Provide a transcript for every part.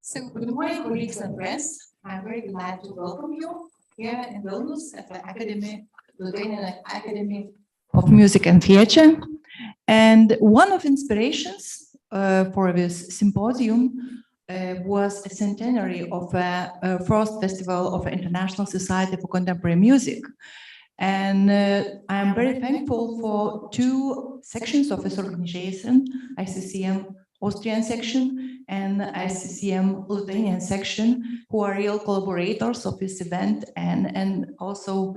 So, good morning, colleagues and friends. I'm very glad to welcome you here in Vilnius at the Lithuanian Academy of Music and Theatre. And one of inspirations for this symposium was a centenary of the first festival of the International Society for Contemporary Music. And I'm very thankful for two sections of this organization, ISCM Austrian section and ISCM Lithuanian section, who are real collaborators of this event and also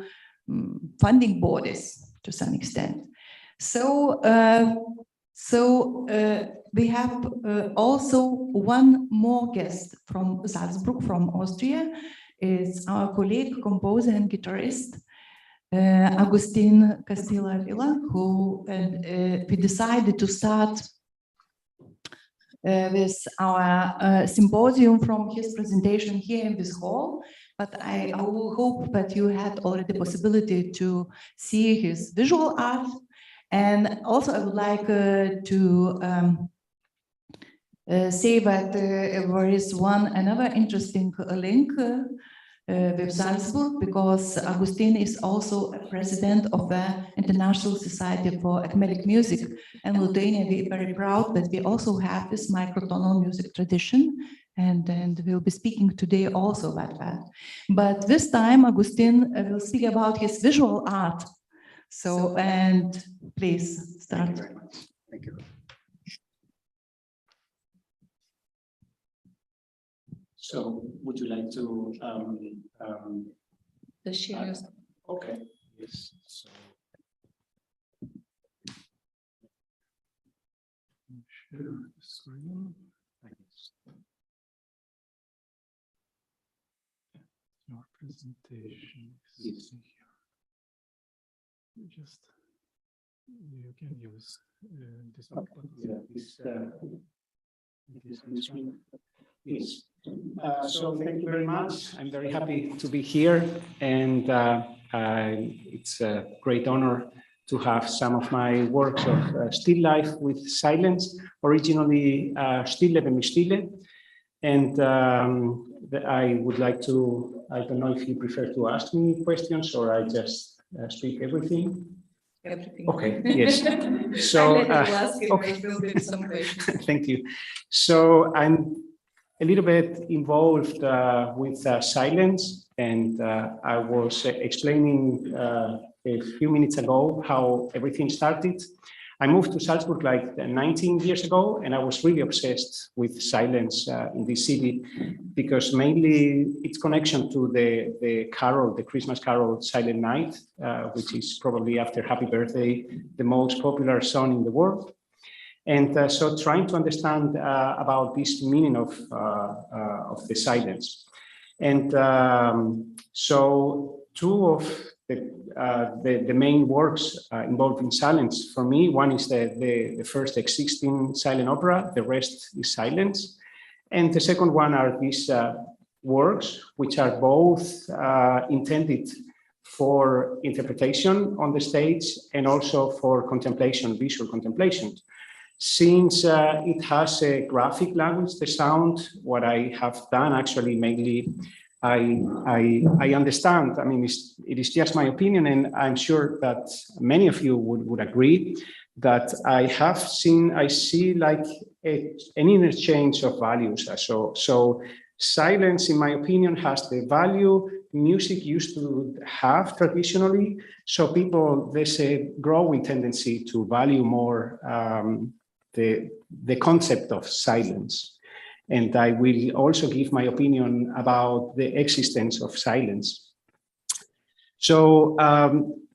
funding bodies to some extent. So, we have also one more guest from Salzburg, from Austria. It's our colleague, composer and guitarist, Agustín Castilla-Ávila, who we decided to start with our symposium from his presentation here in this hall. But I will hope that you had already the possibility to see his visual art. And also I would like to say that there is another interesting link with Salzburg, because Agustín is also a president of the International Society for Ekmelic Music. And in Lithuania, we are very proud that we also have this microtonal music tradition. And we'll be speaking today also about that. But this time, Agustín will speak about his visual art. So, and please start. Thank you very much. Thank you. So, would you like to The share. okay. Yes. So, share the screen. Your presentation is here. Just you can use this. Yeah, this screen. Yes. So thank you very much. I'm very happy to be here, and it's a great honor to have some of my works of still life with silence, originally Stille be Stille, and I would like to, I don't know if you prefer to ask me questions or I just speak everything. Everything. Okay, yes. So, okay. Thank you. So I'm a little bit involved with silence, and I was explaining a few minutes ago how everything started. I moved to Salzburg like 19 years ago, and I was really obsessed with silence in this city, because mainly its connection to the carol, the Christmas carol Silent Night, which is probably after Happy Birthday, the most popular song in the world. And so trying to understand about this meaning of the silence. And so two of the main works involved in silence for me, one is the first existing silent opera, the rest is silence. And the second one are these works, which are both intended for interpretation on the stage and also for contemplation, visual contemplation. Since it has a graphic language, the sound, what I have done actually mainly, I understand. I mean, it is just my opinion, and I'm sure that many of you would agree that I see like an interchange of values. So silence, in my opinion, has the value music used to have traditionally. So people, there's a growing tendency to value more the concept of silence. And I will also give my opinion about the existence of silence. So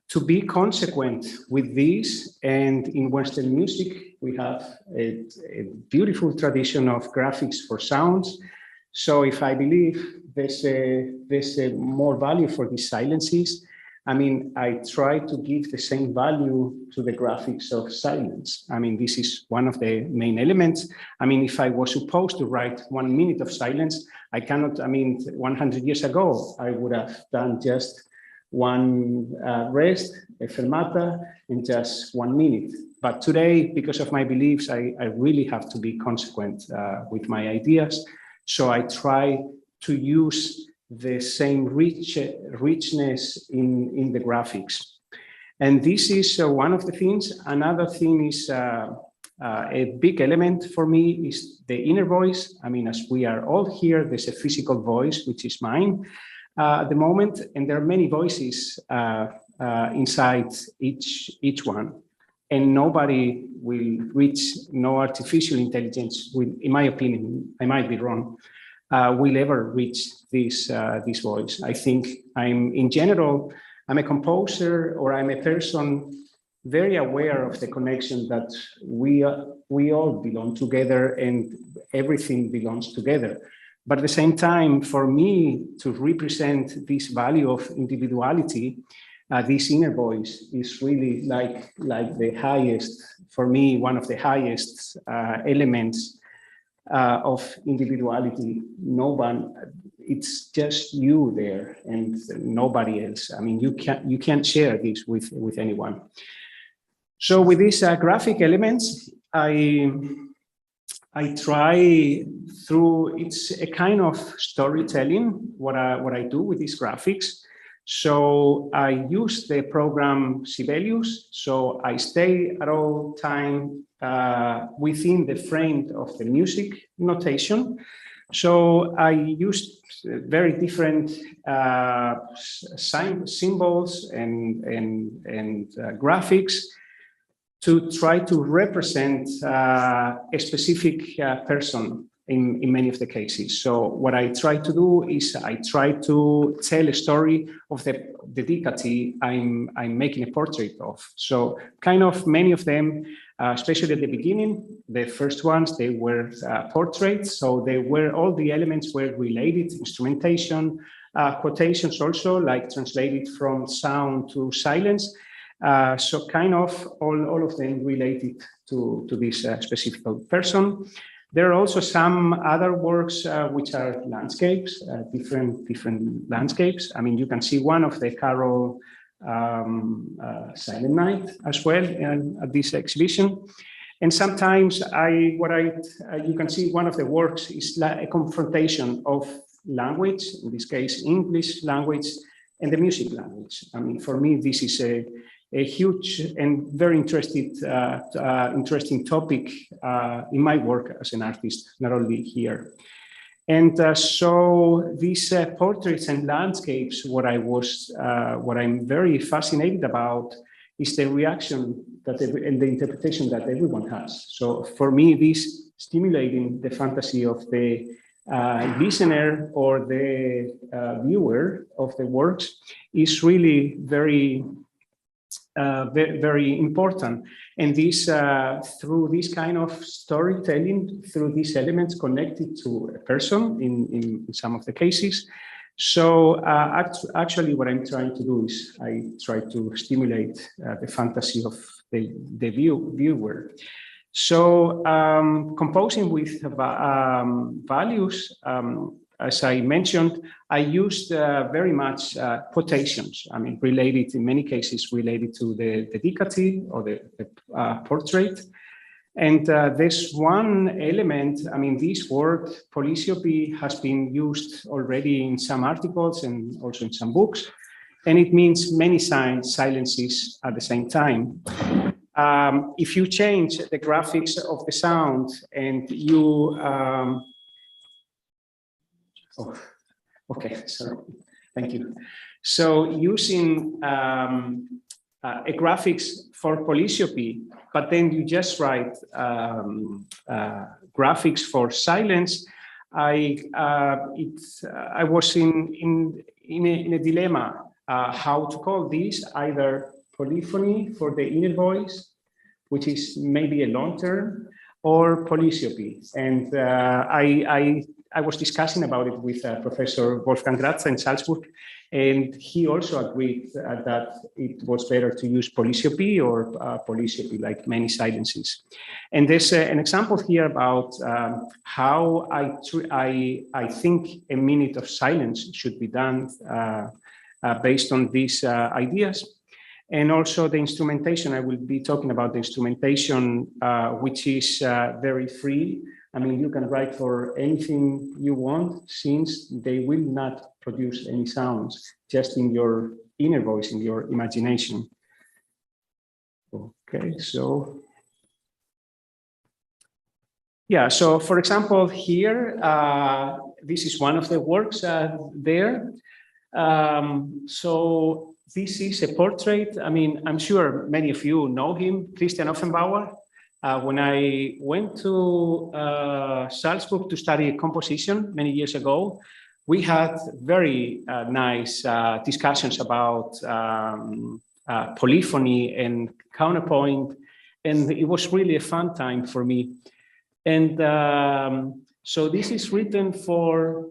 to be consequent with this, and in Western music, we have a beautiful tradition of graphics for sounds. So if I believe there's a more value for these silences, I mean, I try to give the same value to the graphics of silence. I mean, this is one of the main elements. I mean, if I was supposed to write 1 minute of silence, I cannot, I mean, 100 years ago, I would have done just one rest, a fermata, in just 1 minute. But today, because of my beliefs, I really have to be consequent with my ideas. So I try to use the same richness in the graphics. And this is one of the things. Another thing is a big element for me is the inner voice. I mean, as we are all here, there's a physical voice, which is mine at the moment, and there are many voices inside each one. And nobody will reach, no artificial intelligence will, in my opinion, I might be wrong, will ever reach this voice. I think in general, I'm a composer, or I'm a person very aware of the connection that we all belong together and everything belongs together. But at the same time, for me to represent this value of individuality, this inner voice is really like the highest, for me, one of the highest elements of individuality. No one, it's just you there and nobody else. I mean, you can't share this with anyone. So with these graphic elements, I try through, it's a kind of storytelling, what I do with these graphics. So I use the program Sibelius. So I stay at all time within the frame of the music notation. So I used very different symbols and graphics to try to represent a specific person in many of the cases. So what I try to do is I try to tell a story of the deity I'm making a portrait of. So kind of many of them, especially at the beginning, the first ones, they were portraits. So they were, all the elements were related, instrumentation, quotations also, like translated from sound to silence. So kind of all of them related to this specific person. There are also some other works which are landscapes, different landscapes. I mean, you can see one of the Carol Silent Night as well at this exhibition. And sometimes you can see one of the works is a confrontation of language, in this case, English language and the music language. I mean, for me, this is a huge and very interesting topic in my work as an artist, not only here. And so these portraits and landscapes, what I'm very fascinated about is the reaction and the interpretation that everyone has. So for me, this stimulating the fantasy of the listener or the viewer of the works is really very important. And this through this kind of storytelling, through these elements connected to a person in some of the cases. So actually what I'm trying to do is I try to stimulate the fantasy of the viewer. So composing with values, as I mentioned, I used very much quotations. I mean, related in many cases related to the deity or the portrait. And there's one element. I mean, this word polysopy has been used already in some articles and also in some books, and it means many silences at the same time. If you change the graphics of the sound and you okay, sorry, thank you. So using a graphics for polysopy, but then you just write graphics for silence, I was in a dilemma how to call this, either polyphony for the inner voice, which is maybe a long term, or polysopy. And I was discussing about it with Professor Wolfgang Gratzer in Salzburg, and he also agreed that it was better to use polysopy or polysopy, like many silences. And there's an example here about how I think a minute of silence should be done based on these ideas. And also the instrumentation, I will be talking about the instrumentation, which is very free. I mean, you can write for anything you want, since they will not produce any sounds, just in your inner voice, in your imagination. Okay, so yeah, so for example, here, this is one of the works there. So this is a portrait. I mean, I'm sure many of you know him, Christian Offenbauer. When I went to Salzburg to study composition many years ago, we had very nice discussions about polyphony and counterpoint, and it was really a fun time for me. And so this is written for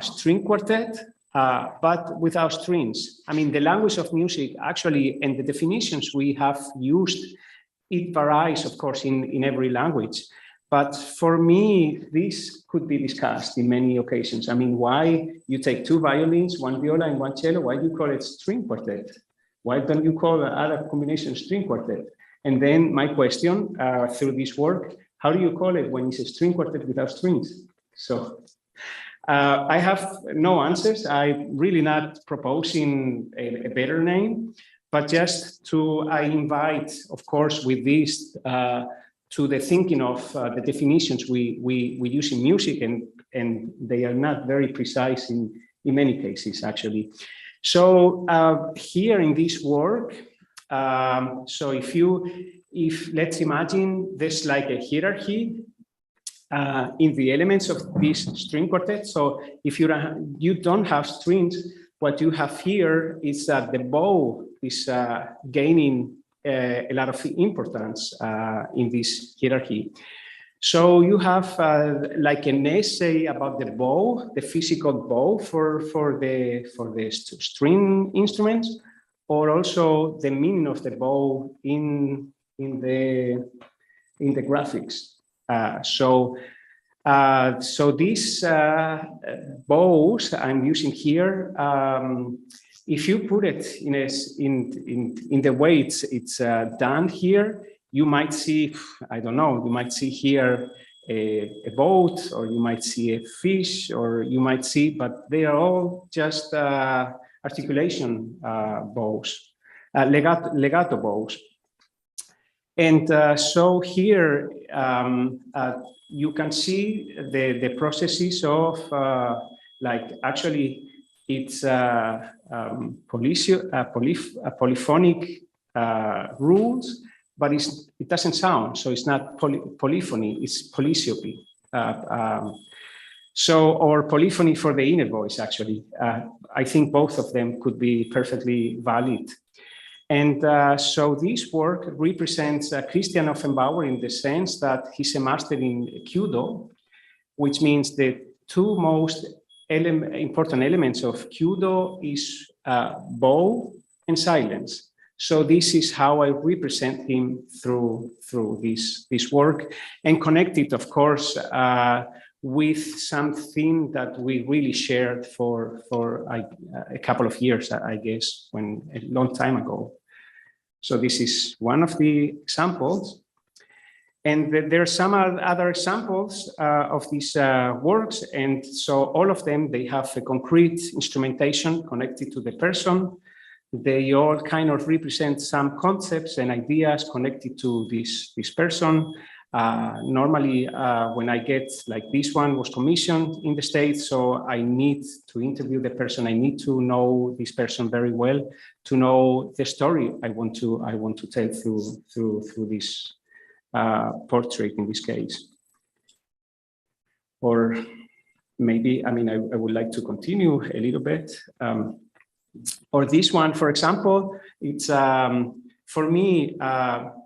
string quartet, but without strings. I mean, the language of music actually, and the definitions we have used, it varies, of course, in every language. But for me, this could be discussed in many occasions. I mean, why you take two violins, one viola and one cello, why do you call it string quartet? Why don't you call the other combination string quartet? And then my question through this work, how do you call it when it's a string quartet without strings? So I have no answers. I'm really not proposing a better name, but just I invite, of course, with this to the thinking of the definitions we use in music, and they are not very precise in many cases, actually. So here in this work, so if let's imagine there's like a hierarchy in the elements of this string quartet. So if you don't have strings, what you have here is that the bow is gaining a lot of importance in this hierarchy. So you have like an essay about the bow, the physical bow for the string instruments, or also the meaning of the bow in the graphics. So these bows I'm using here, if you put it in the way it's done here, you might see, I don't know, you might see here a boat, or you might see a fish, or you might see, but they are all just articulation bows, legato bows. And so here you can see the processes of like actually it's polyphonic rules, but it doesn't sound, so it's not polyphony, it's polysiopy. Or polyphony for the inner voice, actually. I think both of them could be perfectly valid. And so this work represents Christian Offenbauer in the sense that he's a master in Kyudo, which means the two most important elements of Kyudo is bow and silence. So this is how I represent him through this work, and connected, of course, with something that we really shared for a couple of years, I guess, a long time ago. So this is one of the examples. And there are some other examples of these works. And so all of them, they have a concrete instrumentation connected to the person. They all kind of represent some concepts and ideas connected to this person. Normally, when I get, like this one was commissioned in the States, so I need to interview the person. I need to know this person very well to know the story I want to tell through this portrait in this case. Or maybe, I mean, I would like to continue a little bit. Or this one, for example, it's for me,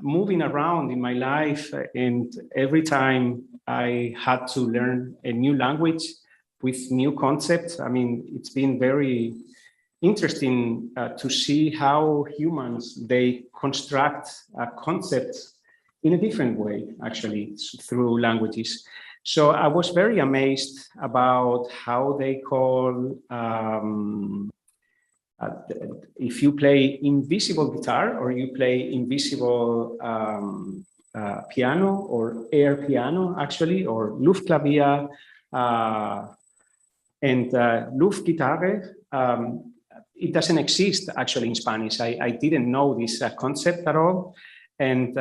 moving around in my life, and every time I had to learn a new language with new concepts, I mean, it's been very interesting to see how humans, they construct concepts in a different way, actually, through languages. So I was very amazed about how they call if you play invisible guitar or you play invisible piano or air piano, actually, or Luftklavier and Luftgitarre. It doesn't exist actually in Spanish. I didn't know this concept at all. And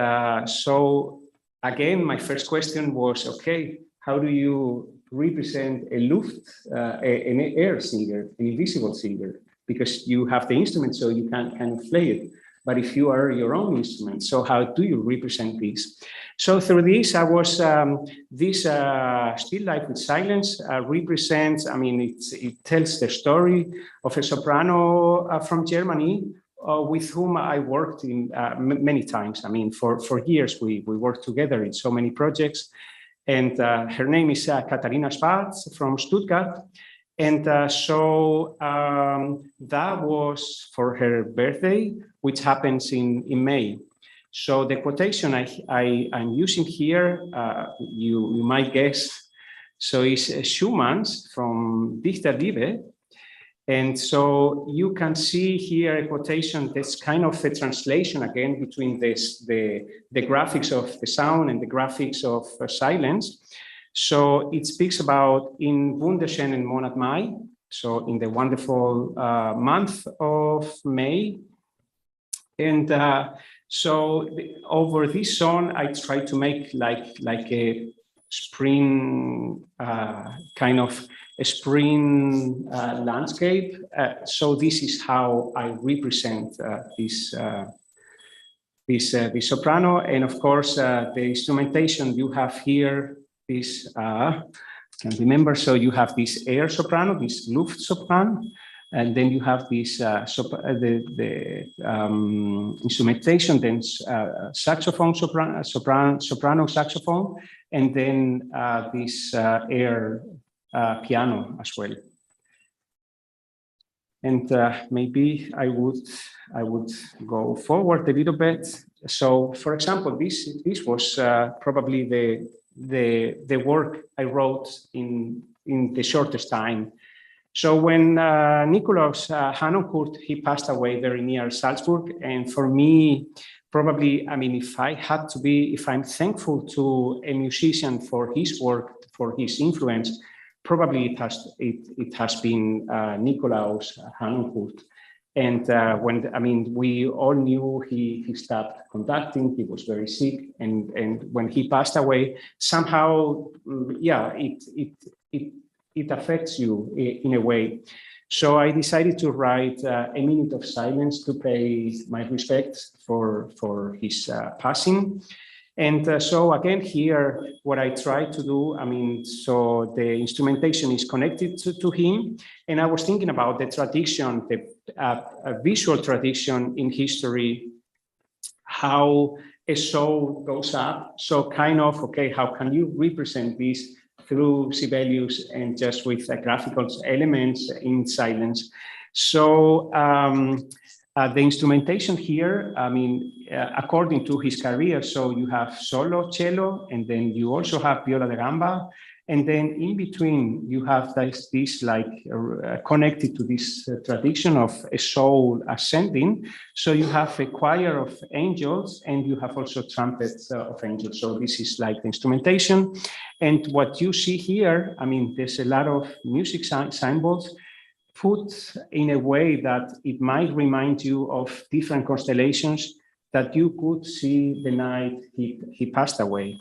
so again, my first question was, okay, how do you represent an air singer, an invisible singer? Because you have the instrument, so you can kind of play it. But if you are your own instrument, so how do you represent this? So through this, I was, this Still Life with Silence represents, I mean, it tells the story of a soprano from Germany with whom I worked in many times. I mean, for years, we worked together in so many projects. And her name is Katharina Schwarz from Stuttgart. And so that was for her birthday, which happens in May. So the quotation I'm using here, you might guess, so it's Schumann's from Dichterliebe. And so you can see here a quotation that's kind of a translation again between this, the graphics of the sound and the graphics of silence. So it speaks about in wunderschönen Monat Mai, so in the wonderful month of May. And so over this song, I try to make like a spring, kind of a spring landscape. So this is how I represent this soprano. And of course, the instrumentation you have here, this, I can remember, so you have this air soprano, this Luftsopran, and then you have this instrumentation, then saxophone, soprano saxophone, and then this air piano as well. And maybe I would go forward a little bit. So, for example, this was probably the work I wrote in the shortest time. So when Nikolaus Hanoncourt, he passed away very near Salzburg, and for me, probably, I mean, if I'm thankful to a musician for his work, for his influence, probably it has been Nikolaus Hanoncourt. And we all knew he stopped conducting, he was very sick, and when he passed away, somehow, yeah, it affects you in a way. So I decided to write a minute of silence to pay my respects for his passing. And so again, here, what I try to do, I mean, so the instrumentation is connected to him. And I was thinking about the tradition, the visual tradition in history, how a soul goes up. So kind of, okay, how can you represent this through Sibelius and just with graphical elements in silence? So the instrumentation here, I mean, according to his career, so you have solo cello, and then you also have viola da gamba, and then in between you have this like connected to this tradition of a soul ascending. So you have a choir of angels, and you have also trumpets of angels. So this is like the instrumentation. And what you see here, I mean, there's a lot of music symbols put in a way that it might remind you of different constellations that you could see the night he passed away.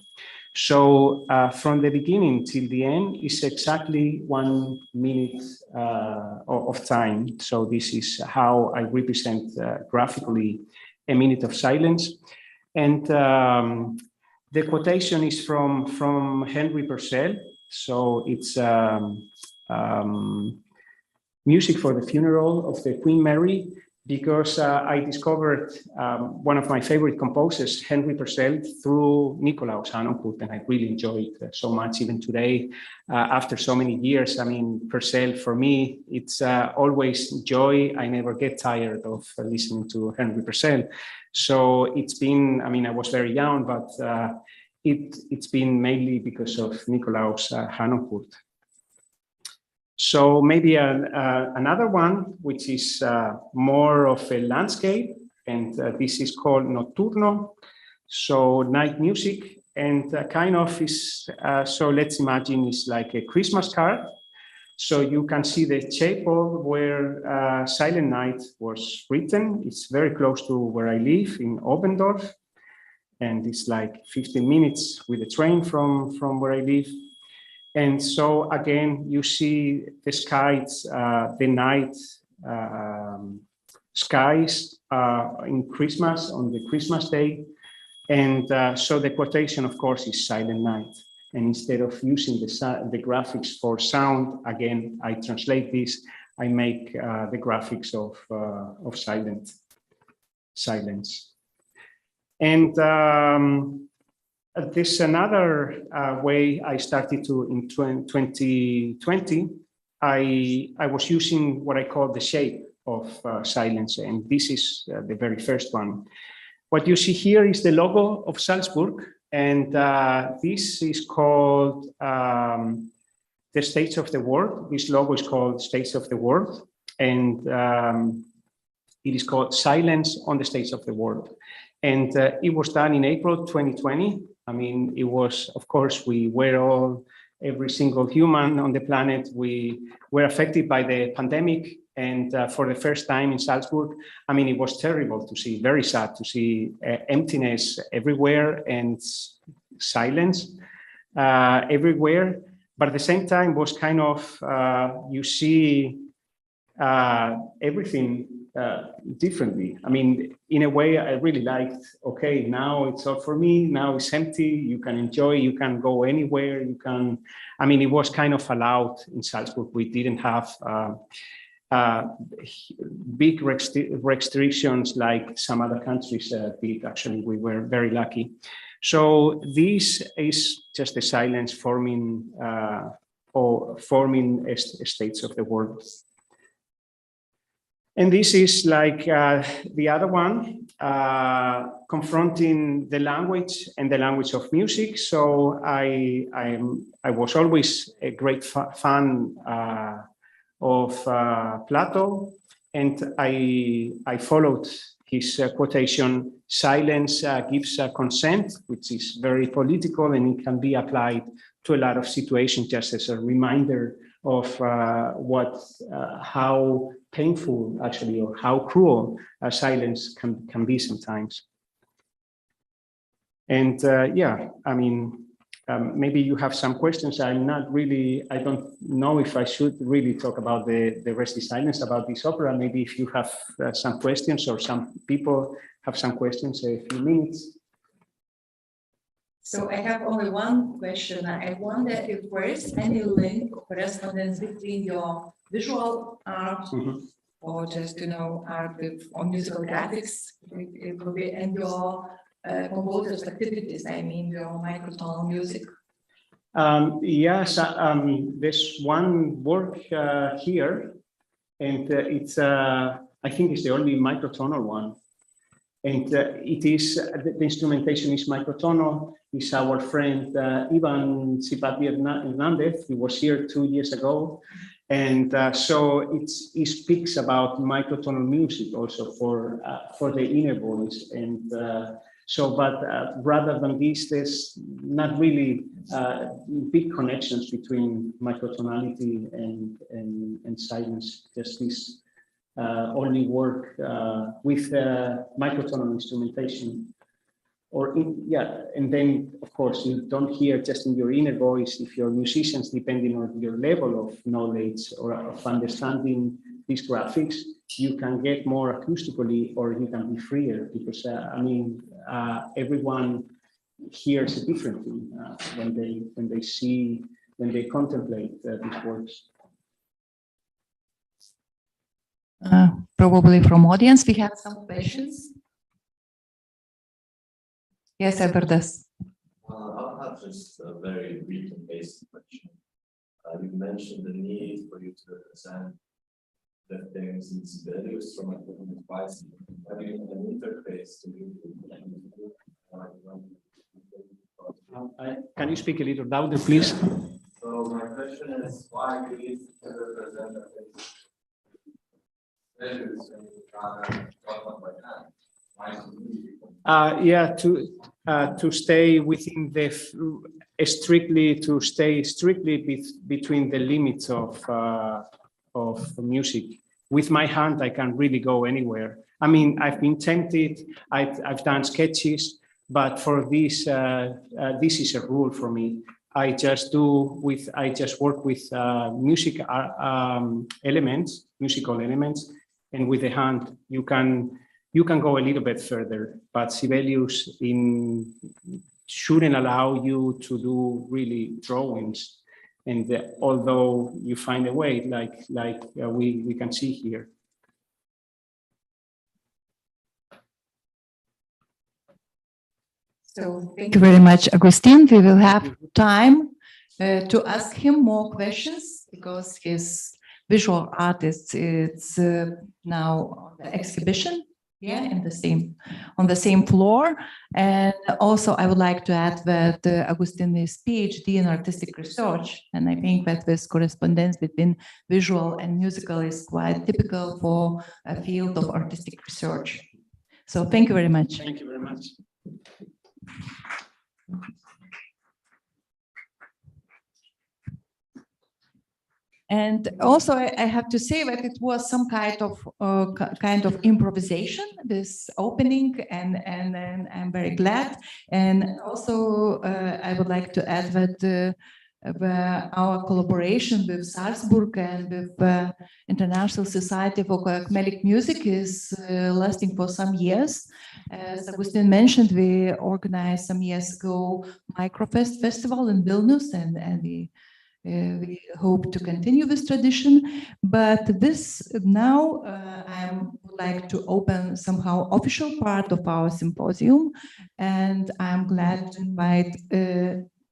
So from the beginning till the end is exactly 1 minute of time. So this is how I represent graphically a minute of silence. And the quotation is from Henry Purcell. So it's music for the funeral of the Queen Mary, because I discovered one of my favorite composers, Henry Purcell, through Nikolaus Hanoncourt, and I really enjoyed it so much even today. After so many years, I mean, Purcell, for me, it's always joy. I never get tired of listening to Henry Purcell. So it's been, I mean, I was very young, but it's been mainly because of Nikolaus Hanoncourt. So maybe another one, which is more of a landscape, and this is called Notturno. so night music, and kind of is, so let's imagine it's like a Christmas card. So you can see the chapel where Silent Night was written. It's very close to where I live in Oberndorf, and it's like 15 minutes with the train from where I live. And so again, you see the skies, the night skies in Christmas, on the Christmas day. And so the quotation, of course, is Silent Night. And instead of using the graphics for sound, again, I translate this, I make the graphics of silence. And there's another way I started to, in 2020, I was using what I call the shape of silence, and this is the very first one. What you see here is the logo of Salzburg, and this is called the States of the World. This logo is called States of the World, and it is called Silence on the States of the World. And it was done in April 2020. I mean, it was, of course, we were all, every single human on the planet, we were affected by the pandemic. And for the first time in Salzburg, I mean, it was terrible to see, very sad to see emptiness everywhere and silence everywhere. But at the same time, was kind of, you see everything differently. I mean, in a way, I really liked, okay, now it's all for me, now it's empty, you can enjoy, you can go anywhere, you can, I mean, it was kind of allowed in Salzburg. We didn't have big restrictions like some other countries did. Actually, we were very lucky. So this is just the silence forming or forming states of the world. And this is like the other one, confronting the language and the language of music. So I was always a great fan of Plato, and I followed his quotation, silence gives consent, which is very political, and it can be applied to a lot of situations just as a reminder of how painful actually, or how cruel silence can be sometimes. And yeah, I mean, maybe you have some questions. I don't know if I should really talk about the rest is silence about this opera. Maybe if you have some questions, or some people have some questions, a few minutes. So I have only one question. I wonder if there is any link or correspondence between your visual art or just, art or musical graphics, it will be, and your composer's activities, I mean, your microtonal music. Yes, there's one work here, and it's, I think it's the only microtonal one. And it is, the instrumentation is microtonal. It's our friend Ivan Hernandez. He was here 2 years ago. And so it speaks about microtonal music also for the inner voice. And so, but rather than this, there's not really big connections between microtonality and silence. Just this only work with microtonal instrumentation. And then, of course, you don't hear just in your inner voice. If you're musicians, depending on your level of knowledge or of understanding these graphics, you can get more acoustically, or you can be freer, because I mean, everyone hears it differently when they contemplate these works. Probably from audience, we have some questions. Yes, Edvardas. I'll have just a very brief and basic question. You mentioned the need for you to represent the things in Sibelius from a different device. Have you an interface to you? Can you speak a little louder, please? So my question is, why do you need to represent the things? Yeah, to stay within the strictly between the limits of music. With my hand, I can really go anywhere. I mean, I've been tempted. I've done sketches, but for this, this is a rule for me. I just work with musical elements, and with the hand, you can go a little bit further. But Sibelius shouldn't allow you to do really drawings. And although you find a way, like we can see here. So thank you very much, Agustín. We will have time to ask him more questions because his visual art is now on the exhibition. Yeah, on the same floor. And also I would like to add that Agustín is PhD in artistic research. And I think that this correspondence between visual and musical is quite typical for a field of artistic research. So thank you very much. Thank you very much. And also, I have to say that it was some kind of improvisation, this opening, and I'm very glad. And also, I would like to add that our collaboration with Salzburg and with the International Society for Ekmelic Music is lasting for some years. As Agustín mentioned, we organized some years ago Microfest Festival in Vilnius, and we hope to continue this tradition, but this now I would like to open somehow official part of our symposium, and I'm glad to invite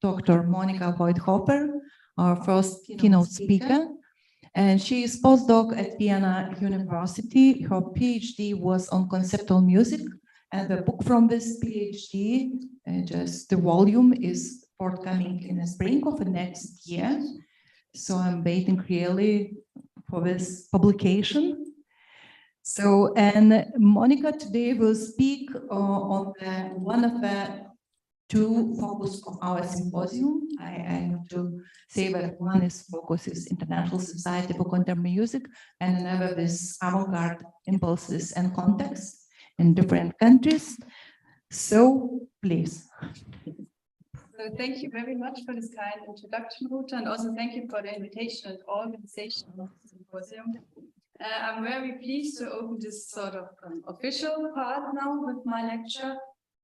Dr. Monika Voithofer, our first keynote speaker, and she is postdoc at Vienna University. Her PhD was on conceptual music, and the book from this PhD, just the volume, is forthcoming in the spring of the next year. So I'm waiting really for this publication. So, and Monika today will speak on one of the two focus of our symposium. I have to say that one focus is International Society for Contemporary Music, and another is avant-garde impulses and contexts in different countries. So, please. So thank you very much for this kind introduction, Rūta, and also thank you for the invitation and organization of the symposium. I'm very pleased to open this sort of official part now with my lecture,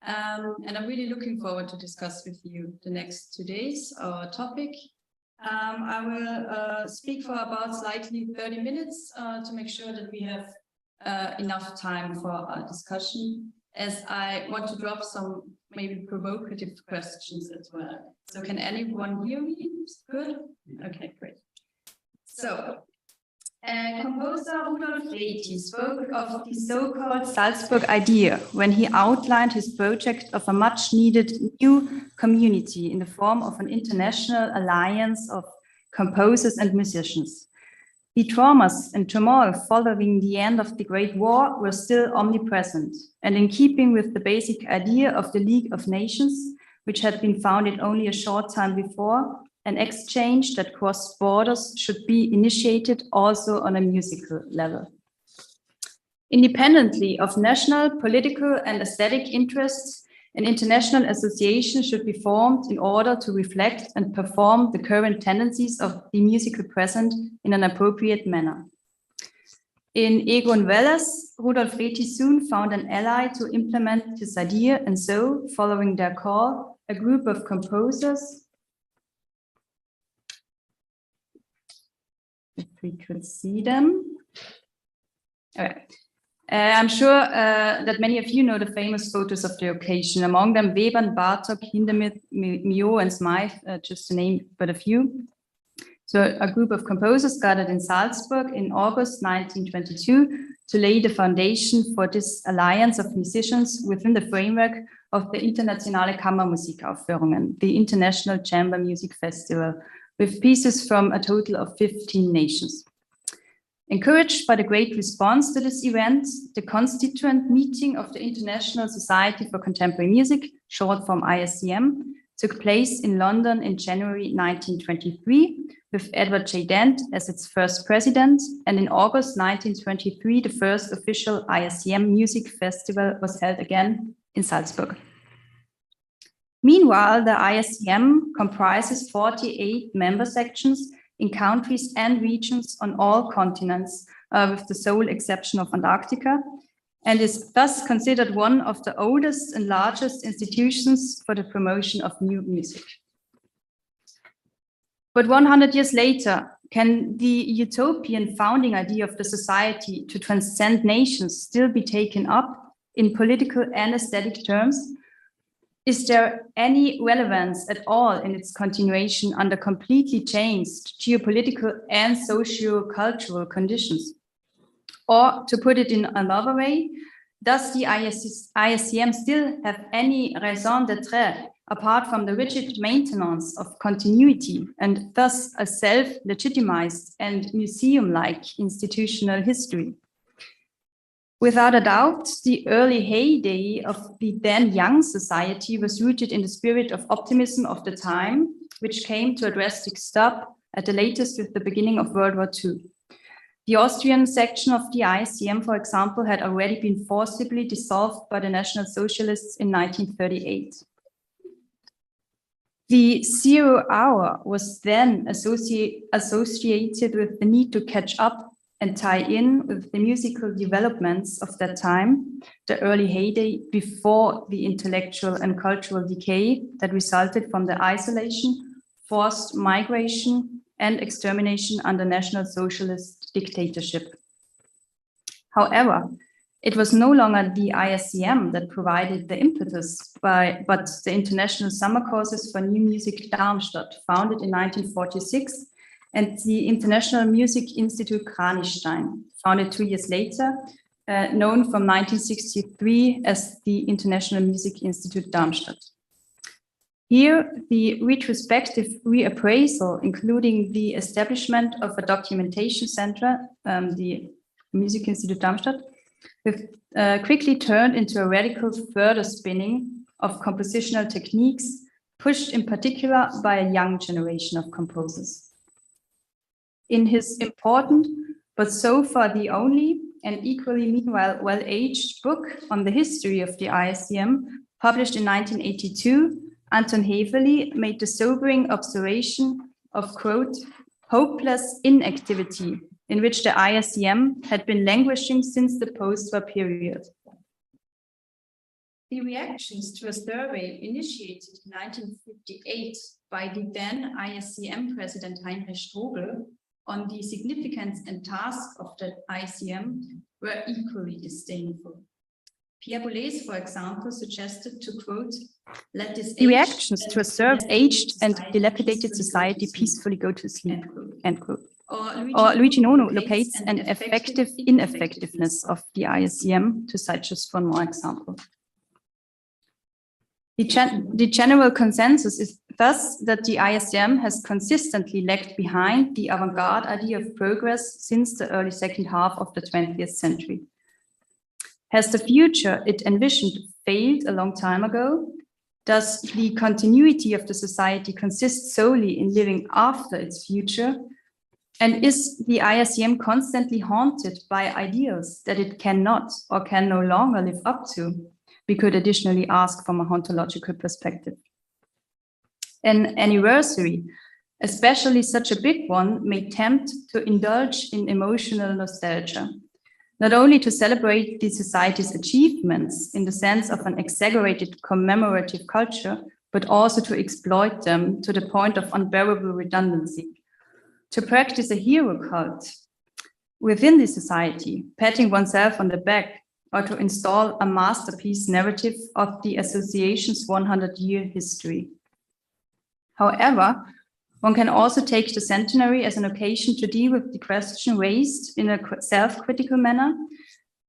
and I'm really looking forward to discuss with you the next 2 days our topic. I will speak for about slightly 30 minutes to make sure that we have enough time for our discussion, as I want to drop some maybe provocative questions as well. So can anyone hear me? Good? Okay, great. So, composer Rudolf Reti spoke of the so-called Salzburg idea when he outlined his project of a much-needed new community in the form of an international alliance of composers and musicians. The traumas and turmoil following the end of the Great War were still omnipresent, and in keeping with the basic idea of the League of Nations, which had been founded only a short time before, an exchange that crossed borders should be initiated also on a musical level. Independently of national, political, and aesthetic interests, an international association should be formed in order to reflect and perform the current tendencies of the musical present in an appropriate manner. In Egon Welles, Rudolf Reti soon found an ally to implement this idea, and so, following their call, a group of composers, if we could see them. All right. I'm sure that many of you know the famous photos of the occasion, among them Webern, Bartók, Hindemith, Mio, and Smythe, just to name but a few. So a group of composers gathered in Salzburg in August 1922 to lay the foundation for this alliance of musicians within the framework of the Internationale Kammermusikaufführungen, the International Chamber Music Festival, with pieces from a total of 15 nations. Encouraged by the great response to this event, the constituent meeting of the International Society for Contemporary Music, short form ISCM, took place in London in January 1923, with Edward J. Dent as its first president, and in August 1923, the first official ISCM music festival was held again in Salzburg. Meanwhile, the ISCM comprises 48 member sections in countries and regions on all continents, with the sole exception of Antarctica, and is thus considered one of the oldest and largest institutions for the promotion of new music. But 100 years later, can the utopian founding idea of the society to transcend nations still be taken up in political and aesthetic terms? Is there any relevance at all in its continuation under completely changed geopolitical and socio-cultural conditions? Or to put it in another way, does the ISCM still have any raison d'être apart from the rigid maintenance of continuity and thus a self-legitimized and museum-like institutional history? Without a doubt, the early heyday of the then young society was rooted in the spirit of optimism of the time, which came to a drastic stop at the latest with the beginning of World War II. The Austrian section of the ISCM, for example, had already been forcibly dissolved by the National Socialists in 1938. The 0 hour was then associated with the need to catch up and tie in with the musical developments of that time, the early heyday before the intellectual and cultural decay that resulted from the isolation, forced migration, and extermination under National Socialist dictatorship. However, it was no longer the ISCM that provided the impetus, but the International Summer Courses for New Music Darmstadt, founded in 1946, and the International Music Institute Kranichstein, founded 2 years later, known from 1963 as the International Music Institute Darmstadt. Here, the retrospective reappraisal, including the establishment of a documentation center, the Music Institute Darmstadt, quickly turned into a radical further spinning of compositional techniques, pushed in particular by a young generation of composers. In his important, but so far the only, and equally meanwhile well-aged book on the history of the ISCM, published in 1982, Anton Heverly made the sobering observation of, quote, hopeless inactivity in which the ISCM had been languishing since the post-war period. The reactions to a survey initiated in 1958 by the then ISCM president Heinrich Strobel on the significance and task of the ISCM were equally disdainful. Pierre Boulez, for example, suggested to, quote, let this the reactions to a aged and dilapidated society peacefully go to sleep, end quote. Or Luigi Nono locates an effective ineffectiveness of the ISCM, to cite just one more example. The general consensus is thus that the ISCM has consistently lagged behind the avant-garde idea of progress since the early second half of the 20th century. Has the future it envisioned failed a long time ago? Does the continuity of the society consist solely in living after its future? And is the ISCM constantly haunted by ideals that it cannot or can no longer live up to? We could additionally ask from a ontological perspective. An anniversary, especially such a big one, may tempt to indulge in emotional nostalgia, not only to celebrate the society's achievements in the sense of an exaggerated commemorative culture, but also to exploit them to the point of unbearable redundancy, to practice a hero cult within the society, patting oneself on the back, or to install a masterpiece narrative of the association's 100-year history. However, one can also take the centenary as an occasion to deal with the question raised in a self-critical manner,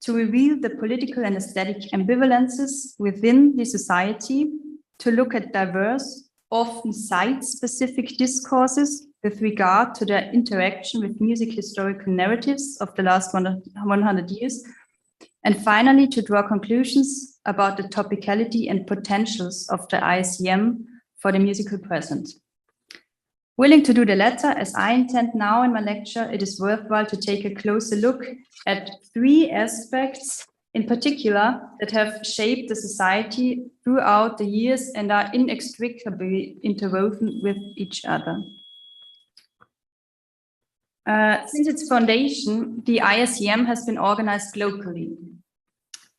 to reveal the political and aesthetic ambivalences within the society, to look at diverse, often site-specific discourses with regard to their interaction with music historical narratives of the last 100 years, and finally to draw conclusions about the topicality and potentials of the ISCM for the musical present. Willing to do the latter, as I intend now in my lecture, it is worthwhile to take a closer look at 3 aspects in particular that have shaped the society throughout the years and are inextricably interwoven with each other. Since its foundation, the ISCM has been organized locally.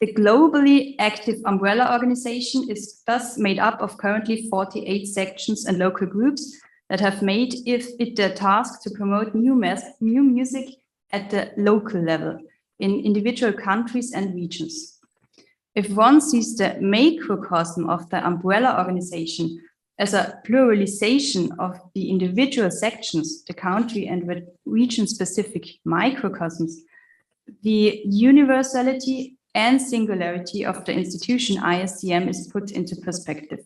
The globally active umbrella organization is thus made up of currently 48 sections and local groups that have made it their task to promote new music at the local level in individual countries and regions. If one sees the macrocosm of the umbrella organization as a pluralization of the individual sections, the country and region-specific microcosms, the universality and singularity of the institution ISCM is put into perspective.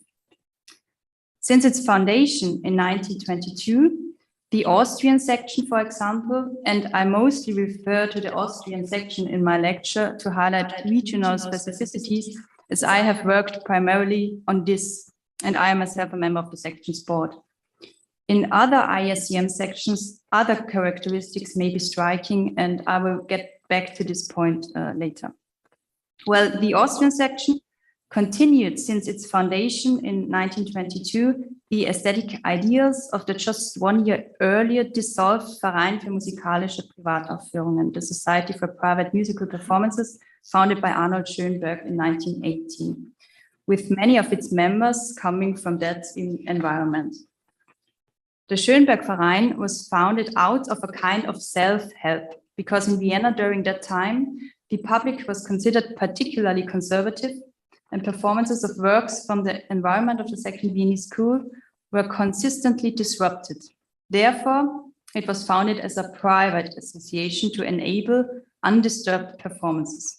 Since its foundation in 1922, the Austrian section, for example, and I mostly refer to the Austrian section in my lecture to highlight regional specificities, as I have worked primarily on this, and I am myself a member of the sections board. In other ISCM sections, other characteristics may be striking, and I will get back to this point later. Well, the Austrian section continued since its foundation in 1922 the aesthetic ideals of the just 1 year earlier dissolved Verein für musikalische Privataufführungen, the Society for Private Musical Performances, founded by Arnold Schönberg in 1918, with many of its members coming from that environment. The Schönberg Verein was founded out of a kind of self-help, because in Vienna during that time, the public was considered particularly conservative, and performances of works from the environment of the Second Viennese School were consistently disrupted. Therefore, it was founded as a private association to enable undisturbed performances.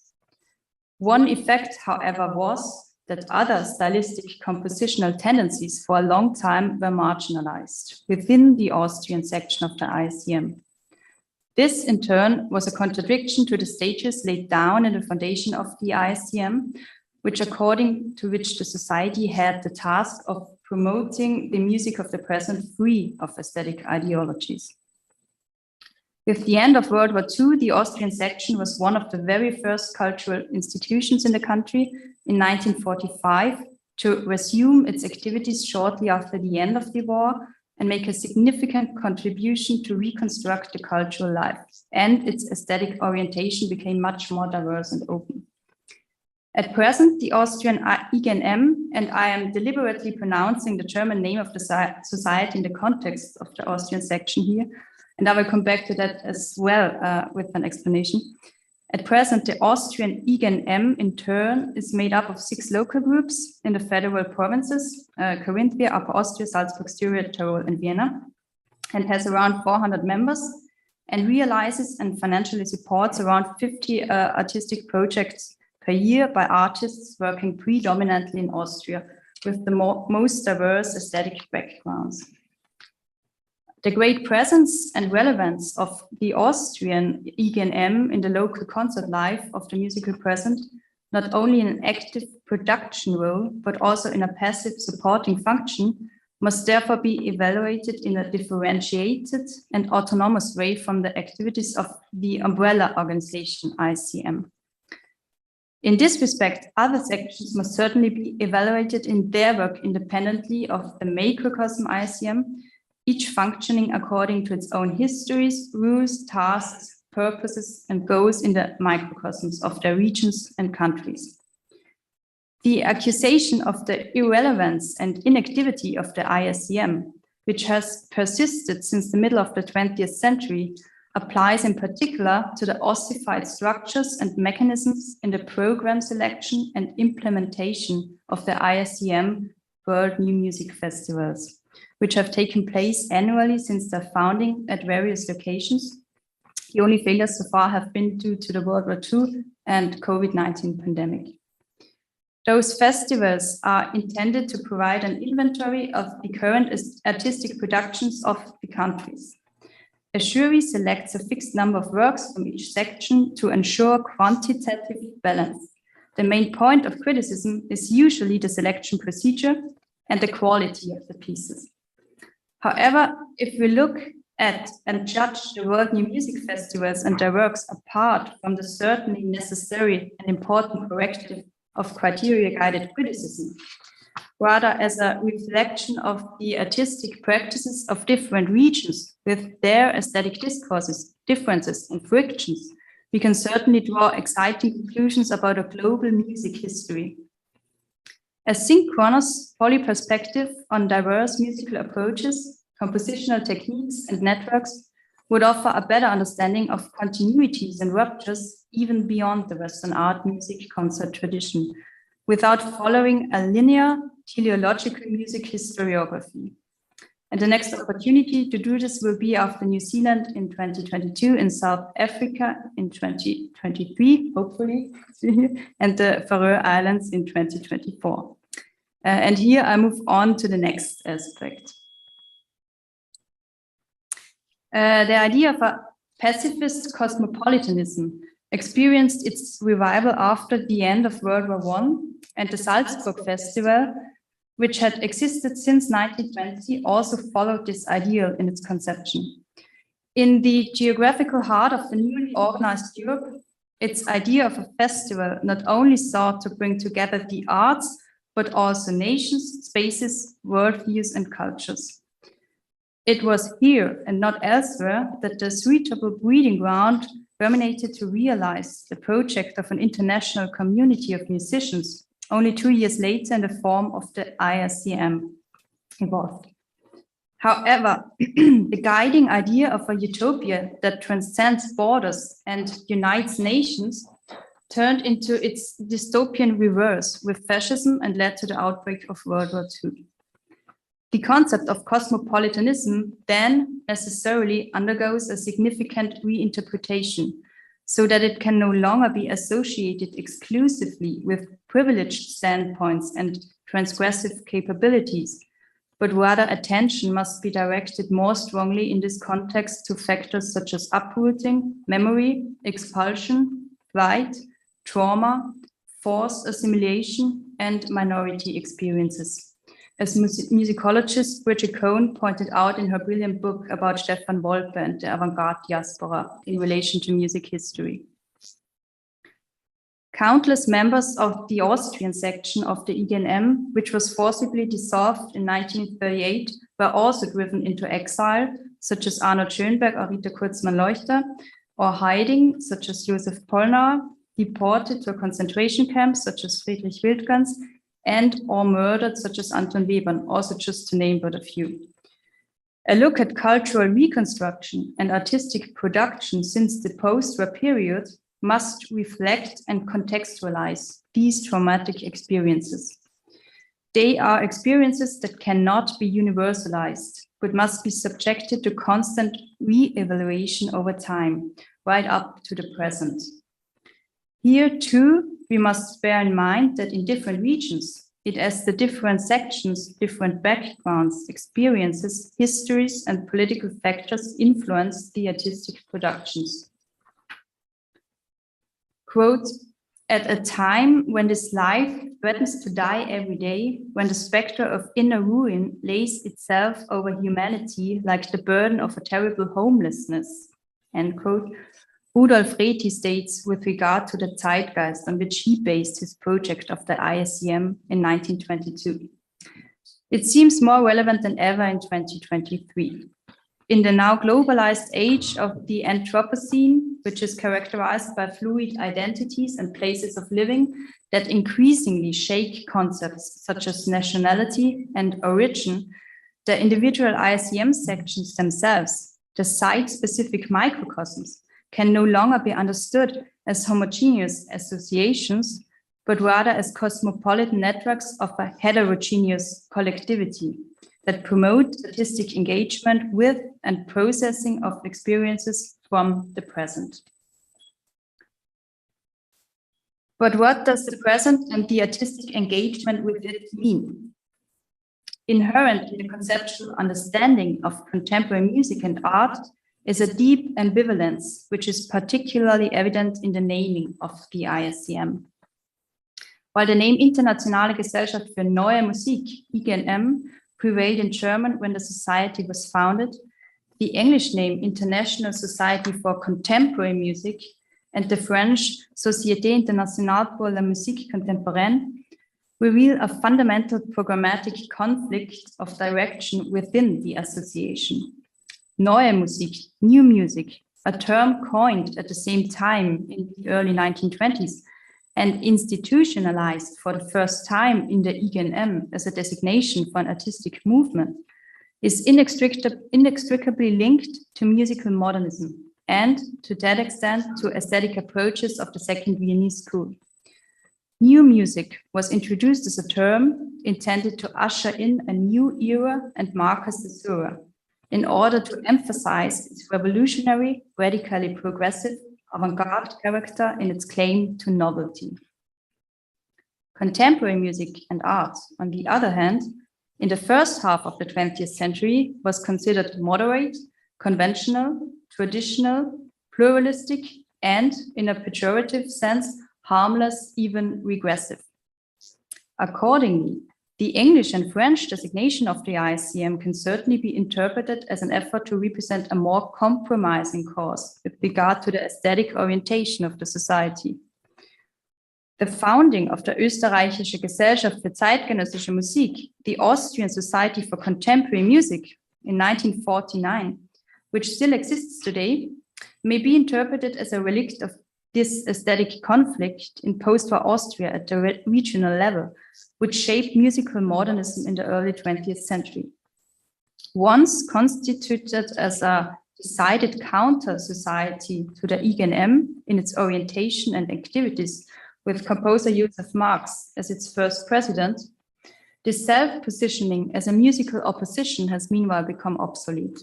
One effect, however, was that other stylistic compositional tendencies for a long time were marginalized within the Austrian section of the ISCM. This, in turn, was a contradiction to the stages laid down in the foundation of the ISCM, according to which the society had the task of promoting the music of the present free of aesthetic ideologies. With the end of World War II, the Austrian section was one of the very first cultural institutions in the country in 1945 to resume its activities shortly after the end of the war and make a significant contribution to reconstruct the cultural life, and its aesthetic orientation became much more diverse and open. At present, the Austrian IGNM, and I am deliberately pronouncing the German name of the society in the context of the Austrian section here, and I will come back to that as well with an explanation. At present, the Austrian IGNM in turn is made up of 6 local groups in the federal provinces, Carinthia, Upper Austria, Salzburg, Styria, Tyrol, and Vienna, and has around 400 members, and realizes and financially supports around 50 artistic projects per year by artists working predominantly in Austria with the most diverse aesthetic backgrounds. The great presence and relevance of the Austrian IGNM in the local concert life of the musical present, not only in an active production role, but also in a passive supporting function, must therefore be evaluated in a differentiated and autonomous way from the activities of the umbrella organization ISCM. In this respect, other sections must certainly be evaluated in their work independently of the macrocosm ISCM, each functioning according to its own histories, rules, tasks, purposes, and goals in the microcosms of their regions and countries. The accusation of the irrelevance and inactivity of the ISCM, which has persisted since the middle of the 20th century, applies in particular to the ossified structures and mechanisms in the program selection and implementation of the ISCM World New Music Festivals, which have taken place annually since their founding at various locations. The only failures so far have been due to the World War II and COVID-19 pandemic. Those festivals are intended to provide an inventory of the current artistic productions of the countries. A jury selects a fixed number of works from each section to ensure quantitative balance. The main point of criticism is usually the selection procedure and the quality of the pieces. However, if we look at and judge the World New Music Festivals and their works apart from the certainly necessary and important corrective of criteria-guided criticism, rather as a reflection of the artistic practices of different regions with their aesthetic discourses, differences, and frictions, we can certainly draw exciting conclusions about a global music history. A synchronous polyperspective on diverse musical approaches, compositional techniques, and networks would offer a better understanding of continuities and ruptures even beyond the Western art music concert tradition, without following a linear teleological music historiography. And the next opportunity to do this will be after New Zealand in 2022, in South Africa in 2023, hopefully, and the Faroe Islands in 2024. And here I move on to the next aspect. The idea of a pacifist cosmopolitanism experienced its revival after the end of World War I, and the Salzburg Festival, which had existed since 1920, also followed this ideal in its conception. In the geographical heart of the newly organized Europe, its idea of a festival not only sought to bring together the arts, but also nations, spaces, worldviews, and cultures. It was here and not elsewhere that the suitable breeding ground germinated to realize the project of an international community of musicians, only 2 years later in the form of the ISCM evolved. However, the guiding idea of a utopia that transcends borders and unites nations turned into its dystopian reverse with fascism and led to the outbreak of World War II. The concept of cosmopolitanism then necessarily undergoes a significant reinterpretation, so that it can no longer be associated exclusively with privileged standpoints and transgressive capabilities, but rather attention must be directed more strongly in this context to factors such as uprooting, memory, expulsion, flight, trauma, forced assimilation, and minority experiences. As musicologist Bridget Cohn pointed out in her brilliant book about Stefan Wolpe and the Avant-Garde diaspora in relation to music history. Countless members of the Austrian section of the IGNM, which was forcibly dissolved in 1938, were also driven into exile, such as Arnold Schönberg or Rita Kurzmann-Leuchter, or hiding, such as Josef Pollnauer, deported to a concentration camp, such as Friedrich Wildgans, and or murdered, such as Anton Webern, also just to name but a few. A look at cultural reconstruction and artistic production since the post-war period must reflect and contextualize these traumatic experiences. They are experiences that cannot be universalized, but must be subjected to constant re-evaluation over time, right up to the present. Here too, we must bear in mind that in different regions, it has the different sections, different backgrounds, experiences, histories, and political factors influence the artistic productions. Quote, at a time when this life threatens to die every day, when the specter of inner ruin lays itself over humanity like the burden of a terrible homelessness, end quote, Rudolf Reti states with regard to the zeitgeist on which he based his project of the ISCM in 1922. It seems more relevant than ever in 2023. In the now globalized age of the Anthropocene, which is characterized by fluid identities and places of living that increasingly shake concepts such as nationality and origin, the individual ISCM sections themselves, the site-specific microcosms, can no longer be understood as homogeneous associations, but rather as cosmopolitan networks of a heterogeneous collectivity that promote artistic engagement with and processing of experiences from the present. But what does the present and the artistic engagement with it mean? Inherent in the conceptual understanding of contemporary music and art is a deep ambivalence, which is particularly evident in the naming of the ISCM. While the name Internationale Gesellschaft für Neue Musik, IGNM, prevailed in German when the society was founded, the English name International Society for Contemporary Music and the French Société Internationale pour la Musique Contemporaine reveal a fundamental programmatic conflict of direction within the association. Neue Musik, new music, a term coined at the same time in the early 1920s and institutionalized for the first time in the IGNM as a designation for an artistic movement, is inextricably linked to musical modernism and, to that extent, to aesthetic approaches of the Second Viennese School. New music was introduced as a term intended to usher in a new era and marker caesura in order to emphasize its revolutionary, radically progressive, avant-garde character in its claim to novelty. Contemporary music and art, on the other hand, in the first half of the 20th century was considered moderate, conventional, traditional, pluralistic, and, in a pejorative sense, harmless, even regressive. Accordingly, the English and French designation of the ISCM can certainly be interpreted as an effort to represent a more compromising cause with regard to the aesthetic orientation of the society. The founding of the Österreichische Gesellschaft für zeitgenössische Musik, the Austrian Society for Contemporary Music, in 1949, which still exists today, may be interpreted as a relict of this aesthetic conflict in post-war Austria at the regional level, which shaped musical modernism in the early 20th century. Once constituted as a decided counter-society to the IGNM in its orientation and activities, with composer Josef Marx as its first president, this self-positioning as a musical opposition has meanwhile become obsolete.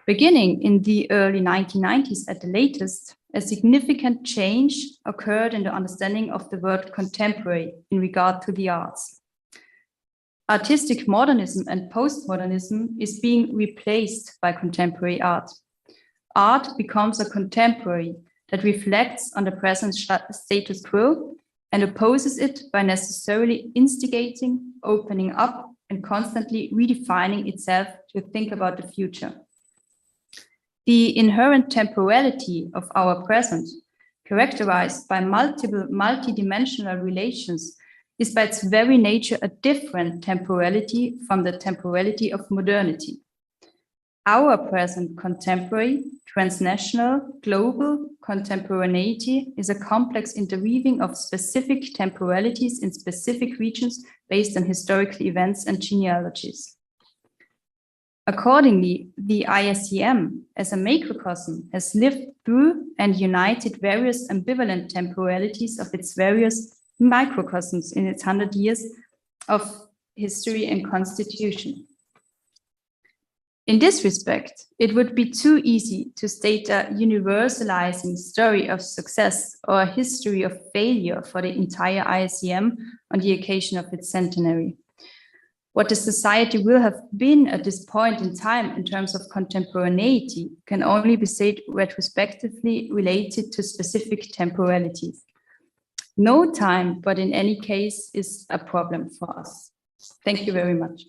Beginning in the early 1990s at the latest, a significant change occurred in the understanding of the word contemporary in regard to the arts. Artistic modernism and postmodernism is being replaced by contemporary art. Art becomes a contemporary that reflects on the present status quo and opposes it by necessarily instigating, opening up, and constantly redefining itself to think about the future. The inherent temporality of our present, characterized by multiple multidimensional relations, is by its very nature a different temporality from the temporality of modernity. Our present contemporary, transnational, global contemporaneity is a complex interweaving of specific temporalities in specific regions based on historical events and genealogies. Accordingly, the ISCM, as a macrocosm, has lived through and united various ambivalent temporalities of its various microcosms in its 100 years of history and constitution. In this respect, it would be too easy to state a universalizing story of success or a history of failure for the entire ISCM on the occasion of its centenary. What the society will have been at this point in time in terms of contemporaneity can only be said retrospectively related to specific temporalities. No time, but in any case, is a problem for us. Thank you very much.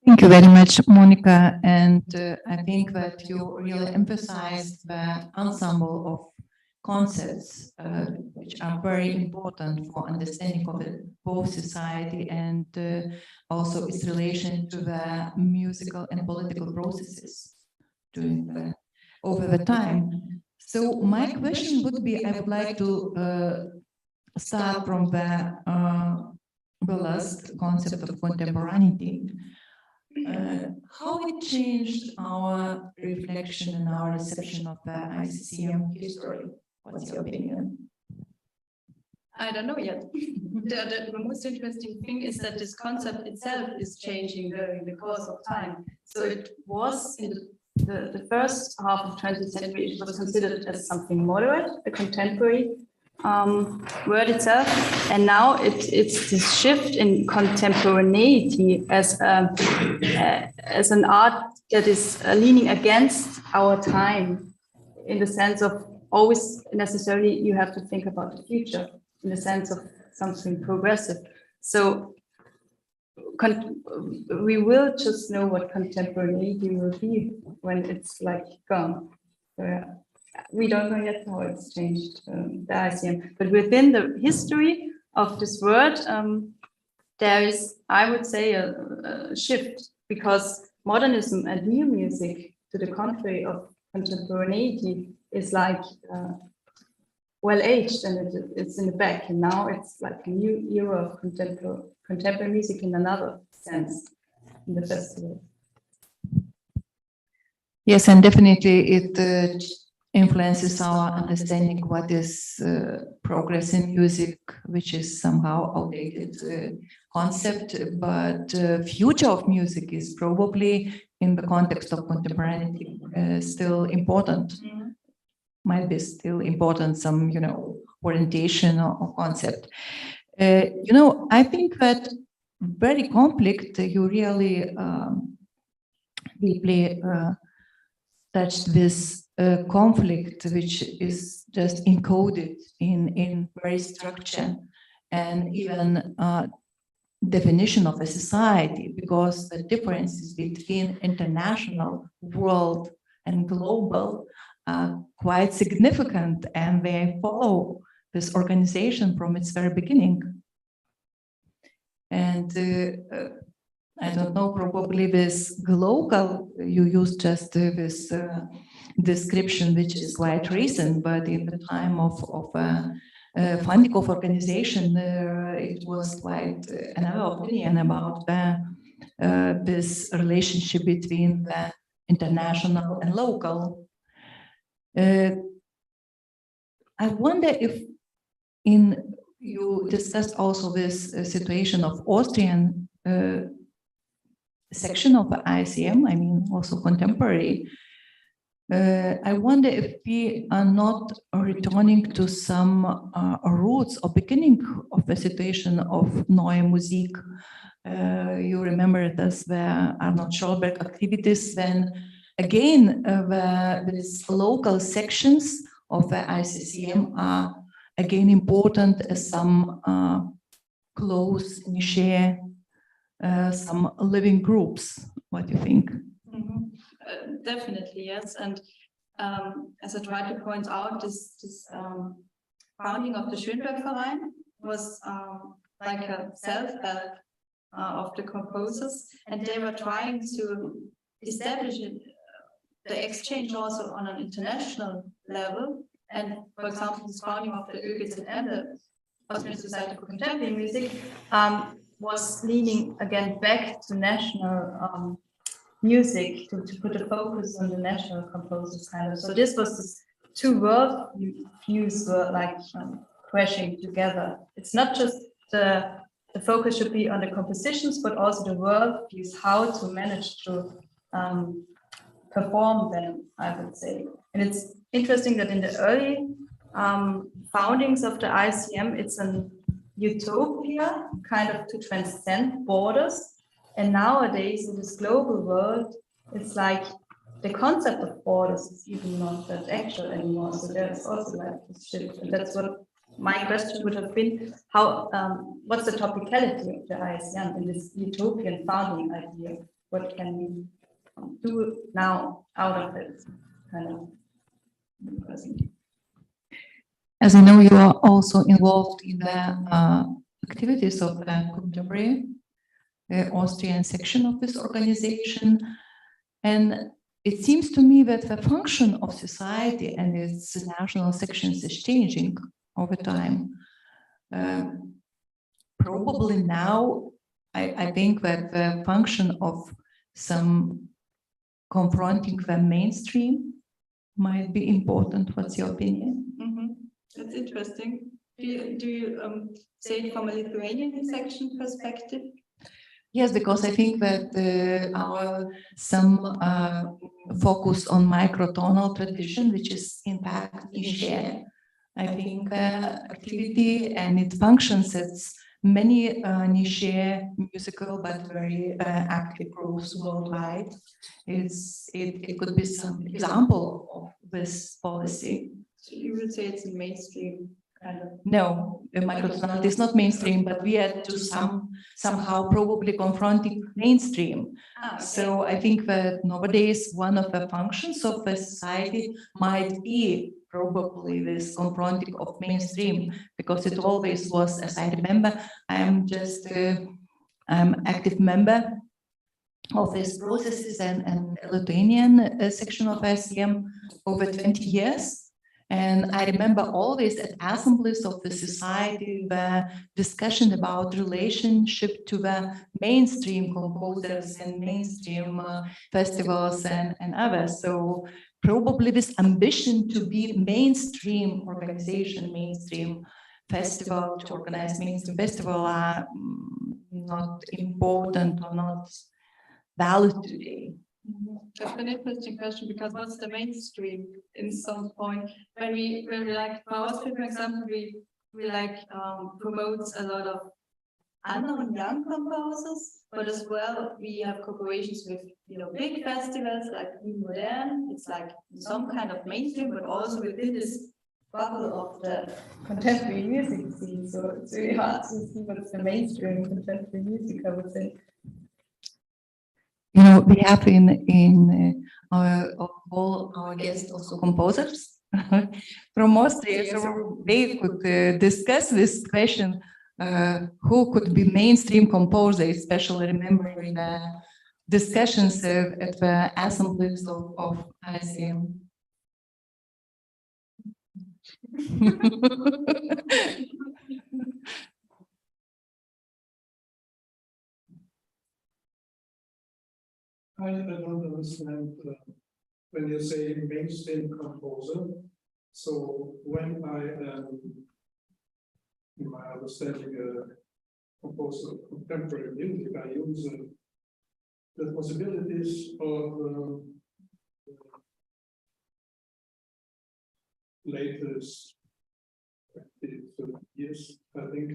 Thank you very much, Monika. And I think that you really emphasized the ensemble of concepts, which are very important for understanding of both society and also its relation to the musical and political processes over the time. So my question would be, I would like to start from the last concept of contemporaneity. How it changed our reflection and our reception of the ISCM history? What's your opinion? I don't know yet. The most interesting thing is that this concept itself is changing during the course of time. So it was in the first half of the 20th century, it was considered as something moderate, a contemporary word itself. And now it's this shift in contemporaneity as an art that is leaning against our time, in the sense of always necessarily you have to think about the future, in the sense of something progressive. So we will just know what contemporaneity will be when it's like gone. We don't know yet how it's changed the ISCM, but within the history of this word, there is, I would say, a shift, because modernism and new music, to the contrary of contemporaneity, is like well aged, and it's in the back, and now it's like a new era of contemporary music in another sense in the festival. Yes, and definitely it influences our understanding what is progress in music, which is somehow outdated concept, but future of music is probably in the context of contemporaneity still important. Might be still important, some, orientation or concept. I think that very conflict, you really deeply touched this conflict, which is just encoded in very structure and even definition of a society, because the differences between international, world, and global are quite significant, and they follow this organization from its very beginning. And I don't know, probably this global, you use just this description, which is quite recent, but in the time of funding of organization, it was quite another opinion about this relationship between the international and local. I wonder if you discussed also this situation of Austrian section of the ISCM, I mean, also contemporary. I wonder if we are not returning to some roots or beginning of the situation of Neue Musik. You remember this, the Arnold Schoenberg activities, when again these local sections of the ICCM are again important as some close niche, some living groups. What do you think? Definitely, yes. And as I tried to point out, this founding of the Schönberg Verein was like a self-help of the composers, and they were trying to establish the exchange also on an international level. And for example, this founding of the ÖGZM, the Austrian Society for Contemporary Music, was leaning again back to national music, to put a focus on the national composers kind of. So this was this two world views were like crashing together. It's not just the focus should be on the compositions, but also the world views, how to manage to perform them, I would say. And it's interesting that in the early foundings of the ICM, it's an utopia kind of to transcend borders. And nowadays in this global world, it's like the concept of borders is even not that actual anymore. So there's also like this shift. And that's what my question would have been, how, what's the topicality of the ISCM in this utopian founding idea? What can we do now out of it? Kind of. As I know, you are also involved in the activities of the contemporary Austrian section of this organization. And it seems to me that the function of society and its national sections is changing over time. Probably now, I think that the function of some confronting the mainstream might be important. What's your opinion? That's interesting. Do you say it from a Lithuanian section perspective? Yes, because I think that some focus on microtonal tradition, which is in fact niche, I think activity, and it functions as many niche musical but very active groups worldwide. It could be some example of this policy. So you would say it's a mainstream kind of? No, the microtonality is not mainstream, but we had to somehow probably confronting mainstream. Okay. So I think that nowadays one of the functions of the society might be probably this confronting of mainstream, because it always was, as I remember, I am just I'm active member of these processes and Lithuanian section of ISCM over 20 years. And I remember always at assemblies of the society, the discussion about relationship to the mainstream composers and mainstream festivals and others. So probably this ambition to be mainstream organization, mainstream festival, to organize mainstream festival are not important or not valid today. That's an interesting question, because what's the mainstream in some point? When we like, for Austria, for example, we like promotes a lot of unknown young composers, but as well we have cooperations with big festivals like Modern. It's like some kind of mainstream, but also within this bubble of the contemporary music scene. So it's really hard to see what's the mainstream contemporary music, I would say. We have in all our guests also composers from Austria, so they could discuss this question, who could be mainstream composer, especially remembering the discussions at the assemblies of ISCM. I don't understand when you say mainstream composer. So when I am, in my understanding, a composer of contemporary music, I use the possibilities of latest 20, 30 years. I think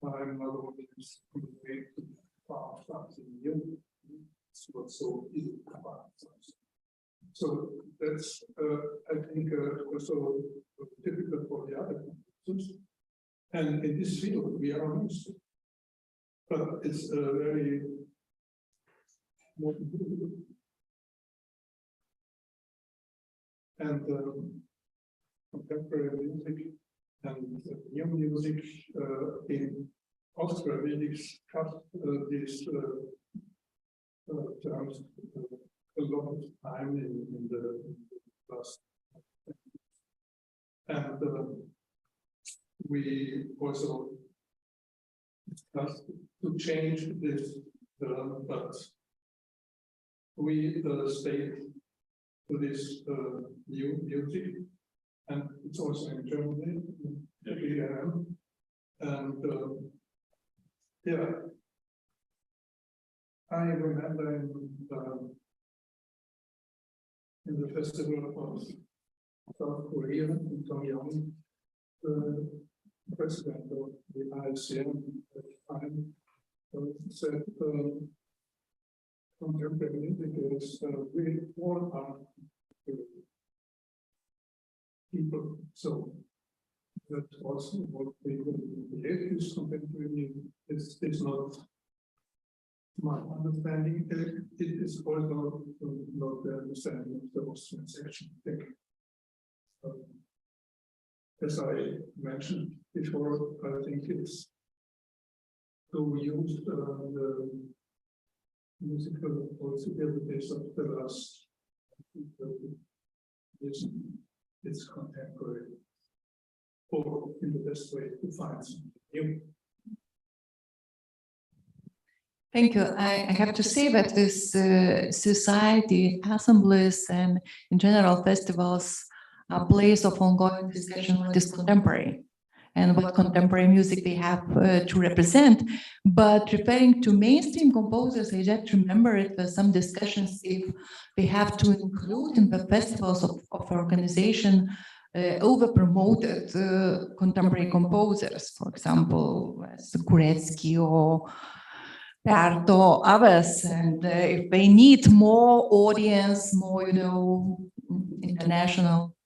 I'm not always way to found something new. It's not so easy to find something. So that's, I think, also typical for the other composers. And in this field, we are honest. But it's very more difficult. And contemporary music and new music in Austria, we discussed these terms a lot of time in the past. And we also discussed to change this term, but we stayed to this new music, and it's also in Germany, and yeah, I remember in the festival of South Korea, in Pyongyang, the president of the ISCM at the time said contemporary music is really all our people. So that's also what we will create this contemporary music. It's not my understanding. It is also not the understanding of the Austrian section. I think. As I mentioned before, I think it's to use the musical possibilities of the last years. It's contemporary, or in the best way to find something new. Thank you. I have to say that this society, assemblies, and in general festivals are place of ongoing discussion what is contemporary. and what contemporary music they have to represent. But referring to mainstream composers, I just remember it was some discussions if we have to include in the festivals of organization over-promoted contemporary composers, for example, Gurecki or Perto, others, and if they need more audience, more, international,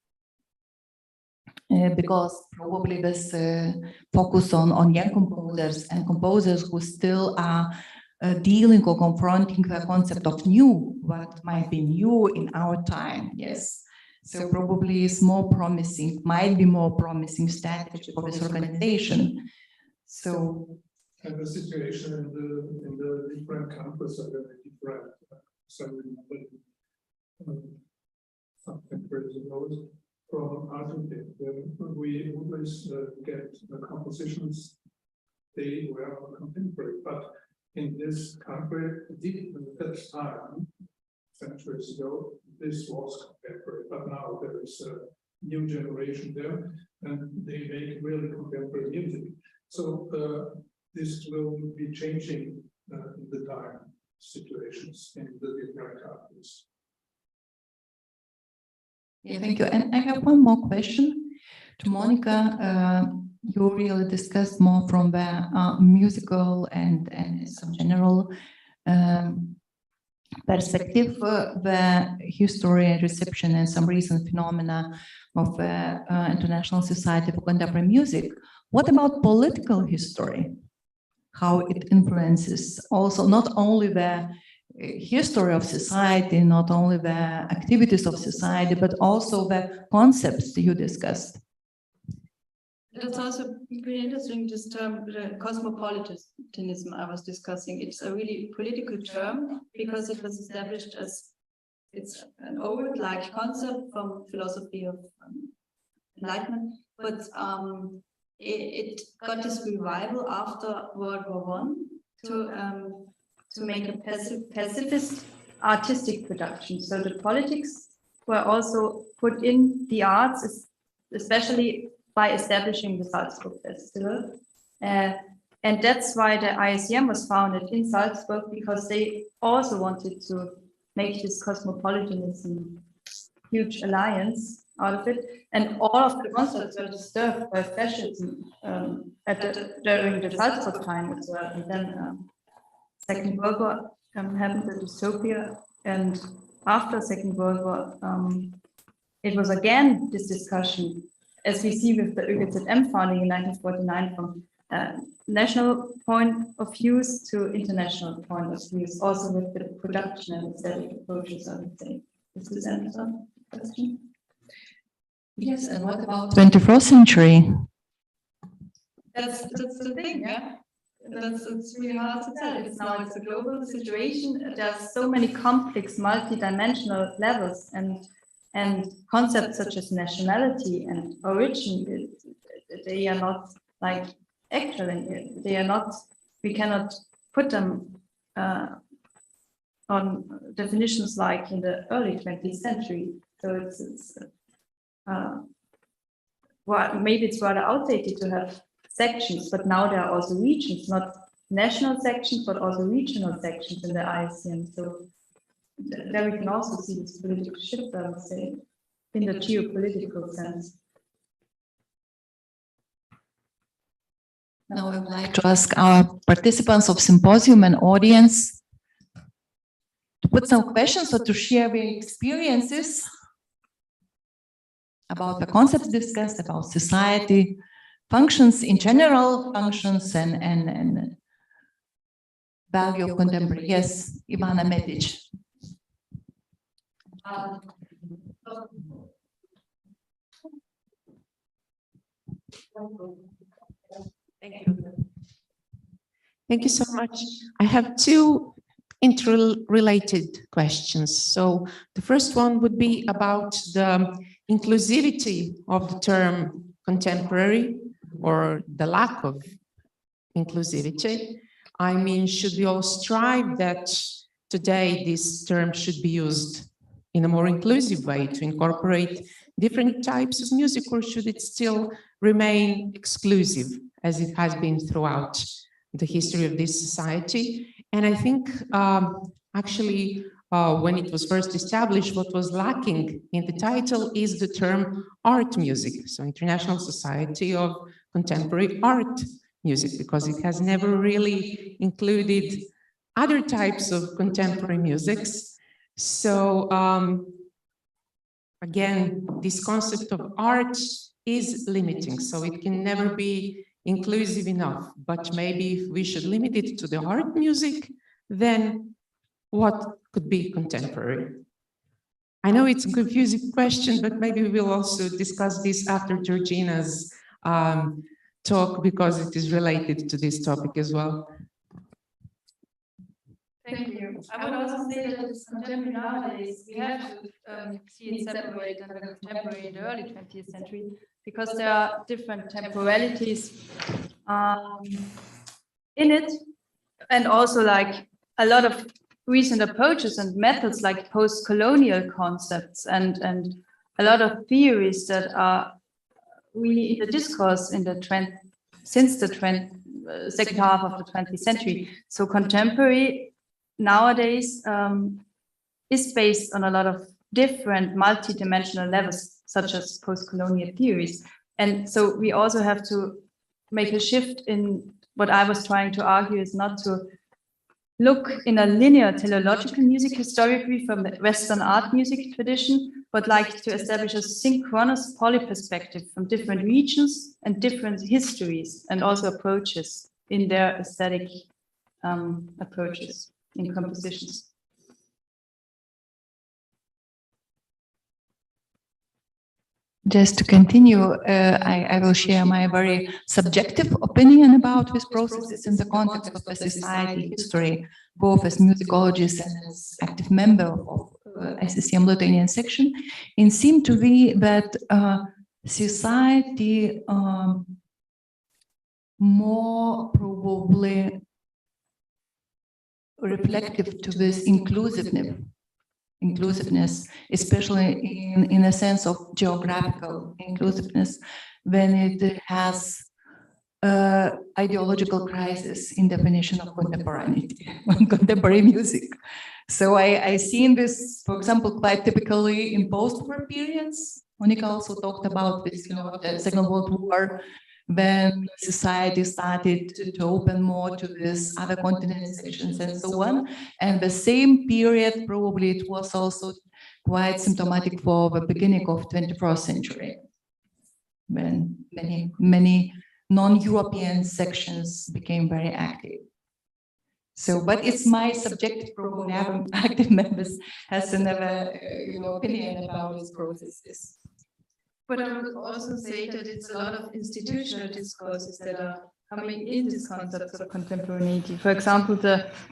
because probably this focus on young composers and composers who still are dealing or confronting the concept of new, what might be new in our time, yes. So probably it's more promising, might be more promising strategy for this organization. So. And the situation in the different countries are very different. So something from Argentina, we always get the compositions, they were contemporary, but in this country, at that time, centuries ago, this was contemporary, but now there is a new generation there, and they make really contemporary music. So this will be changing in the time situations in the different countries. Yeah, thank you. And I have one more question to Monika. You really discussed more from the musical and some general perspective, the history and reception and some recent phenomena of the International Society for Contemporary Music. What about political history? How it influences also not only the history of society, not only the activities of society, but also the concepts you discussed. That's also pretty interesting, this term, the cosmopolitanism I was discussing. It's a really political term because it was established as, it's an old like concept from philosophy of enlightenment, but it got this revival after World War I to make a pacifist artistic production. So the politics were also put in the arts, especially by establishing the Salzburg Festival. And that's why the ISCM was founded in Salzburg, because they also wanted to make this cosmopolitanism huge alliance out of it. And all of the concerts were disturbed by fascism during the Salzburg time as well. And then Second World War happened, the dystopia, and after Second World War, it was again this discussion, as we see with the ÖGZM founding in 1949, from national point of views to international point of views, also with the production and aesthetic approaches, I would say. Does this answer the question? Yes, and what about 21st century? That's the thing, yeah. It's really hard to tell. It's a global situation. There's so many complex, multi-dimensional levels and concepts such as nationality and origin. They are not like actual. They are not. We cannot put them on definitions like in the early 20th century. So it's well, maybe it's rather outdated to have sections, but now there are also regions, not national sections, but also regional sections in the ISCM. So there we can also see this political shift, I would say, in the geopolitical sense. Now I would like to ask our participants of Symposium and audience to put some questions or to share their experiences about the concepts discussed, about society, functions in general, functions and value of contemporary. Yes, Ivana Medic. Thank you. Thank you so much. I have two interrelated questions. So the first one would be about the inclusivity of the term contemporary, or the lack of inclusivity. I mean, should we all strive that today this term should be used in a more inclusive way to incorporate different types of music, or should it still remain exclusive as it has been throughout the history of this society? And I think actually when it was first established, what was lacking in the title is the term art music, so International Society of Contemporary Art Music, because it has never really included other types of contemporary musics. So again, this concept of art is limiting, so it can never be inclusive enough. But maybe if we should limit it to the art music, then what could be contemporary? I know it's a confusing question, but maybe we'll also discuss this after Georgina's talk, because it is related to this topic as well. Thank you. I would also say that it's contemporary nowadays. We have to see it separate under contemporary in the early 20th century, because there are different temporalities in it, and also like a lot of recent approaches and methods like post-colonial concepts and a lot of theories that are really in the discourse in the trend since the second half of the 20th century. So contemporary nowadays is based on a lot of different multi-dimensional levels, such as post-colonial theories. And so we also have to make a shift in what I was trying to argue, is not to look in a linear teleological music historiography from the Western art music tradition, but like to establish a synchronous poly-perspective from different regions and different histories, and also approaches in their aesthetic approaches in compositions. Just to continue, I will share my very subjective opinion about these processes in the context of the society history, both as musicologist and as active member of ISCM Lithuanian section. It seemed to me that society more probably reflective to this inclusiveness, especially in a sense of geographical inclusiveness, when it has ideological crisis in definition of contemporaneity, contemporary music. So I seen this, for example, quite typically in post-war periods. Monika also talked about this, the Second World War, when society started to open more to this other continent sections and so on. And the same period, probably it was also quite symptomatic for the beginning of 21st century, when many non-European sections became very active. So, but it's my subjective problem. Active members has another opinion about these processes. But I would also say that it's a lot of institutional discourses that are coming in this concept of contemporaneity. For example,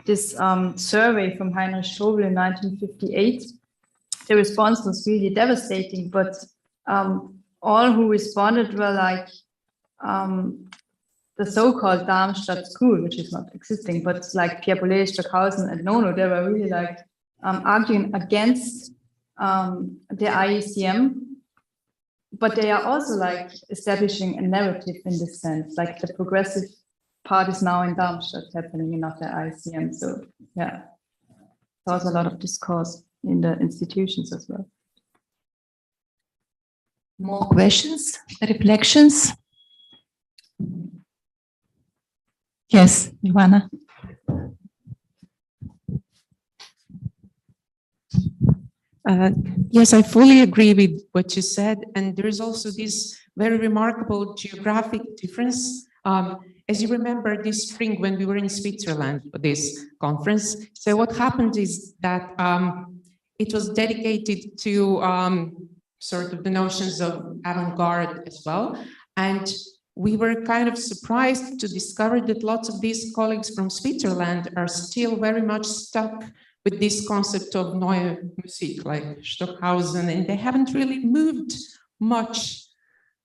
this survey from Heinrich Strobel in 1958, the response was really devastating, but all who responded were like the so-called Darmstadt school, which is not existing, but like Pierre Boulez, Stockhausen, and Nono, they were really like arguing against the IECM. But they are also like establishing a narrative in this sense, like the progressive part is now in Darmstadt happening, not the ICM. So yeah, there's a lot of discourse in the institutions as well. More questions, reflections? Yes, Ivana. Yes, I fully agree with what you said. And there is also this very remarkable geographic difference. As you remember this spring when we were in Switzerland for this conference, so what happened is that it was dedicated to sort of the notions of avant-garde as well. And we were kind of surprised to discover that lots of these colleagues from Switzerland are still very much stuck with this concept of neue Musik, like Stockhausen, and they haven't really moved much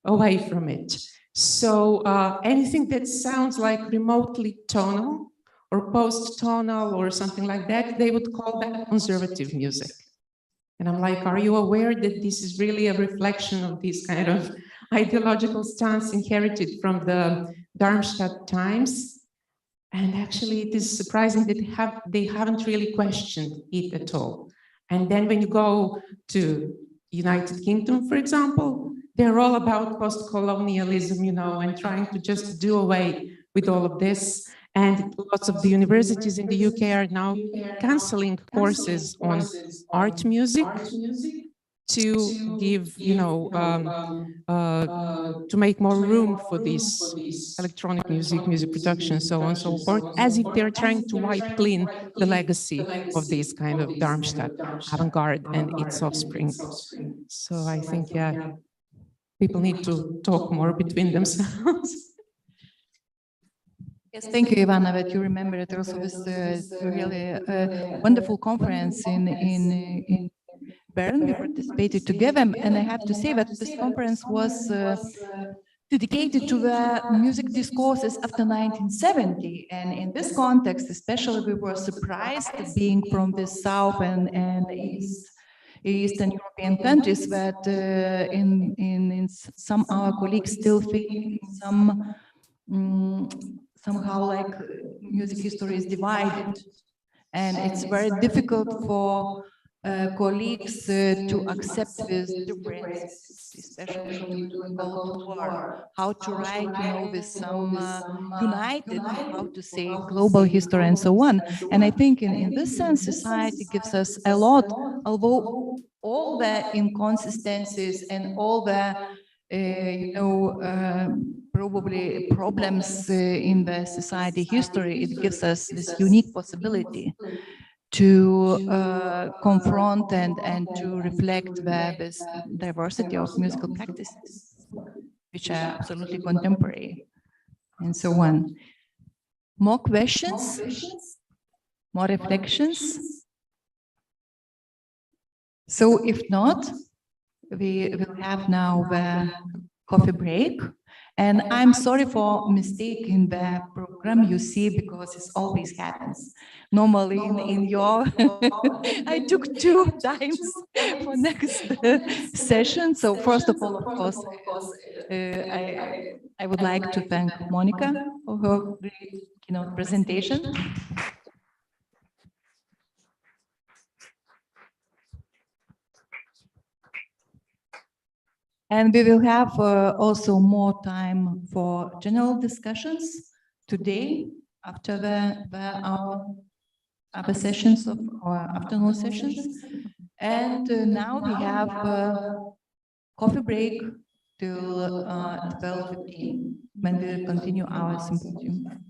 away from it. So anything that sounds like remotely tonal or post-tonal or something like that, they would call that conservative music. And I'm like, are you aware that this is really a reflection of this kind of ideological stance inherited from the Darmstadt times? And actually, it is surprising that they haven't really questioned it at all. And then when you go to United Kingdom, for example, they're all about post-colonialism, you know, and trying to just do away with all of this. And lots of the universities in the UK are now canceling courses on art music to give, you know, to make more room for this electronic music, music production, so on and so forth, as if they're trying to wipe clean the legacy of this kind of Darmstadt avant-garde and its offspring. So I think, yeah, people need to talk more between themselves. Yes, thank you, Ivana, that you remember it. Also, this really wonderful conference in Bern. We participated together, and I have to say that this conference was dedicated to the music discourses after 1970. And in this context, especially, we were surprised being from the South and Eastern European countries that in some our colleagues still think somehow like music history is divided, and it's very difficult for colleagues to accept these differences, especially during the Cold War, how to write, you know, with some united, how to say, global history and so on. And I think in this sense, society gives us a lot, although all the inconsistencies and all the you know, probably problems in the society history, it gives us this unique possibility to confront and to reflect this diversity of musical practices, which are absolutely contemporary, and so on. More questions? More reflections? So if not, we will have now the coffee break. And I'm sorry for mistake in the program you see, because it always happens. Normally in your, I took 2 times for next session. So first of all, of course, I would like to thank Monika for her great keynote presentation. And we will have also more time for general discussions today after our other sessions of our afternoon sessions. And now we have coffee break till 12:15 when we will continue our symposium.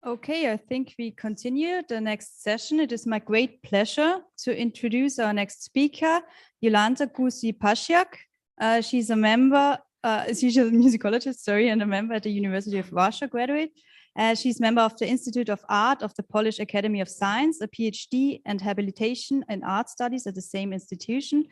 Okay, I think we continue the next session. It is my great pleasure to introduce our next speaker, Jolanta Guzy-Pasiak. She's a member, she's a musicologist, and a member at the University of Warsaw graduate. She's member of the Institute of Art of the Polish Academy of Science, a PhD and habilitation in art studies at the same institution.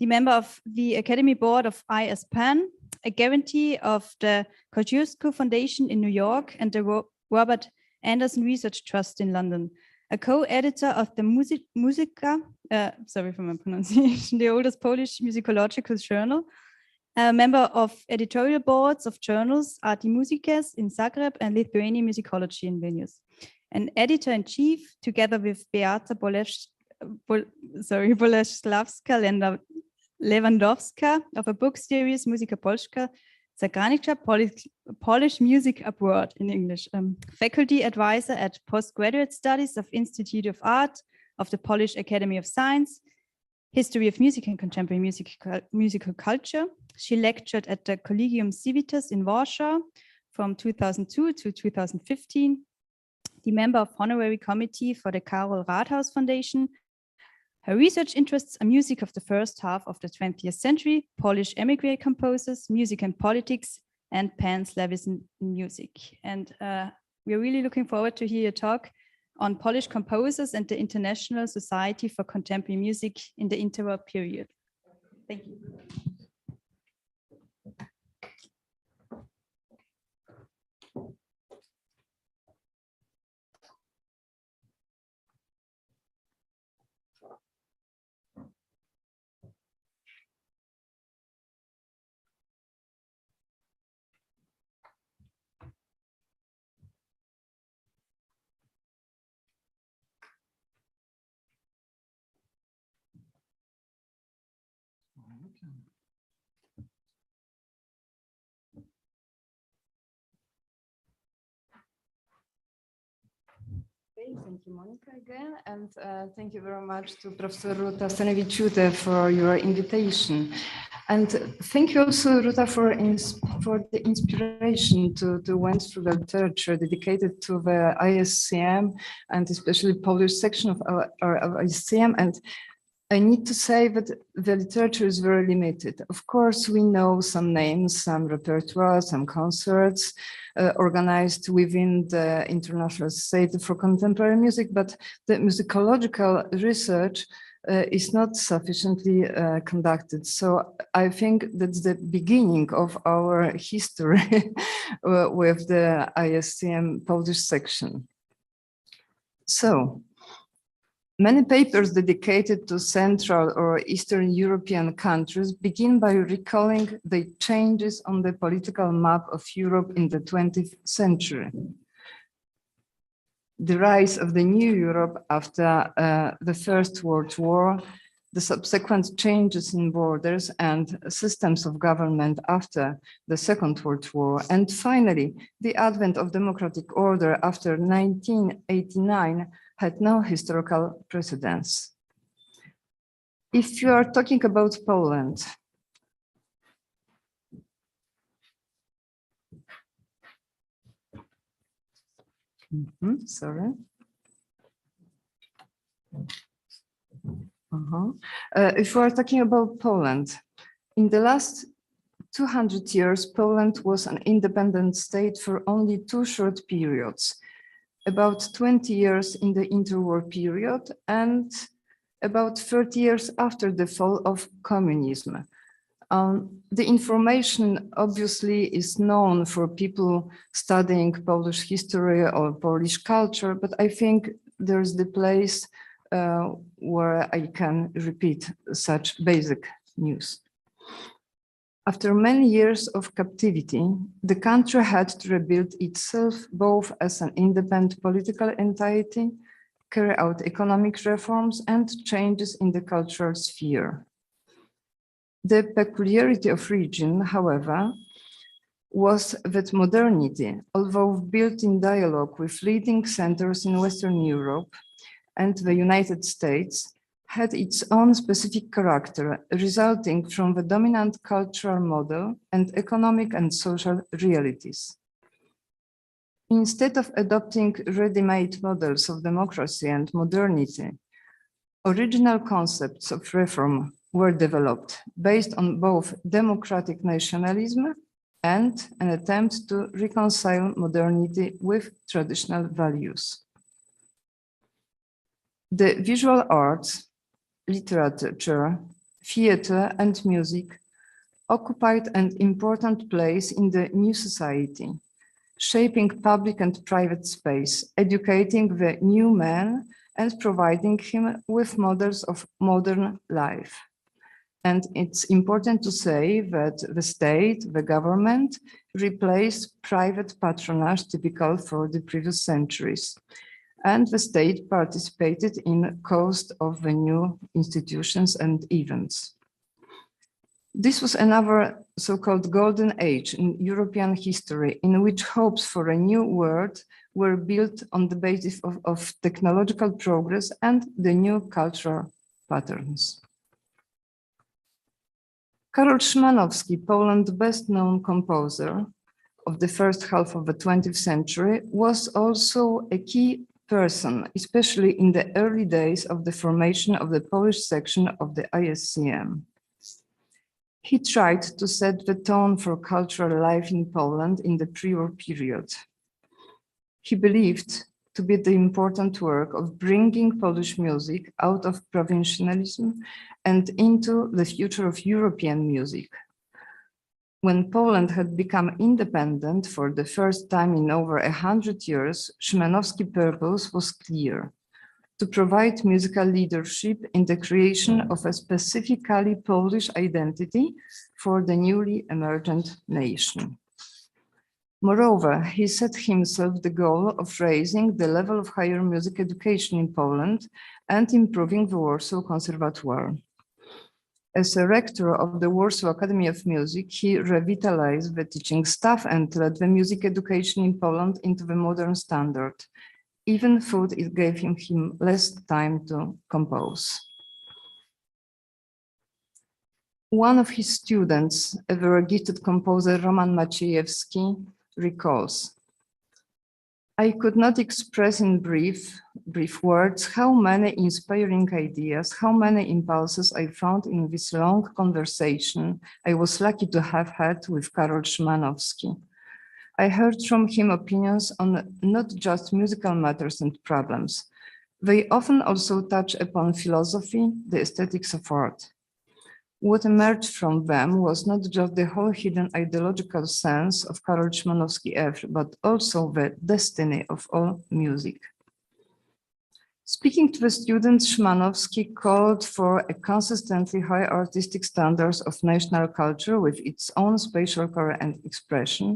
The member of the Academy Board of ISCM, a guarantee of the Kosciuszko Foundation in New York and the Robert Anderson Research Trust in London, a co-editor of the Musica, sorry for my pronunciation, the oldest Polish musicological journal, a member of editorial boards of journals Arti Muzikes in Zagreb and Lithuanian Musicology in Vilnius, an editor-in-chief together with Beata Bolesławska-Lewandowska of a book series Muzyka Polska, Zagranica, Polish Music Abroad in English, faculty advisor at Postgraduate Studies of Institute of Art of the Polish Academy of Science, History of Music and Contemporary Musical Culture. She lectured at the Collegium Civitas in Warsaw from 2002 to 2015, the member of Honorary Committee for the Karol Rathaus Foundation. Her research interests are music of the first half of the 20th century, Polish emigre composers, music and politics, and Pan-Slavism music. And we're really looking forward to hear your talk on Polish composers and the International Society for Contemporary Music in the interwar period. Thank you. Thank you, Monika, again, and thank you very much to Professor Rūta Stanevičiūtė for your invitation. And thank you also, Rūta, for the inspiration to went through the literature dedicated to the ISCM and especially Polish section of our ISCM. And I need to say that the literature is very limited. Of course, we know some names, some repertoire, some concerts organized within the International Society for Contemporary Music, but the musicological research is not sufficiently conducted. So I think that's the beginning of our history with the ISCM Polish section. So, many papers dedicated to Central or Eastern European countries begin by recalling the changes on the political map of Europe in the 20th century. The rise of the new Europe after the First World War, the subsequent changes in borders and systems of government after the Second World War, and finally, the advent of democratic order after 1989 had no historical precedence. If you are talking about Poland, sorry. If we are talking about Poland, in the last 200 years, Poland was an independent state for only 2 short periods. About 20 years in the interwar period and about 30 years after the fall of communism. The information obviously is known for people studying Polish history or Polish culture, but I think there's the place where I can repeat such basic news. After many years of captivity, the country had to rebuild itself both as an independent political entity, carry out economic reforms and changes in the cultural sphere. The peculiarity of region, however, was that modernity, although built in dialogue with leading centers in Western Europe and the United States, had its own specific character, resulting from the dominant cultural model and economic and social realities. Instead of adopting ready-made models of democracy and modernity, original concepts of reform were developed based on both democratic nationalism and an attempt to reconcile modernity with traditional values. The visual arts, literature, theater, and music occupied an important place in the new society, shaping public and private space, educating the new man and providing him with models of modern life. And it's important to say that the state, the government, replaced private patronage typical for the previous centuries. And the state participated in cost of the new institutions and events. This was another so-called golden age in European history in which hopes for a new world were built on the basis of technological progress and the new cultural patterns. Karol Szymanowski, Poland's best-known composer of the first half of the 20th century, was also a key person, especially in the early days of the formation of the Polish section of the ISCM. He tried to set the tone for cultural life in Poland in the pre-war period. He believed to be the important work of bringing Polish music out of provincialism and into the future of European music. When Poland had become independent for the first time in over 100 years, Szymanowski's purpose was clear: to provide musical leadership in the creation of a specifically Polish identity for the newly emergent nation. Moreover, he set himself the goal of raising the level of higher music education in Poland and improving the Warsaw Conservatoire. As a rector of the Warsaw Academy of Music, he revitalized the teaching staff and led the music education in Poland into the modern standard, even though it gave him less time to compose. One of his students, a very gifted composer, Roman Maciejewski, recalls, "I could not express in brief words how many inspiring ideas, how many impulses I found in this long conversation I was lucky to have had with Karol Szymanowski. I heard from him opinions on not just musical matters and problems. They often also touch upon philosophy, the aesthetics of art. What emerged from them was not just the whole hidden ideological sense of Karol Szymanowski's oeuvre, but also the destiny of all music." Speaking to the students, Szymanowski called for a consistently high artistic standards of national culture with its own spatial core and expression,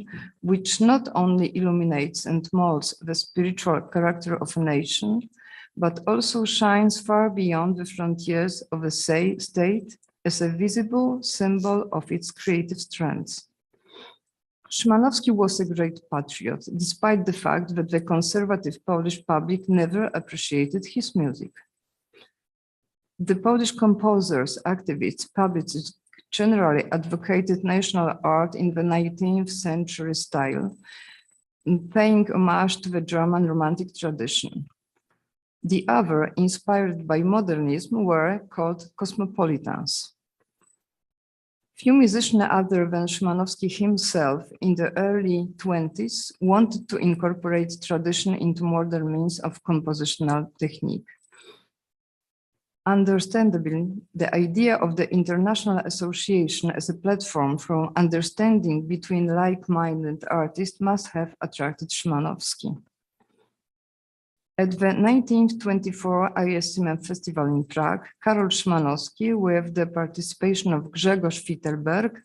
which not only illuminates and molds the spiritual character of a nation, but also shines far beyond the frontiers of the state as a visible symbol of its creative strengths. Szymanowski was a great patriot, despite the fact that the conservative Polish public never appreciated his music. The Polish composers, activists, publicists generally advocated national art in the 19th century style, paying homage to the German Romantic tradition. The other, inspired by modernism, were called cosmopolitans. Few musicians other than Szymanowski himself in the early 20s wanted to incorporate tradition into modern means of compositional technique. Understandably, the idea of the international association as a platform for understanding between like-minded artists must have attracted Szymanowski. At the 1924 ISCM Festival in Prague, Karol Szymanowski, with the participation of Grzegorz Fittelberg,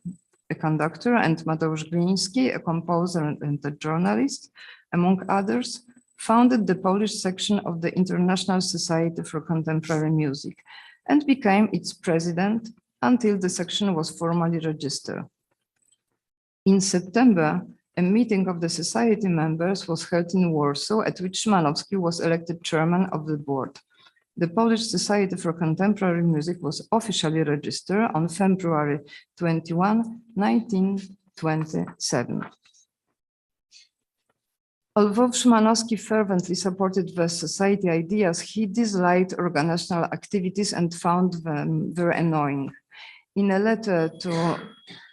a conductor, and Mateusz Gliński, a composer and a journalist, among others, founded the Polish section of the International Society for Contemporary Music and became its president until the section was formally registered. In September, a meeting of the society members was held in Warsaw, at which Szymanowski was elected chairman of the board. The Polish Society for Contemporary Music was officially registered on February 21, 1927. Although Szymanowski fervently supported the society ideas, he disliked organizational activities and found them very annoying. In a letter to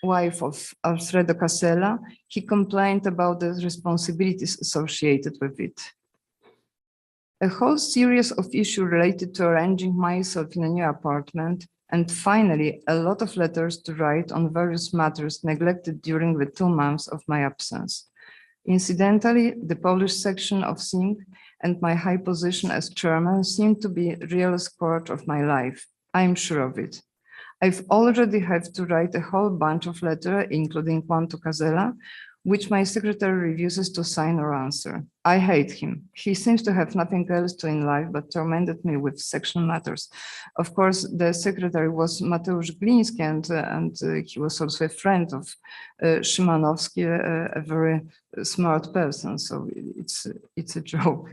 wife of Alfredo Casella, he complained about the responsibilities associated with it. A whole series of issues related to arranging myself in a new apartment, and finally, a lot of letters to write on various matters neglected during the 2 months of my absence. Incidentally, the Polish section of SING and my high position as chairman seemed to be real scourge of my life. I'm sure of it. I've already had to write a whole bunch of letters, including one to Casella, which my secretary refuses to sign or answer. I hate him. He seems to have nothing else to in life but tormented me with section matters. Of course, the secretary was Mateusz Gliński, and he was also a friend of Szymanowski, a very smart person, so it's a joke.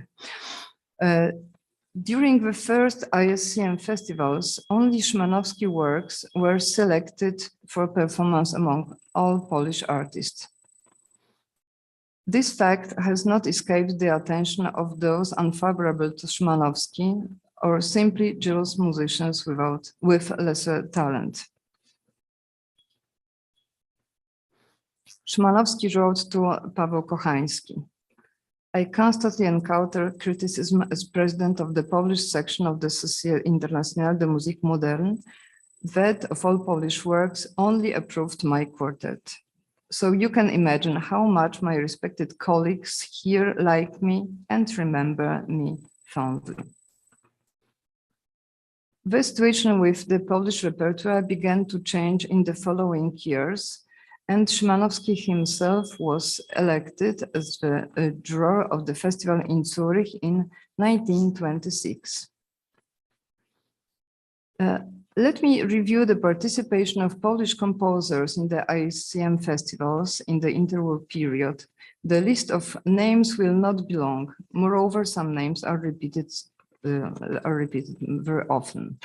During the first ISCM festivals, only Szymanowski works were selected for performance among all Polish artists. This fact has not escaped the attention of those unfavorable to Szymanowski or simply jealous musicians with lesser talent. Szymanowski wrote to Paweł Kochański, I constantly encounter criticism as president of the Polish section of the Société Internationale de Musique Moderne that of all Polish works only approved my quartet. So you can imagine how much my respected colleagues here like me and remember me fondly. The situation with the Polish repertoire began to change in the following years, and Szymanowski himself was elected as the drawer of the festival in Zurich in 1926. Let me review the participation of Polish composers in the ISCM festivals in the interwar period. The list of names will not be long. Moreover, some names are repeated very often.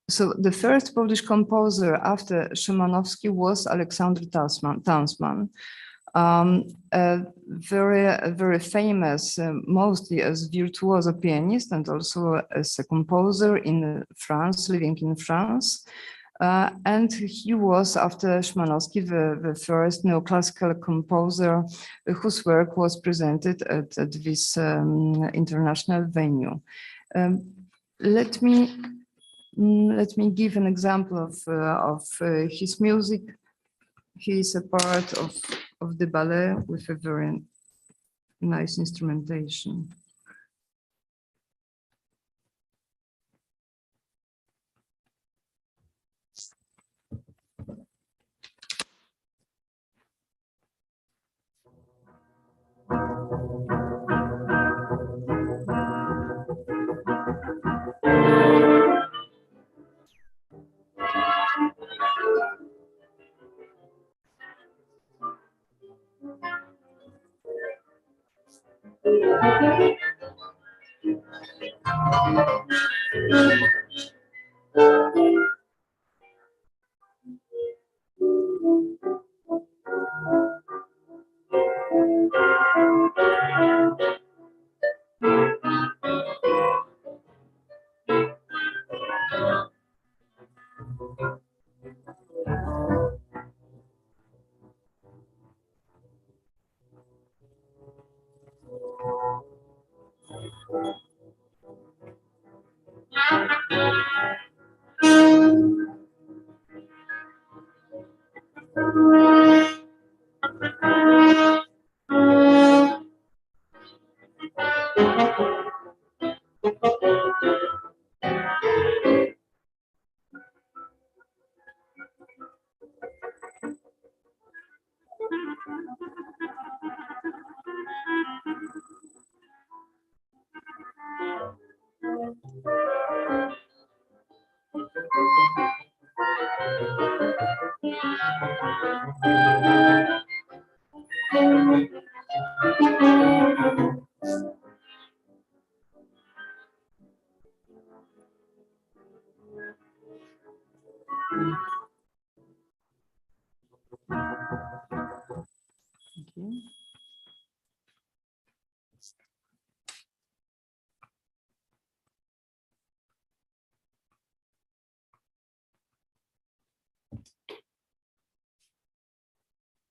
So the first Polish composer after Szymanowski was Aleksander Tansman, a very famous, mostly as virtuoso pianist and also as a composer in France, living in France. And he was, after Szymanowski, the first neoclassical composer whose work was presented at this international venue. Let me give an example of his music. He is a part of the ballet with a very nice instrumentation.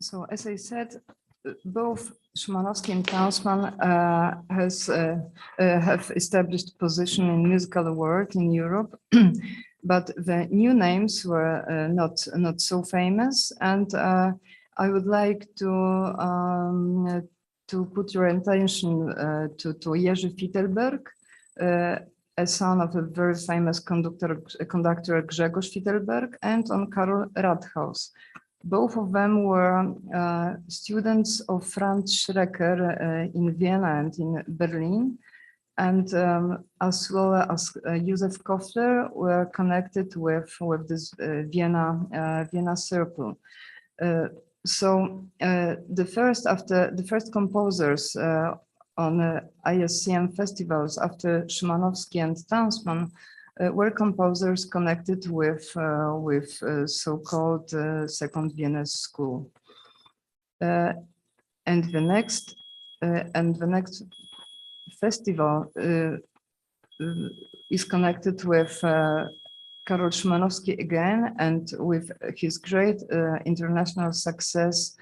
So as I said, both Szymanowski and Tausman have established position in musical world in Europe, but the new names were not so famous. And I would like to put your attention to Jerzy Fittelberg, a son of a very famous conductor Grzegorz Fittelberg, and on Karol Rathaus. Both of them were students of Franz Schrecker in Vienna and in Berlin, and as well as Józef Kofler were connected with this Vienna circle. So the first composers on ISCM festivals after Szymanowski and Tausman were composers connected with so-called Second Vienna School, and the next festival is connected with Karol Szymanowski again, and with his great international success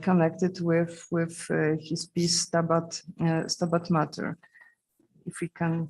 connected with his piece Stabat Mater. If we can.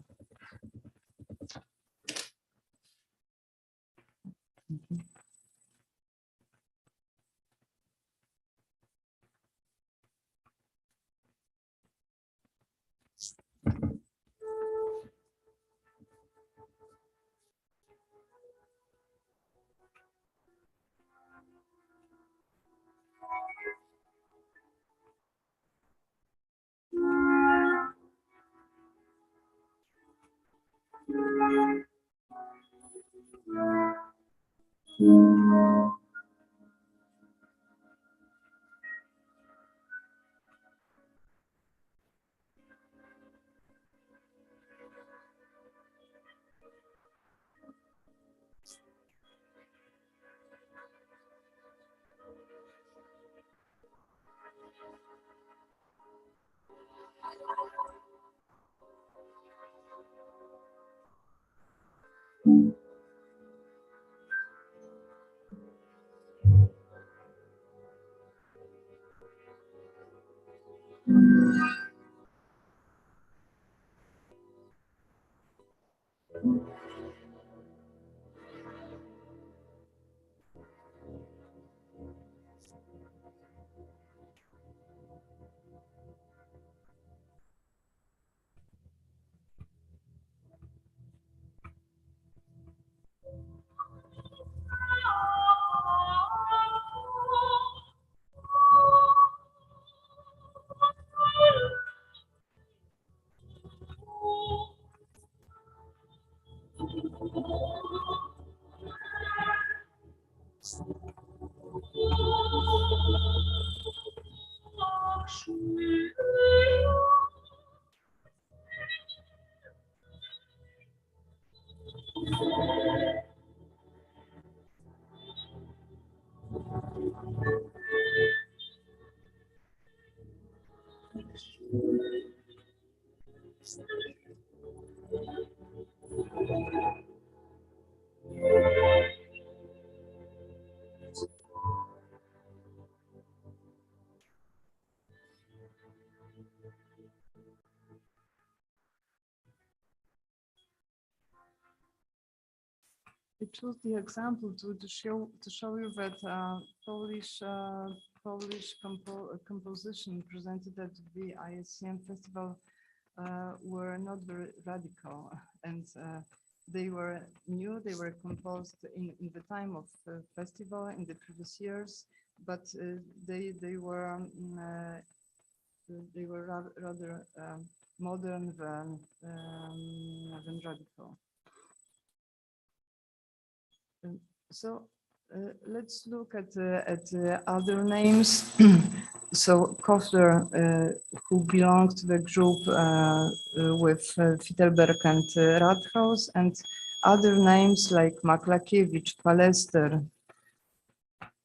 I chose the example to show you that Polish composition presented at the ISCM festival were not very radical, and they were new. They were composed in the time of the festival in the previous years, but they were rather modern than radical. So let's look at other names. So Kofler, who belonged to the group with Fittelberg and Rathaus, and other names like Maklakiewicz, Palester,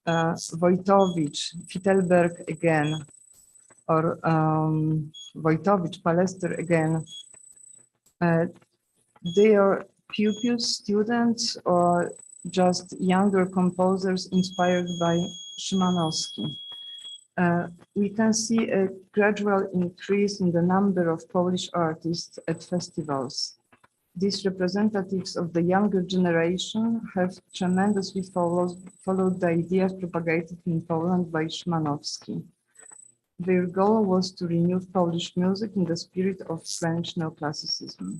Voitowicz, Fittelberg again, or Voitowicz, Palester again. They are pupils, students, or just younger composers inspired by Szymanowski. We can see a gradual increase in the number of Polish artists at festivals. These representatives of the younger generation have tremendously followed the ideas propagated in Poland by Szymanowski. Their goal was to renew Polish music in the spirit of French neoclassicism.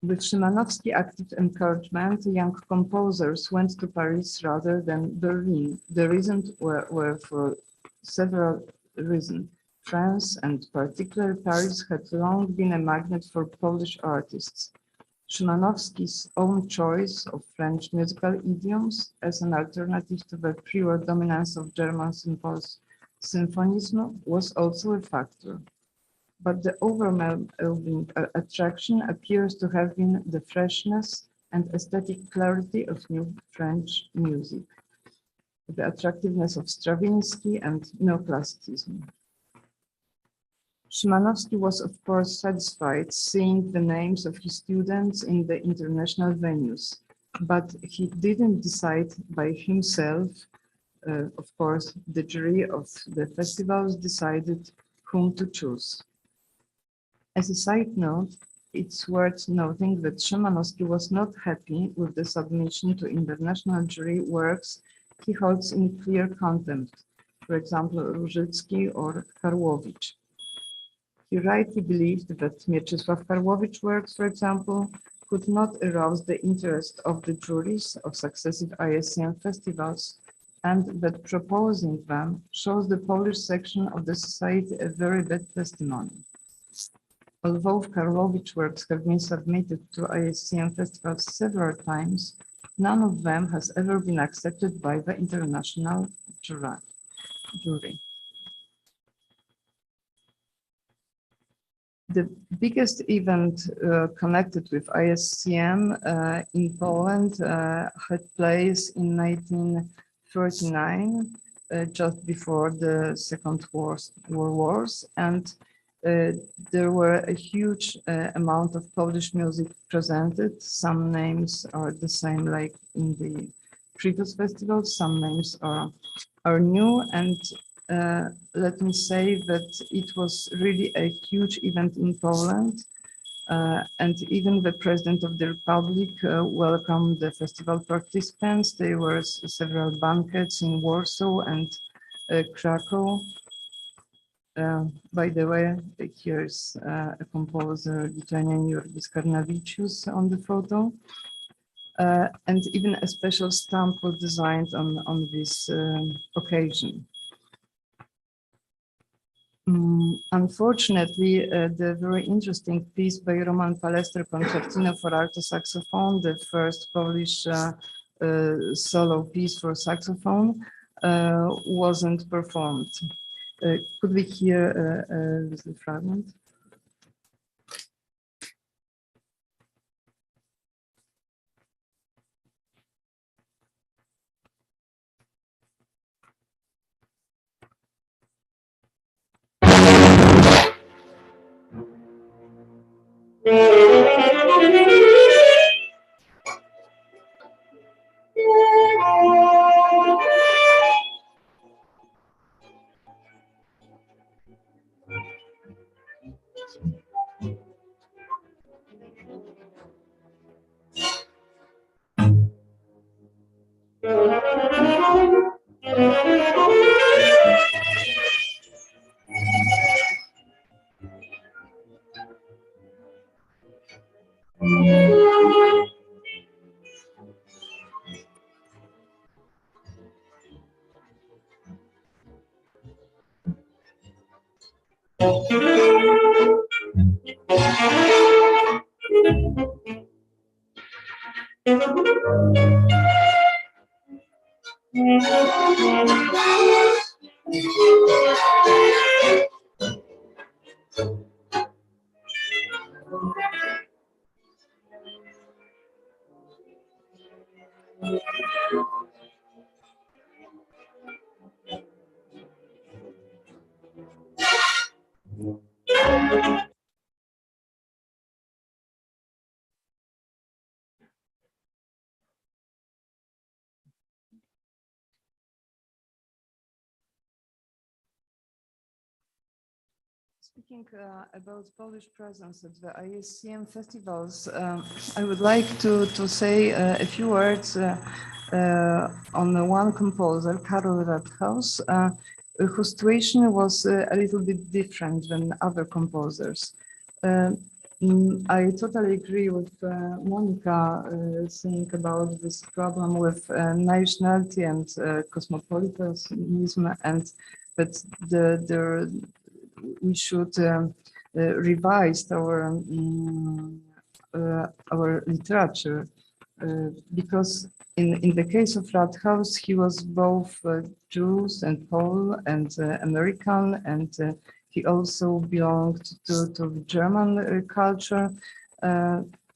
With Szymanowski's active encouragement, young composers went to Paris rather than Berlin. The reasons were for several reasons. France, and particularly Paris, had long been a magnet for Polish artists. Szymanowski's own choice of French musical idioms as an alternative to the pure dominance of German symphonism was also a factor. But the overwhelming attraction appears to have been the freshness and aesthetic clarity of new French music, the attractiveness of Stravinsky and neoclassicism. Szymanowski was, of course, satisfied seeing the names of his students in the international venues, but he didn't decide by himself. Of course, the jury of the festivals decided whom to choose. As a side note, it's worth noting that Szymanowski was not happy with the submission to international jury works he holds in clear contempt, for example, Różycki or Karłowicz. He rightly believed that Mieczysław Karłowicz works, for example, could not arouse the interest of the juries of successive ISCM festivals, and that proposing them shows the Polish section of the society a very bad testimony. Although Karłowicz works have been submitted to ISCM festivals several times, none of them has ever been accepted by the international jury. The biggest event connected with ISCM in Poland had place in 1939, just before the Second World Wars, and there were a huge amount of Polish music presented. Some names are the same like in the previous festivals, some names are new, and let me say that it was really a huge event in Poland, and even the President of the Republic welcomed the festival participants. There were several banquets in Warsaw and Krakow. By the way, here's a composer, Lithuanian Jurgis Karnavičius on the photo. And even a special stamp was designed on this occasion. Unfortunately, the very interesting piece by Roman Palester, Concertino for alto saxophone, the first Polish solo piece for saxophone, wasn't performed. Could we hear this fragment? Speaking about Polish presence at the ISCM festivals, I would like to say a few words on one composer, Karol Radhaus, whose situation was a little bit different than other composers. I totally agree with Monika saying about this problem with nationality and cosmopolitanism, and that we should revise our literature because in the case of Radhaus, he was both Jews and Pole and American, and he also belonged to the German culture.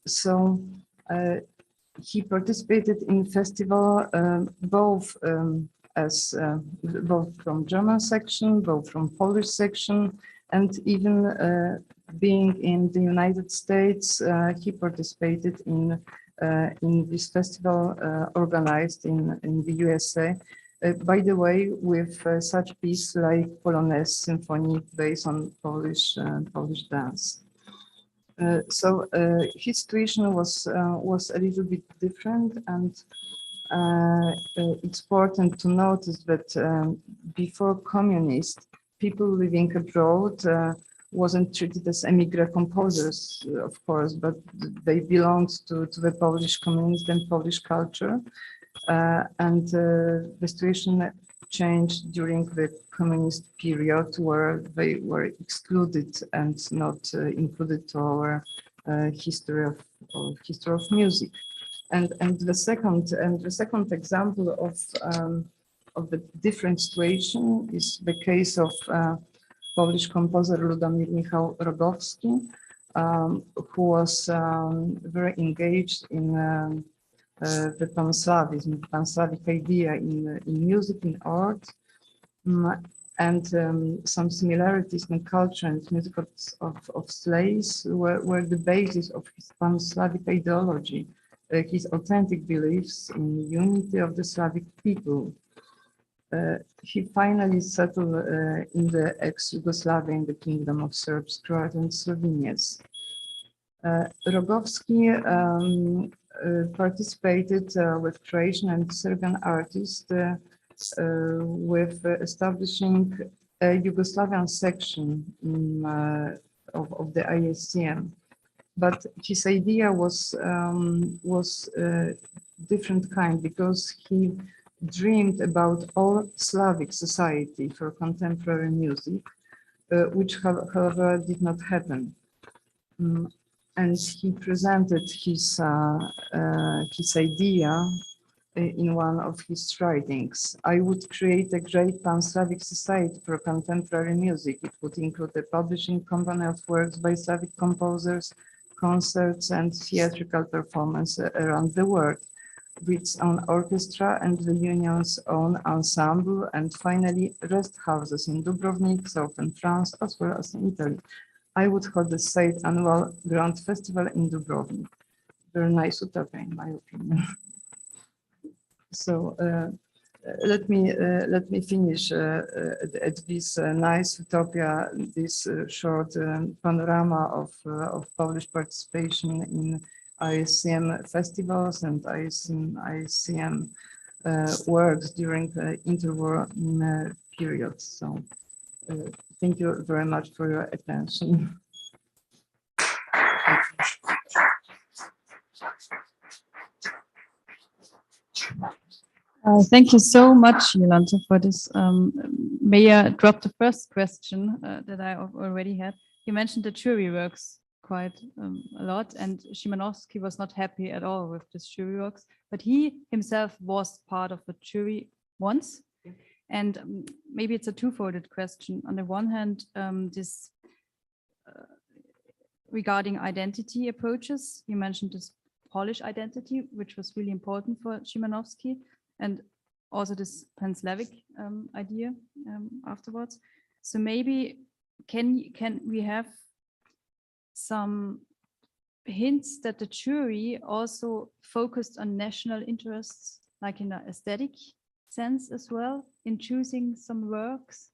So he participated in festival both as both from German section, both from Polish section, and even being in the United States, he participated in this festival organized in the USA. By the way, with such pieces like Polonaise Symphony based on Polish dance. So his situation was a little bit different, and it's important to notice that before communist, people living abroad wasn't treated as émigré composers, of course, but they belonged to the Polish communist and Polish culture. And the situation changed during the communist period, where they were excluded and not included to our history of music. And the second example of the different situation is the case of Polish composer Ludomir Michał Rogowski, who was very engaged in the Pan-Slavic idea in music, in art, and some similarities in culture and music of slaves were the basis of his Pan-Slavic ideology, his authentic beliefs in unity of the Slavic people. He finally settled in the ex-Yugoslavia, in the Kingdom of Serbs, Croats, and Slovenians. Rogowski participated with Croatian and Serbian artists with establishing a Yugoslavian section of the ISCM. But his idea was different kind, because he dreamed about all Slavic society for contemporary music, which however did not happen. And he presented his idea in one of his writings. I would create a great pan-Slavic society for contemporary music. It would include a publishing company of works by Slavic composers, concerts and theatrical performance around the world, with its own orchestra and the union's own ensemble, and finally rest houses in Dubrovnik, southern France, as well as in Italy. I would hold the state annual Grand Festival in Dubrovnik. Very nice utopia, in my opinion. So let me finish at this nice utopia, this short panorama of Polish participation in ISCM festivals and ISCM works during the interwar period. So thank you very much for your attention. Thank you so much, Jolanta, for this. May I drop the first question that I already had? You mentioned the jury works quite a lot, and Szymanowski was not happy at all with this jury works, but he himself was part of the jury once. Yeah. And maybe it's a two-folded question. On the one hand, this regarding identity approaches, you mentioned this Polish identity, which was really important for Szymanowski, and also this Pan-Slavic idea afterwards. So maybe can we have some hints that the jury also focused on national interests, like in an aesthetic sense as well, in choosing some works?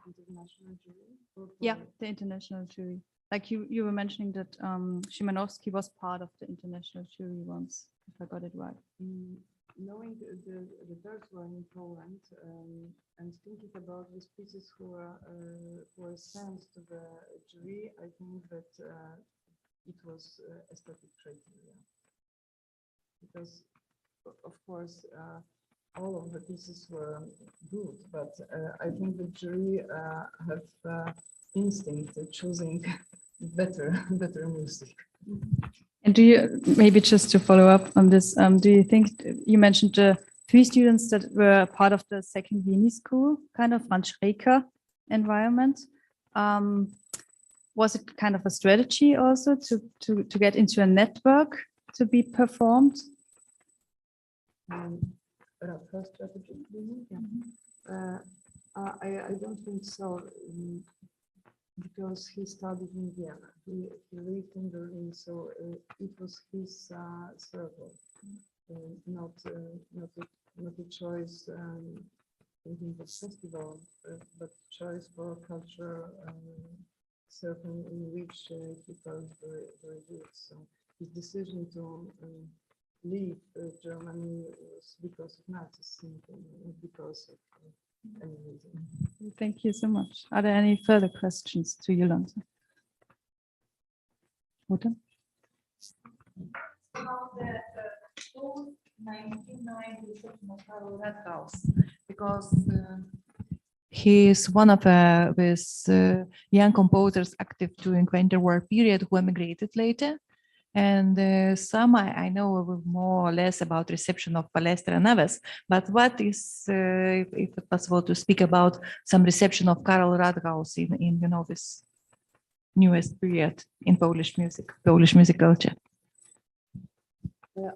international jury? Yeah, the international jury. Like you were mentioning that Szymanowski was part of the international jury once, if I got it right. Knowing the third one in Poland and thinking about these pieces who were sent to the jury, I think that it was aesthetic criteria. Because, of course, all of the pieces were good, but I think the jury have instinct of choosing better music. And do you, maybe just to follow up on this, do you think, you mentioned the 3 students that were part of the second Viennese school, kind of Franz Schreker environment. Was it kind of a strategy also to get into a network to be performed? First strategy, yeah. I don't think so. Because he studied in Vienna, he lived in Berlin, so it was his circle, not a choice in the festival, but choice for culture circle in which he felt very good. So his decision to leave Germany was because of Nazism, not because of any reason. Thank you so much. Are there any further questions to Jolanta? Rūta? Because he is one of these young composers active during the interwar period who emigrated later. And some I know more or less about reception of Palestra Naves, but what is, if it's possible to speak about some reception of Karol Radhaus in this newest period in Polish music culture?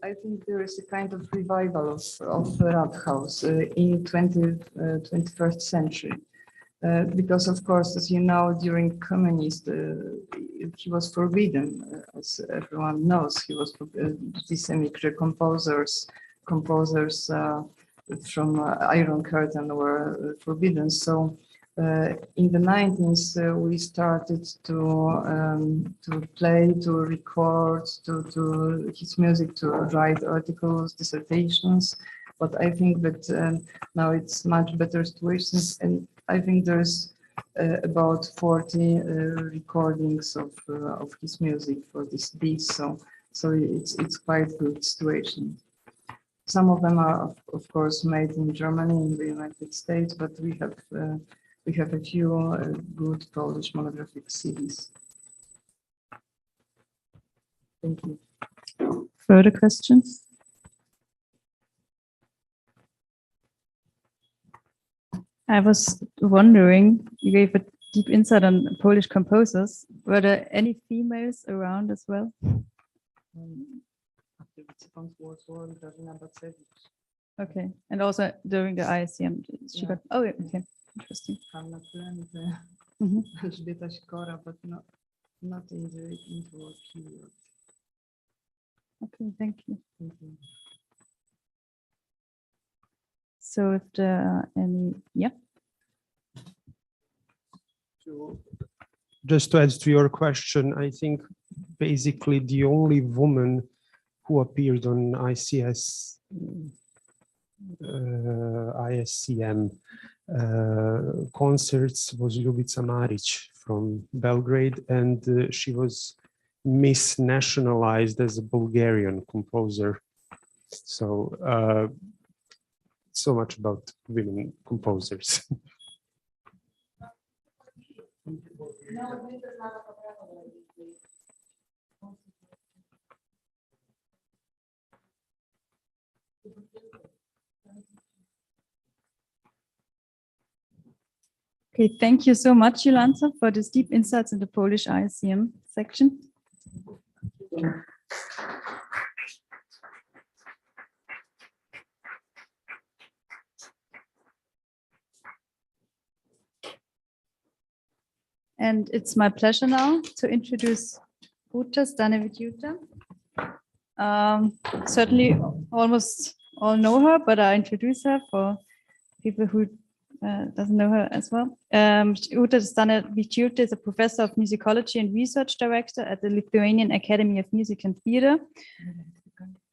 I think there is a kind of revival of Radhaus in 21st century. Because of course, as you know, during communism, he was forbidden, as everyone knows. He was these emigre composers from Iron Curtain were forbidden. So in the 90s, we started to play, to record, to his music, to write articles, dissertations. But I think that now it's much better situations, and I think there's about 40 recordings of his music for this piece, so it's quite good situation. Some of them are of course made in Germany, in the United States, but we have a few good Polish monographic CDs. Thank you. Further questions? I was wondering, you gave a deep insight on Polish composers. Were there any females around as well? After the Second World War, Georgina Born. Okay, and also during the ISCM, she got. Oh, yeah, okay, interesting. Elżbieta Sikora, but not in the interwar period. Okay, thank you. Thank you. So if there are any, yeah. Just to add to your question, I think basically the only woman who appeared on ISCM concerts was Ljubica Marić from Belgrade, and she was misnationalized as a Bulgarian composer. So so much about women composers. Okay, thank you so much, Jolanta, for this deep insights in the Polish ISCM section. And it's my pleasure now to introduce Rūta Stanevičiūtė. Certainly almost all know her, but I introduce her for people who doesn't know her as well. Rūta Stanevičiūtė is a professor of musicology and research director at the Lithuanian Academy of Music and Theatre.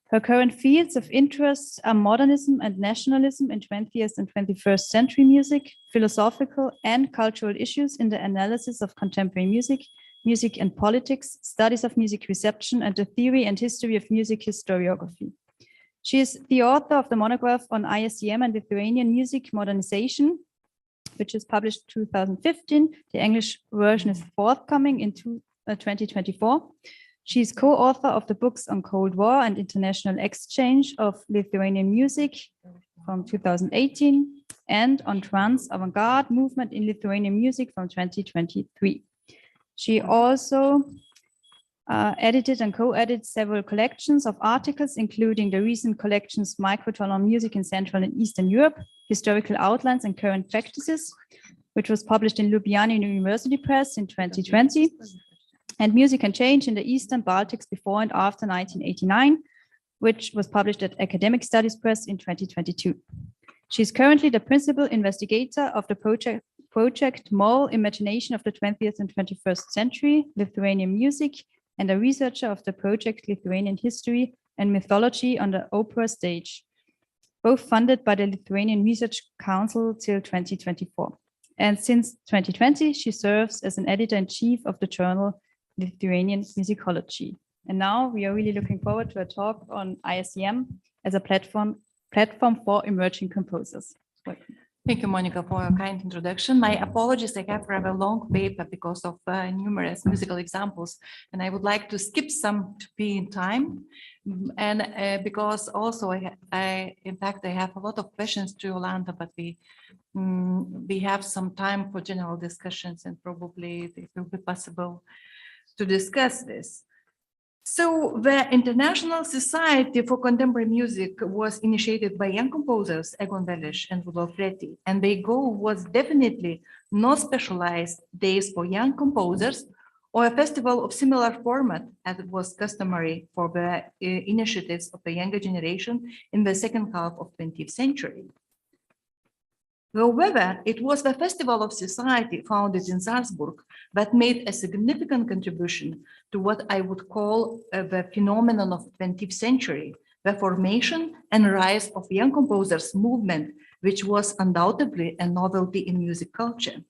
Her current fields of interest are modernism and nationalism in 20th and 21st century music, philosophical and cultural issues in the analysis of contemporary music, music and politics, studies of music reception, and the theory and history of music historiography. She is the author of the monograph on ISCM and Lithuanian music modernization, which is published in 2015. The English version is forthcoming in 2024. She is co-author of the books on Cold War and International Exchange of Lithuanian Music from 2018 and on Trans Avant-Garde movement in Lithuanian music from 2023. She also edited and co-edited several collections of articles, including the recent collections Microtonal Music in Central and Eastern Europe, Historical Outlines and Current Practices, which was published in Ljubljana University Press in 2020, and Music and Change in the Eastern Baltics before and after 1989, which was published at Academic Studies Press in 2022. She is currently the principal investigator of the project Moral Imagination of the 20th and 21st Century, Lithuanian Music, and a researcher of the project Lithuanian History and Mythology on the opera stage, both funded by the Lithuanian Research Council till 2024. And since 2020, she serves as an editor-in-chief of the journal Lithuanian Musicology. And now we are really looking forward to a talk on ISCM as a platform for emerging composers. Welcome. Thank you, Monika, for your kind introduction. My apologies, I have rather long paper because of numerous musical examples, and I would like to skip some to be in time. And because also in fact, I have a lot of questions to Jolanta, but we have some time for general discussions, and probably it will be possible to discuss this. So the International Society for Contemporary Music was initiated by young composers Egon Veliš and Rudolf Reti, and their goal was definitely not specialized days for young composers or a festival of similar format as it was customary for the initiatives of the younger generation in the second half of 20th century. However, it was the Festival of Society founded in Salzburg that made a significant contribution to what I would call the phenomenon of 20th century, the formation and rise of young composers movement, which was undoubtedly a novelty in music culture.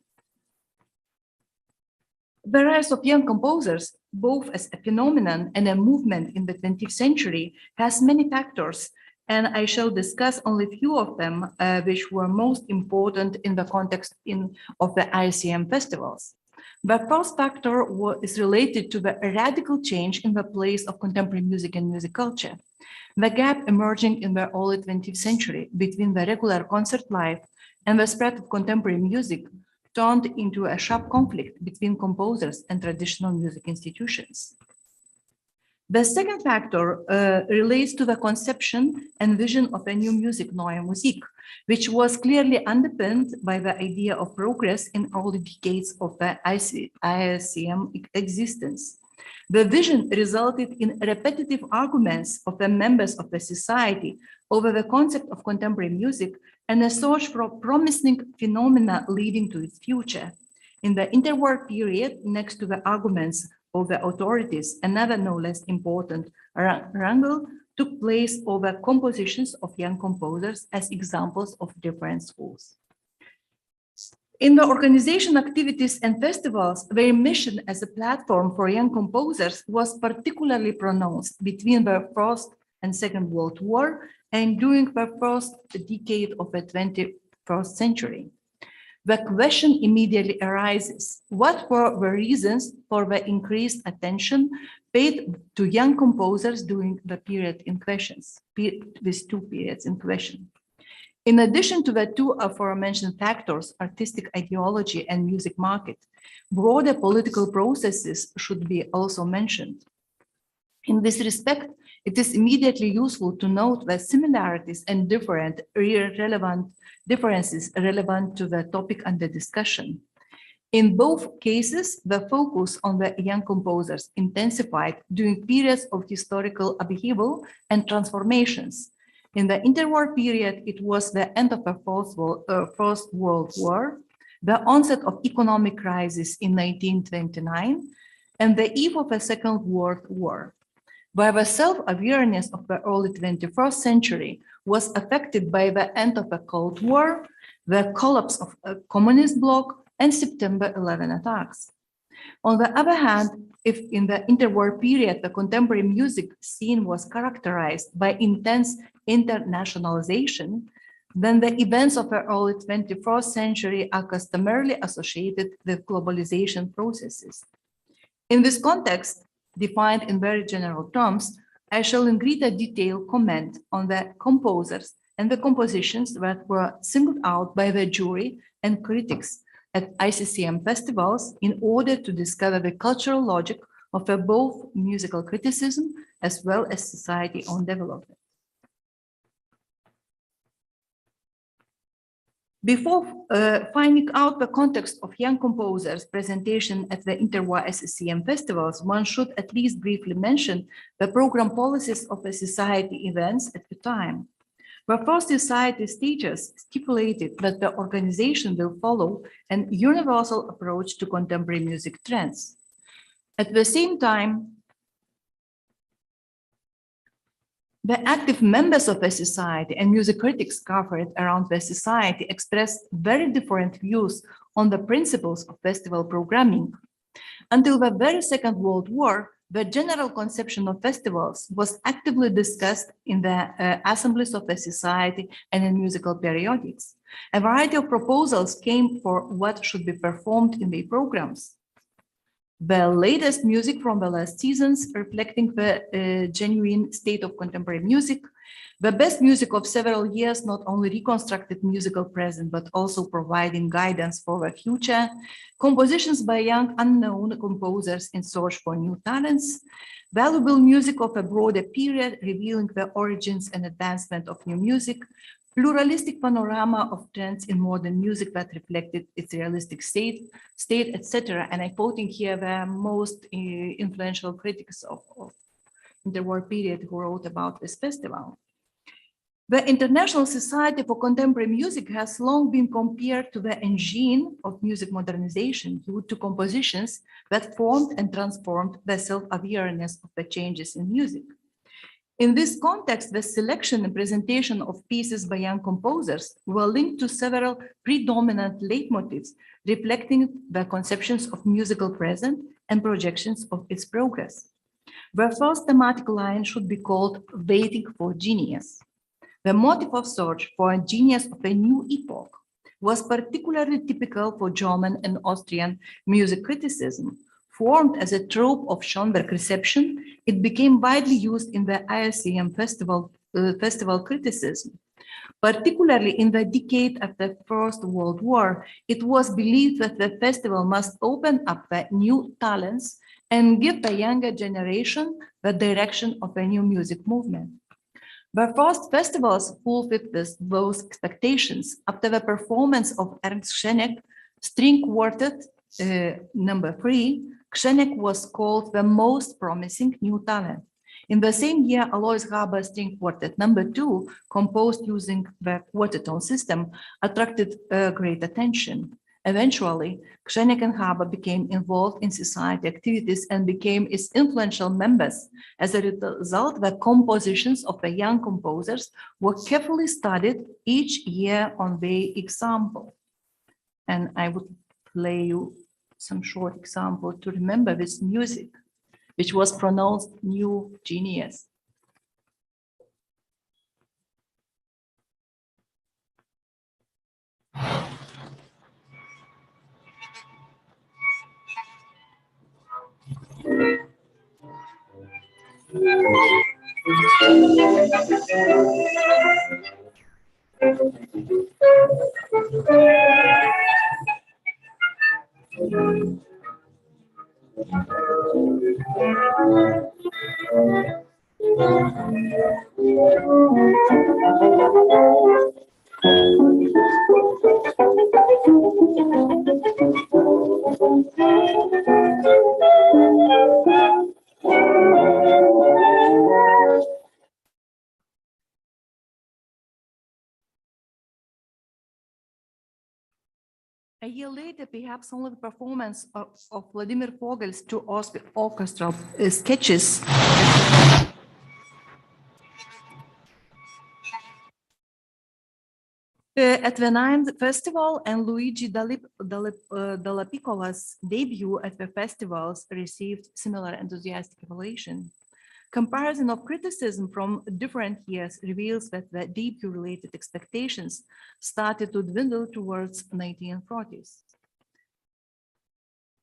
The rise of young composers, both as a phenomenon and a movement in the 20th century, has many factors, and I shall discuss only a few of them, which were most important in the context of the ISCM festivals. The first factor is related to the radical change in the place of contemporary music and music culture. The gap emerging in the early 20th century between the regular concert life and the spread of contemporary music turned into a sharp conflict between composers and traditional music institutions. The second factor relates to the conception and vision of a new music, Neue Musik, which was clearly underpinned by the idea of progress in early decades of the ISCM existence. The vision resulted in repetitive arguments of the members of the society over the concept of contemporary music and a search for promising phenomena leading to its future. In the interwar period, next to the arguments of the authorities, another no less important wrangle took place over compositions of young composers as examples of different schools. In the organization activities and festivals, their mission as a platform for young composers was particularly pronounced between the First and Second World War and during the first decade of the 21st century. The question immediately arises: what were the reasons for the increased attention paid to young composers during the period in question, these two periods in question? In addition to the two aforementioned factors, artistic ideology and music market, broader political processes should be also mentioned. In this respect, it is immediately useful to note the similarities and differences relevant to the topic under discussion. In both cases, the focus on the young composers intensified during periods of historical upheaval and transformations. In the interwar period, it was the end of the First World War, the onset of economic crisis in 1929, and the eve of a Second World War, where the self-awareness of the early 21st century was affected by the end of the Cold War, the collapse of a communist bloc, and September 11 attacks. On the other hand, if in the interwar period, the contemporary music scene was characterized by intense internationalization, then the events of the early 21st century are customarily associated with globalization processes. In this context, defined in very general terms, I shall in greater detail comment on the composers and the compositions that were singled out by the jury and critics at ICCM festivals in order to discover the cultural logic of both musical criticism as well as society on development. Before finding out the context of young composers' presentation at the interwar SCM festivals, one should at least briefly mention the program policies of the society events at the time. The first society stages stipulated that the organization will follow an universal approach to contemporary music trends. At the same time, the active members of the society and music critics gathered around the society expressed very different views on the principles of festival programming. Until the very Second World War, the general conception of festivals was actively discussed in the assemblies of the society and in musical periodics. A variety of proposals came for what should be performed in the programs. The latest music from the last seasons, reflecting the genuine state of contemporary music, the best music of several years, not only reconstructed musical present, but also providing guidance for the future, compositions by young unknown composers in search for new talents, valuable music of a broader period, revealing the origins and advancement of new music, pluralistic panorama of trends in modern music that reflected its realistic state, etc. And I'm quoting here the most influential critics of interwar period who wrote about this festival. The International Society for Contemporary Music has long been compared to the engine of music modernization due to compositions that formed and transformed the self-awareness of the changes in music. In this context, the selection and presentation of pieces by young composers were linked to several predominant leitmotifs, reflecting the conceptions of musical present and projections of its progress. The first thematic line should be called Waiting for Genius. The motive of search for a genius of a new epoch was particularly typical for German and Austrian music criticism. Formed as a trope of Schoenberg reception, it became widely used in the ISCM festival criticism. Particularly in the decade after the First World War, it was believed that the festival must open up the new talents and give the younger generation the direction of a new music movement. The first festivals fulfilled those expectations. After the performance of Ernst Křenek String Quartet number 3, Křenek was called the most promising new talent. In the same year, Alois Haber String Quartet number 2, composed using the quartet tone system, attracted great attention. Eventually, Křenek and Haber became involved in society activities and became its influential members. As a result, the compositions of the young composers were carefully studied each year on the example. And I would play you some short example to remember this music, which was pronounced New Genius. year later, perhaps only the performance of Vladimir Vogel's two orchestral sketches at Vienna Festival and Luigi Dalla Piccola's debut at the festivals received similar enthusiastic evaluation. Comparison of criticism from different years reveals that the debut-related expectations started to dwindle towards 1940s.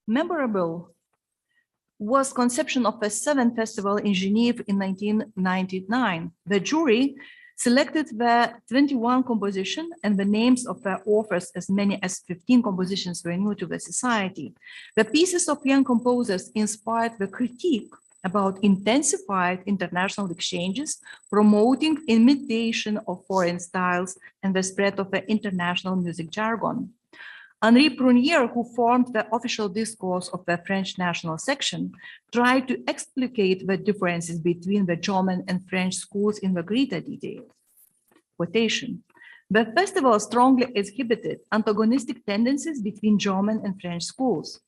Memorable was conception of a seventh festival in Geneva in 1999. The jury selected the 21 compositions and the names of the authors, as many as 15 compositions were new to the society. The pieces of young composers inspired the critique about intensified international exchanges, promoting imitation of foreign styles and the spread of the international music jargon. Henri Prunier, who formed the official discourse of the French national section, tried to explicate the differences between the German and French schools in the greater detail. Quotation: the festival strongly exhibited antagonistic tendencies between German and French schools.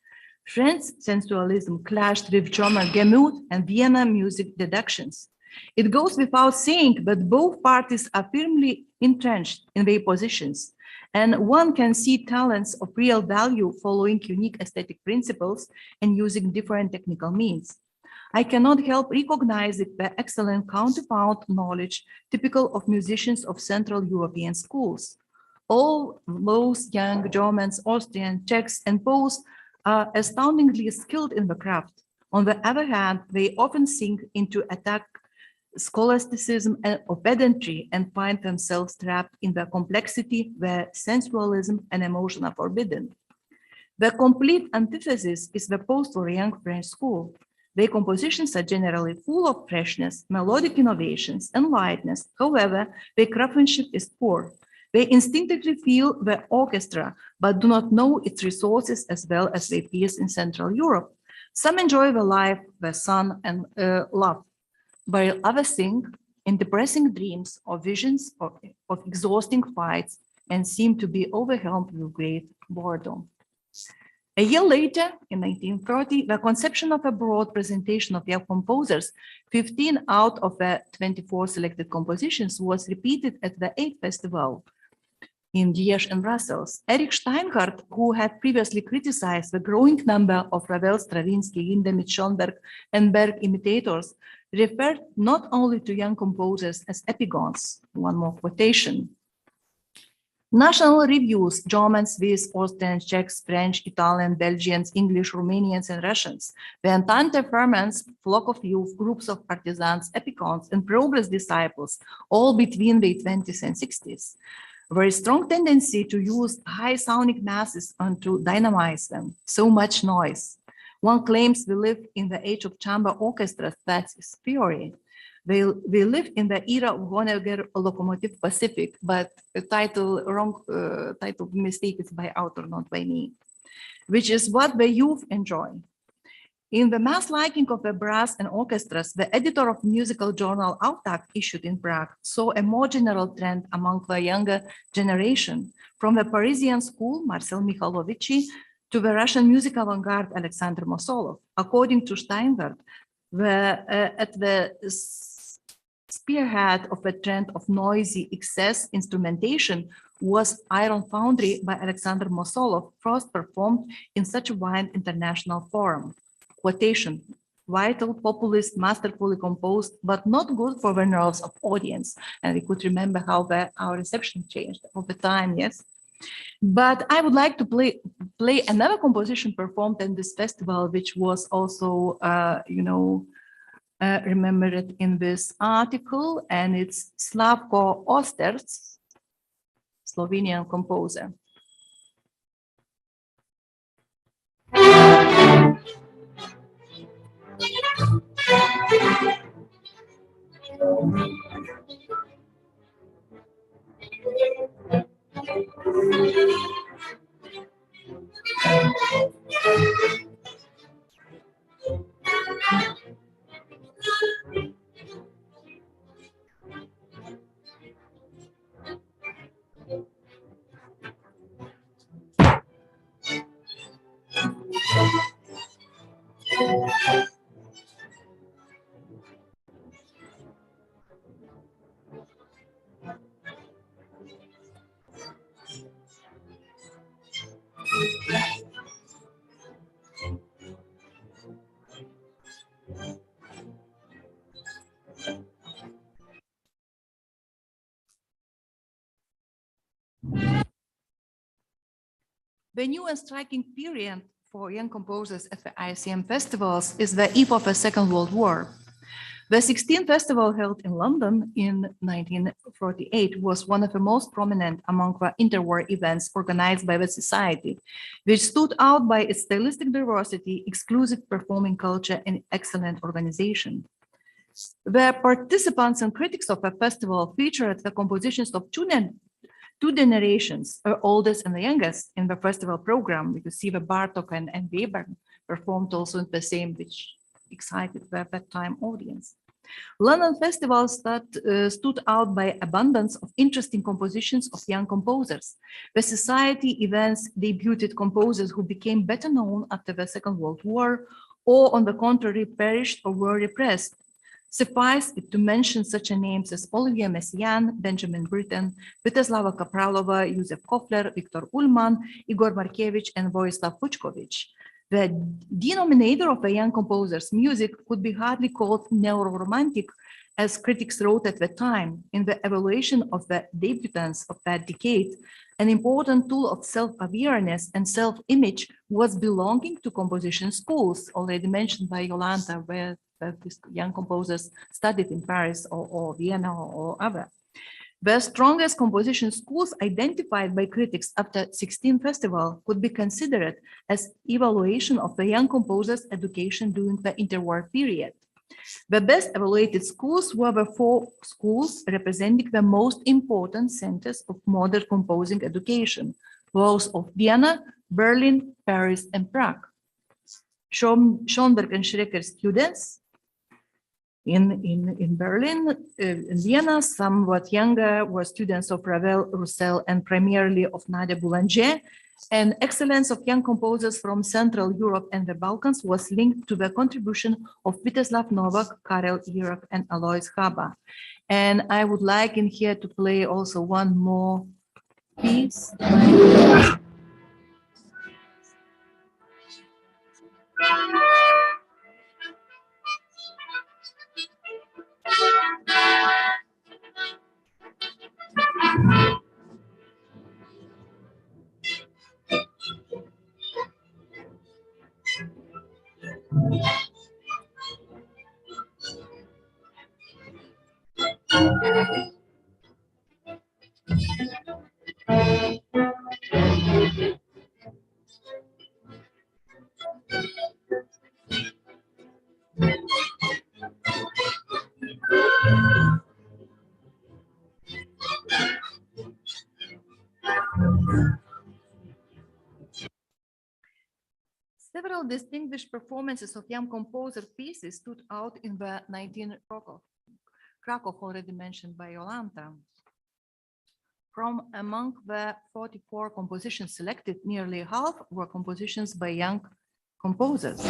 French sensualism clashed with German Gemüt and Vienna music deductions. It goes without saying that both parties are firmly entrenched in their positions, and one can see talents of real value following unique aesthetic principles and using different technical means. I cannot help recognizing the excellent counterpoint knowledge typical of musicians of Central European schools. All those young Germans, Austrians, Czechs, and Poles are astoundingly skilled in the craft. On the other hand, they often sink into attack scholasticism or pedantry and find themselves trapped in the complexity where sensualism and emotion are forbidden. The complete antithesis is the post-war young French school. Their compositions are generally full of freshness, melodic innovations, and lightness. However, their craftsmanship is poor. They instinctively feel the orchestra, but do not know its resources as well as their peers in Central Europe. Some enjoy the life, the sun, and love, while others sink in depressing dreams or visions of exhausting fights and seem to be overwhelmed with great boredom. A year later, in 1930, the conception of a broad presentation of young composers, 15 out of the 24 selected compositions, was repeated at the 8th festival in Liège and Brussels. Erich Steinhardt, who had previously criticized the growing number of Ravel, Stravinsky, Hindemith, Schoenberg, and Berg imitators, referred not only to young composers as epigons. One more quotation. National reviews, Germans, Swiss, Austrians, Czechs, French, Italian, Belgians, English, Romanians, and Russians. The Entente ferments, flock of youth, groups of artisans, epicons, and progress disciples, all between the 20s and 60s. Very strong tendency to use high sounding masses and to dynamize them. So much noise. One claims we live in the age of chamber orchestras. That's his theory. We live in the era of Honegger Locomotive Pacific, but the title mistake is by author, not by me, which is what the youth enjoy. In the mass liking of the brass and orchestras, the editor of musical journal Auftakt, issued in Prague, saw a more general trend among the younger generation, from the Parisian school, Marcel Michalovici, to the Russian music avant-garde, Alexander Mosolov. According to Steinhardt, at the spearhead of a trend of noisy excess instrumentation was Iron Foundry by Alexander Mosolov, first performed in such a wide international forum. Quotation: vital, populist, masterfully composed, but not good for the nerves of audience. And we could remember how our reception changed over time, yes? But I would like to play another composition performed in this festival, which was also, remembered in this article, and it's Slavko Osterc, Slovenian composer. The new and striking period for young composers at the ISCM festivals is the eve of the Second World War. The 16th festival held in London in 1948 was one of the most prominent among the interwar events organized by the society, which stood out by its stylistic diversity, exclusive performing culture, and excellent organization. The participants and critics of the festival featured the compositions of two generations, the oldest and the youngest, in the festival program. You see the Bartok and Weber performed also in the same, which excited the at that time audience. London Festival stood out by abundance of interesting compositions of young composers. The society events debuted composers who became better known after the Second World War, or on the contrary, perished or were repressed. Suffice it to mention such names as Olivier Messiaen, Benjamin Britten, Vyacheslava Kapralova, Josef Kofler, Viktor Ullmann, Igor Markevich, and Vojislav Vučković. The denominator of the young composer's music could be hardly called neo-romantic, as critics wrote at the time. In the evaluation of the debutants of that decade, an important tool of self-awareness and self-image was belonging to composition schools, already mentioned by Jolanta, where these young composers studied in Paris or Vienna or other. The strongest composition schools identified by critics after 16th festival could be considered as evaluation of the young composers' education during the interwar period. The best evaluated schools were the 4 schools representing the most important centers of modern composing education, those of Vienna, Berlin, Paris, and Prague. Schoenberg and Schrecker students in Berlin, in Vienna, somewhat younger, were students of Ravel, Roussel, and primarily of Nadia Boulanger. And excellence of young composers from Central Europe and the Balkans was linked to the contribution of Vyacheslav Novak, Karel Jirok, and Alois Chaba. And I would like in here to play also one more piece. Several distinguished performances of young composer pieces stood out in the 19 Krakow, already mentioned by Jolanta. From among the 44 compositions selected, nearly half were compositions by young composers.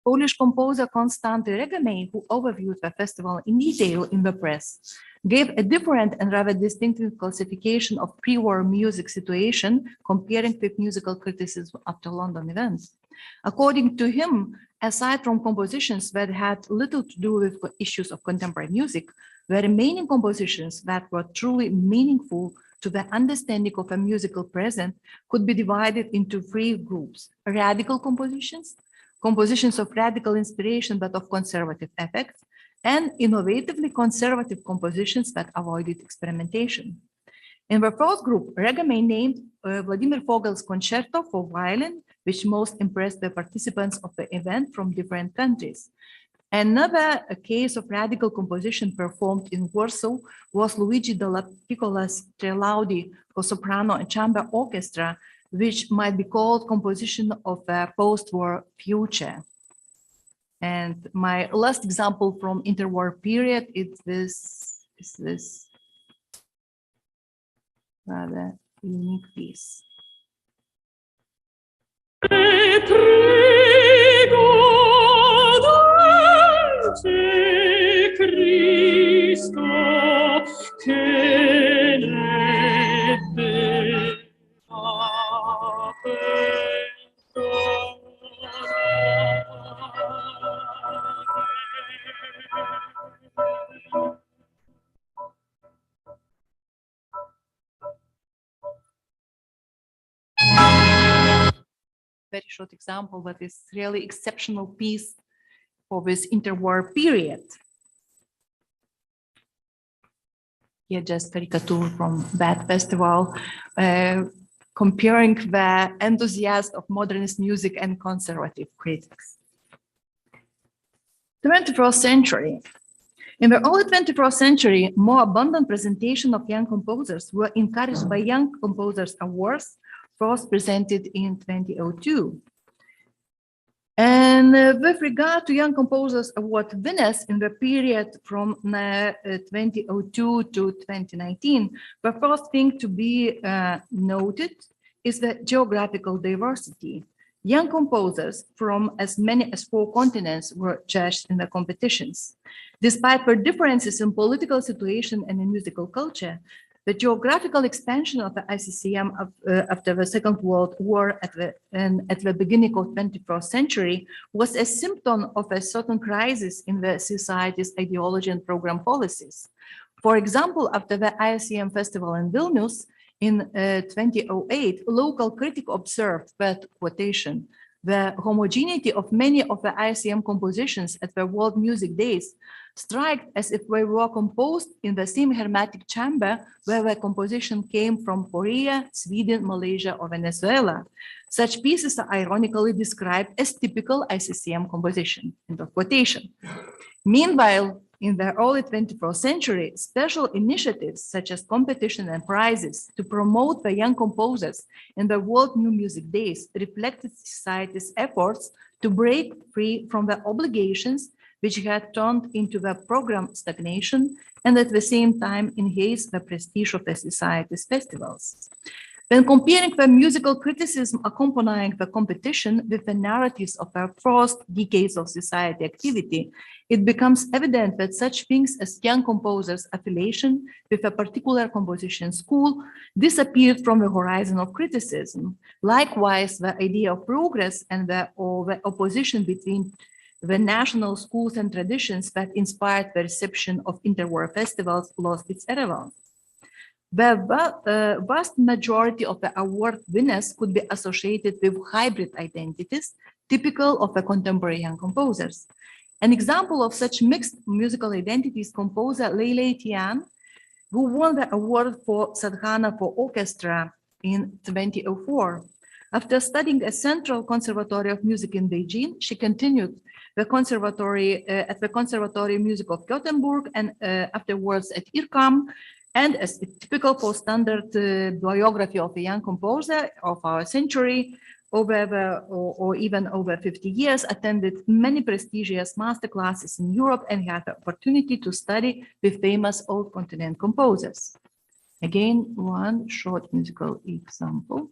Polish composer Konstanty Regamey, who overviewed the festival in detail in the press, gave a different and rather distinctive classification of pre-war music situation, comparing with musical criticism after London events. According to him, aside from compositions that had little to do with issues of contemporary music, the remaining compositions that were truly meaningful to the understanding of a musical present could be divided into 3 groups: radical compositions, compositions of radical inspiration but of conservative effects, and innovatively conservative compositions that avoided experimentation. In the first group, Regamey named Vladimir Vogel's concerto for violin, which most impressed the participants of the event from different countries. Another case of radical composition performed in Warsaw was Luigi Della Piccola's Tre Laudi for soprano and chamber orchestra, which might be called composition of the post-war future. And my last example from interwar period is this rather unique piece. very short example, but it's really exceptional piece of this interwar period. Here, just caricature from that festival, comparing the enthusiasm of modernist music and conservative critics. 21st century. In the early 21st century, more abundant presentation of young composers were encouraged by Young Composers Awards, first presented in 2002. And with regard to Young Composers Award winners in the period from 2002 to 2019, the first thing to be noted is the geographical diversity. Young composers from as many as 4 continents were judged in the competitions. Despite the differences in political situation and in musical culture, the geographical expansion of the ISCM after the Second World War at the beginning of 21st century was a symptom of a certain crisis in the society's ideology and program policies. For example, after the ISCM festival in Vilnius in 2008, local critic observed that, quotation, the homogeneity of many of the ISCM compositions at the World Music Days struck as if they were composed in the same hermetic chamber where the composition came from Korea, Sweden, Malaysia, or Venezuela. Such pieces are ironically described as typical ISCM composition, end of quotation. Meanwhile, in the early 21st century, special initiatives such as competition and prizes to promote the young composers in the World New Music Days reflected society's efforts to break free from the obligations which had turned into the program stagnation and at the same time enhance the prestige of the society's festivals. When comparing the musical criticism accompanying the competition with the narratives of the first decades of society activity, it becomes evident that such things as young composers' affiliation with a particular composition school disappeared from the horizon of criticism. Likewise, the idea of progress and the opposition between the national schools and traditions that inspired the reception of interwar festivals lost its relevance. The vast majority of the award winners could be associated with hybrid identities typical of the contemporary young composers. An example of such mixed musical identities, composer Leila Tian, who won the award for Sadhana for Orchestra in 2004. After studying at Central Conservatory of Music in Beijing, she continued the conservatory at the Conservatory of Music of Gothenburg and afterwards at IRCAM. And as typical for standard biography of a young composer of our century, or even over 50 years, attended many prestigious master classes in Europe and had the opportunity to study with famous old continent composers. Again, one short musical example.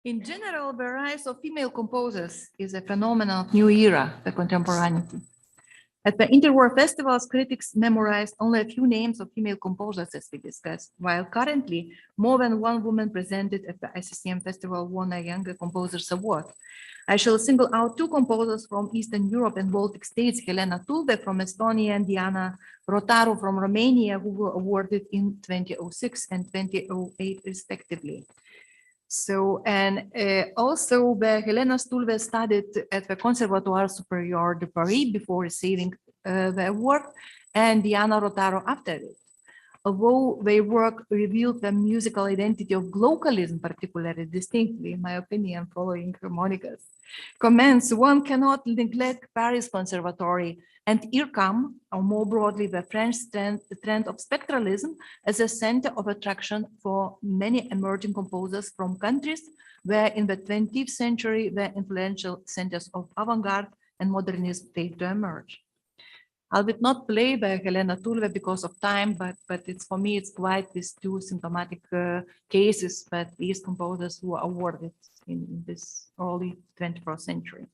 In general, the rise of female composers is a phenomenon of new era, the contemporaneity. At the interwar festivals, critics memorized only a few names of female composers, as we discussed, while currently more than one woman presented at the ISCM festival won a Younger Composers Award. I shall single out 2 composers from Eastern Europe and Baltic states, Helena Tulve from Estonia and Diana Rotaru from Romania, who were awarded in 2006 and 2008 respectively. So, and also the Helena Tulve studied at the Conservatoire Supérieur de Paris before receiving the award, and Diana Rotaru after it. Although their work revealed the musical identity of localism particularly distinctly, in my opinion, following Monika's comments, one cannot neglect Paris Conservatory, and IRCAM, or more broadly the French trend of spectralism, as a center of attraction for many emerging composers from countries where in the 20th century the influential centers of avant-garde and modernism failed to emerge. I will not play by Helena Tulve because of time, but it's for me, it's quite these two symptomatic cases that these composers were awarded in this early 21st century.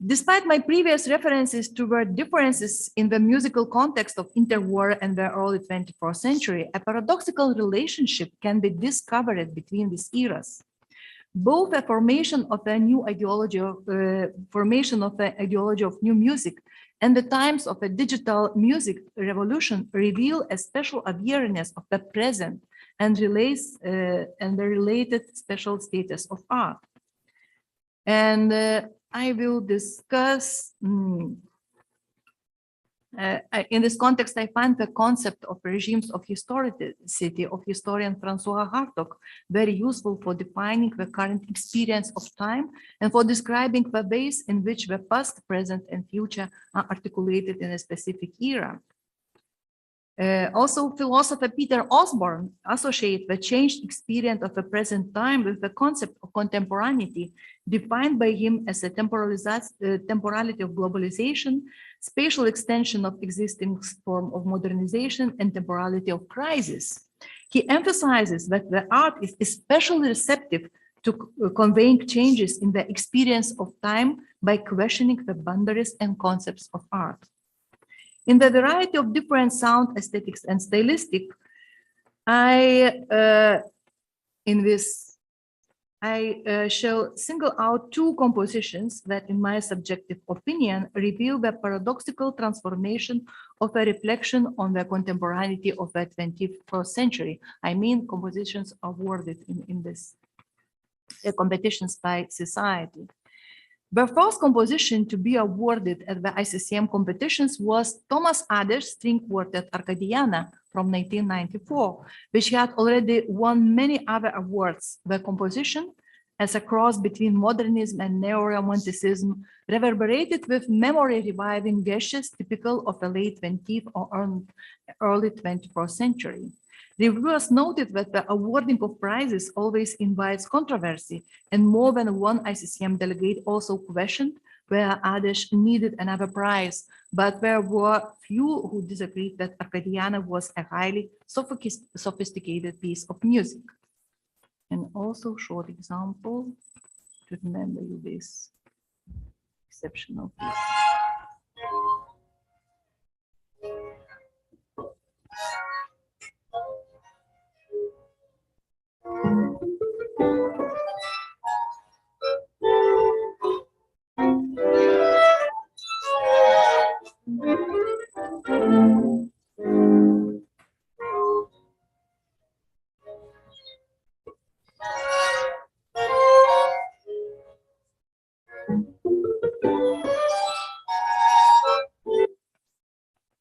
Despite my previous references toward differences in the musical context of interwar and the early 21st century, a paradoxical relationship can be discovered between these eras. Both the formation of a new ideology of new music and the times of a digital music revolution reveal a special awareness of the present and the related special status of art. And I will discuss, in this context, I find the concept of regimes of historicity of historian François Hartog very useful for defining the current experience of time and for describing the ways in which the past, present, and future are articulated in a specific era. Also, philosopher Peter Osborne associates the changed experience of the present time with the concept of contemporaneity, defined by him as a temporality of globalization, spatial extension of existing form of modernization, and temporality of crisis. He emphasizes that the art is especially receptive to conveying changes in the experience of time by questioning the boundaries and concepts of art. In the variety of different sound aesthetics and stylistic, I shall single out two compositions that, in my subjective opinion, reveal the paradoxical transformation of a reflection on the contemporaneity of the 21st century. I mean, compositions awarded in this competitions by society. The first composition to be awarded at the ISCM competitions was Thomas Aders' string quartet Arkadiana from 1994, which had already won many other awards. The composition, as a cross between modernism and neo-romanticism, reverberated with memory-reviving gestures typical of the late 20th or early 21st century. Reviewers noted that the awarding of prizes always invites controversy, and more than one ISCM delegate also questioned whether Aders needed another prize, but there were few who disagreed that Arkadiana was a highly sophisticated piece of music. And also short example to remember you this exceptional piece.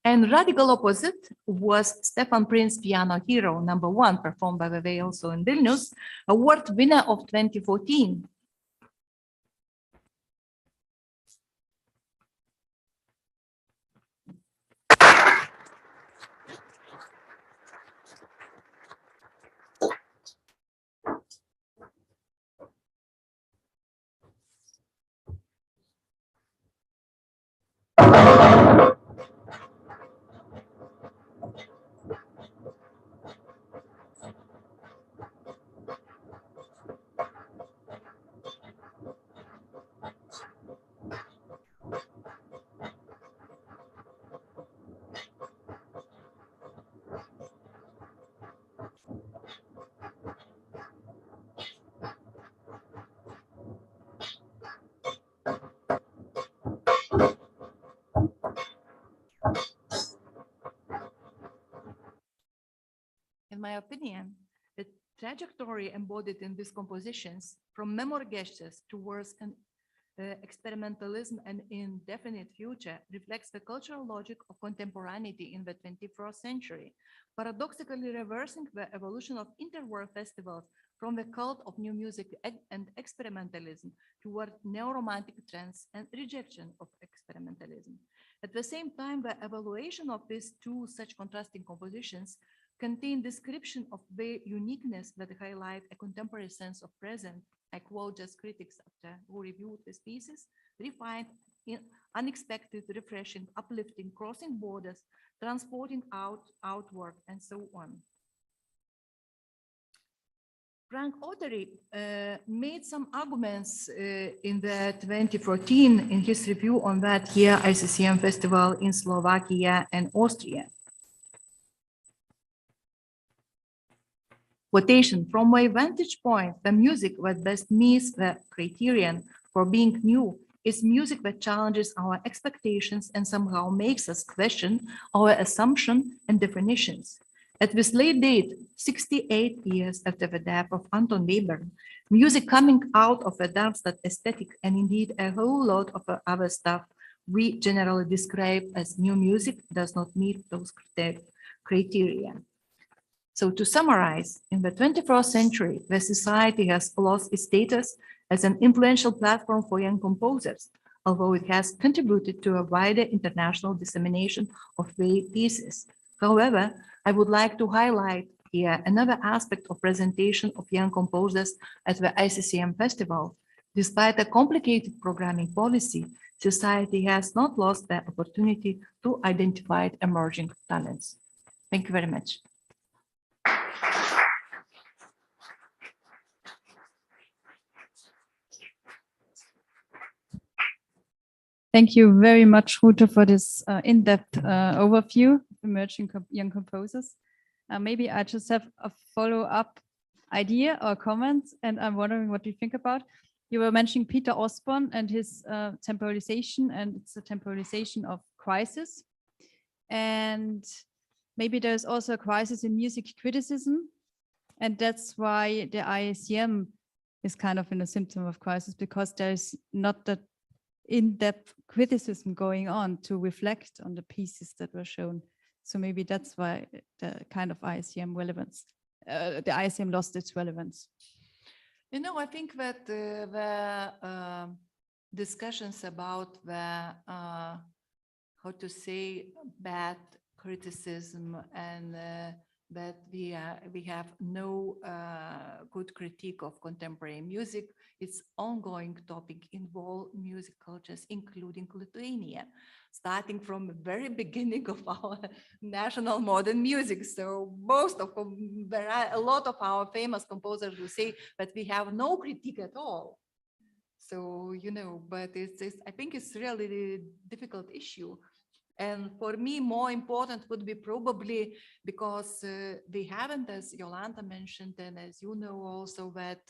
And radical opposite was Stefan Prince Piano Hero #1, performed by the way also in Vilnius, award winner of 2014. In my opinion, the trajectory embodied in these compositions, from memory gestures towards an experimentalism and indefinite future reflects the cultural logic of contemporaneity in the 21st century, paradoxically reversing the evolution of interwar festivals from the cult of new music and experimentalism toward neo-romantic trends and rejection of experimentalism. At the same time, the evaluation of these two such contrasting compositions contain description of the uniqueness that highlight a contemporary sense of present. I quote just critics after who reviewed this pieces, refined, unexpected, refreshing, uplifting, crossing borders, transporting outward, and so on. Frank Ottery made some arguments in the 2014 in his review on that year ICCM festival in Slovakia and Austria. Quotation, from my vantage point, the music that best meets the criterion for being new is music that challenges our expectations and somehow makes us question our assumption and definitions. At this late date, 68 years after the death of Anton Webern, music coming out of a Darmstadt aesthetic and indeed a whole lot of other stuff we generally describe as new music does not meet those criteria. So to summarize, in the 21st century, the society has lost its status as an influential platform for young composers, although it has contributed to a wider international dissemination of their pieces. However, I would like to highlight here another aspect of presentation of young composers at the ICCM festival. Despite a complicated programming policy, society has not lost the opportunity to identify emerging talents. Thank you very much. Thank you very much, Rūta, for this in-depth overview of emerging young composers. Maybe I just have a follow-up idea or comment, and I'm wondering what you think about. You were mentioning Peter Osborne and his temporalization, and it's a temporalization of crisis. And maybe there's also a crisis in music criticism, and that's why the ISCM is kind of in a symptom of crisis, because there's not that in-depth criticism going on to reflect on the pieces that were shown. So maybe that's why the kind of ISCM relevance, the ISCM lost its relevance. You know, I think that the discussions about the, how to say, bad criticism and that we have no good critique of contemporary music. It's ongoing topic in all music cultures, including Lithuania, starting from the very beginning of our national modern music. So most of them, there are a lot of our famous composers who say that we have no critique at all. So, you know, but it's I think it's really a difficult issue. And for me, more important would be probably because we haven't, as Jolanta mentioned, and as you know also, that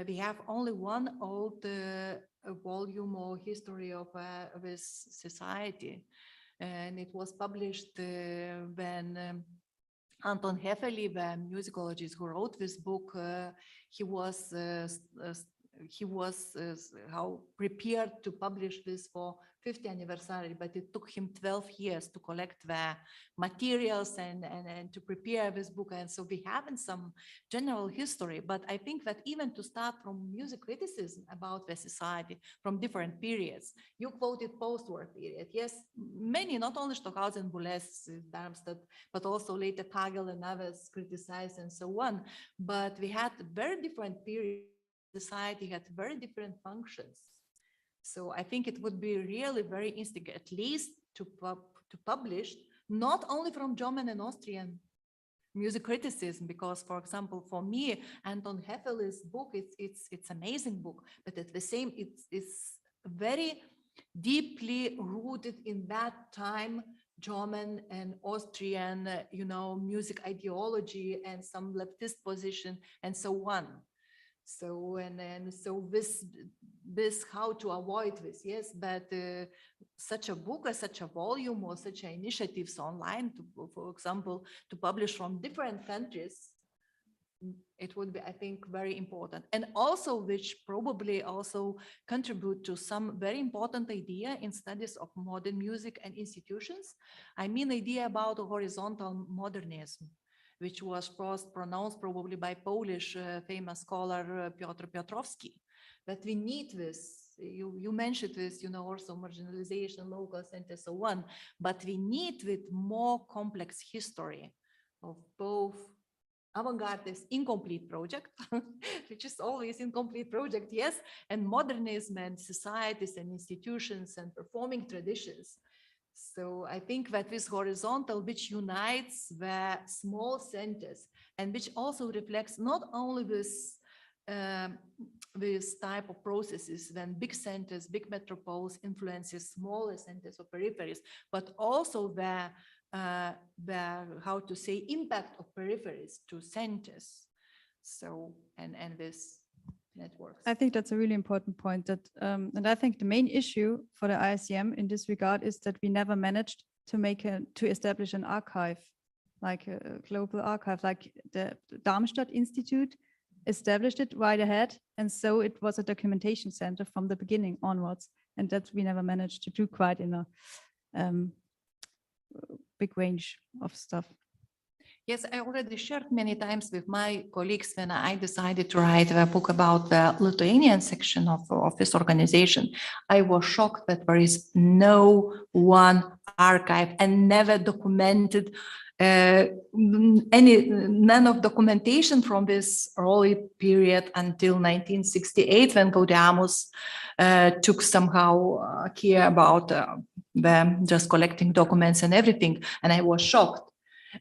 we have only one old volume or history of this society. And it was published when Anton Hefeli, the musicologist who wrote this book, he was how prepared to publish this for 50th anniversary, but it took him 12 years to collect the materials and to prepare this book. And so we haven't some general history, but I think that even to start from music criticism about the society from different periods, you quoted post-war period. Yes, many, not only Stockhausen, Boulez, Darmstadt, but also later Kagel and others criticized and so on. But we had very different periods. Society had very different functions. So I think it would be really very interesting, at least to publish, not only from German and Austrian music criticism, because, for example, for me, Anton Hefeli's book, it's amazing book, but at the same, it's very deeply rooted in that time, German and Austrian, you know, music ideology and some leftist position and so on. So so this how to avoid this, yes, but such a book or such a volume or such initiatives online, to, for example, to publish from different countries, it would be, I think, very important. And also, which probably also contribute to some very important idea in studies of modern music and institutions. I mean, idea about horizontal modernism, which was first pronounced probably by Polish famous scholar Piotr Piotrowski, that we need this. You mentioned this, also marginalization, local and so on, but we need with more complex history of both avant-garde is incomplete project, which is always incomplete project, yes, and modernism and societies and institutions and performing traditions. So I think that this horizontal, which unites the small centers and which also reflects not only this type of processes when big centers, big metropoles influences smaller centers or peripheries, but also the how to say impact of peripheries to centers. So and this networks. I think that's a really important point. That and I think the main issue for the ISCM in this regard is that we never managed to establish an archive, like a global archive, like the Darmstadt Institute established it right ahead, and so it was a documentation center from the beginning onwards, and that we never managed to do quite in a big range of stuff. Yes, I already shared many times with my colleagues when I decided to write a book about the Lithuanian section of this organization. I was shocked that there is no one archive and never documented none of documentation from this early period until 1968 when Gaudeamus took somehow care about them just collecting documents and everything, and I was shocked.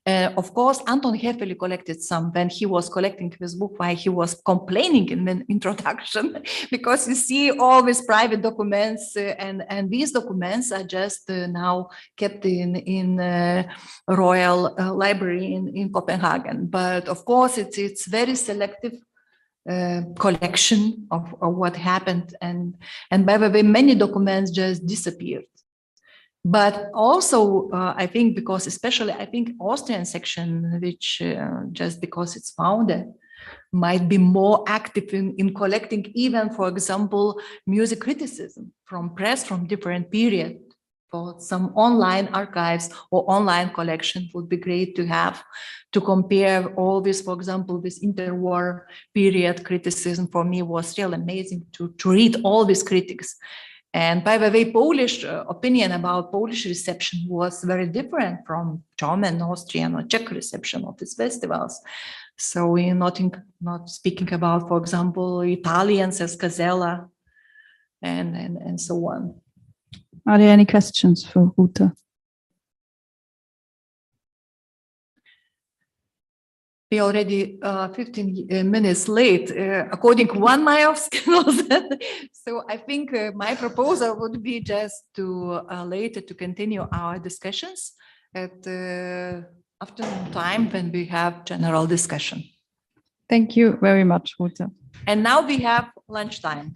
Of course, Anton Hefeli collected some when he was collecting his book, why he was complaining in the introduction, because you see all these private documents and these documents are just now kept in Royal Library in Copenhagen. But of course, it's very selective collection of what happened. And by the way, many documents just disappeared. But also, I think because especially, I think Austrian section, which just because it's founded, might be more active in collecting even, for example, music criticism from press from different period. For some online archives or online collection would be great to have, to compare all this, for example, this interwar period criticism for me was really amazing to read all these critics. And by the way, Polish opinion about Polish reception was very different from German, Austrian, or Czech reception of these festivals. So we're not speaking about, for example, Italians as Casella and so on. Are there any questions for Rūta? We already 15 minutes late, according to one mile of schedules. So I think my proposal would be just to later to continue our discussions at afternoon time when we have general discussion. Thank you very much, Rūta. And now we have lunchtime.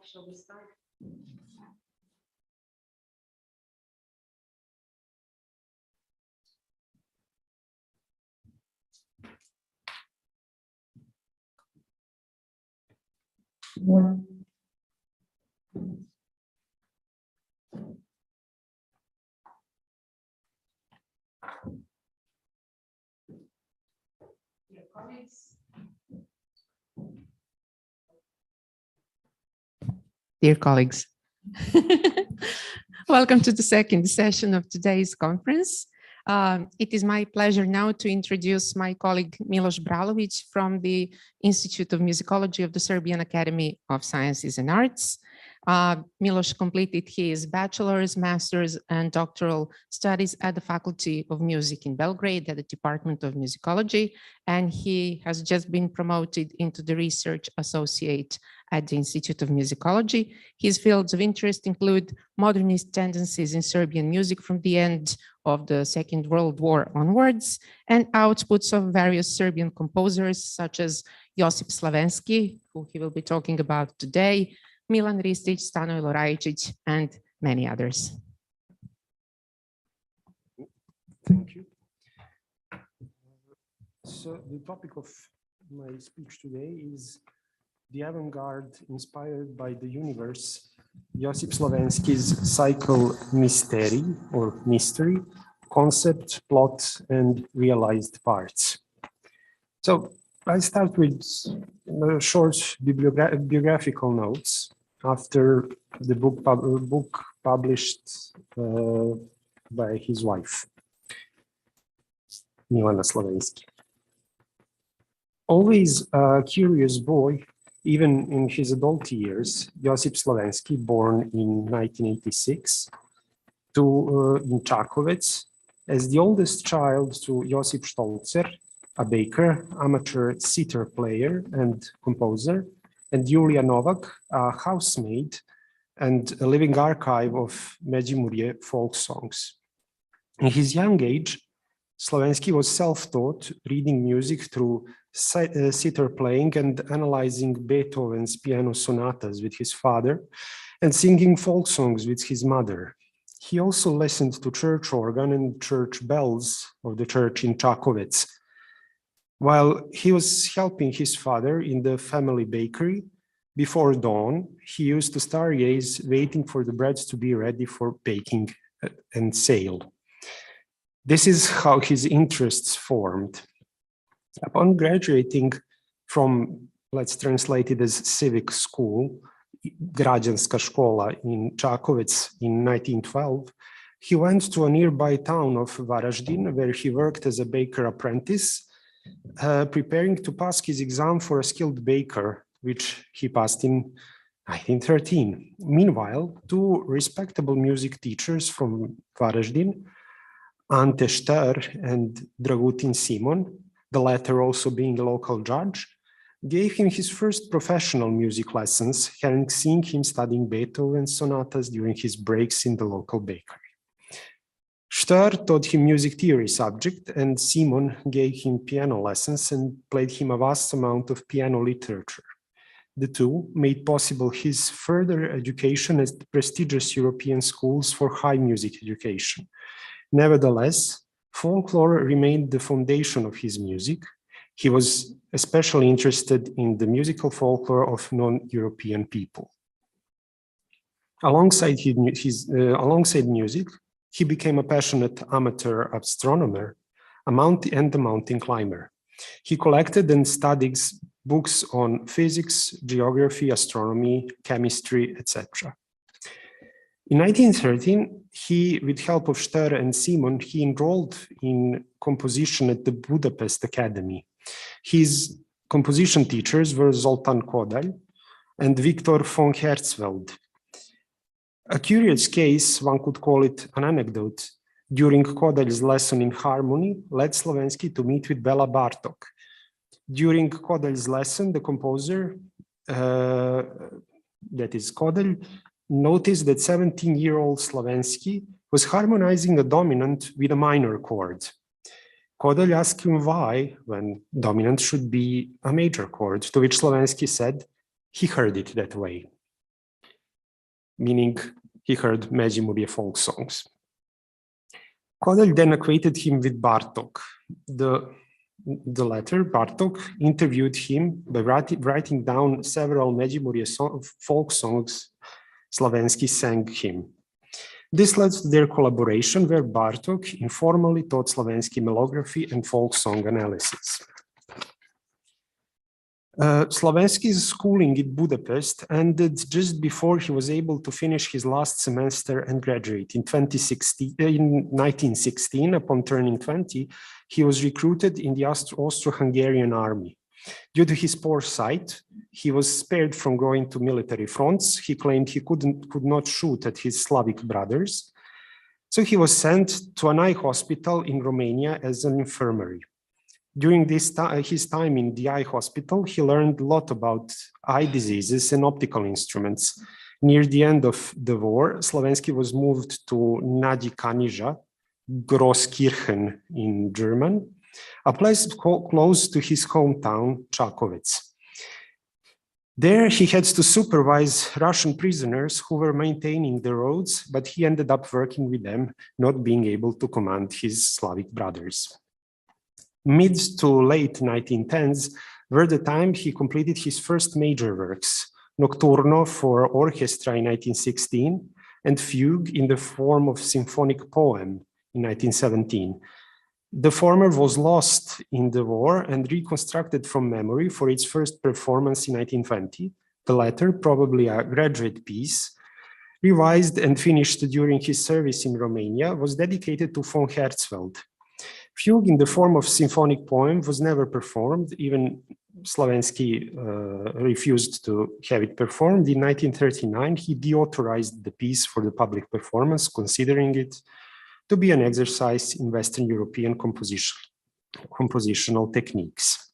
Shall we start? Dear colleagues. Dear colleagues, welcome to the second session of today's conference. It is my pleasure now to introduce my colleague Miloš Bralović from the Institute of Musicology of the Serbian Academy of Sciences and Arts. Miloš completed his bachelor's, master's, and doctoral studies at the Faculty of Music in Belgrade at the Department of Musicology, and he has just been promoted into the research associate at the Institute of Musicology. His fields of interest include modernist tendencies in Serbian music from the end of the Second World War onwards, and outputs of various Serbian composers such as Josip Slavenski, who he will be talking about today, Milan Ristić, Stanoje Lorajičić, and many others. Thank you. So the topic of my speech today is the avant-garde inspired by the universe, Josip Slavenski's cycle Misterij or Misterij, concept, plot, and realized parts. So I start with short biographical notes after the book published by his wife, Milana Slavenski. Always a curious boy, even in his adult years, Josip Slavenski, born in 1986 in Čakovec, as the oldest child to Josip Stolzer, a baker, amateur sitar player and composer, and Julia Novak, a housemaid and a living archive of Međimurje folk songs. In his young age, Slavenski was self-taught, reading music through sitar playing and analyzing Beethoven's piano sonatas with his father and singing folk songs with his mother. He also listened to church organ and church bells of the church in Čakovec. While he was helping his father in the family bakery, before dawn, he used to stargaze, waiting for the breads to be ready for baking and sale. This is how his interests formed. Upon graduating from, let's translate it as civic school, Građanska škola in Čakovec in 1912, he went to a nearby town of Varaždin, where he worked as a baker apprentice, preparing to pass his exam for a skilled baker, which he passed in 1913. Meanwhile, two respectable music teachers from Varaždin, Ante Šter and Dragutin Simon, the latter also being a local judge, gave him his first professional music lessons, having seen him studying Beethoven sonatas during his breaks in the local bakery. Šter taught him music theory subject, and Simon gave him piano lessons and played him a vast amount of piano literature. The two made possible his further education at prestigious European schools for high music education. Nevertheless, folklore remained the foundation of his music, He was especially interested in the musical folklore of non-European people. Alongside music, he became a passionate amateur astronomer and a mountain climber. He collected and studied books on physics, geography, astronomy, chemistry, etc. In 1913, with help of Störe and Simon, he enrolled in composition at the Budapest Academy. His composition teachers were Zoltán Kodály and Viktor von Herzfeld. A curious case, one could call it an anecdote, during Kodály's lesson in harmony led Slavenski to meet with Béla Bartók. During Kodály's lesson, the composer, that is Kodály, noticed that 17-year-old Slavenski was harmonizing a dominant with a minor chord. Kodály asked him why, when dominant should be a major chord, to which Slavenski said he heard it that way, meaning he heard Međimurje folk songs. Kodály then acquainted him with Bartók. The latter, Bartók, interviewed him by writing down several Međimurje folk songs Slavenski sang him. This led to their collaboration, where Bartók informally taught Slavenski melography and folk song analysis. Slavenski's schooling in Budapest ended just before he was able to finish his last semester and graduate. In 1916, upon turning 20, he was recruited in the Austro-Hungarian army. Due to his poor sight, he was spared from going to military fronts. He claimed he could not shoot at his Slavic brothers. So he was sent to an eye hospital in Romania as an infirmary. During his time in the eye hospital, he learned a lot about eye diseases and optical instruments. Near the end of the war, Slavenski was moved to Nadi Kanizsa, Großkirchen in German, a place close to his hometown, Čakovec. There he had to supervise Russian prisoners who were maintaining the roads, but he ended up working with them, not being able to command his Slavic brothers. Mid to late 1910s were the time he completed his first major works, Nocturno for orchestra in 1916 and Fugue in the form of symphonic poem in 1917. The former was lost in the war and reconstructed from memory for its first performance in 1920. The latter, probably a graduate piece, revised and finished during his service in Romania, was dedicated to von Herzfeld. Fugue in the form of symphonic poem was never performed. Even Slavenski refused to have it performed. In 1939, he deauthorized the piece for the public performance, considering it to be an exercise in Western European compositional techniques.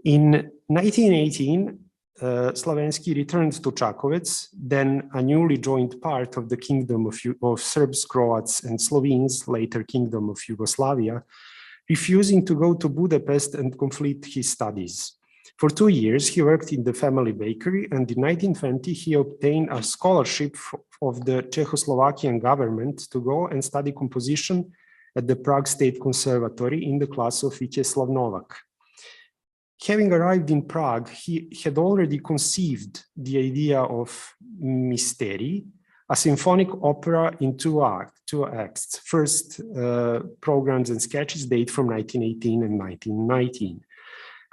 In 1918, Slavenski returned to Čakovec, then a newly joined part of the Kingdom of Serbs, Croats, and Slovenes, later Kingdom of Yugoslavia, refusing to go to Budapest and complete his studies. For 2 years, he worked in the family bakery, and in 1920, he obtained a scholarship of the Czechoslovakian government to go and study composition at the Prague State Conservatory in the class of Vítězslav Novak. Having arrived in Prague, he had already conceived the idea of Misterij, a symphonic opera in two acts. First programs and sketches date from 1918 and 1919.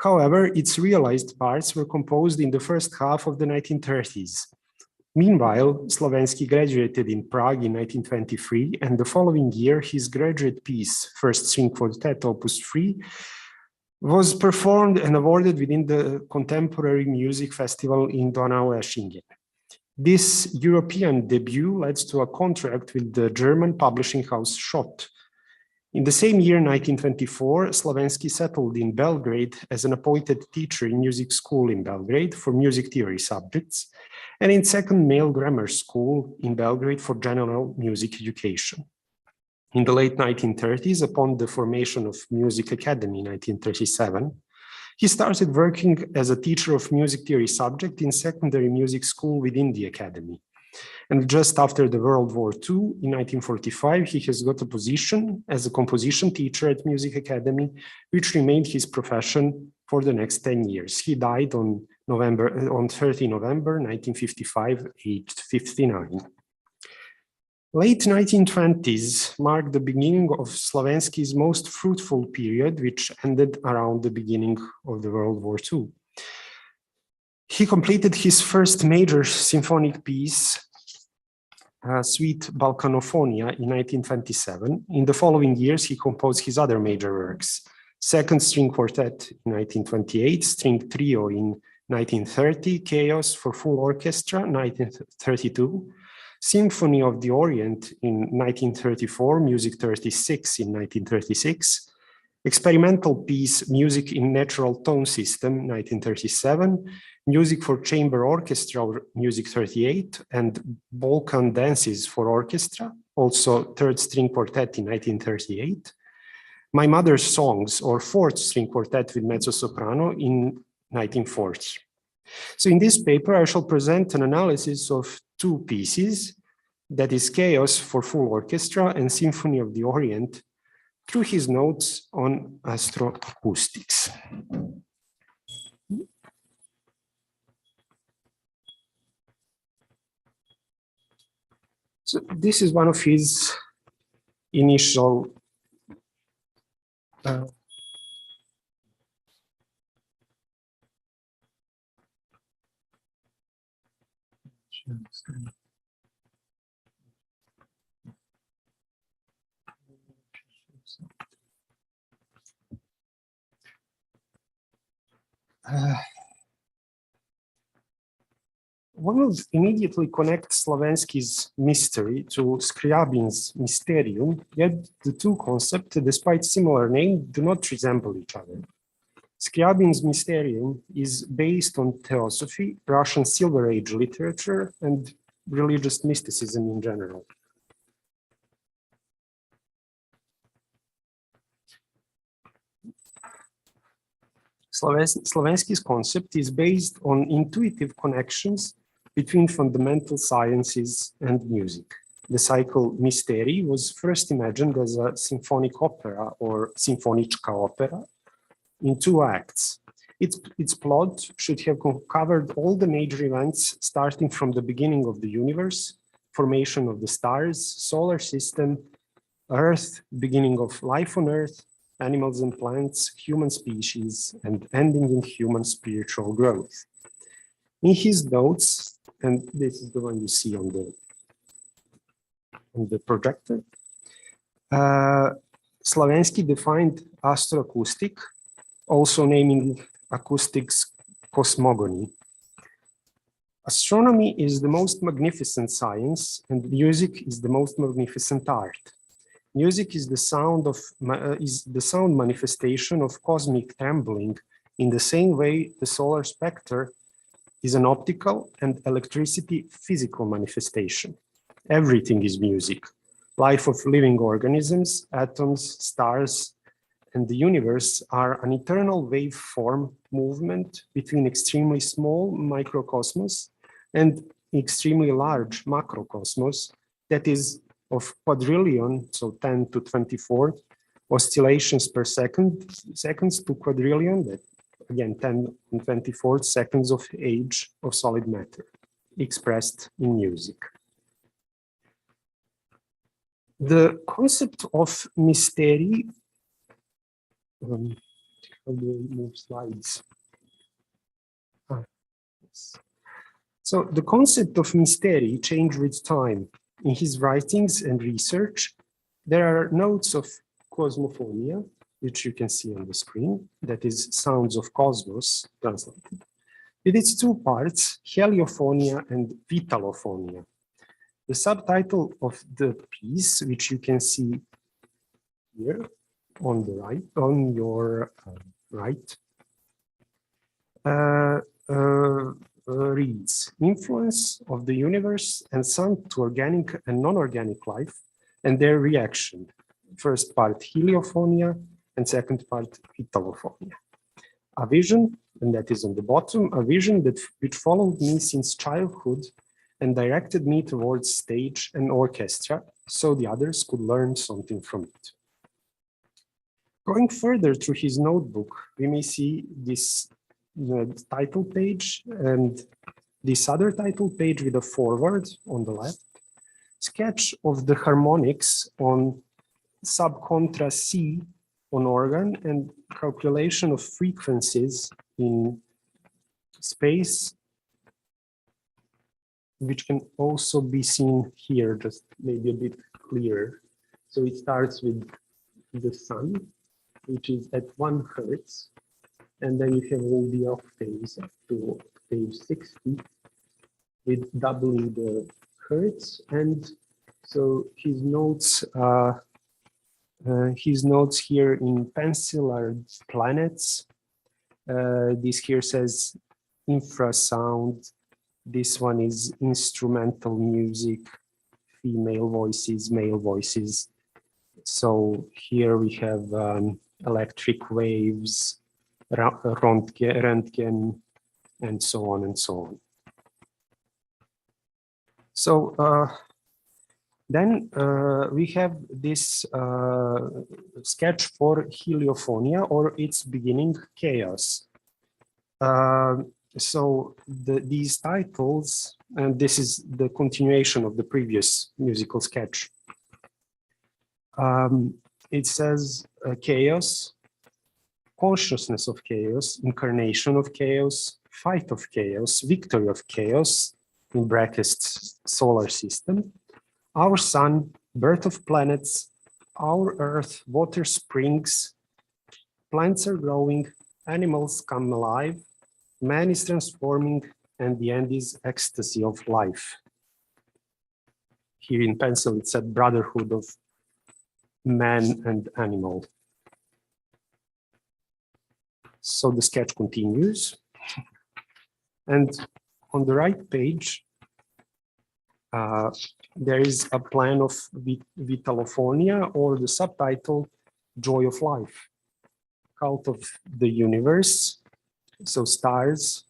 However, its realized parts were composed in the first half of the 1930s. Meanwhile, Slavenski graduated in Prague in 1923, and the following year, his graduate piece, First String Quartet, Opus 3, was performed and awarded within the Contemporary Music Festival in Donaueschingen. This European debut led to a contract with the German publishing house Schott. In the same year, 1924, Slavenski settled in Belgrade as an appointed teacher in music school in Belgrade for music theory subjects, and in second male grammar school in Belgrade for general music education. In the late 1930s, upon the formation of Music Academy in 1937, he started working as a teacher of music theory subject in secondary music school within the academy. And just after the World War II, in 1945, he has got a position as a composition teacher at Music Academy, which remained his profession for the next 10 years. He died on 30 November 1955, aged 59. Late 1920s marked the beginning of Slavenski's most fruitful period, which ended around the beginning of the World War II. He completed his first major symphonic piece, Suite Balkanophonia, in 1927. In the following years, he composed his other major works, Second String Quartet in 1928, String Trio in 1930, Chaos for Full Orchestra, 1932, Symphony of the Orient in 1934, Music 36 in 1936, experimental piece Music in Natural Tone System, 1937, Music for Chamber Orchestra, Music 38, and Balkan Dances for Orchestra, also Third String Quartet in 1938, My Mother's Songs, or Fourth String Quartet with mezzo-soprano in 1940. So in this paper, I shall present an analysis of two pieces, that is Chaos for Full Orchestra and Symphony of the Orient, through his notes on astroacoustics. So this is one of his initial one will immediately connect Slavenski's Misterij to Scriabin's Mysterium, yet the two concepts, despite similar name, do not resemble each other. Scriabin's Mysterium is based on theosophy, Russian Silver Age literature, and religious mysticism in general. Slavenski's concept is based on intuitive connections between fundamental sciences and music. The cycle Misterij was first imagined as a symphonic opera or symfoniczka opera in two acts. Its plot should have covered all the major events starting from the beginning of the universe, formation of the stars, solar system, Earth, beginning of life on Earth, animals and plants, human species, and ending in human spiritual growth. In his notes, and this is the one you see on the projector, Slavenski defined astroacoustic, also naming acoustics cosmogony. Astronomy is the most magnificent science, and music is the most magnificent art. Music is the sound manifestation of cosmic trembling in the same way the solar spectre is an optical and electricity physical manifestation. Everything is music. Life of living organisms, atoms, stars, and the universe are an eternal waveform movement between extremely small microcosmos and extremely large macrocosmos that is of quadrillion, so 10 to 24 oscillations per second, seconds to quadrillion, that again 10 and 24 seconds of age of solid matter, expressed in music. The concept of Misterij, how do I move slides? Yes. So the concept of Misterij changed with time. In his writings and research, there are notes of cosmophonia, which you can see on the screen, that is sounds of cosmos translated, with its two parts, heliophonia and vitalophonia. The subtitle of the piece, which you can see here on the right, on your right, reads Influence of the Universe and Sun to Organic and Non-Organic Life and Their Reaction. First part heliophonia and second part vitalophonia. A vision, and that is on the bottom, a vision which followed me since childhood and directed me towards stage and orchestra, so the others could learn something from it. Going further through his notebook, we may see this title page and this other title page with a foreword on the left, sketch of the harmonics on subcontra C on organ, and calculation of frequencies in space, which can also be seen here, just maybe a bit clearer. So it starts with the sun, which is at 1 Hertz, and then you have all the octaves up to octave 60 with doubling the Hertz. And so his notes here in pencil are planets. This here says infrasound. This one is instrumental music, female voices, male voices. So here we have electric waves, Röntgen, and so on and so on. So then we have this sketch for Heliophonia, or its beginning, Chaos. So these titles, and this is the continuation of the previous musical sketch. It says chaos, consciousness of chaos, incarnation of chaos, fight of chaos, victory of chaos, in brackets, solar system, our sun, birth of planets, our earth, water springs, plants are growing, animals come alive, man is transforming, and the end is ecstasy of life. Here in pencil, it said brotherhood of man and animal. So the sketch continues. And on the right page, there is a plan of Vitalophonia, or the subtitle, Joy of Life, Cult of the Universe. So stars,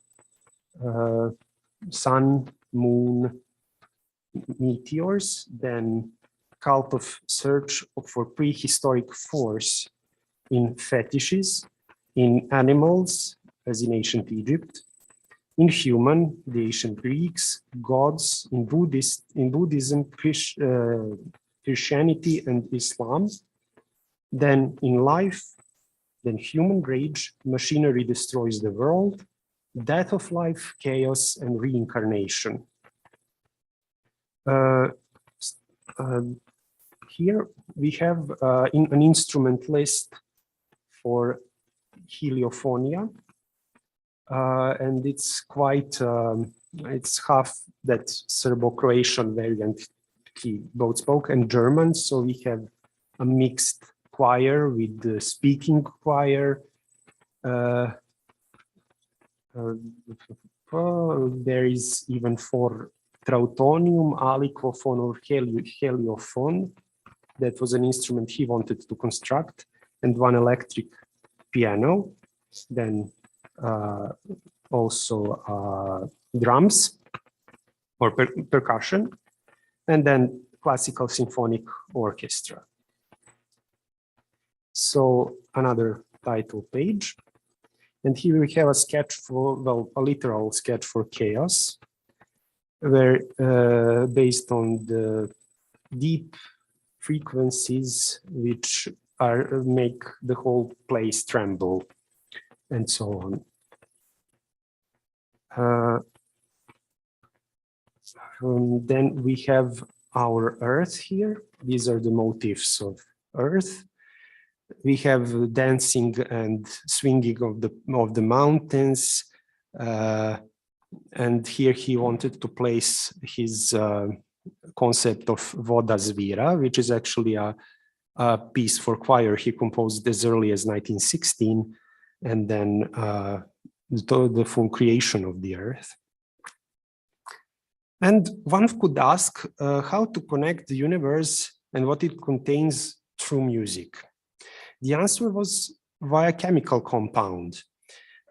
sun, moon, meteors, then cult of search for prehistoric force in fetishes, in animals, as in ancient Egypt, in human, the ancient Greeks, gods, in Buddhism, Christianity, and Islam, then in life, then human rage, machinery destroys the world, death of life, chaos, and reincarnation. Here we have an instrument list for Heliophonia, and it's quite, it's half that Serbo-Croatian variant he both spoke, and German, so we have a mixed choir with the speaking choir. There is even for trautonium, aliquophone, or heliophone. That was an instrument he wanted to construct, and one electric piano. Then also drums or percussion, and then classical symphonic orchestra. So another title page. And here we have a sketch for, well, a literal sketch for chaos, where based on the deep frequencies which make the whole place tremble, and so on. Then we have our Earth here. These are the motifs of Earth. We have dancing and swinging of the mountains, and here he wanted to place his concept of Voda Zvira, which is actually a piece for choir he composed as early as 1916, and then the full creation of the Earth. And one could ask how to connect the universe and what it contains through music. The answer was via chemical compound.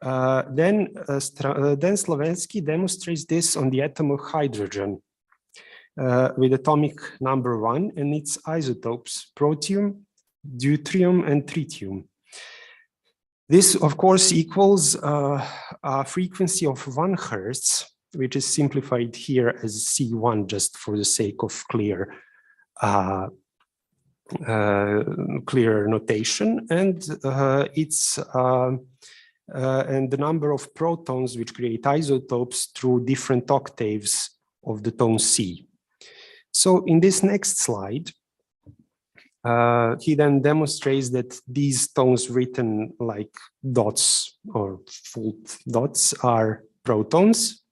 Then Slavenski demonstrates this on the atom of hydrogen with atomic number 1 and its isotopes, protium, deuterium, and tritium. This, of course, equals a frequency of 1 Hertz, which is simplified here as C1 just for the sake of clear notation, and and the number of protons which create isotopes through different octaves of the tone C. So in this next slide, he then demonstrates that these tones written like dots or full dots are protons,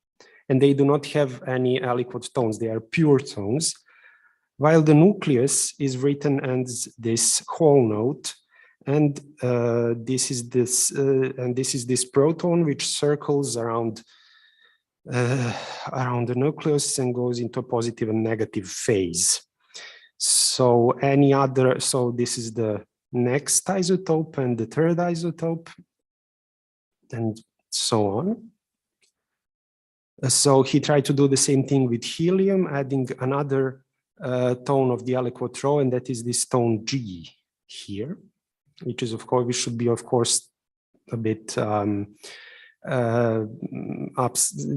and they do not have any aliquot tones, they are pure tones, while the nucleus is written as this whole note, and this is this proton which circles around the nucleus and goes into a positive and negative phase. So this is the next isotope and the third isotope, and so on. So he tried to do the same thing with helium, adding another tone of the aliquot row, and that is this tone G here, which is, of course, we should be, of course, a bit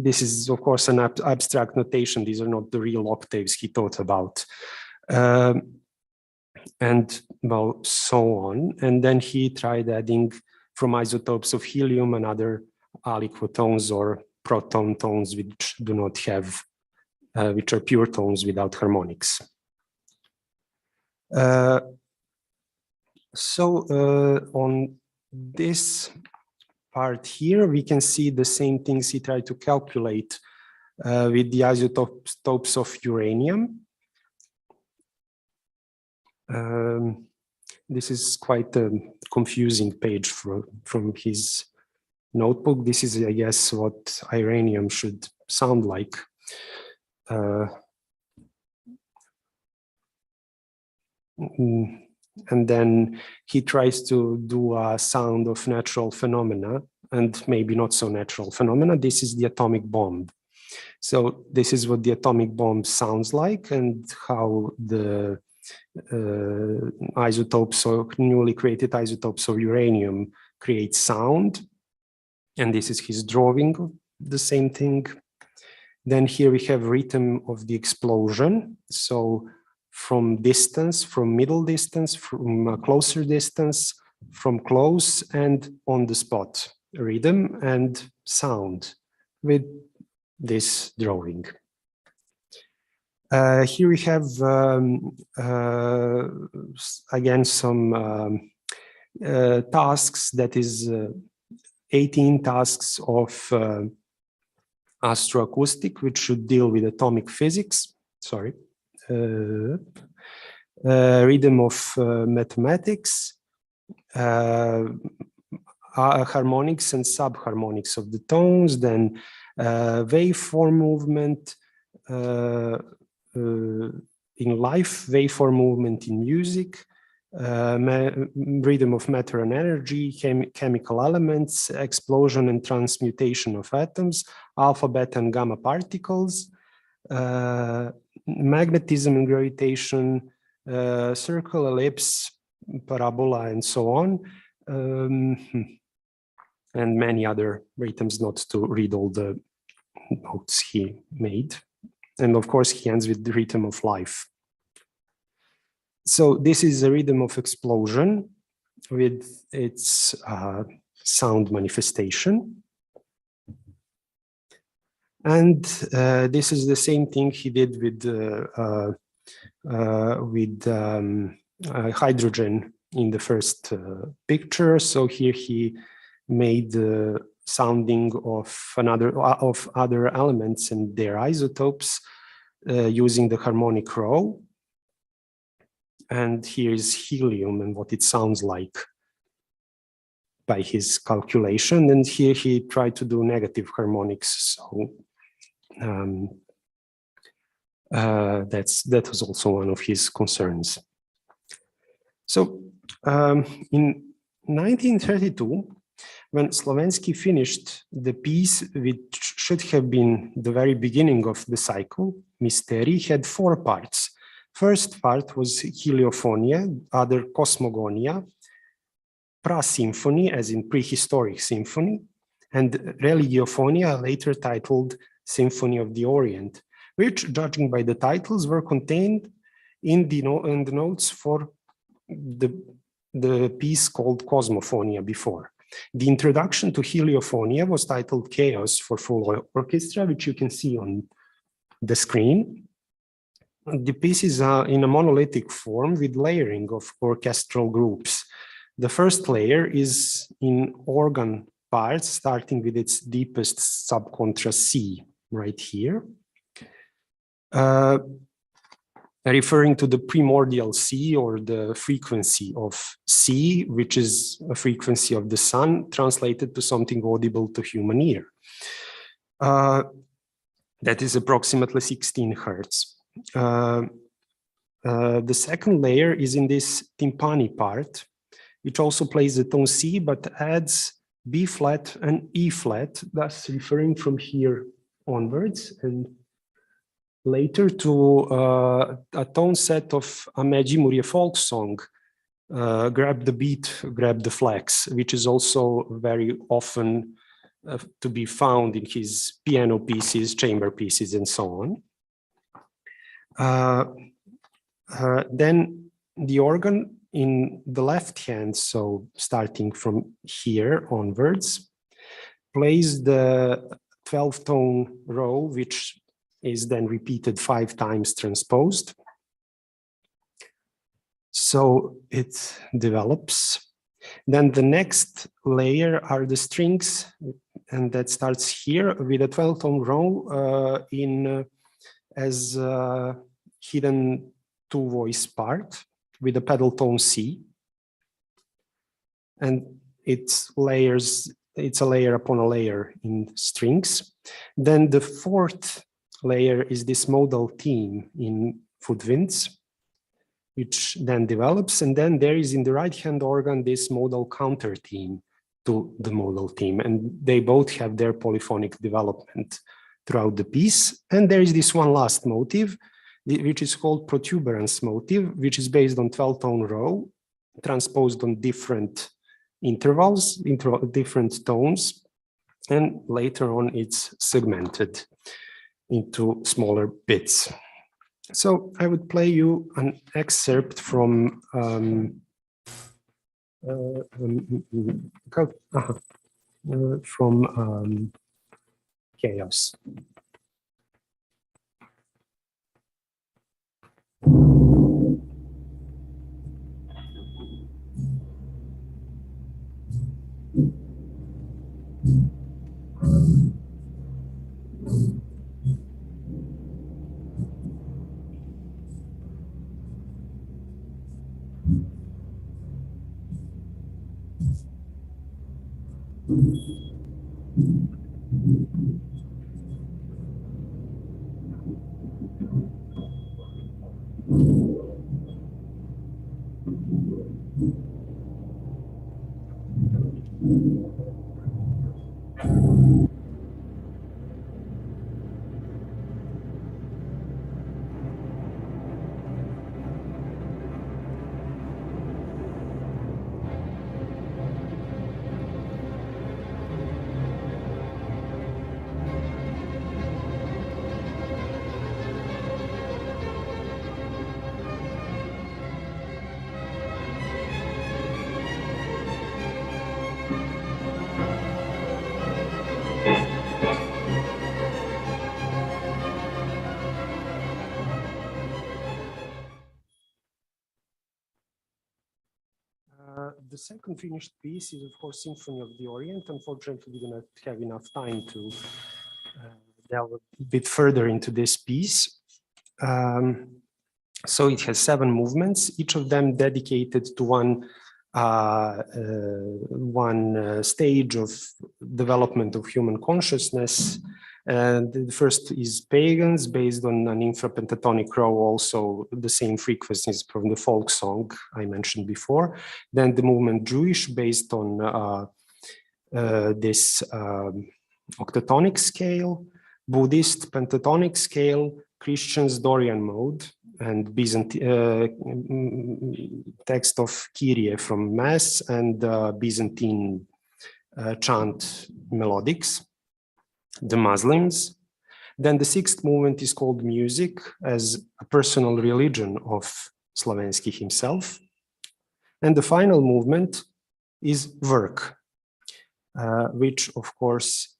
this is, of course, an abstract notation. These are not the real octaves he thought about. And well, so on. And then he tried adding from isotopes of helium and other aliquot tones or proton tones which do not have, which are pure tones without harmonics. On this part here, we can see the same things he tried to calculate with the isotopes of uranium. This is quite a confusing page from his notebook. This is, I guess, what uranium should sound like. And then he tries to do a sound of natural phenomena and maybe not so natural phenomena. This is the atomic bomb. So this is what the atomic bomb sounds like and how the isotopes or newly created isotopes of uranium create sound. And this is his drawing of the same thing. Then here we have rhythm of the explosion. So from distance, from middle distance, from a closer distance, from close and on the spot, rhythm and sound with this drawing. Here we have again some tasks, that is 18 tasks of astroacoustic, which should deal with atomic physics. Sorry. Rhythm of mathematics, harmonics and subharmonics of the tones, then waveform movement in life, waveform movement in music, rhythm of matter and energy, chemical elements, explosion and transmutation of atoms, alpha, beta, and gamma particles, magnetism and gravitation, circle, ellipse, parabola, and so on, and many other rhythms, not to read all the notes he made. And of course, he ends with the rhythm of life. So this is a rhythm of explosion with its sound manifestation. And this is the same thing he did with hydrogen in the first picture. So here he made the sounding of other elements and their isotopes using the harmonic row. And here is helium and what it sounds like by his calculation. And here he tried to do negative harmonics. So that was also one of his concerns. So in 1932, when Slavenski finished the piece which should have been the very beginning of the cycle, Misterij, had 4 parts. First part was Heliophonia, other Cosmogonia, Pra-symphony, as in prehistoric symphony, and Religiofonia, later titled Symphony of the Orient, which, judging by the titles, were contained in the notes for the piece called Cosmophonia before. The introduction to Heliophonia was titled Chaos for Full Orchestra, which you can see on the screen. The piece is in a monolithic form with layering of orchestral groups. The first layer is in organ parts, starting with its deepest subcontra C, right here. Referring to the primordial C, or the frequency of C, which is a frequency of the sun, translated to something audible to human ear. That is approximately 16 hertz. The second layer is in this timpani part, which also plays the tone C, but adds B flat and E flat, thus referring from here onwards, and later to a tone set of a Medjimurje folk song, Grab the Beat, Grab the Flax, which is also very often to be found in his piano pieces, chamber pieces, and so on. Then the organ in the left hand, so starting from here onwards, plays the 12-tone row, which is then repeated 5 times transposed. So it develops. Then the next layer are the strings, and that starts here with a 12-tone row as a hidden 2-voice part with a pedal tone C. And it's a layer upon a layer in strings. Then the 4th layer is this modal theme in woodwinds, which then develops, and then there is in the right hand organ this modal counter theme to the modal theme, and they both have their polyphonic development throughout the piece. And there is this one last motive, which is called protuberance motive, which is based on 12-tone row, transposed on different intervals, different tones, and later on it's segmented into smaller bits. So I would play you an excerpt from Chaos. The second finished piece is, of course, Symphony of the Orient. Unfortunately, we do not have enough time to delve a bit further into this piece. So it has 7 movements, each of them dedicated to one stage of development of human consciousness. And the first is Pagans, based on an infrapentatonic row, also the same frequencies from the folk song I mentioned before. Then the movement Jewish, based on this octatonic scale, Buddhist pentatonic scale, Christian's Dorian mode, and Byzantine text of Kyrie from Mass, and Byzantine chant melodics, the Muslims. Then the sixth movement is called music, as a personal religion of Slavenski himself. And the final movement is work, which of course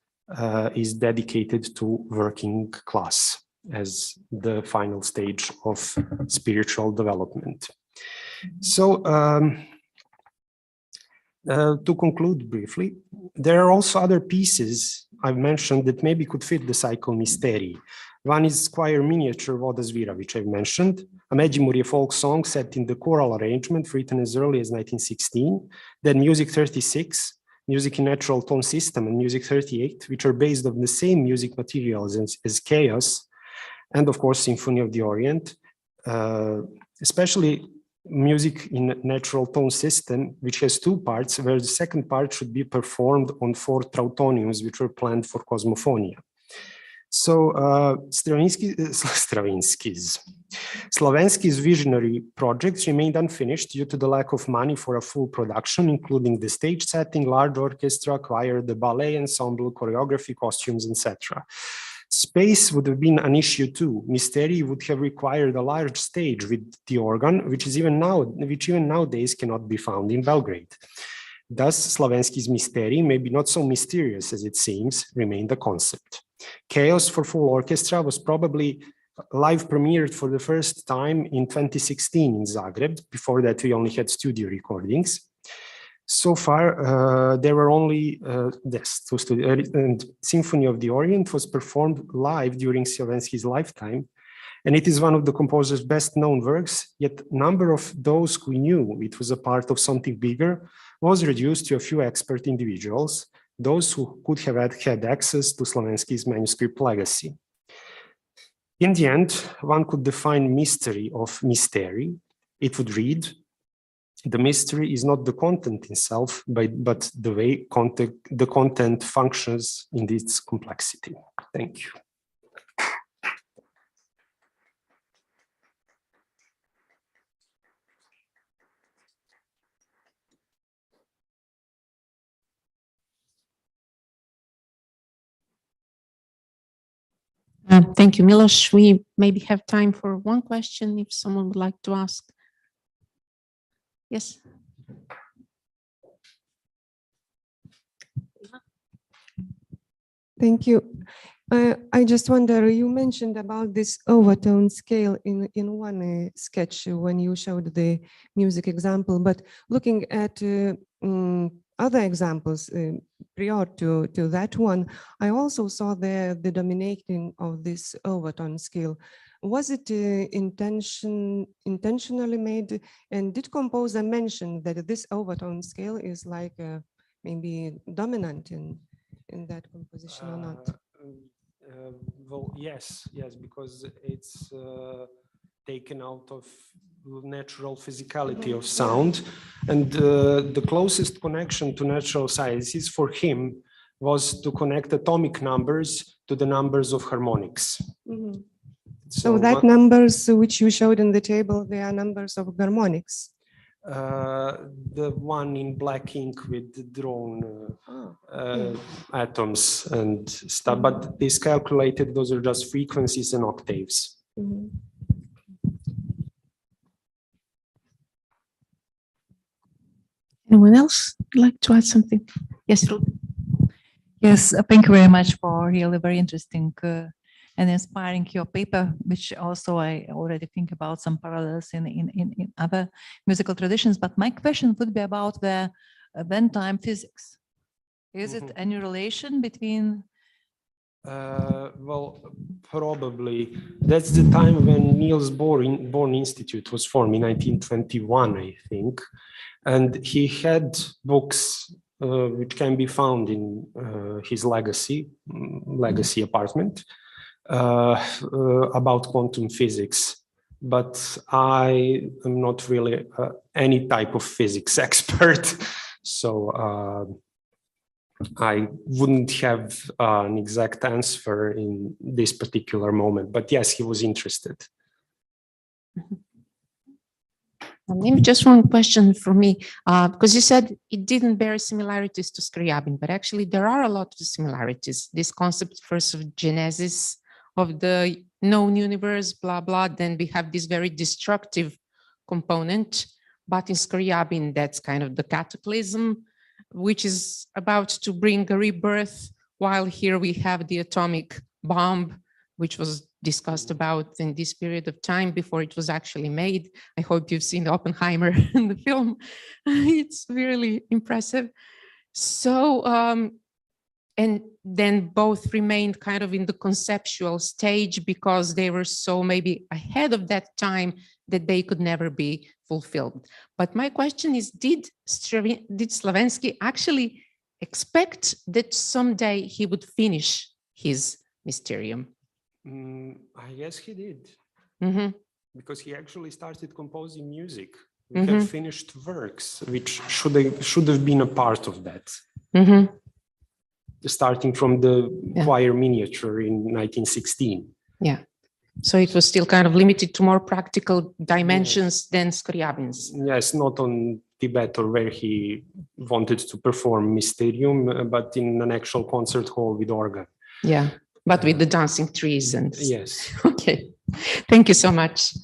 is dedicated to working class as the final stage of spiritual development. So to conclude briefly, there are also other pieces I've mentioned that maybe could fit the cycle Misterij. One is choir miniature Voda Zvira, which I've mentioned, a Međimurje folk song set in the choral arrangement written as early as 1916, then Music 36, Music in Natural Tone System, and Music 38, which are based on the same music materials as Chaos, and of course Symphony of the Orient, especially Music in Natural Tone System, which has two parts, where the second part should be performed on 4 trautoniums, which were planned for Cosmophonia. So Slavenski's visionary projects remained unfinished due to the lack of money for a full production, including the stage setting, large orchestra, choir, the ballet ensemble, choreography, costumes, etc. Space would have been an issue too. Misterij would have required a large stage with the organ, which even nowadays cannot be found in Belgrade. Thus, Slavenski's Misterij, maybe not so mysterious as it seems, remained a concept. Chaos for full orchestra was probably live premiered for the first time in 2016 in Zagreb. Before that, we only had studio recordings. So far, there were only two studio, and Symphony of the Orient was performed live during Slavenski's lifetime, and it is one of the composer's best known works, yet number of those who knew it was a part of something bigger was reduced to a few expert individuals, those who could have had access to Slavenski's manuscript legacy. In the end, one could define mystery of Misterij. It would read, the mystery is not the content itself, but the way the content functions in its complexity. Thank you. Thank you, Miloš. We maybe have time for one question if someone would like to ask. Yes. Thank you. I just wonder, you mentioned about this overtone scale in one sketch when you showed the music example, but looking at other examples prior to that one, I also saw the dominating of this overtone scale. Was it intentionally made, and did composer mention that this overtone scale is like maybe dominant in that composition or not? Well, yes, because it's taken out of natural physicality of sound, and the closest connection to natural sciences for him was to connect atomic numbers to the numbers of harmonics. Mm-hmm. So that numbers which you showed in the table, they are numbers of harmonics. The one in black ink with drawn atoms and stuff, but this calculated, those are just frequencies and octaves. Mm-hmm. Anyone else would like to add something? Yes, Rūta. Yes, thank you very much for really very interesting and inspiring your paper, which also I already think about some parallels in other musical traditions. But my question would be about the then-time physics. Is it any relation between? Well, probably. That's the time when Niels Bohr Institute was formed in 1921, I think. And he had books which can be found in his legacy apartment about quantum physics. But I am not really any type of physics expert. So I wouldn't have an exact answer in this particular moment, but yes, he was interested. Maybe just one question from me, because you said it didn't bear similarities to Scriabin, but actually there are a lot of similarities. This concept first of genesis of the known universe, blah, blah, then we have this very destructive component, but in Scriabin, that's kind of the cataclysm, which is about to bring a rebirth, while here we have the atomic bomb, which was discussed about in this period of time before it was actually made. I hope you've seen Oppenheimer in the film. It's really impressive. So, and then both remained kind of in the conceptual stage because they were so maybe ahead of that time that they could never be fulfilled. But my question is, did Slavenski actually expect that someday he would finish his Mysterium? I guess he did, Mm-hmm. because he actually started composing music. We Mm-hmm. have finished works, which should have been a part of that. Mm-hmm. Starting from the Yeah. choir miniature in 1916. Yeah. So it was still kind of limited to more practical dimensions than Scriabin's. Yes, not on Tibet or where he wanted to perform Mysterium, but in an actual concert hall with organ. Yeah, but with the dancing trees and... Yes. Okay, thank you so much.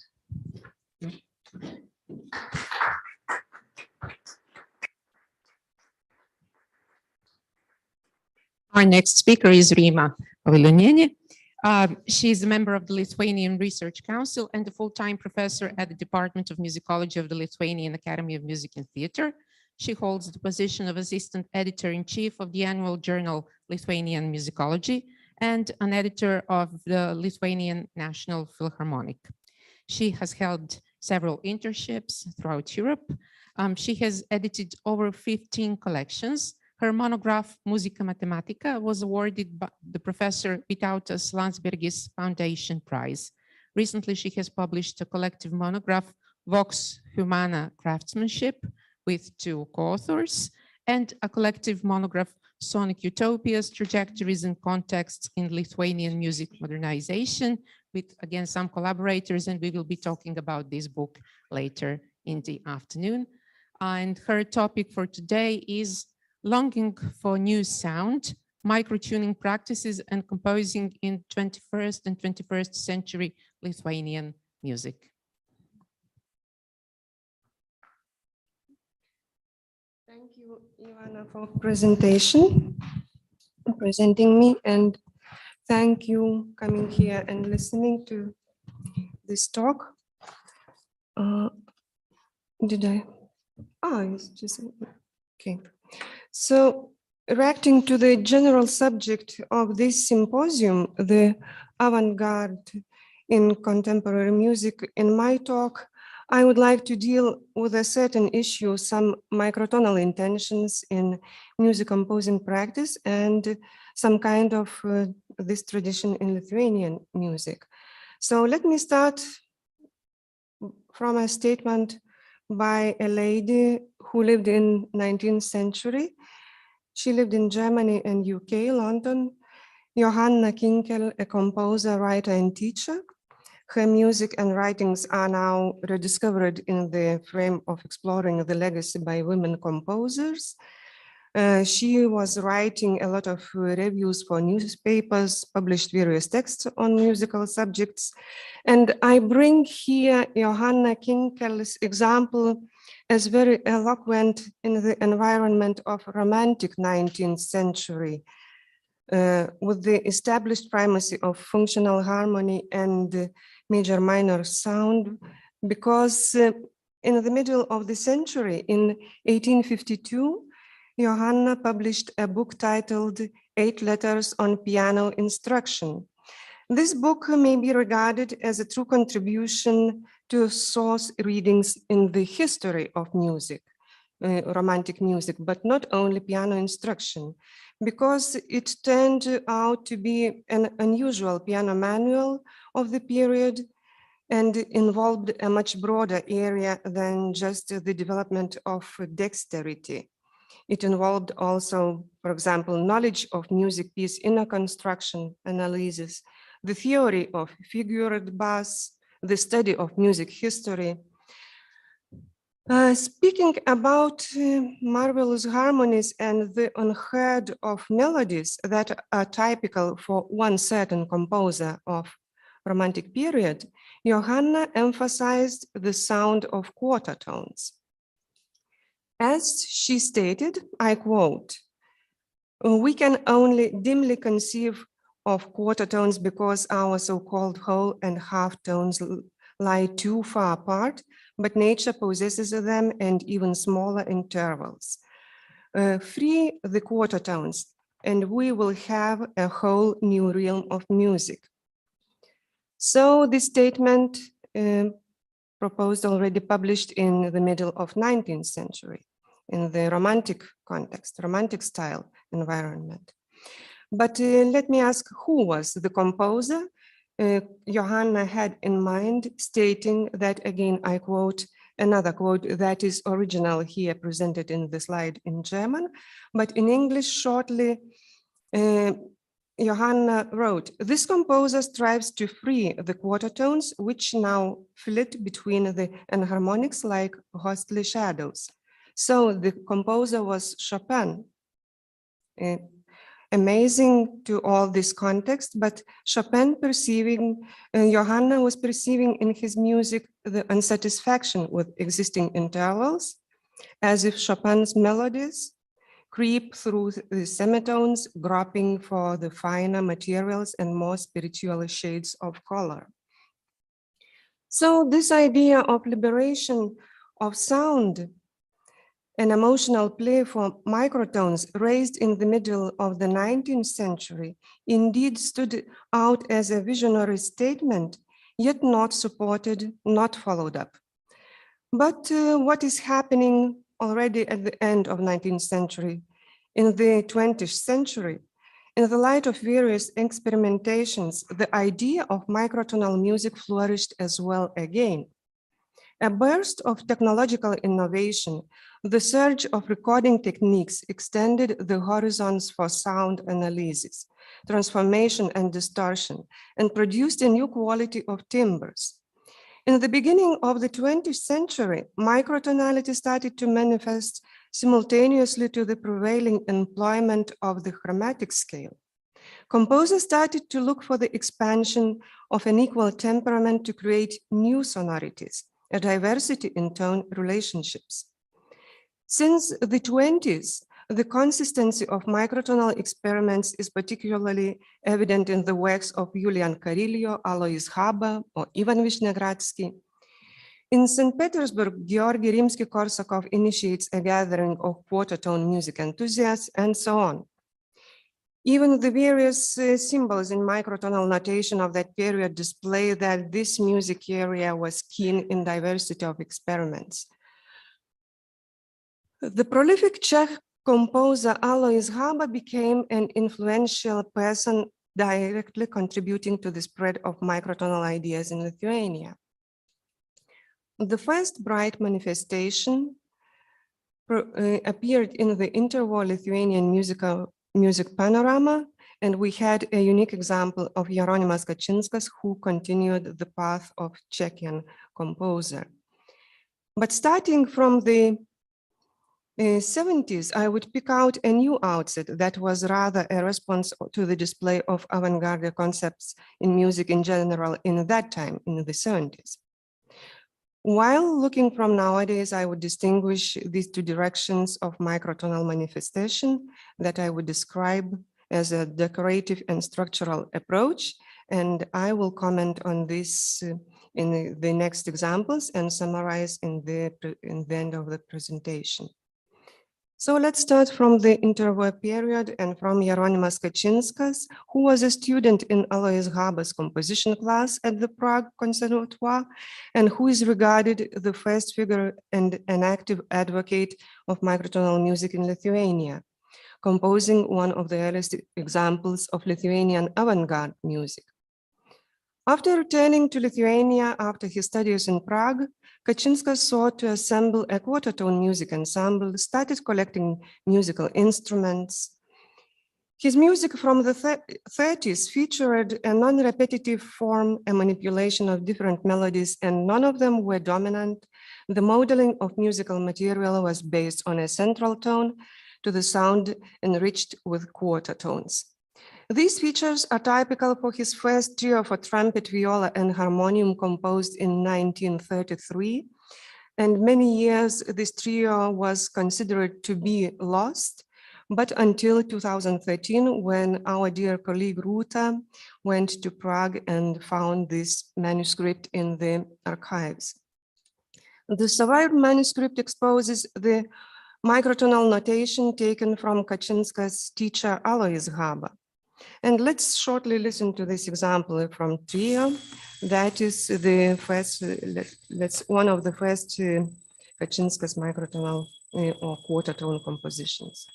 Our next speaker is Rima Povilionienė. She is a member of the Lithuanian Research Council and a full-time professor at the Department of Musicology of the Lithuanian Academy of Music and Theatre. She holds the position of assistant editor-in-chief of the annual journal Lithuanian Musicology and an editor of the Lithuanian National Philharmonic. She has held several internships throughout Europe. She has edited over 15 collections. Her monograph, Musica Mathematica, was awarded by the Professor Vytautas Landsbergis Foundation Prize. Recently, she has published a collective monograph, Vox Humana Craftsmanship, with 2 co-authors, and a collective monograph, Sonic Utopias, Trajectories and Contexts in Lithuanian Music Modernization, with, again, some collaborators, and we will be talking about this book later in the afternoon. And her topic for today is Longing for New Sound, Microtuning Practices and Composing in 21st and 21st Century Lithuanian Music. Thank you, Ivana, for presenting me, and thank you coming here and listening to this talk. It's just, okay. So, reacting to the general subject of this symposium, the avant-garde in contemporary music, in my talk, I would like to deal with a certain issue, some microtonal intentions in music composing practice and some kind of this tradition in Lithuanian music. So let me start from a statement by a lady who lived in 19th century. She lived in Germany and UK, London. Johanna Kinkel, a composer, writer, and teacher. Her music and writings are now rediscovered in the frame of exploring the legacy by women composers. She was writing a lot of reviews for newspapers, published various texts on musical subjects. And I bring here Johanna Kinkel's example as very eloquent in the environment of romantic 19th century, with the established primacy of functional harmony and major minor sound, because in the middle of the century, in 1852, Johanna published a book titled 8 Letters on Piano Instruction. This book may be regarded as a true contribution to source readings in the history of music, romantic music, but not only piano instruction, because it turned out to be an unusual piano manual of the period and involved a much broader area than just the development of dexterity. It involved also, for example, knowledge of music piece inner construction analysis, the theory of figured bass, the study of music history. Speaking about marvelous harmonies and the unheard of melodies that are typical for one certain composer of Romantic period, Johanna emphasized the sound of quarter tones. As she stated, I quote, "We can only dimly conceive of quarter tones because our so-called whole and half tones lie too far apart, but nature possesses them and even smaller intervals. Free the quarter tones, and we will have a whole new realm of music." So this statement proposed already published in the middle of 19th century in the Romantic context, Romantic style environment. But let me ask, who was the composer Johanna had in mind, stating that, again, I quote, another quote that is original here presented in the slide in German, but in English shortly, Johanna wrote, "This composer strives to free the quarter tones, which now flit between the enharmonics like ghostly shadows." So the composer was Chopin. Amazing to all this context, but Chopin perceiving, Johanna was perceiving in his music the unsatisfaction with existing intervals, as if Chopin's melodies creep through the semitones, groping for the finer materials and more spiritual shades of color. So this idea of liberation of sound, an emotional play for microtones raised in the middle of the 19th century, indeed stood out as a visionary statement, yet not supported, not followed up. But what is happening already at the end of 19th century, in the 20th century, in the light of various experimentations, the idea of microtonal music flourished as well again. A burst of technological innovation, the surge of recording techniques extended the horizons for sound analysis, transformation and distortion, and produced a new quality of timbres. In the beginning of the 20th century, microtonality started to manifest simultaneously to the prevailing employment of the chromatic scale. Composers started to look for the expansion of an equal temperament to create new sonorities, a diversity in tone relationships. Since the 20s, the consistency of microtonal experiments is particularly evident in the works of Julian Carrillo, Alois Haba, or Ivan Vishnegradsky. In St. Petersburg, Georgy Rimsky-Korsakov initiates a gathering of quarter-tone music enthusiasts, and so on. Even the various symbols in microtonal notation of that period display that this music area was keen in diversity of experiments. The prolific Czech composer Alois Haba became an influential person directly contributing to the spread of microtonal ideas in Lithuania. The first bright manifestation appeared in the interwar Lithuanian music panorama, and we had a unique example of Jeronimas Kačinskas, who continued the path of Czechian composer. But starting from the 70s, I would pick out a new outset that was rather a response to the display of avant-garde concepts in music in general in that time, in the 70s. While looking from nowadays, I would distinguish these two directions of microtonal manifestation that I would describe as a decorative and structural approach, and I will comment on this in the next examples and summarize in the end of the presentation. So let's start from the interwar period and from Jeronimas Kačinskas, who was a student in Alois Haba's composition class at the Prague Conservatoire, and who is regarded the first figure and an active advocate of microtonal music in Lithuania, composing one of the earliest examples of Lithuanian avant-garde music. After returning to Lithuania after his studies in Prague, Kaczyńska sought to assemble a quarter-tone music ensemble, started collecting musical instruments. His music from the 30s featured a non-repetitive form, a manipulation of different melodies, and none of them were dominant. The modeling of musical material was based on a central tone to the sound enriched with quarter tones. These features are typical for his first trio for trumpet, viola, and harmonium composed in 1933. And many years this trio was considered to be lost, but until 2013, when our dear colleague Rūta went to Prague and found this manuscript in the archives. The survived manuscript exposes the microtonal notation taken from Kaczyńska's teacher Alois Haba. And let's shortly listen to this example from trio. That is the first, that's one of the first Kaczyńska's microtonal or quarter tone compositions.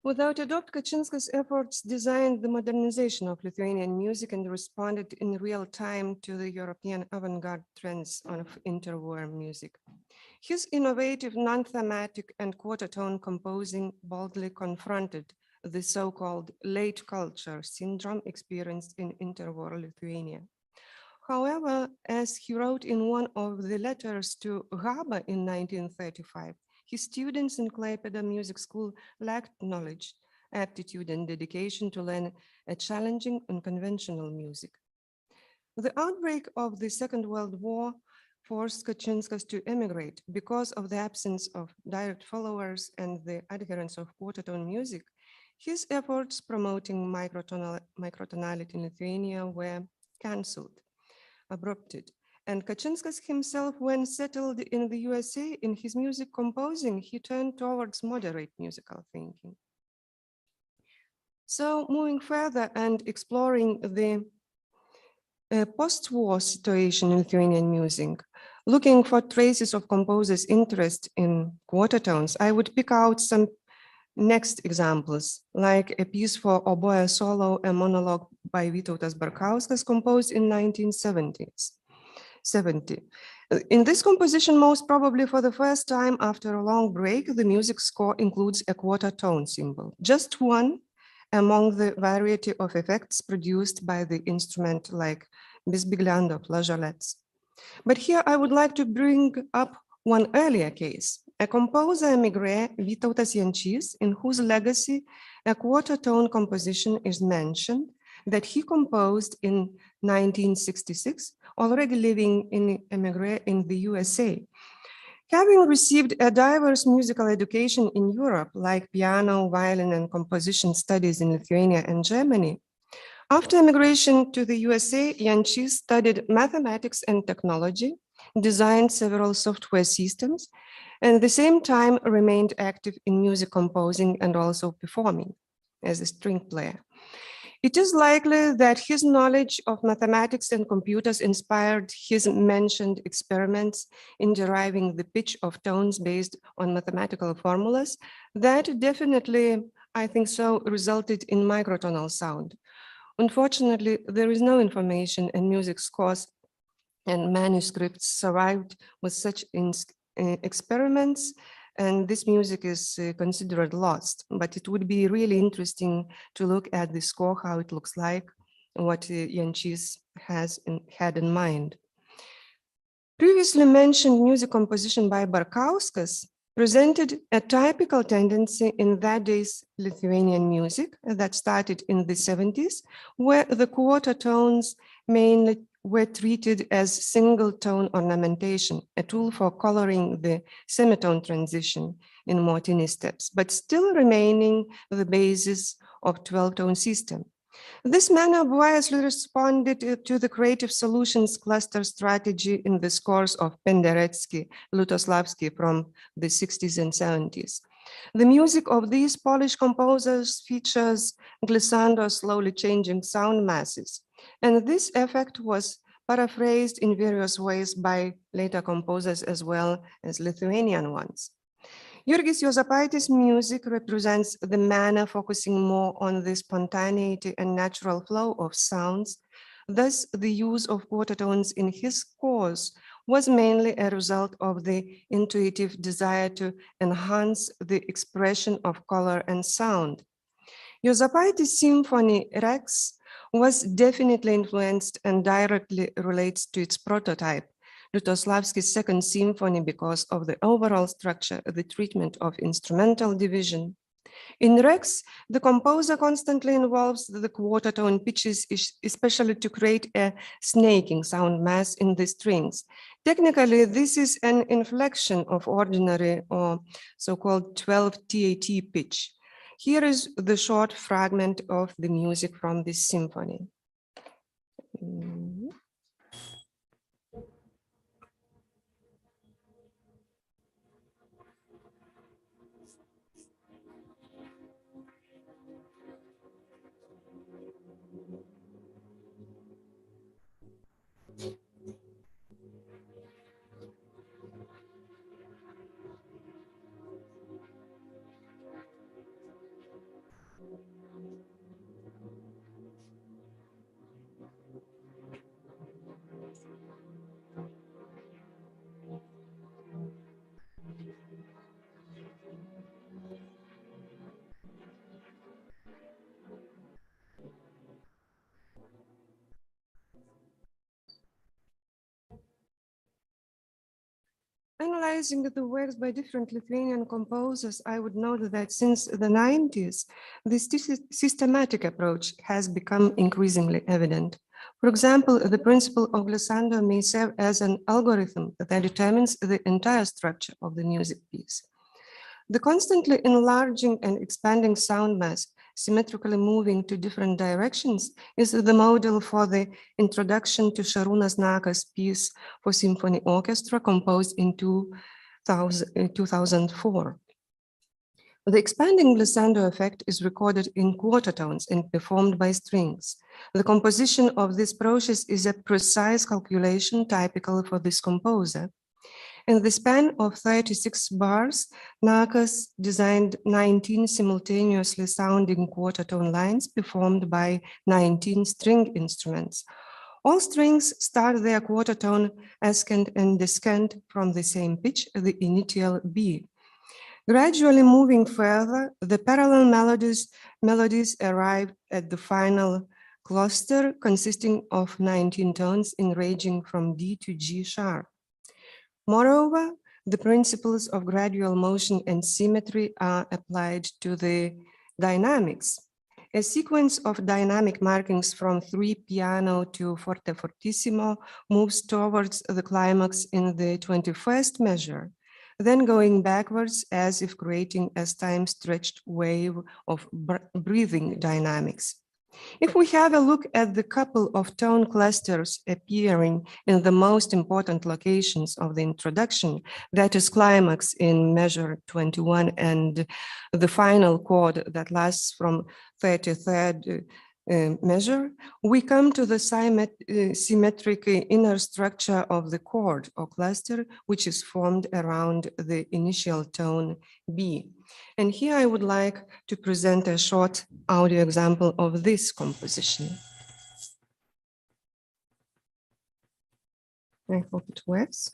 Without a doubt, Kaczyńska's efforts designed the modernization of Lithuanian music and responded in real time to the European avant-garde trends of interwar music. His innovative non-thematic and quarter-tone composing boldly confronted the so-called late culture syndrome experienced in interwar Lithuania. However, as he wrote in one of the letters to Haba in 1935, his students in Klaipėda Music School lacked knowledge, aptitude, and dedication to learn a challenging and conventional music. The outbreak of the Second World War forced Kaczyńskas to emigrate. Because of the absence of direct followers and the adherence of quarter-tone music, his efforts promoting microtonality in Lithuania were cancelled, abrupted. And Kaczyńskas himself, when settled in the USA, in his music composing, he turned towards moderate musical thinking. So moving further and exploring the post-war situation in Lithuanian music, looking for traces of composers' interest in quarter tones, I would pick out some next examples, like a piece for oboe solo, a monologue by Vytautas Barkauskas, composed in 1970. In this composition, most probably for the first time after a long break, the music score includes a quarter tone symbol, just one among the variety of effects produced by the instrument like bisbigliando, flageolets. But here I would like to bring up one earlier case, a composer émigré, Vytautas Jančys, in whose legacy a quarter tone composition is mentioned that he composed in 1966, already living in émigré in the USA. Having received a diverse musical education in Europe, like piano, violin, and composition studies in Lithuania and Germany, after immigration to the USA, Jančys studied mathematics and technology, designed several software systems, and at the same time remained active in music composing and also performing as a string player. It is likely that his knowledge of mathematics and computers inspired his mentioned experiments in deriving the pitch of tones based on mathematical formulas that definitely, I think so, resulted in microtonal sound. Unfortunately, there is no information and music scores and manuscripts survived with such experiments, and this music is considered lost. But it would be really interesting to look at the score, how it looks like, what Jančys had in mind. Previously mentioned music composition by Barkauskas presented a typical tendency in that day's Lithuanian music that started in the 70s, where the quarter tones mainly were treated as single-tone ornamentation, a tool for coloring the semitone transition in Martini steps, but still remaining the basis of 12-tone system. This manner wisely responded to the creative solutions cluster strategy in the scores of Penderecki, Lutoslavski from the 60s and 70s. The music of these Polish composers features glissando, slowly changing sound masses, and this effect was paraphrased in various ways by later composers as well as Lithuanian ones. Jurgis Juozapaitis' music represents the manner focusing more on the spontaneity and natural flow of sounds. Thus, the use of quarter tones in his scores was mainly a result of the intuitive desire to enhance the expression of color and sound. Juozapaitis' symphony Rex was definitely influenced and directly relates to its prototype, Lutoslavski's Second Symphony, because of the overall structure, the treatment of instrumental division. In Rex, the composer constantly involves the quarter tone pitches, especially to create a snaking sound mass in the strings. Technically, this is an inflection of ordinary or so-called 12 TAT pitch. Here is the short fragment of the music from this symphony. Analyzing the works by different Lithuanian composers, I would note that since the 90s, this systematic approach has become increasingly evident. For example, the principle of glissando may serve as an algorithm that determines the entire structure of the music piece. The constantly enlarging and expanding sound mass, symmetrically moving to different directions, is the model for the introduction to Šarūnas Nakas' piece for symphony orchestra composed in 2004. The expanding glissando effect is recorded in quarter tones and performed by strings. The composition of this process is a precise calculation typical for this composer. In the span of 36 bars, Nakas designed 19 simultaneously sounding quarter tone lines performed by 19 string instruments. All strings start their quarter tone ascent and descent from the same pitch, the initial B. Gradually moving further, the parallel melodies arrive at the final cluster consisting of 19 tones ranging from D to G sharp. Moreover, the principles of gradual motion and symmetry are applied to the dynamics. A sequence of dynamic markings from 3 piano to forte fortissimo moves towards the climax in the 21st measure, then going backwards as if creating a time-stretched wave of breathing dynamics. If we have a look at the couple of tone clusters appearing in the most important locations of the introduction, that is climax in measure 21 and the final chord that lasts from 33rd measure, we come to the symmetric inner structure of the chord or cluster, which is formed around the initial tone B. And here I would like to present a short audio example of this composition. I hope it works.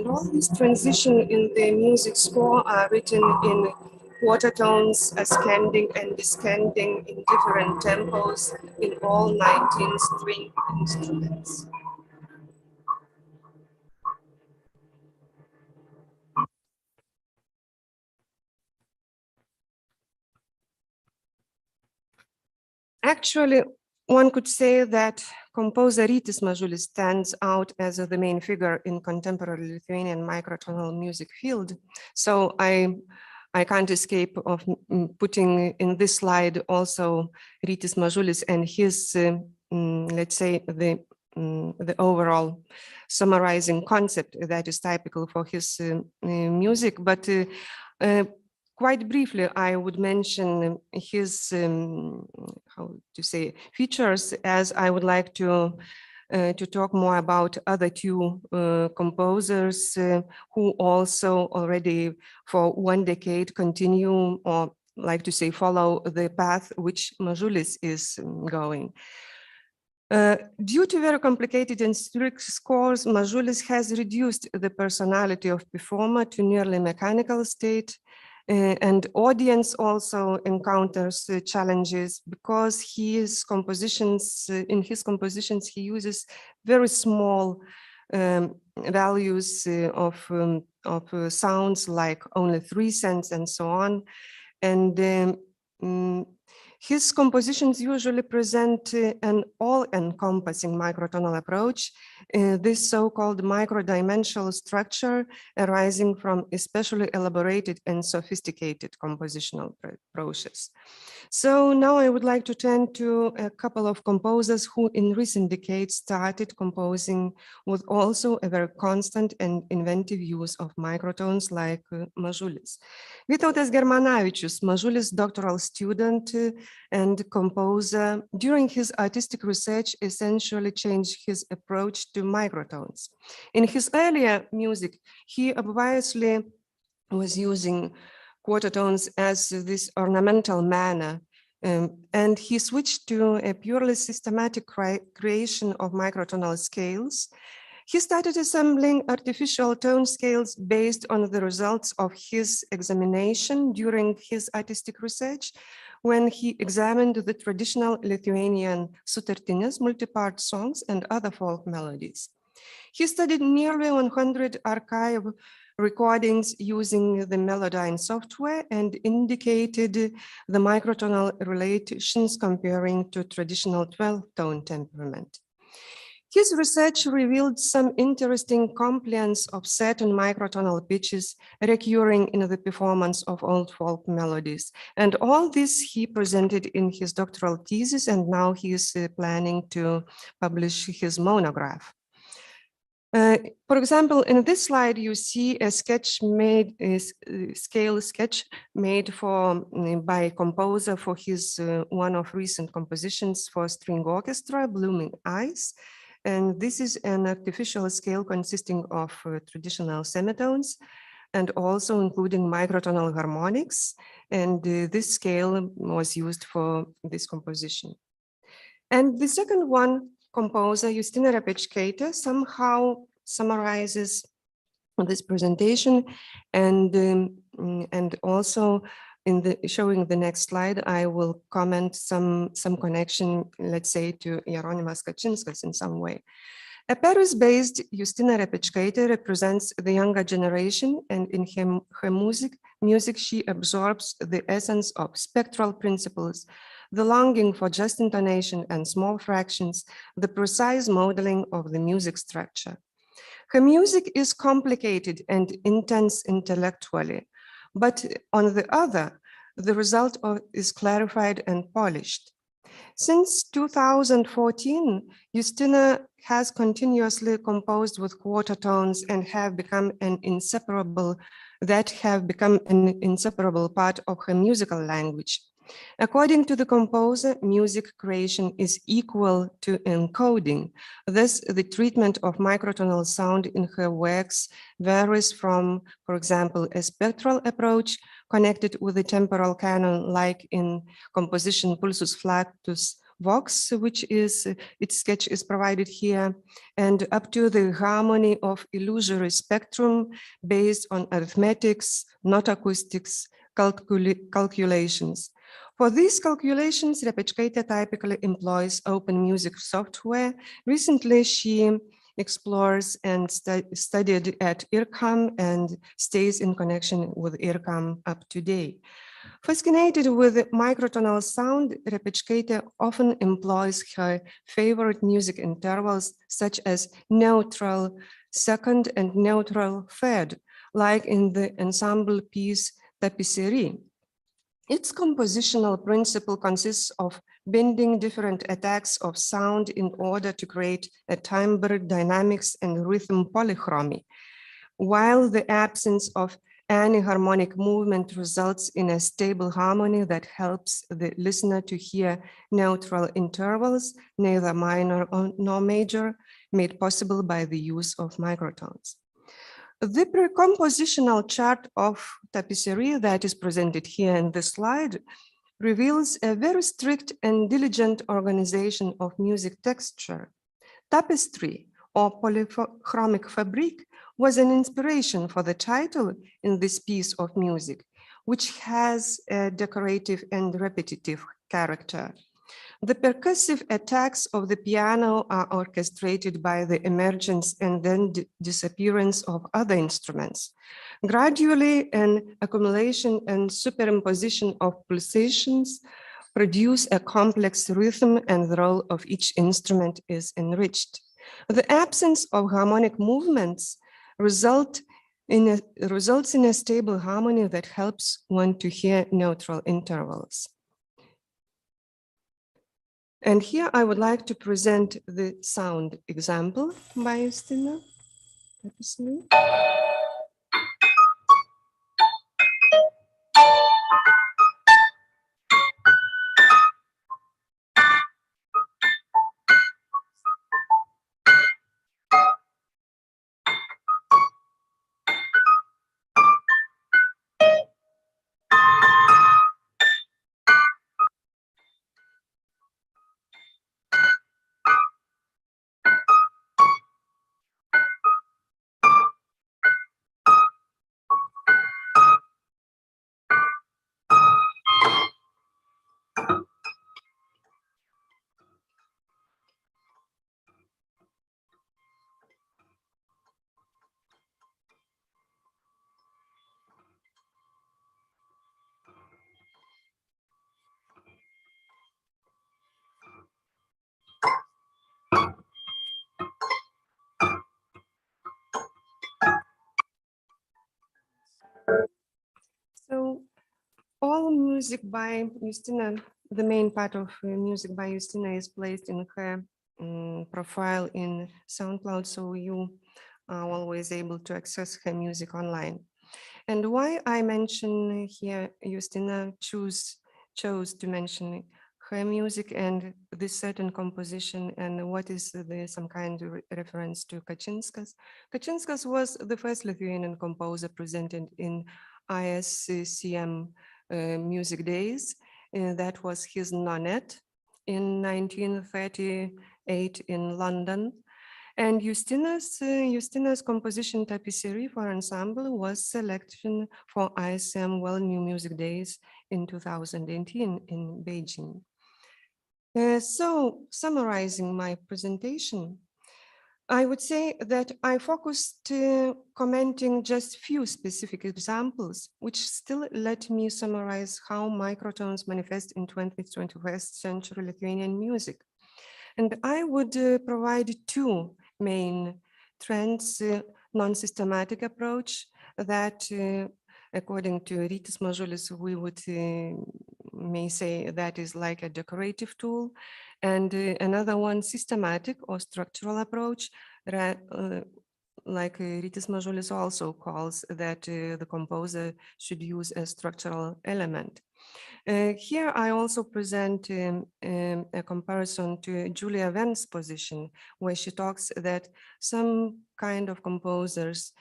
And all this transition in the music score are written in quarter tones, ascending and descending in different tempos in all 19 string instruments. Actually, one could say that composer Rytis Mažulis stands out as the main figure in contemporary Lithuanian microtonal music field. So I can't escape of putting in this slide also Rytis Mažulis and his, let's say, the overall summarizing concept that is typical for his music. But quite briefly, I would mention his, how to say, features, as I would like to talk more about other two composers who also already for 1 decade continue, or like to say, follow the path which Mažulis is going. Due to very complicated and strict scores, Mažulis has reduced the personality of performer to nearly mechanical state. And audience also encounters challenges because his compositions, in his compositions, he uses very small values of sounds like only 3 cents and so on. And his compositions usually present an all-encompassing microtonal approach, this so-called microdimensional structure arising from especially elaborated and sophisticated compositional approaches. So now I would like to turn to a couple of composers who in recent decades started composing with also a very constant and inventive use of microtones like Mažulis. Vytautas Germanavičius, Mažulis' doctoral student and composer, during his artistic research essentially changed his approach to microtones. In his earlier music, he obviously was using quarter tones as this ornamental manner, and he switched to a purely systematic creation of microtonal scales. He started assembling artificial tone scales based on the results of his examination during his artistic research, when he examined the traditional Lithuanian sutartinės, multi-part songs, and other folk melodies. He studied nearly 100 archive recordings using the Melodyne software and indicated the microtonal relations comparing to traditional 12-tone temperament. His research revealed some interesting compliance of certain microtonal pitches recurring in the performance of old folk melodies. And all this he presented in his doctoral thesis, and now he is planning to publish his monograph. For example, in this slide, you see a sketch made, a scale sketch made by composer for his one of recent compositions for string orchestra, Blooming Eyes. And this is an artificial scale consisting of traditional semitones and also including microtonal harmonics. And this scale was used for this composition. And the second one, composer Justina Repečkaitė, somehow summarizes this presentation, and also in showing the next slide, I will comment some connection, let's say, to Jeronimas Kačinskas in some way. A Paris-based Justina Repečkaitė represents the younger generation, and in her music she absorbs the essence of spectral principles, the longing for just intonation and small fractions, the precise modeling of the music structure. Her music is complicated and intense intellectually, but on the other, the result is clarified and polished. Since 2014, Justina has continuously composed with quarter tones and have become an inseparable part of her musical language. According to the composer, music creation is equal to encoding. Thus, the treatment of microtonal sound in her works varies from, for example, a spectral approach connected with the temporal canon, like in composition Pulsus Flatus Vox, which is its sketch is provided here, and up to the harmony of illusory spectrum based on arithmetics, not acoustics, calculations. For these calculations, Repečkaitė typically employs open music software. Recently, she explores and studied at IRCAM and stays in connection with IRCAM up to date. Fascinated with microtonal sound, Repečkaitė often employs her favorite music intervals, such as neutral second and neutral third, like in the ensemble piece Tapisserie. Its compositional principle consists of bending different attacks of sound in order to create a timbre, dynamics, and rhythm polychromy, while the absence of any harmonic movement results in a stable harmony that helps the listener to hear neutral intervals, neither minor nor major, made possible by the use of microtones. The precompositional chart of Tapisserie that is presented here in this slide reveals a very strict and diligent organization of music texture. Tapestry, or polychromic fabric, was an inspiration for the title in this piece of music, which has a decorative and repetitive character. The percussive attacks of the piano are orchestrated by the emergence and then disappearance of other instruments. Gradually, an accumulation and superimposition of pulsations produce a complex rhythm, and the role of each instrument is enriched. The absence of harmonic movements results in a stable harmony that helps one to hear neutral intervals. And here I would like to present the sound example by Justina. So all music by Justina, the main part of music by Justina is placed in her profile in SoundCloud, so you are always able to access her music online. And why I mention here Justina chose to mention her music and this certain composition, and what is some kind of reference to Kačinskas. Kačinskas was the first Lithuanian composer presented in ISCM Music Days. That was his nonet in 1938 in London. And Justina's composition Tapisserie for ensemble was selection for ISCM World New Music Days in 2018 in Beijing. So summarizing my presentation, I would say that I focused commenting just few specific examples, which still let me summarize how microtones manifest in 20th, 21st century Lithuanian music. And I would provide two main trends: non-systematic approach that, according to Rytis Mažulis, we would may say that is like a decorative tool, and another one, systematic or structural approach, like Rytis Mažulis also calls that the composer should use a structural element. Here I also present a comparison to Julia Venn's position, where she talks that some kind of composers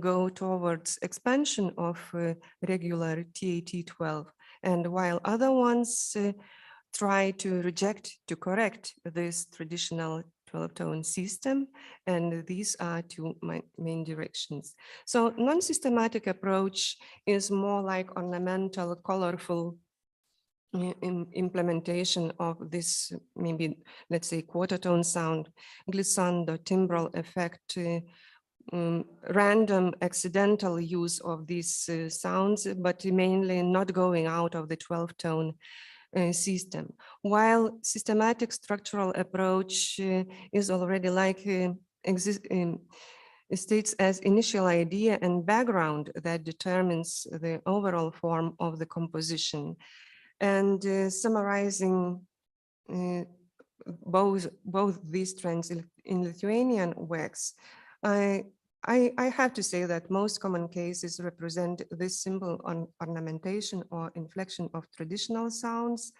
go towards expansion of regular TAT-12, and while other ones try to correct this traditional 12-tone system, and these are two main directions. So non-systematic approach is more like ornamental, colorful implementation of this, maybe, let's say, quarter tone sound, glissando, timbral effect, random accidental use of these sounds, but mainly not going out of the 12-tone system. While systematic structural approach is already like states as initial idea and background that determines the overall form of the composition. And summarizing both these trends in Lithuanian works, I have to say that most common cases represent this simple ornamentation or inflection of traditional sounds.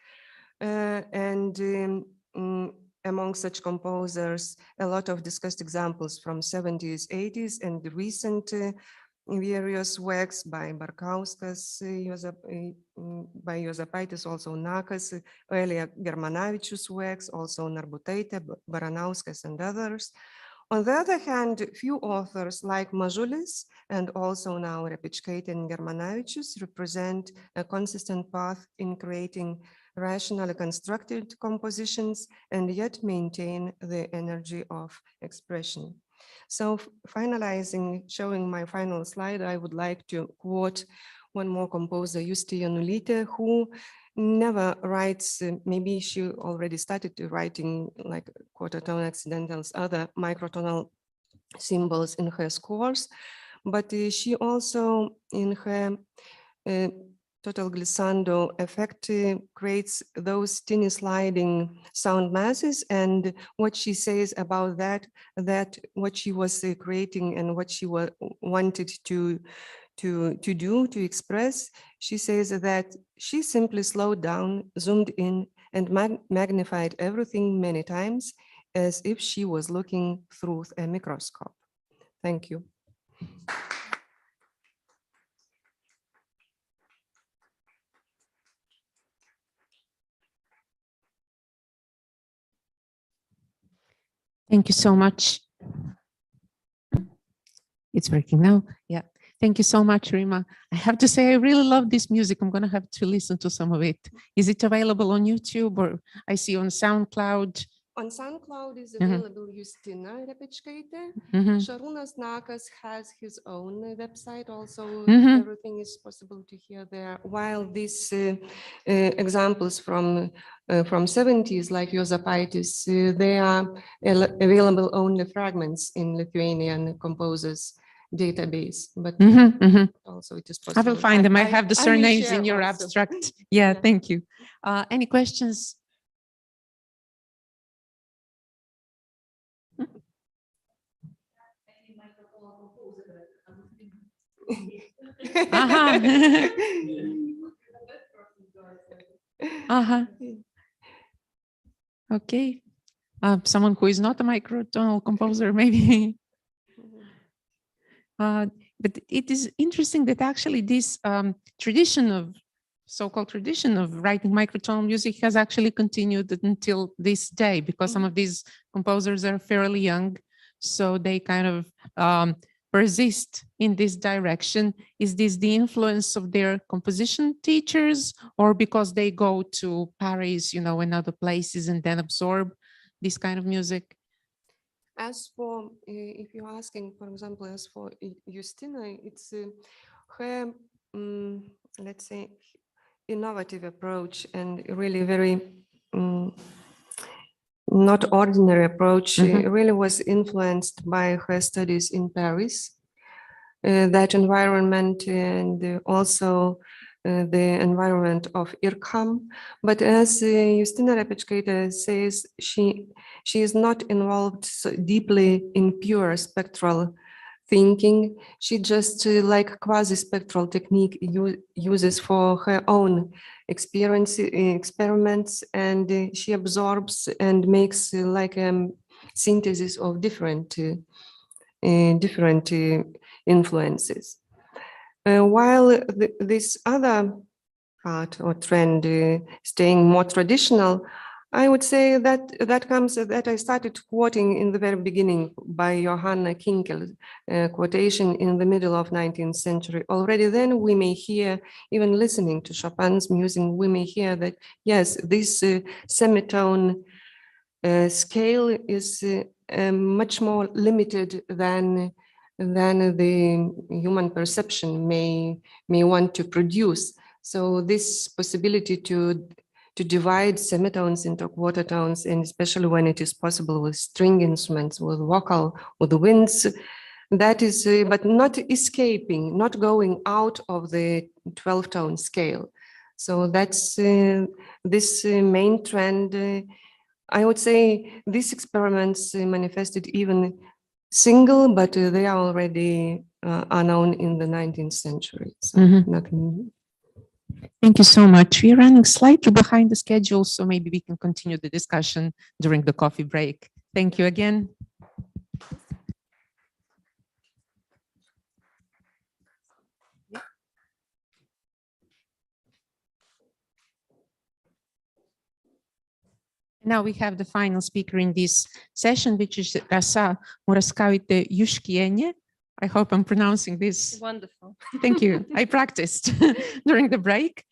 Among such composers, a lot of discussed examples from 70s, 80s, and the recent various works by Barkauskas, by Juozapaitis, also Nakas, earlier Germanavičius works, also Narbutaitė, Baranauskas, and others. On the other hand, few authors like Mažulis and also now Repečkaitė and Germanavičius represent a consistent path in creating rationally constructed compositions and yet maintain the energy of expression. So finalizing, showing my final slide, I would like to quote one more composer, Justė Janulytė, who never writes, maybe she already started writing like quarter tone accidentals, other microtonal symbols in her scores, but she also in her total glissando effect creates those tiny sliding sound masses. And what she says about that what she was creating and what she wanted to express, she says that she simply slowed down, zoomed in, and magnified everything many times as if she was looking through a microscope. Thank you. Thank you so much. It's working now. Yeah. Thank you so much, Rima. I have to say, I really love this music. I'm going to have to listen to some of it. Is it available on YouTube, or I see on SoundCloud? On SoundCloud is available Justina Repečkaitė. Šarūnas Nakas has his own website also. Everything is possible to hear there. While these examples from 70s, like Juozapaitis, they are available only fragments in Lithuanian composers database, but also it is possible. I will find them. I have the surnames in your abstract. Yeah, thank you. Any questions? Okay. Someone who is not a microtonal composer, maybe. But it is interesting that actually this so-called tradition of writing microtonal music has actually continued until this day, because some of these composers are fairly young, so they kind of persist in this direction. Is this the influence of their composition teachers, or because they go to Paris, and other places and then absorb this kind of music? As for, if you're asking, for example, as for Justina, it's her, let's say, innovative approach and really very not ordinary approach. Really was influenced by her studies in Paris, that environment, and also the environment of IRCAM. But as Justina Repečkaitė says, she is not involved so deeply in pure spectral thinking. She just like quasi-spectral technique uses for her own experiments, and she absorbs and makes like a synthesis of different influences. While this other part or trend staying more traditional, I would say that that comes that I started quoting in the very beginning by Johanna Kinkel, quotation in the middle of 19th century. Already then we may hear, even listening to Chopin's music, we may hear that, yes, this semitone scale is much more limited than the human perception may want to produce. So this possibility to divide semitones into quarter tones, and especially when it is possible with string instruments, with vocal, with the winds, that is, but not escaping, not going out of the 12-tone scale. So that's this main trend. I would say these experiments manifested even single, but they are already are known in the 19th century. So nothing. Thank you so much. We're running slightly behind the schedule, so maybe we can continue the discussion during the coffee break. Thank you again. Now we have the final speaker in this session, which is Rasa Murauskaitė. I hope I'm pronouncing this. Wonderful. Thank you. I practiced during the break.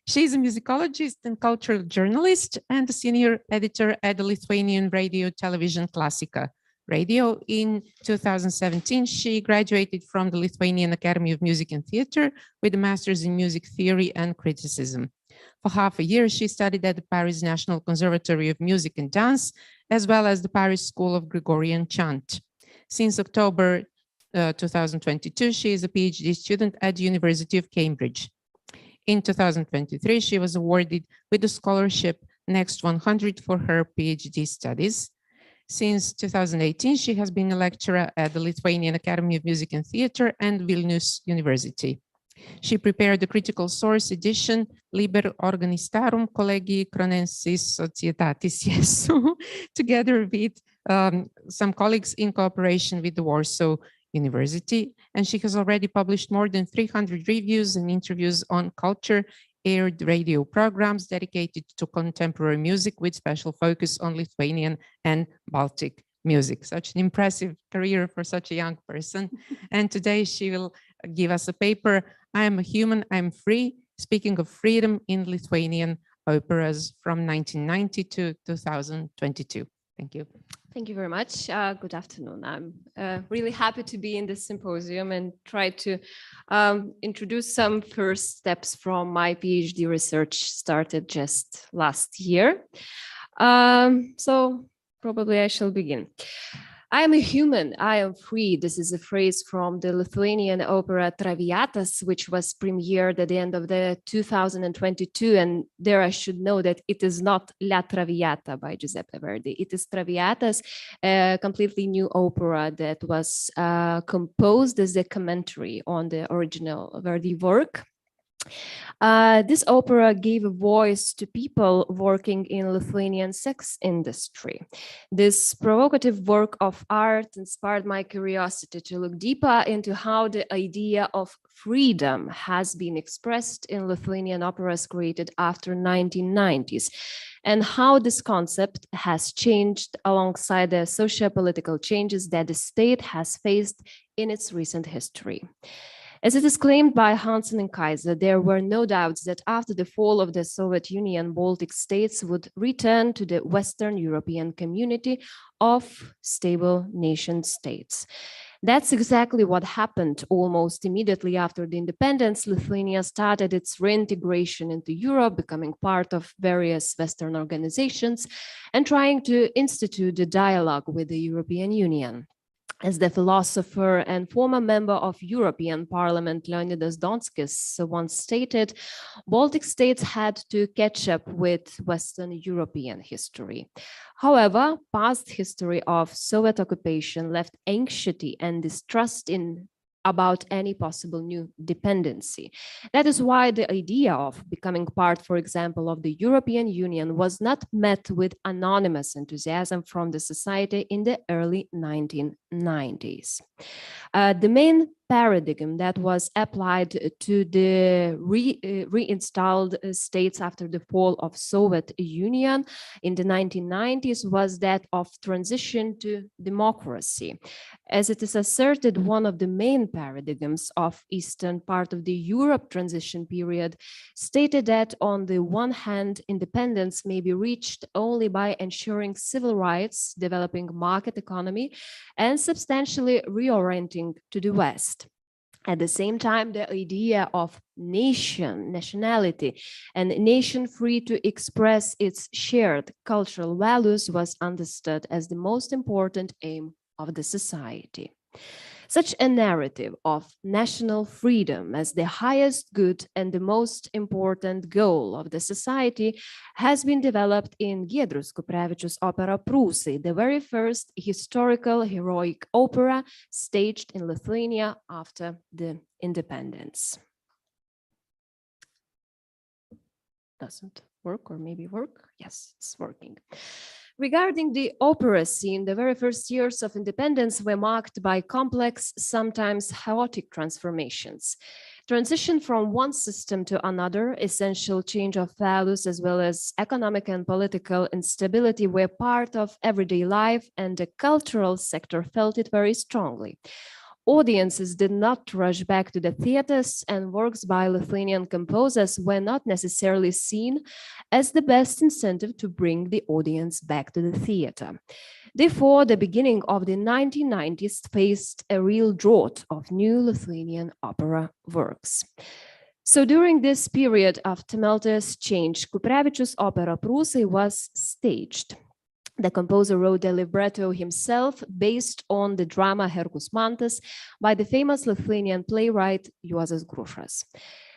She's a musicologist and cultural journalist and a senior editor at the Lithuanian radio television Klasika Radio. In 2017, she graduated from the Lithuanian Academy of Music and Theatre with a master's in music theory and criticism. For half a year, she studied at the Paris National Conservatory of Music and Dance, as well as the Paris School of Gregorian Chant. Since October 2022, she is a PhD student at the University of Cambridge. In 2023, she was awarded with the scholarship Next 100 for her PhD studies. Since 2018, she has been a lecturer at the Lithuanian Academy of Music and Theatre and Vilnius University. She prepared the critical source edition Liber Organistarum Collegii Cronensis Societatis, yes, together with some colleagues in cooperation with the Warsaw University, and she has already published more than 300 reviews and interviews on culture, aired radio programs dedicated to contemporary music with special focus on Lithuanian and Baltic music. Such an impressive career for such a young person. And today she will give us a paper, I Am a Human, I'm Free, speaking of freedom in Lithuanian operas from 1990 to 2022. Thank you. Thank you very much. Good afternoon. I'm really happy to be in this symposium and try to introduce some first steps from my PhD research started just last year. So probably I shall begin. I am a human, I am free. This is a phrase from the Lithuanian opera Traviatas, which was premiered at the end of the 2022. And there I should know that it is not La Traviata by Giuseppe Verdi. It is Traviatas, a completely new opera that was composed as a commentary on the original Verdi work. This opera gave a voice to people working in Lithuanian sex industry. This provocative work of art inspired my curiosity to look deeper into how the idea of freedom has been expressed in Lithuanian operas created after 1990s, and how this concept has changed alongside the socio-political changes that the state has faced in its recent history. As it is claimed by Hansen and Kaiser, there were no doubts that after the fall of the Soviet Union, Baltic states would return to the Western European community of stable nation states. That's exactly what happened. Almost immediately after the independence, Lithuania started its reintegration into Europe, becoming part of various Western organizations and trying to institute a dialogue with the European Union. As the philosopher and former member of European Parliament Leonidas Donskis once stated, Baltic states had to catch up with Western European history. However, past history of Soviet occupation left anxiety and distrust about any possible new dependency. That is why the idea of becoming part, for example, of the European Union was not met with anonymous enthusiasm from the society in the early 1990s. The main paradigm that was applied to the reinstalled states after the fall of Soviet Union in the 1990s was that of transition to democracy. As it is asserted, one of the main paradigms of eastern part of the Europe transition period stated that on the one hand, independence may be reached only by ensuring civil rights, developing market economy, and substantially reorienting to the West. At the same time, the idea of nationality, and nation free to express its shared cultural values was understood as the most important aim of the society. Such a narrative of national freedom as the highest good and the most important goal of the society has been developed in Giedrius Kuprevičius' opera Prūsai, the very first historical heroic opera staged in Lithuania after the independence. Doesn't work, or maybe work? Yes, it's working. Regarding the opera scene, the very first years of independence were marked by complex, sometimes chaotic transformations. Transition from one system to another, essential change of values, as well as economic and political instability were part of everyday life, and the cultural sector felt it very strongly. Audiences did not rush back to the theaters, and works by Lithuanian composers were not necessarily seen as the best incentive to bring the audience back to the theater. Therefore, the beginning of the 1990s faced a real drought of new Lithuanian opera works. So during this period of tumultuous change, Kuprevičius' opera Prūsai was staged. The composer wrote the libretto himself based on the drama Herkus Mantas by the famous Lithuanian playwright Juozas Grušas.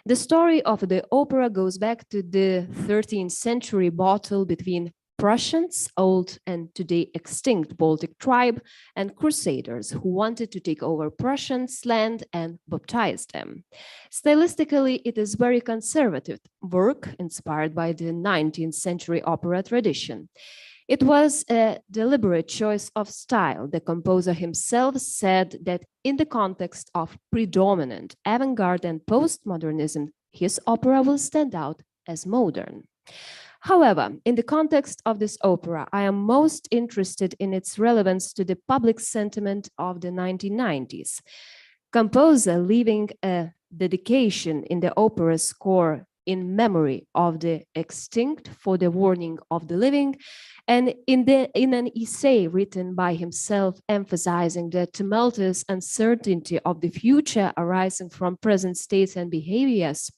The story of the opera goes back to the 13th century battle between Prussians, old and today extinct Baltic tribe, and Crusaders who wanted to take over Prussians' land and baptize them. Stylistically, it is very conservative work inspired by the 19th century opera tradition. It was a deliberate choice of style. The composer himself said that in the context of predominant avant-garde and postmodernism, his opera will stand out as modern. However, in the context of this opera, I am most interested in its relevance to the public sentiment of the 1990s. Composer leaving a dedication in the opera score in memory of the extinct for the warning of the living, and in an essay written by himself emphasizing the tumultuous uncertainty of the future arising from present states and behaviors,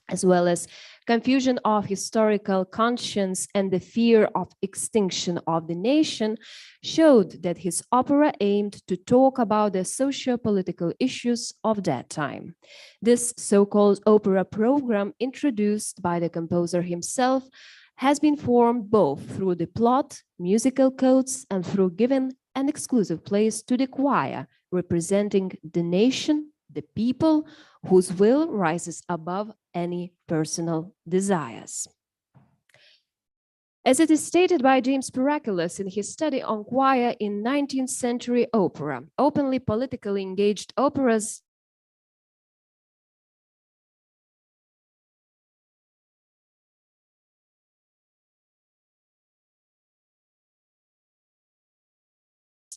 as well as confusion of historical conscience and the fear of extinction of the nation, showed that his opera aimed to talk about the socio-political issues of that time. This so-called opera program, introduced by the composer himself, has been formed both through the plot, musical codes, and through giving an exclusive place to the choir, representing the nation, the people, whose will rises above any personal desires. As it is stated by James Paraculas in his study on choir in 19th century opera, openly politically engaged operas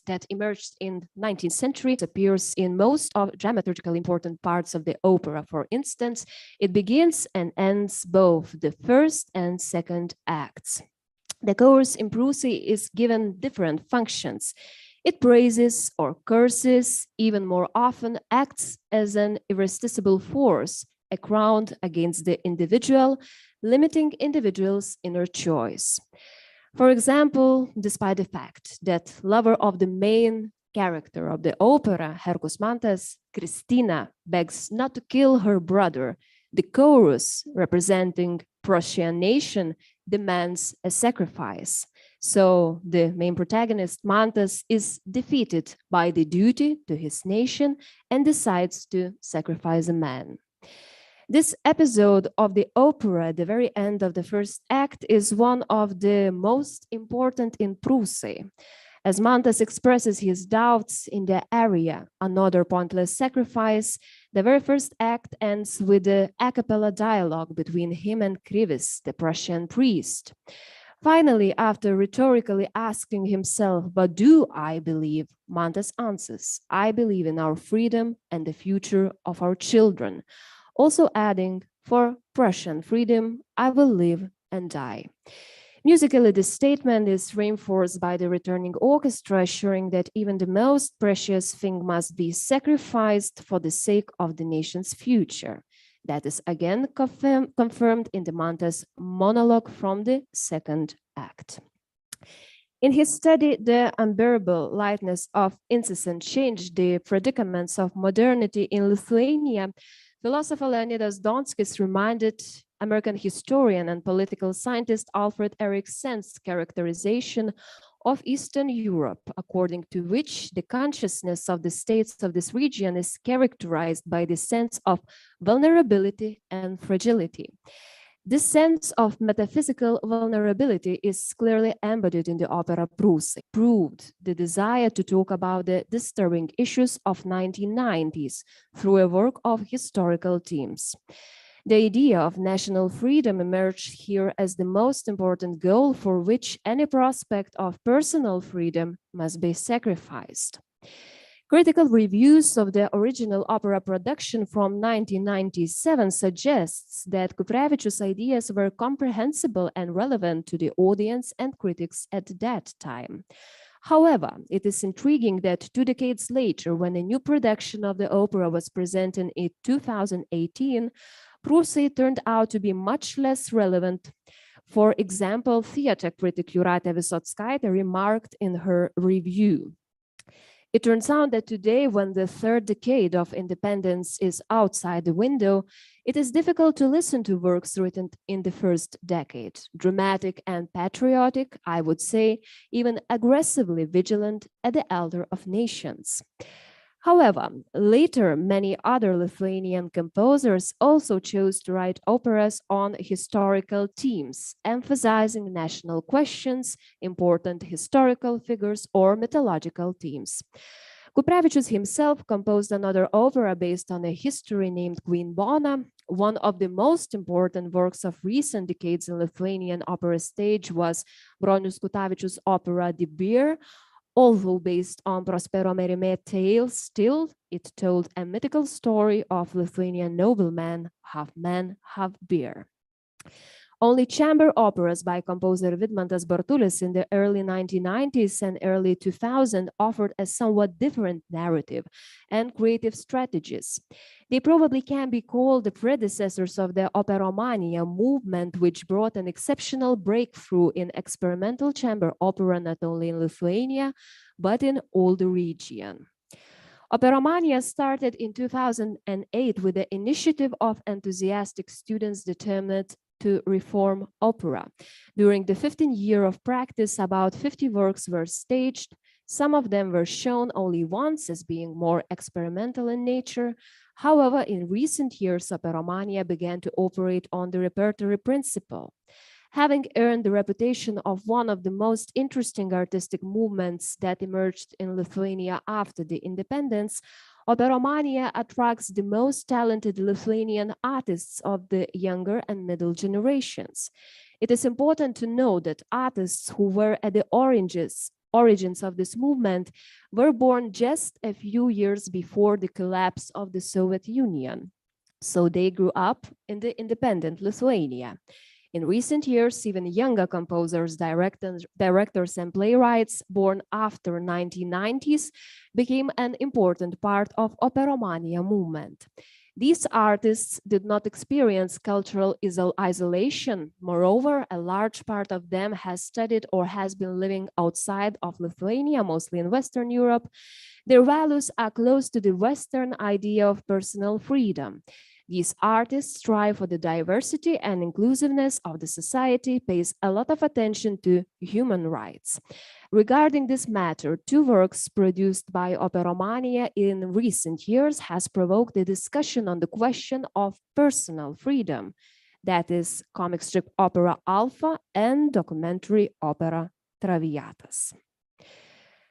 that emerged in 19th century appears in most of dramaturgically important parts of the opera. For instance, it begins and ends both the first and second acts. The chorus in Prūsai is given different functions. It praises or curses, even more often acts as an irresistible force, a crown against the individual, limiting individuals' inner choice. For example, despite the fact that lover of the main character of the opera, Herkus Mantas, Kristina, begs not to kill her brother, the chorus, representing Prussian nation, demands a sacrifice. So the main protagonist, Mantas, is defeated by the duty to his nation and decides to sacrifice a man. This episode of the opera, the very end of the first act, is one of the most important in Prūsai. As Mantas expresses his doubts in the aria, Another Pointless Sacrifice, the very first act ends with the a cappella dialogue between him and Krivis, the Prussian priest. Finally, after rhetorically asking himself, "But do I believe?" Mantas answers, "I believe in our freedom and the future of our children," also adding, "For Prussian freedom, I will live and die." Musically, this statement is reinforced by the returning orchestra, assuring that even the most precious thing must be sacrificed for the sake of the nation's future. That is again confirmed in the Mantas monologue from the second act. In his study, The Unbearable Lightness of Incessant Change, the Predicaments of Modernity in Lithuania, philosopher Leonidas Donskis reminded American historian and political scientist Alfred Eriksson's characterization of Eastern Europe, according to which the consciousness of the states of this region is characterized by the sense of vulnerability and fragility. This sense of metaphysical vulnerability is clearly embodied in the opera Prūsai. Proved the desire to talk about the disturbing issues of 1990s through a work of historical themes. The idea of national freedom emerged here as the most important goal for which any prospect of personal freedom must be sacrificed. Critical reviews of the original opera production from 1997 suggests that Kuprevičius' ideas were comprehensible and relevant to the audience and critics at that time. However, it is intriguing that 2 decades later, when a new production of the opera was presented in 2018, Prūsai turned out to be much less relevant. For example, theater critic Jolanta Guzy-Pasiak remarked in her review, "It turns out that today, when the 3rd decade of independence is outside the window, it is difficult to listen to works written in the 1st decade. Dramatic and patriotic, I would say, even aggressively vigilant at the elder of nations." However, later, many other Lithuanian composers also chose to write operas on historical themes, emphasizing national questions, important historical figures, or mythological themes. Kuprevičius himself composed another opera based on a history named Queen Bona. One of the most important works of recent decades in Lithuanian opera stage was Bronius Kutavičius' opera Die Beer. Although based on Prospero Merimė tales, still it told a mythical story of Lithuanian nobleman, half man, half bear. Only chamber operas by composer Vidmantas Bartulis in the early 1990s and early 2000s offered a somewhat different narrative and creative strategies. They probably can be called the predecessors of the operomania movement, which brought an exceptional breakthrough in experimental chamber opera not only in Lithuania, but in all the region. Operomania started in 2008 with the initiative of enthusiastic students determined to reform opera. During the 15th year of practice, about 50 works were staged. Some of them were shown only once as being more experimental in nature. However, in recent years, Operomania began to operate on the repertory principle. Having earned the reputation of one of the most interesting artistic movements that emerged in Lithuania after the independence, Operomania attracts the most talented Lithuanian artists of the younger and middle generations. It is important to know that artists who were at the origins of this movement were born just a few years before the collapse of the Soviet Union. So they grew up in the independent Lithuania. In recent years, even younger composers, directors, and playwrights born after 1990s became an important part of Operomania movement. These artists did not experience cultural isolation. Moreover, a large part of them has studied or has been living outside of Lithuania, mostly in Western Europe. Their values are close to the Western idea of personal freedom. These artists strive for the diversity and inclusiveness of the society, pays a lot of attention to human rights. Regarding this matter, 2 works produced by Operomania in recent years has provoked a discussion on the question of personal freedom. That is comic strip opera Alpha and documentary opera Traviatas.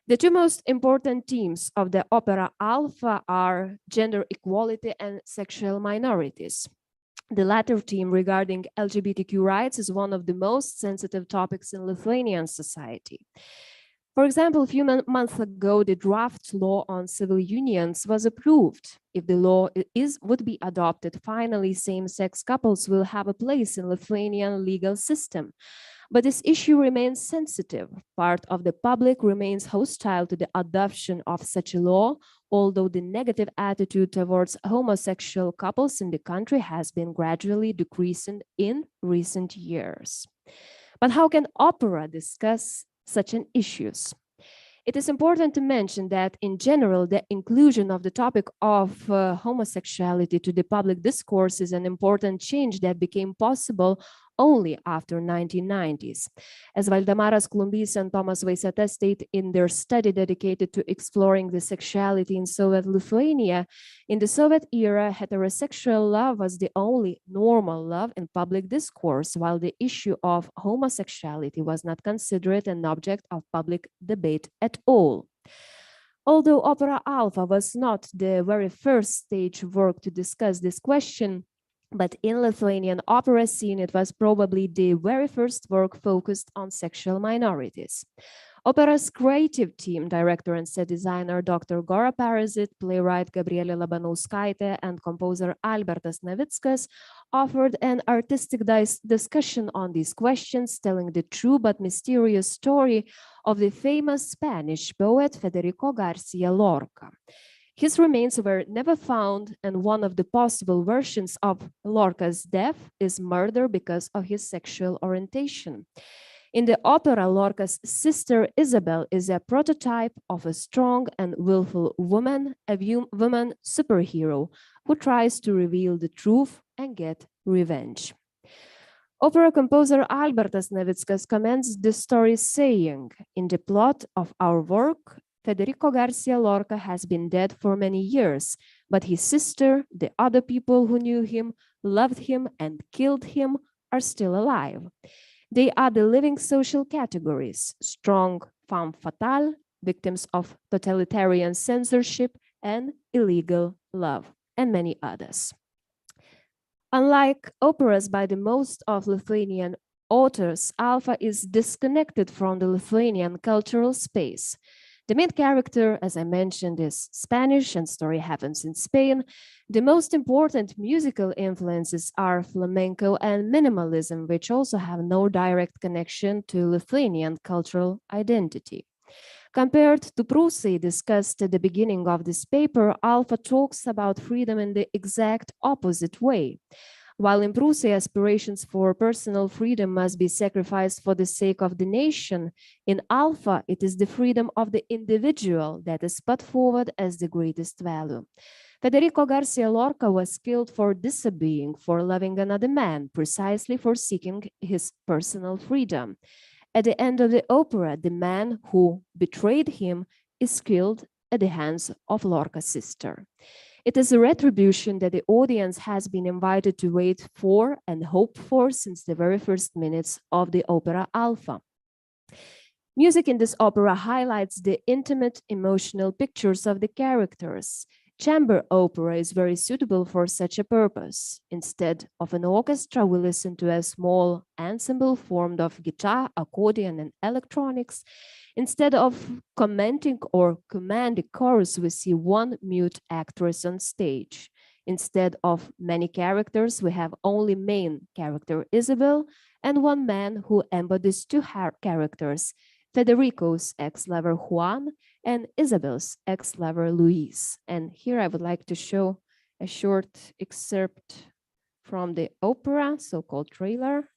The two most important themes of the opera Alpha are gender equality and sexual minorities. The latter theme regarding LGBTQ rights is one of the most sensitive topics in Lithuanian society. For example, a few months ago, the draft law on civil unions was approved. If the law would be adopted, finally, same-sex couples will have a place in Lithuanian legal system. But this issue remains sensitive. Part of the public remains hostile to the adoption of such a law, although the negative attitude towards homosexual couples in the country has been gradually decreasing in recent years. But how can opera discuss such an issues? It is important to mention that in general, the inclusion of the topic of homosexuality to the public discourse is an important change that became possible only after 1990s. As Valdemaras Klumbys and Tomas Vaiseta state in their study dedicated to exploring the sexuality in Soviet Lithuania, in the Soviet era, heterosexual love was the only normal love in public discourse, while the issue of homosexuality was not considered an object of public debate at all. Although Opera Alpha was not the very first stage work to discuss this question, but in Lithuanian opera scene, it was probably the very first work focused on sexual minorities. Opera's creative team, director and set designer Dr. Gora Parazit, playwright Gabrielė Labanauskaitė, and composer Albertas Navickas offered an artistic discussion on these questions, telling the true but mysterious story of the famous Spanish poet Federico Garcia Lorca. His remains were never found, and one of the possible versions of Lorca's death is murder because of his sexual orientation. In the opera, Lorca's sister Isabel is a prototype of a strong and willful woman, a woman superhero who tries to reveal the truth and get revenge. Opera composer Albertas Navickas comments the story saying, "In the plot of our work, Federico Garcia Lorca has been dead for many years, but his sister, the other people who knew him, loved him, and killed him are still alive. They are the living social categories: strong femme fatale, victims of totalitarian censorship and illegal love, and many others." Unlike operas by the most of Lithuanian authors, Alpha is disconnected from the Lithuanian cultural space. The main character, as I mentioned, is Spanish and story happens in Spain. The most important musical influences are flamenco and minimalism, which also have no direct connection to Lithuanian cultural identity. Compared to Prūsai, discussed at the beginning of this paper, Alpha talks about freedom in the exact opposite way. While in Prūsai, aspirations for personal freedom must be sacrificed for the sake of the nation, in Alpha, it is the freedom of the individual that is put forward as the greatest value. Federico Garcia Lorca was killed for disobeying, for loving another man, precisely for seeking his personal freedom. At the end of the opera, the man who betrayed him is killed at the hands of Lorca's sister. It is a retribution that the audience has been invited to wait for and hope for since the very first minutes of the opera Alpha. Music in this opera highlights the intimate emotional pictures of the characters. Chamber opera is very suitable for such a purpose. Instead of an orchestra, we listen to a small ensemble formed of guitar, accordion, and electronics. Instead of commenting or commanding chorus, we see one mute actress on stage. Instead of many characters, we have only main character Isabel and one man who embodies two characters, Federico's ex-lover Juan and Isabel's ex-lover Luis. And here I would like to show a short excerpt from the opera, so-called trailer.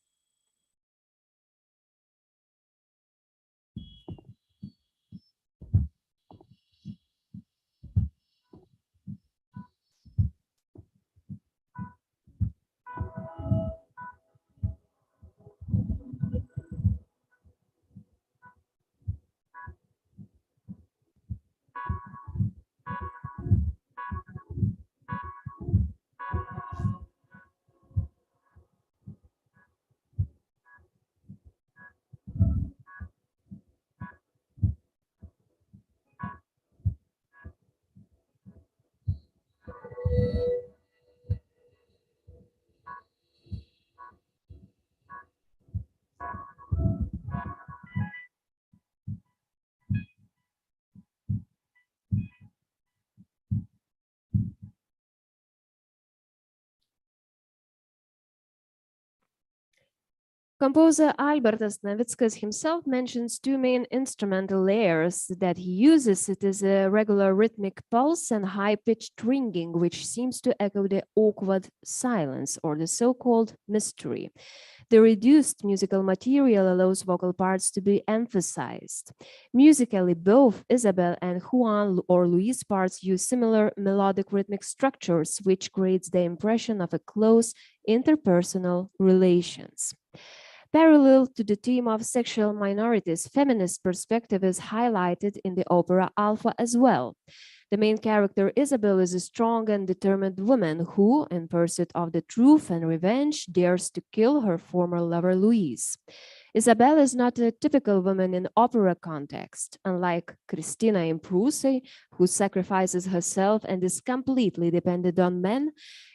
Composer Albertas Navickas himself mentions two main instrumental layers that he uses. It is a regular rhythmic pulse and high-pitched ringing, which seems to echo the awkward silence or the so-called mystery. The reduced musical material allows vocal parts to be emphasized. Musically, both Isabel and Juan or Luis parts use similar melodic rhythmic structures, which creates the impression of a close interpersonal relations. Parallel to the theme of sexual minorities, feminist perspective is highlighted in the opera Alpha as well. The main character, Isabel, is a strong and determined woman who, in pursuit of the truth and revenge, dares to kill her former lover, Luis. Isabel is not a typical woman in opera context. Unlike Christina in Prusy, who sacrifices herself and is completely dependent on men,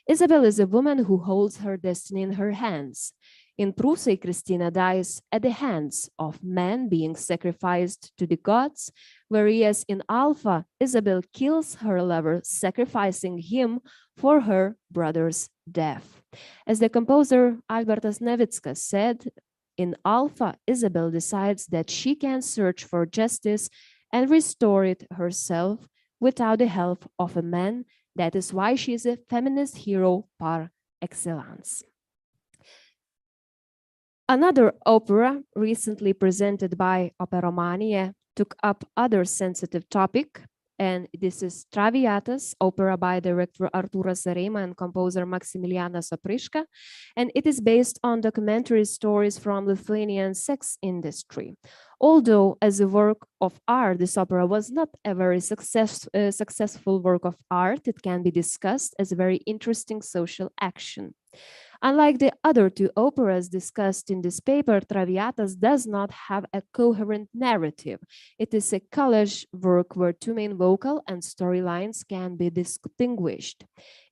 Isabel is a woman who holds her destiny in her hands. In Prusy, Christina dies at the hands of men being sacrificed to the gods, whereas in Alpha, Isabel kills her lover, sacrificing him for her brother's death. As the composer Albertas Navickas said, in Alpha, Isabel decides that she can search for justice and restore it herself without the help of a man. That is why she is a feminist hero par excellence. Another opera recently presented by Operomania took up other sensitive topic, and this is Traviatas, opera by director Artūras Areima and composer Maximilianas Opriška, and it is based on documentary stories from Lithuanian sex industry. Although as a work of art, this opera was not a very successful work of art, it can be discussed as a very interesting social action. Unlike the other two operas discussed in this paper, Traviatas does not have a coherent narrative. It is a collage work where two main vocal and storylines can be distinguished.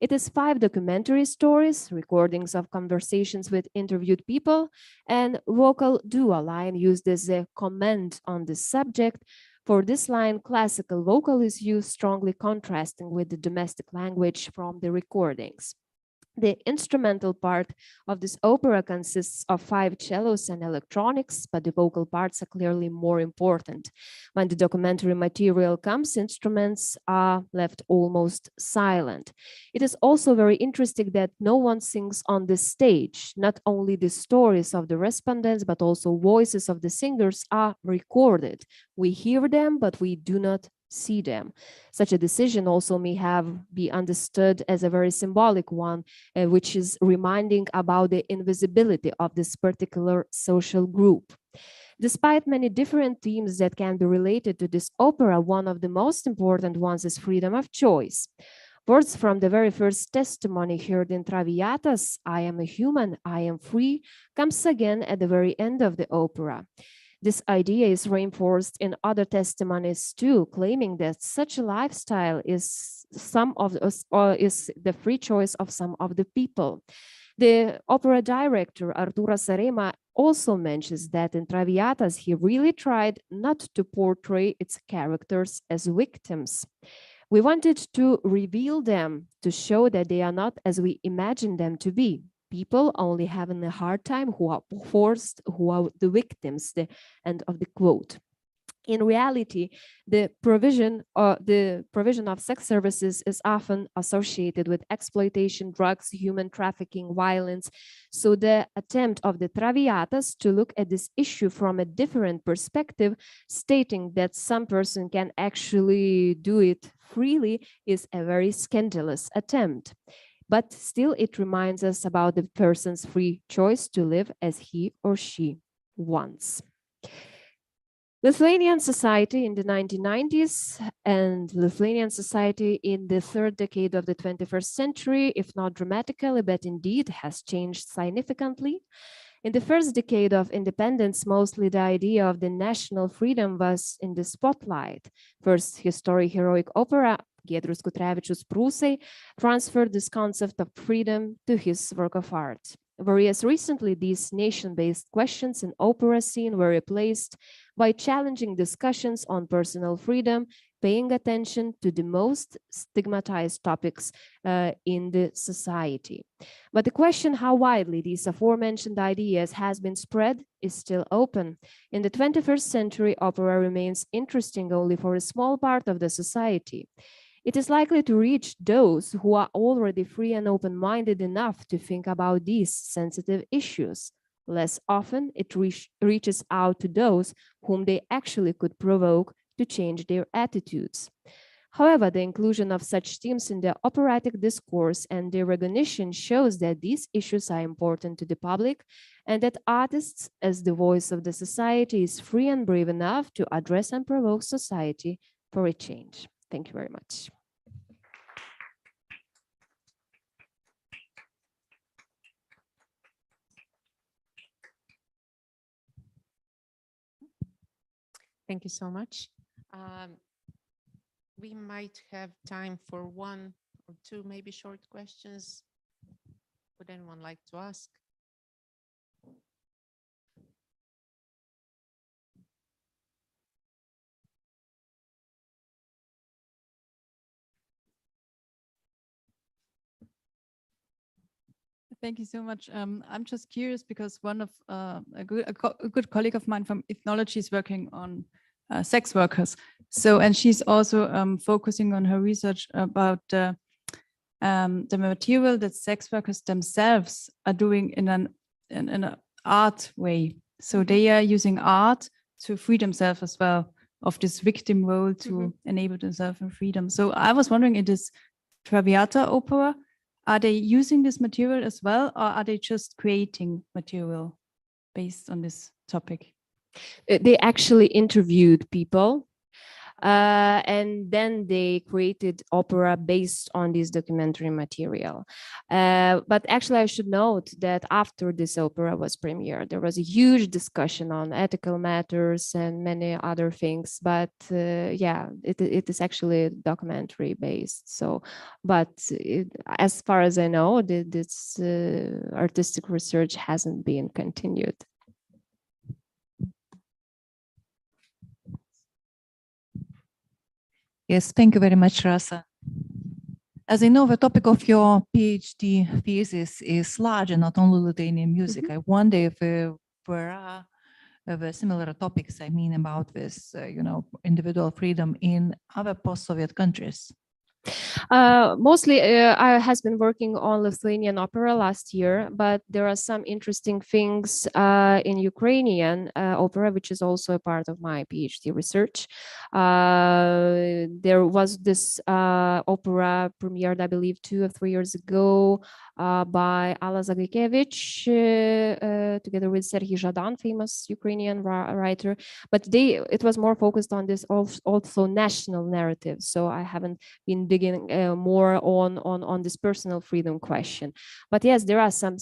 It is 5 documentary stories, recordings of conversations with interviewed people, and vocal duo line used as a comment on the subject. For this line, classical vocal is used, strongly contrasting with the domestic language from the recordings. The instrumental part of this opera consists of 5 cellos and electronics, but the vocal parts are clearly more important. When the documentary material comes, instruments are left almost silent. It is also very interesting that no one sings on the stage. Not only the stories of the respondents, but also voices of the singers are recorded. We hear them, but we do not see them. Such a decision also may be understood as a very symbolic one, which is reminding about the invisibility of this particular social group. Despite many different themes that can be related to this opera, one of the most important ones is freedom of choice. Words from the very first testimony heard in Traviatas, "I am a human, I am free," comes again at the very end of the opera. This idea is reinforced in other testimonies too, claiming that such a lifestyle is the free choice of some of the people. The opera director Artūras Areima also mentions that in Traviatas he really tried not to portray its characters as victims. We wanted to reveal them, to show that they are not as we imagine them to be. People only having a hard time, who are forced, who are the victims, the end of the quote. In reality, the provision of sex services is often associated with exploitation, drugs, human trafficking, violence. So the attempt of the Traviatas to look at this issue from a different perspective, stating that some person can actually do it freely, is a very scandalous attempt. But still, it reminds us about the person's free choice to live as he or she wants. Lithuanian society in the 1990s and Lithuanian society in the 3rd decade of the 21st century, if not dramatically, but indeed has changed significantly. In the first decade of independence, mostly the idea of the national freedom was in the spotlight. First, historic heroic opera, Giedrius Kutrevičius Prūsai, transferred this concept of freedom to his work of art. Whereas recently, these nation-based questions in opera scene were replaced by challenging discussions on personal freedom, paying attention to the most stigmatized topics in the society. But the question how widely these aforementioned ideas has been spread is still open. In the 21st century, opera remains interesting only for a small part of the society. It is likely to reach those who are already free and open-minded enough to think about these sensitive issues. Less often, it reaches out to those whom they actually could provoke to change their attitudes. However, the inclusion of such themes in the operatic discourse and their recognition shows that these issues are important to the public and that artists, as the voice of the society, is free and brave enough to address and provoke society for a change. Thank you very much. Thank you so much. We might have time for one or two, maybe short questions. Would anyone like to ask? Thank you so much. I'm just curious because one of a good colleague of mine from ethnology is working on sex workers. So, and she's also focusing on her research about the material that sex workers themselves are doing in an art way. So they are using art to free themselves as well of this victim role to enable themselves in freedom. So I was wondering, in this Traviata opera, are they using this material as well, or are they just creating material based on this topic? They actually interviewed people and then they created opera based on this documentary material. But actually, I should note that after this opera was premiered, there was a huge discussion on ethical matters and many other things. But yeah, it is actually documentary based. So, but as far as I know, this artistic research hasn't been continued. Yes, thank you very much, Rasa. As I know, the topic of your PhD thesis is large and not only Lithuanian music. I wonder if there are similar topics, I mean, about this, individual freedom in other post-Soviet countries. Mostly I has been working on Lithuanian opera last year, but there are some interesting things in Ukrainian opera, which is also a part of my PhD research. There was this opera premiered, I believe, 2 or 3 years ago by Alla Zagajkevich together with Serhiy Zhadan, famous Ukrainian writer. But it was more focused on this also national narrative. So I haven't been digging more on this personal freedom question. But yes, there are some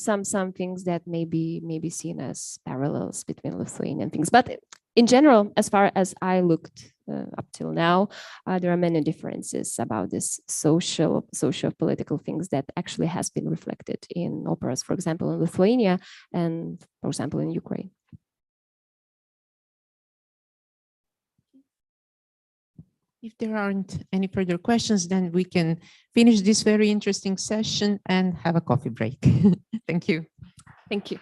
things that may be seen as parallels between Lithuanian things. But in general, as far as I looked up till now, there are many differences about this social political things that actually has been reflected in operas, for example, in Lithuania and, for example, in Ukraine. If there aren't any further questions, then we can finish this very interesting session and have a coffee break. Thank you. Thank you.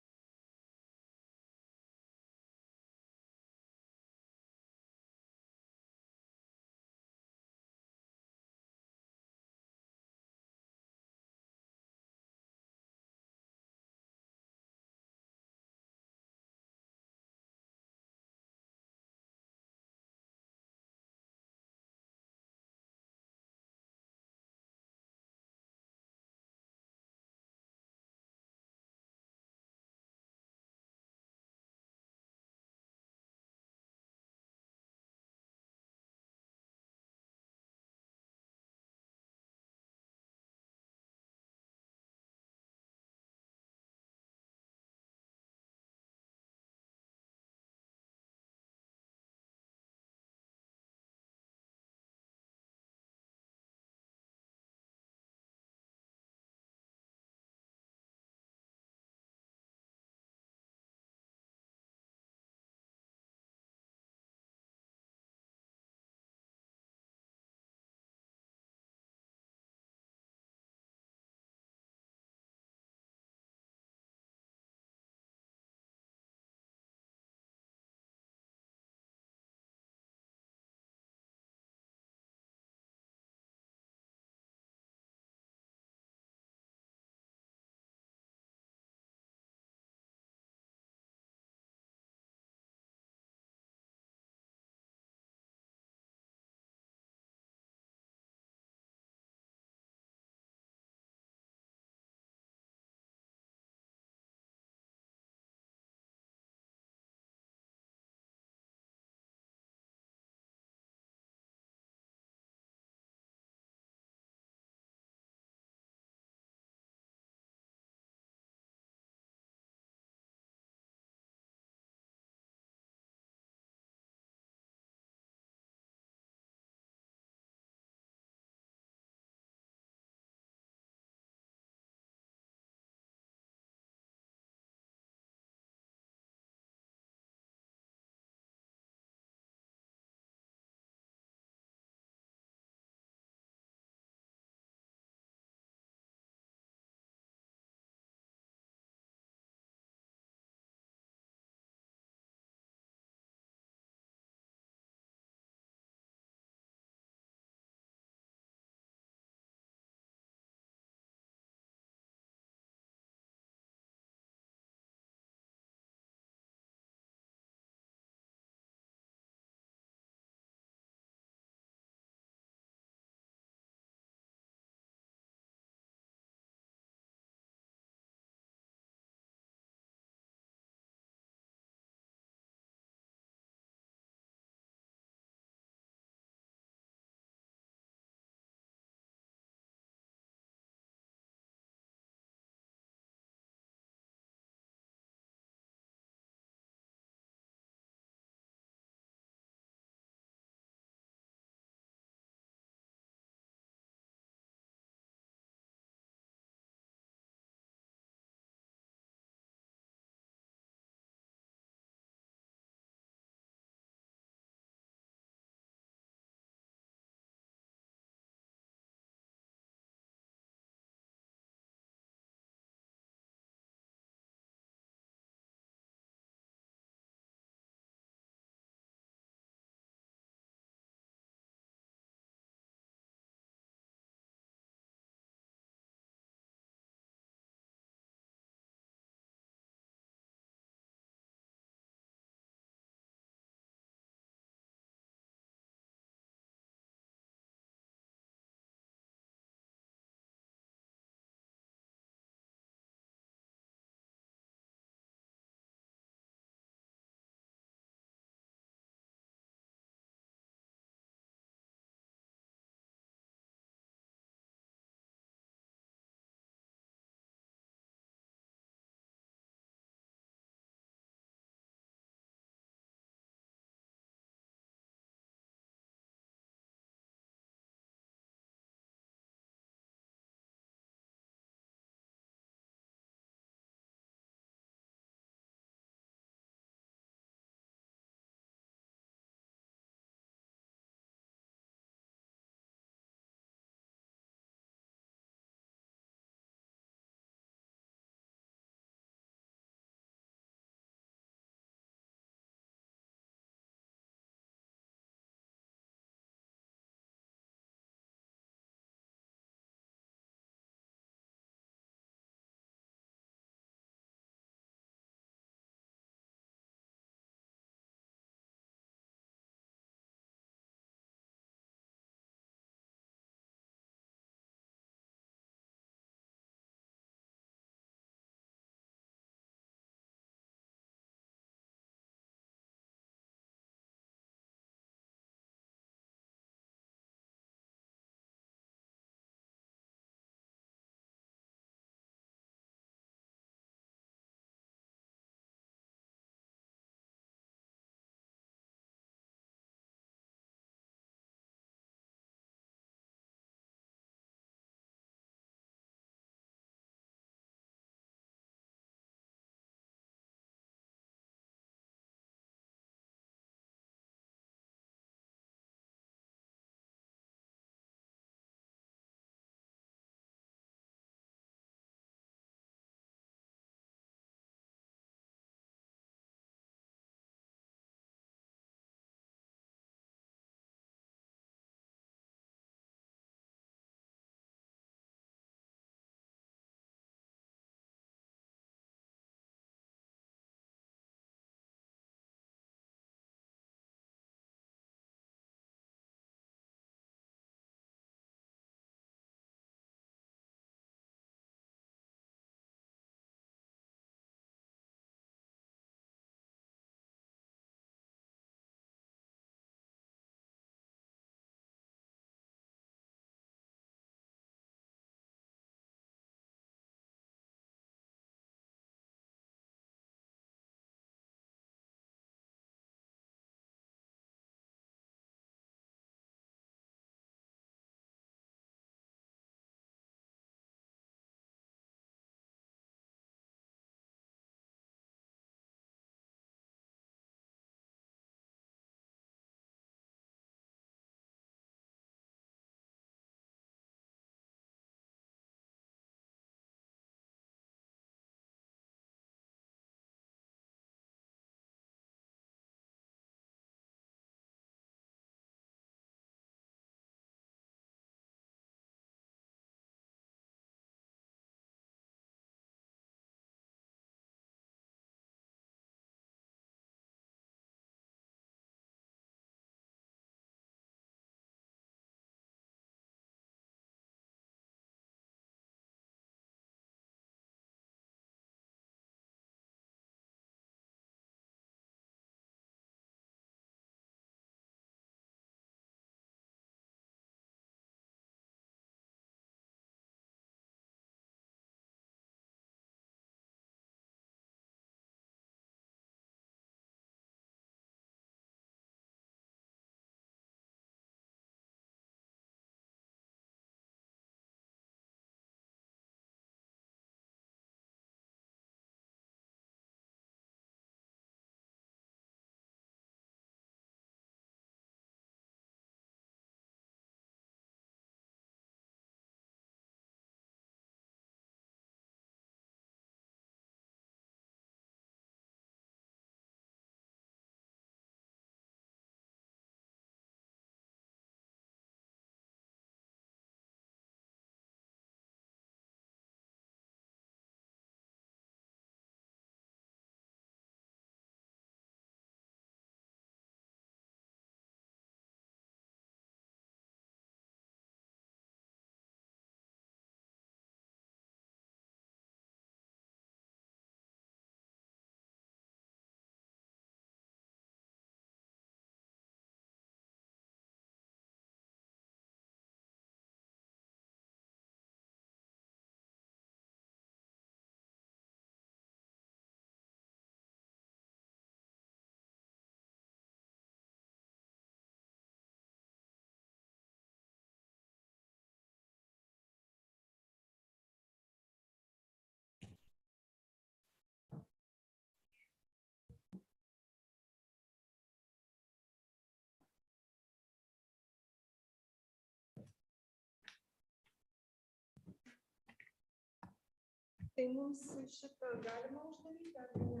Tai mums šitą galima uždaryti ar ne?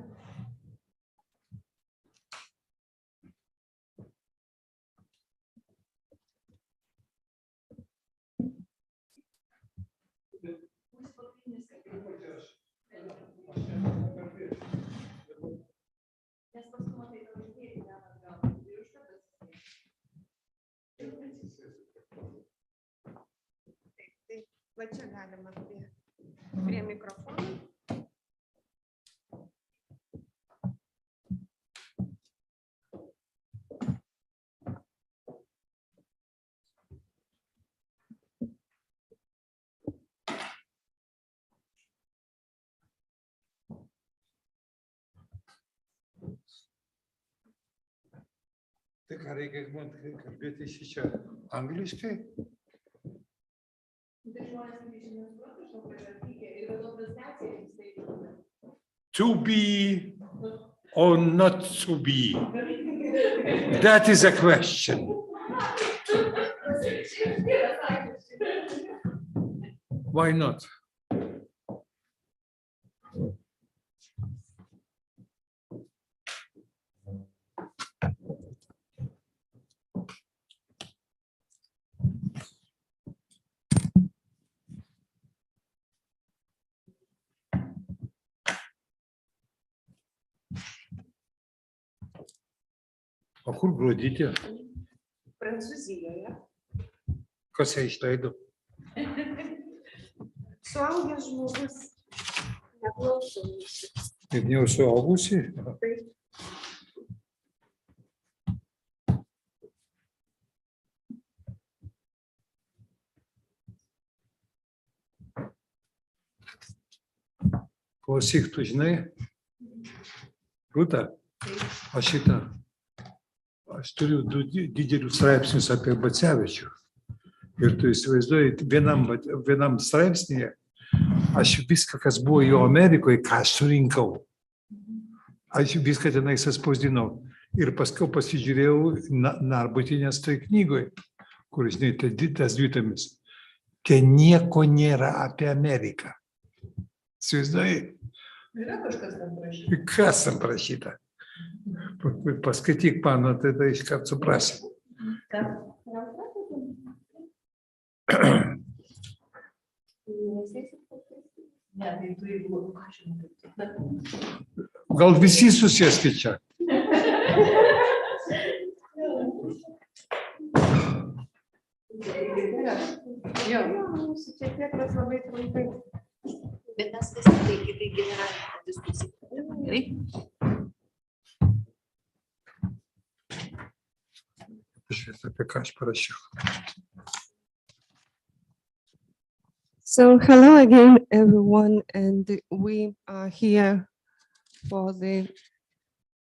Va čia galima prie mikrofono. Tai ką reikia man kalbėti iš čia angliškai? To be or not to be? That is a question. Why not? O kur Gruodytė? Prancūzijoje. Kas ją išleido? Suaugęs žmogus neklauso mūsų. Ir jau suaugusi? Taip. Klausyk, tu žinai? Rūta, aš turiu du didelius straipsnius apie Bacevičių. Ir tu įsivaizduoji, vienam straipsnėje aš viską, kas buvo jo Amerikoje, ką aš surinkau. Aš viską tenais atspausdinau. Ir paskui pasižiūrėjau Narbutinės toj knygoje, kur, žinai, tas dvitomis. Ten nieko nėra apie Ameriką. Įsivaizduoji? Yra kažkas tam parašyta. Kas tam parašyta? Paskaityk mano, tai iškart suprasi. Gal visi susėskit čia? Bet mes vis tai generalinė diskusija. Gerai? Apie ką aš parašiau. So hello again, everyone, and we are here for the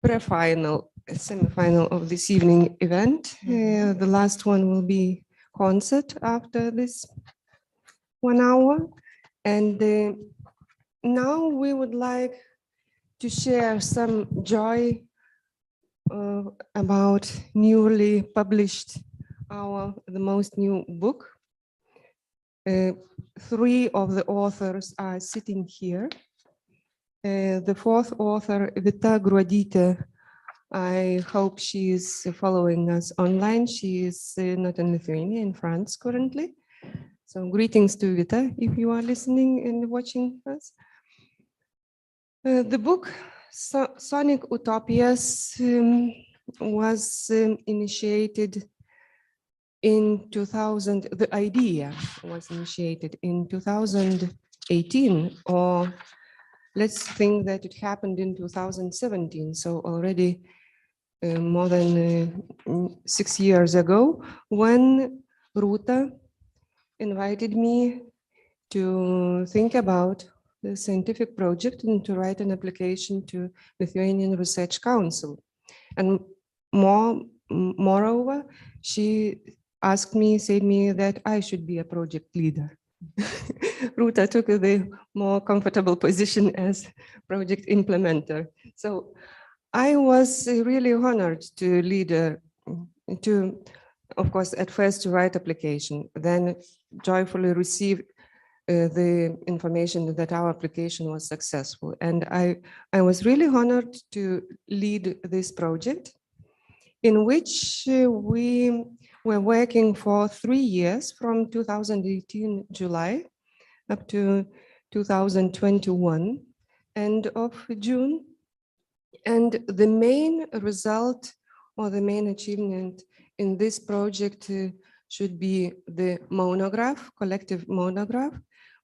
pre-final, semi-final of this evening event. The last one will be concert after this 1 hour. And now we would like to share some joy about newly published the most new book. 3 of the authors are sitting here. The 4th author, Vita Gruodytė, I hope she is following us online. She is not in Lithuania, in France currently. So greetings to Vita, if you are listening and watching us. The book Sonic Utopias was initiated in 2000. The idea was initiated in 2018, or let's think that it happened in 2017. So already more than 6 years ago, when Rūta invited me to think about the scientific project and to write an application to Lithuanian Research Council. And moreover, she said me that I should be a project leader. Rūta took the more comfortable position as project implementer. So I was really honored to lead of course, at first to write application, then joyfully receive the information that our application was successful. And I was really honored to lead this project, in which we were working for 3 years, from 2018 July up to 2021 end of June. And the main result or the main achievement in this project should be the monograph, collective monograph,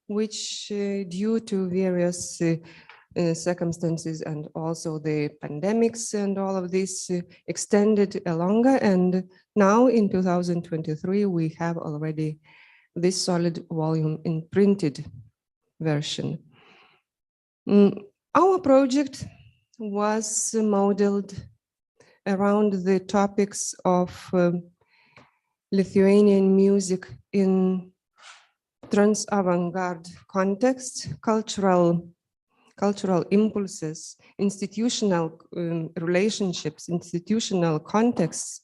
which due to various circumstances and also the pandemics and all of this extended longer. And now in 2023, we have already this solid volume in printed version. Our project was modeled around the topics of Lithuanian music in trans-avant-garde context, cultural impulses, institutional relationships, institutional contexts.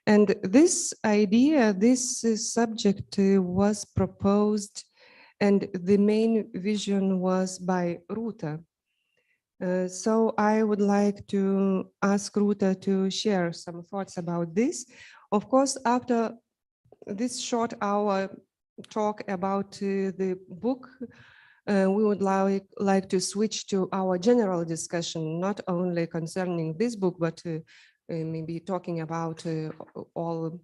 And this idea, this subject was proposed, and the main vision was by Rūta. So I would like to ask Rūta to share some thoughts about this. Of course, after this short hour talk about the book, we would like to switch to our general discussion, not only concerning this book, but maybe talking about all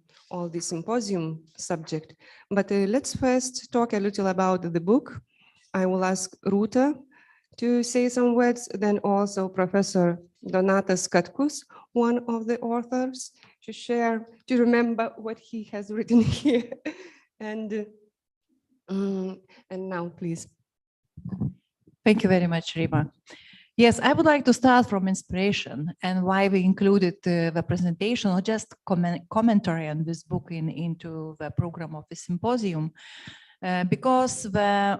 the symposium subject. But let's first talk a little about the book. I will ask Rūta to say some words, then also Professor Donatas Katkus, one of the authors, to remember what he has written here. And now, please. Thank you very much, Rima. Yes, I would like to start from inspiration and why we included the presentation or just commentary on this book into the program of the symposium. Because the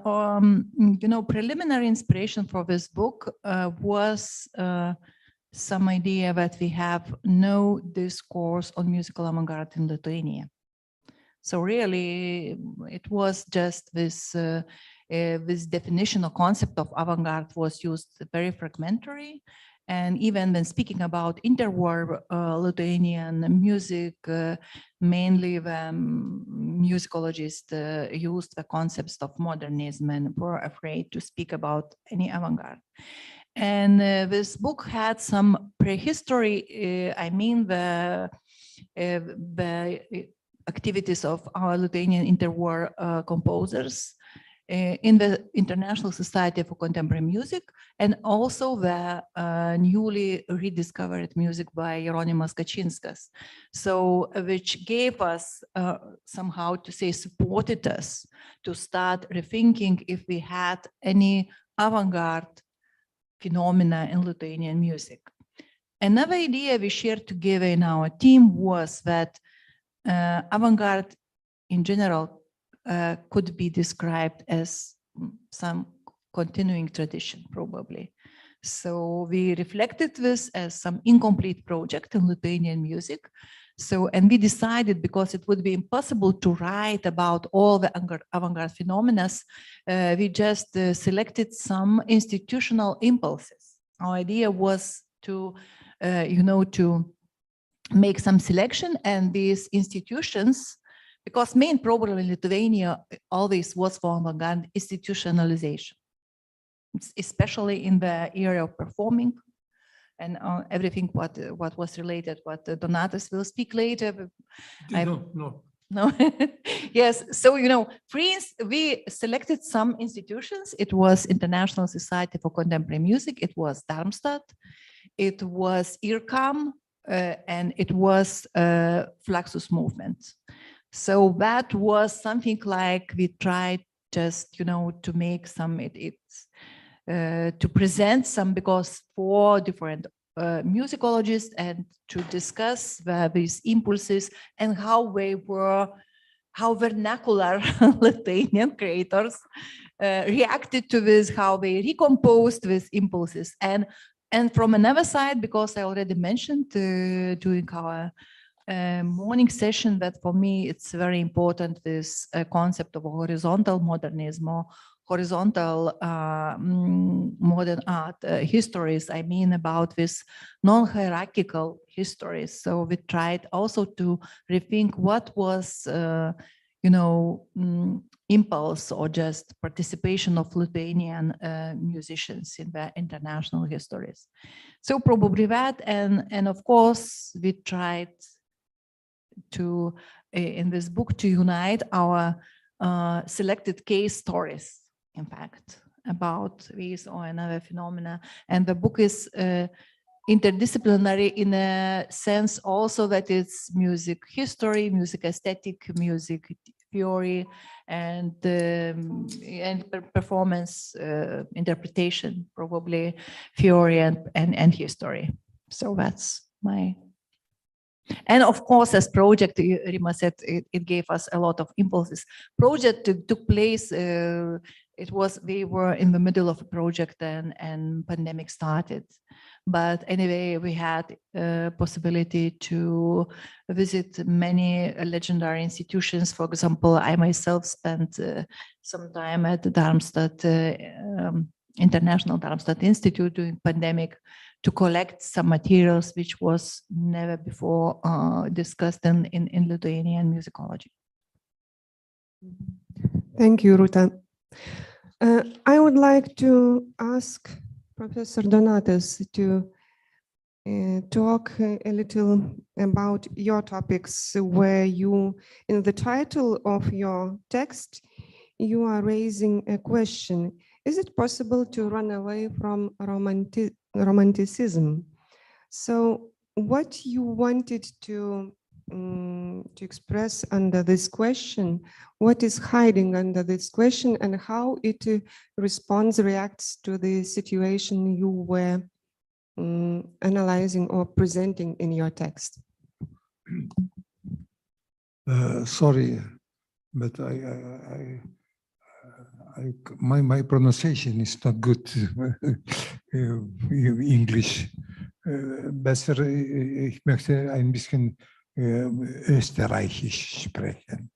preliminary inspiration for this book was some idea that we have no discourse on musical avant-garde in Lithuania. So really, it was just this definition or concept of avant-garde was used very fragmentary. And even when speaking about interwar Lithuanian music, mainly the musicologists used the concepts of modernism and were afraid to speak about any avant-garde. And this book had some prehistory, I mean the activities of our Lithuanian interwar composers in the International Society for Contemporary Music, and also the newly rediscovered music by Jeronimas Kačinskas. So, which gave us somehow to say, supported us to start rethinking if we had any avant-garde phenomena in Lithuanian music. Another idea we shared together in our team was that avant-garde in general could be described as some continuing tradition, probably. So we reflected this as some incomplete project in Lithuanian music. So, and we decided, because it would be impossible to write about all the avant-garde phenomena, we just selected some institutional impulses. Our idea was to, to make some selection, and these institutions, because main problem in Lithuania always was for avant-garde institutionalization, especially in the area of performing and everything what was related, what Donatas will speak later. No. Yes, so we selected some institutions. It was International Society for Contemporary Music, it was Darmstadt, it was IRCAM, and it was Fluxus movement. So that was something like we tried just, to make some, to present some, because 4 different musicologists, and to discuss these impulses and how vernacular Lithuanian creators reacted to this, how they recomposed these impulses. And from another side, because I already mentioned during our morning session that for me it's very important, this concept of horizontal modernism or horizontal modern art histories, I mean about this non-hierarchical histories. So we tried also to rethink what was, impulse or just participation of Lithuanian musicians in the international histories. So probably that, and of course we tried to, in this book, to unite our selected case stories, in fact, about these or another phenomena. And the book is interdisciplinary in a sense also that it's music history, music aesthetic, music theory, and performance interpretation, probably theory and history. So that's my. And of course, as project, Rima said, it gave us a lot of impulses. Project took place, we were in the middle of a project and pandemic started. But anyway, we had possibility to visit many legendary institutions. For example, I myself spent some time at the Darmstadt, International Darmstadt Institute during pandemic, to collect some materials which was never before discussed in Lithuanian musicology. Thank you, Rūta. I would like to ask Professor Donatas to talk a little about your topics, where you, in the title of your text, you are raising a question. Is it possible to run away from romanticism? So what you wanted to express under this question, what is hiding under this question, and how it reacts to the situation you were analyzing or presenting in your text? Sorry, but my pronunciation is not good. English. Besser, ich möchte ein bisschen österreichisch sprechen.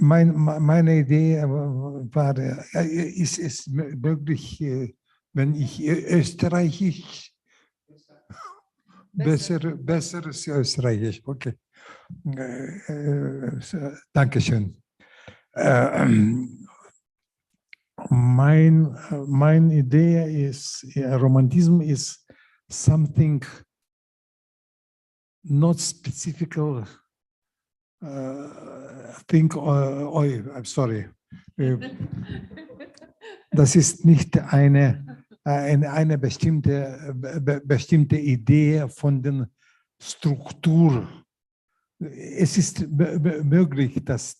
Meine Idee war, ist es möglich, wenn ich österreichisch, besseres Österreichisch, okay. Dankeschön. Meine Idee ist, Romantism is something not specific thing. I'm sorry. Das ist nicht eine bestimmte Idee von der Struktur. Es ist möglich, dass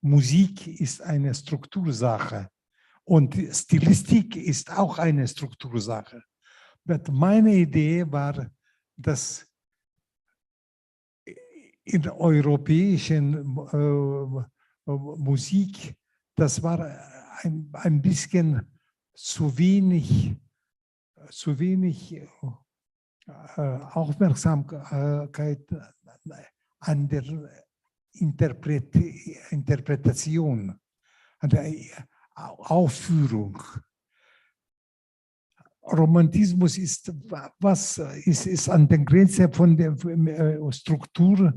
Musik ist eine Struktursache und Stilistik ist auch eine Struktursache. Aber meine Idee war, dass in der europäischen Musik, das war ein bisschen zu wenig Aufmerksamkeit an der Interpretation, an der Aufführung. Romantismus ist an der Grenze von der Struktur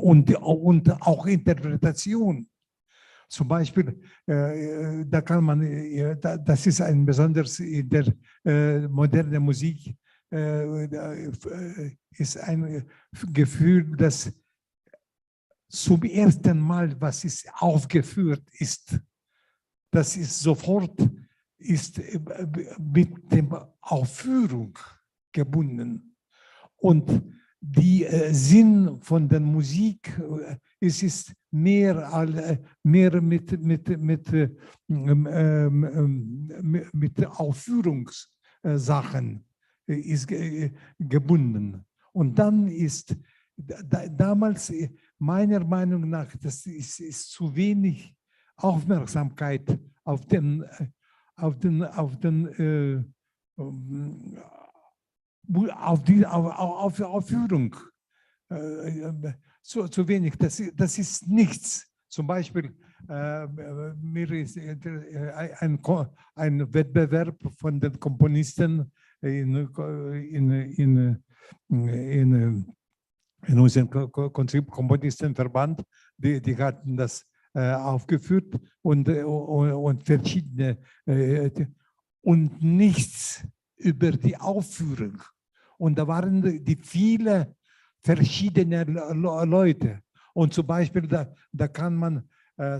und auch Interpretation. Zum Beispiel, da kann man, das ist ein besonders in der modernen Musik, ist ein Gefühl, dass zum ersten Mal, was ist aufgeführt ist, das ist sofort mit der Aufführung gebunden. Und der Sinn von der Musik, es ist mehr mit Aufführungssachen ist gebunden. Und dann ist damals meiner Meinung nach, das ist zu wenig Aufmerksamkeit auf die Aufführung zu wenig. Das ist nichts. Zum Beispiel mir ist ein Wettbewerb von den Komponisten in unserem Komponistenverband, die hatten das aufgeführt und verschiedene und nichts über die Aufführung. Und da waren die viele verschiedene Leute. Und zum Beispiel, da kann man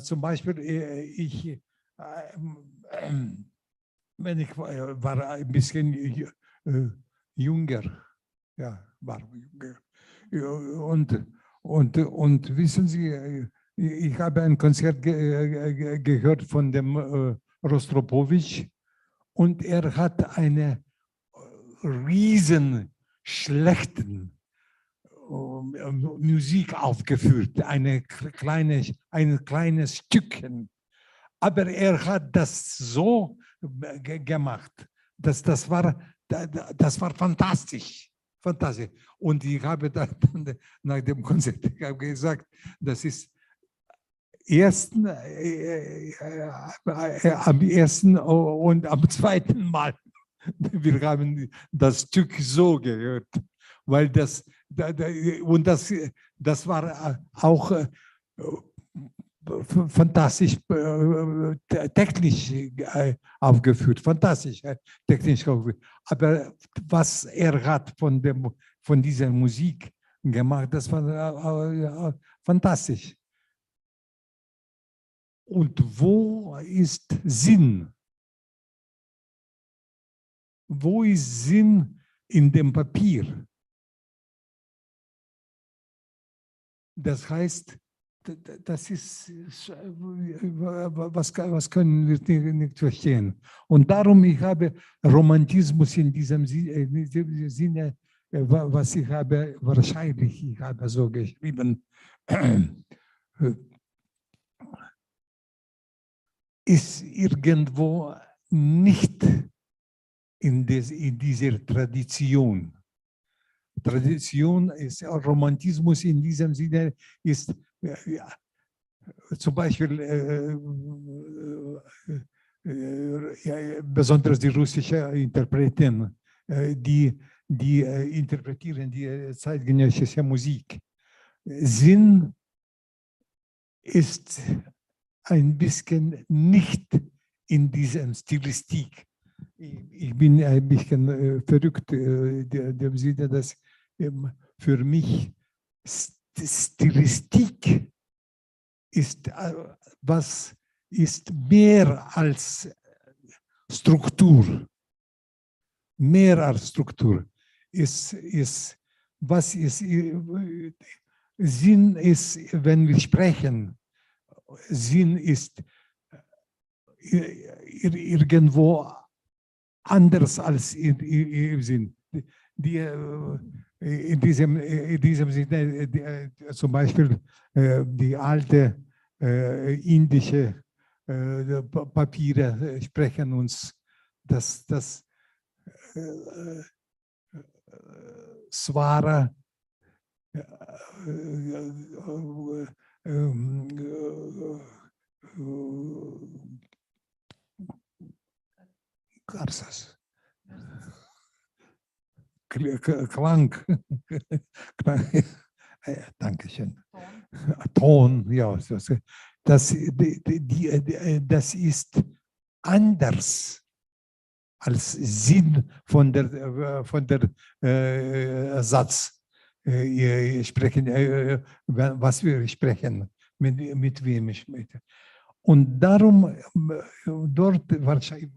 zum Beispiel, wenn ich war ein bisschen jünger, ja, war jünger. Und wissen Sie, ich habe ein Konzert gehört von dem Rostropowitsch und er hat eine riesen schlechten Musik aufgeführt, ein kleines Stückchen. Aber er hat das so gemacht, dass das war fantastisch. Fantastisch. Und ich habe dann nach dem Konzert gesagt, das ist am ersten und am zweiten Mal. Wir haben das Stück so gehört, weil das war auch fantastisch technisch aufgeführt, fantastisch technisch aufgeführt. Aber was er hat von dieser Musik gemacht, das war fantastisch. Und wo ist Sinn? Wo ist Sinn in dem Papier? Das heißt, das ist, was können wir nicht verstehen. Und darum, ich habe Romantismus in diesem Sinne, was ich habe, wahrscheinlich, ich habe so geschrieben, ist irgendwo nicht in dieser Tradition. Tradition ist Romantismus in diesem Sinne ist zum Beispiel besonders die russische Interpretin, die interpretieren die zeitgenössische Musik. Sinn ist ein bisschen nicht in diesem Stilistik. Ich bin ein bisschen verrückt in dem Sinne, dass für mich Stilistik ist mehr als Struktur. Mehr als Struktur. Was ist Sinn ist, wenn wir sprechen. Sinn ist irgendwo anders als im Sinn. In diesem Sinne, zum Beispiel die alte indische Papiere sprechen uns, dass das Swara Karsas. Klang. Dankeschön. Ton, ja. Das ist anders als Sinn von der Satz. Sprechen, was wir sprechen, mit wem ich spreche. Und darum dort wahrscheinlich,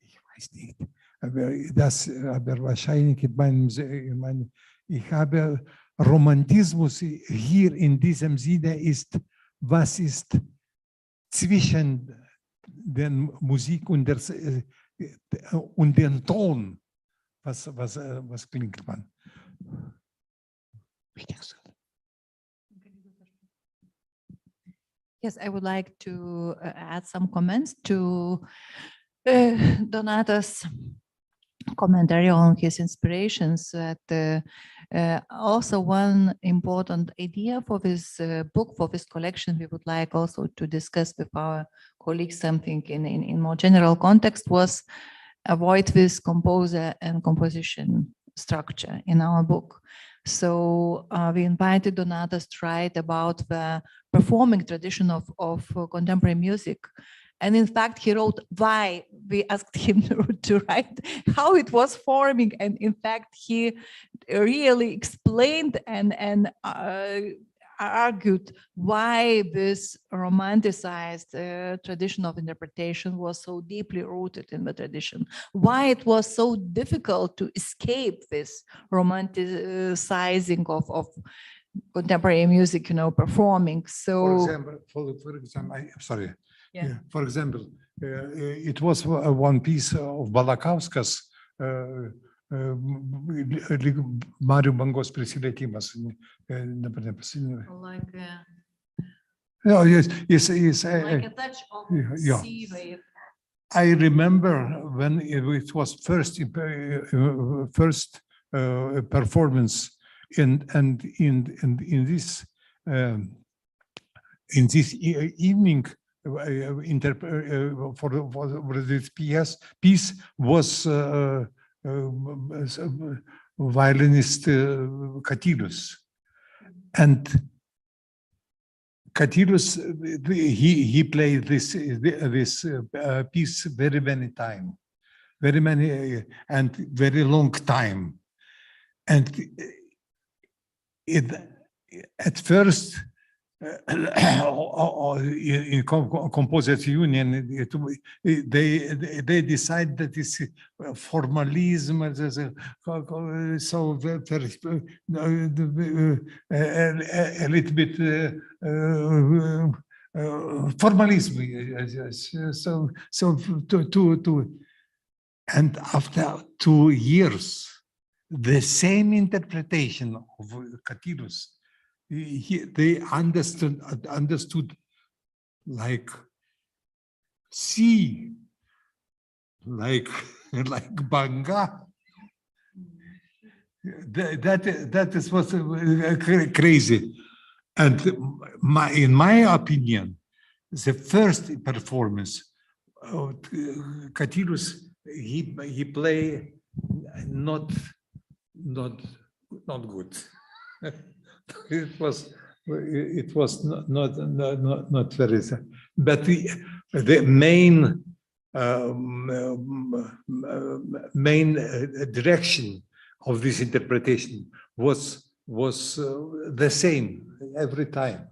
ich weiß nicht, aber wahrscheinlich ich habe Romantismus hier in diesem Sinne ist, was ist zwischen der Musik und dem Ton, was klingt man. Yes, I would like to add some comments to Donata's commentary on his inspirations. That Also, one important idea for this book, for this collection, we would like also to discuss with our colleagues something in more general context, was avoid this composer and composition structure in our book. So we invited Donatas to write about the performing tradition of contemporary music. And in fact, he wrote why. We asked him to write how it was forming. And in fact, he really explained and argued why this romanticized tradition of interpretation was so deeply rooted in the tradition, why it was so difficult to escape this romanticizing of contemporary music, performing. So, for example, I'm sorry. Yeah. For example, it was one piece of Balakauskas, Marių bangos prisilietimas. like No, yes, like a touch of sea wave. I remember when it was first performance in this evening. For this piece was violinist Katilius, and Katilius he played this piece very many and very long time, and it at first. In Composers Union, they decide that it's formalism, so a little bit formalism. And after 2 years, the same interpretation of Katilius. They understood like sea, like banga. That is what's crazy. And in my opinion, the first performance, Katilius, he played not good. It was not very, but the main direction of this interpretation was the same every time.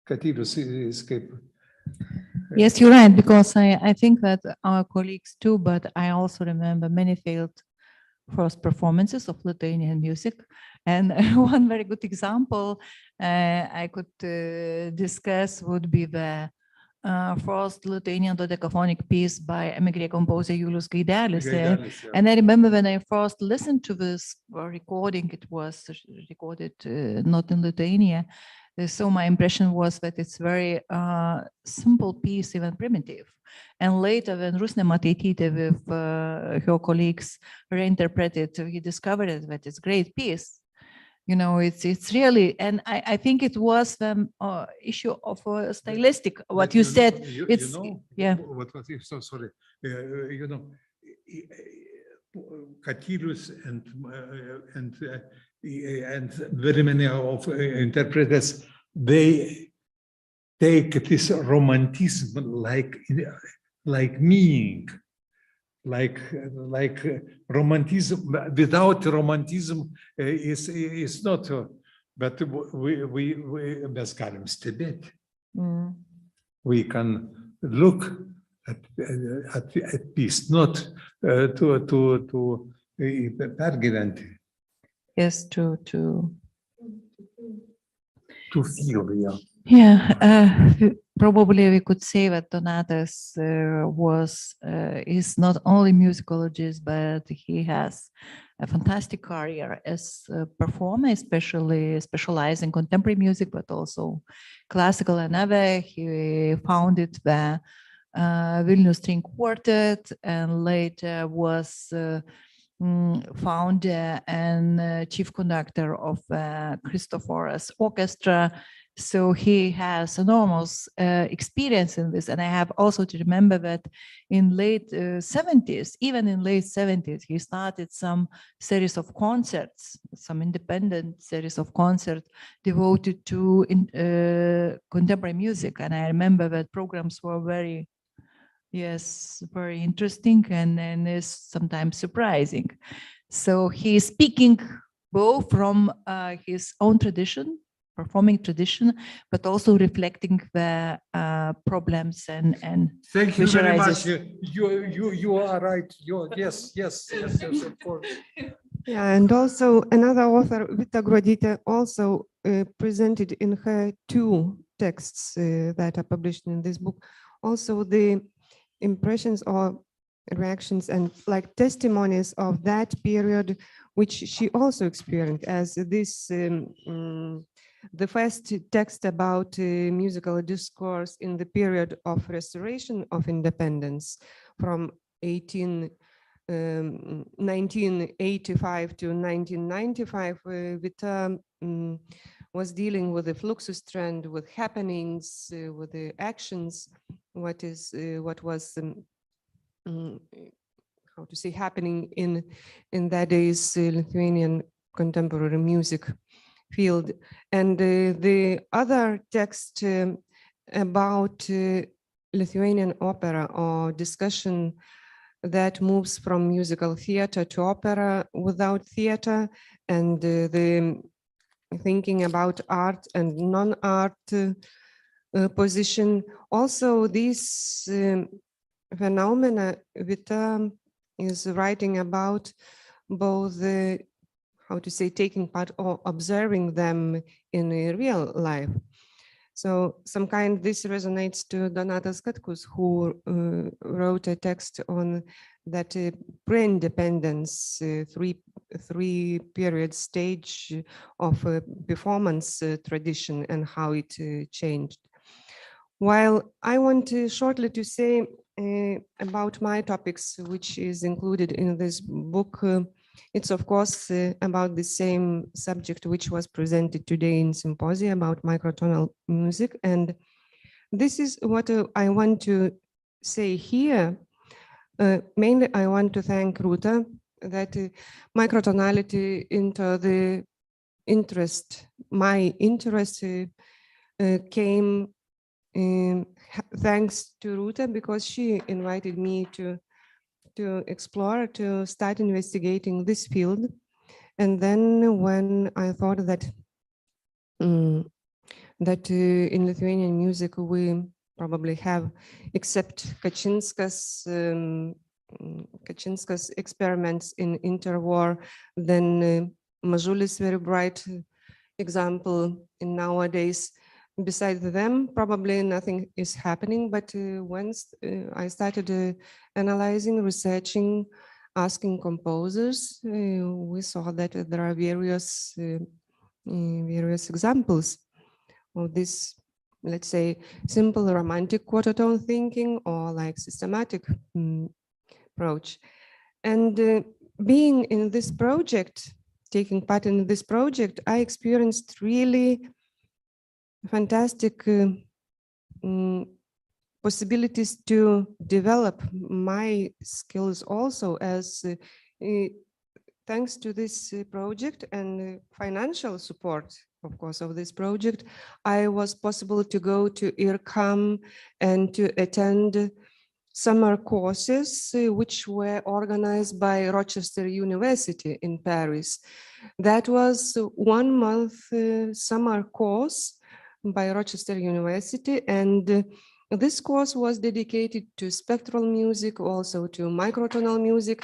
Katilius escaped. Yes, you're right, because I think that our colleagues too, but I also remember many failed first performances of Lithuanian music. And one very good example I could discuss would be the first Lithuanian dodecaphonic piece by emigre composer Julius Gaidelis. And I remember when I first listened to this recording, it was recorded not in Lithuania. So my impression was that it's very simple piece, even primitive. And later, when Rusne Mataitytė with her colleagues reinterpreted, he discovered that it's a great piece. It's really, and I think it was the issue of stylistic. What you said, it's yeah. What was so sorry? Katilius and very many of interpreters, they take this romanticism like meaning, like romanticism. Without romanticism is not. But we mes galim stebėti. We can look at peace, not to pergyventi. Yes, to feel, yeah. Yeah, probably we could say that Donatas is not only musicologist, but he has a fantastic career as a performer, especially specializing in contemporary music, but also classical and other. He founded the Vilnius String Quartet, and later was founder and chief conductor of Christoforas Orchestra. So he has enormous experience in this. And I have also to remember that in late 70s, even in late 70s, he started some series of concerts, some independent series of concerts devoted to contemporary music. And I remember that programs were very, very interesting and is sometimes surprising. So he is speaking both from his own tradition, performing tradition, but also reflecting the problems and Thank you very much. visualizes. You are right. Yes, of course. Yeah, and also another author, Rūta Gruodytė, also presented in her 2 texts that are published in this book, also the impressions or reactions and like testimonies of that period, which she also experienced as this the first text about musical discourse in the period of restoration of independence from 1985 to 1995, Vita was dealing with the fluxus trend, with happenings, with the actions, what was how to say happening in that days Lithuanian contemporary music field. And the other text about Lithuanian opera, or discussion that moves from musical theater to opera without theater, and the thinking about art and non-art position. Also, this phenomena Vita is writing about both the, how to say, taking part or observing them in real life. So some kind, this resonates to Donatas Katkus, who wrote a text on that pre-independence three period stage of performance tradition and how it changed. While I want shortly to say about my topics, which is included in this book, it's of course about the same subject which was presented today in Symposium about microtonal music. And this is what I want to say here. Mainly, I want to thank Rūta that microtonality into the interest, my interest came thanks to Rūta, because she invited me to explore, to start investigating this field. And then when I thought that in Lithuanian music we probably have, except Kačinskas experiments in interwar, then Mažulis, very bright example in nowadays. Besides them, probably nothing is happening, but once I started analyzing, researching, asking composers, we saw that there are various examples of this, let's say, simple romantic quarter-tone thinking or like systematic approach. And being in this project, taking part in this project, I experienced really fantastic possibilities to develop my skills also, as thanks to this project and financial support, of course, of this project, I was possible to go to IRCAM and to attend summer courses which were organized by Rochester University in Paris. That was 1 month summer course by Rochester University, and this course was dedicated to spectral music, also to microtonal music,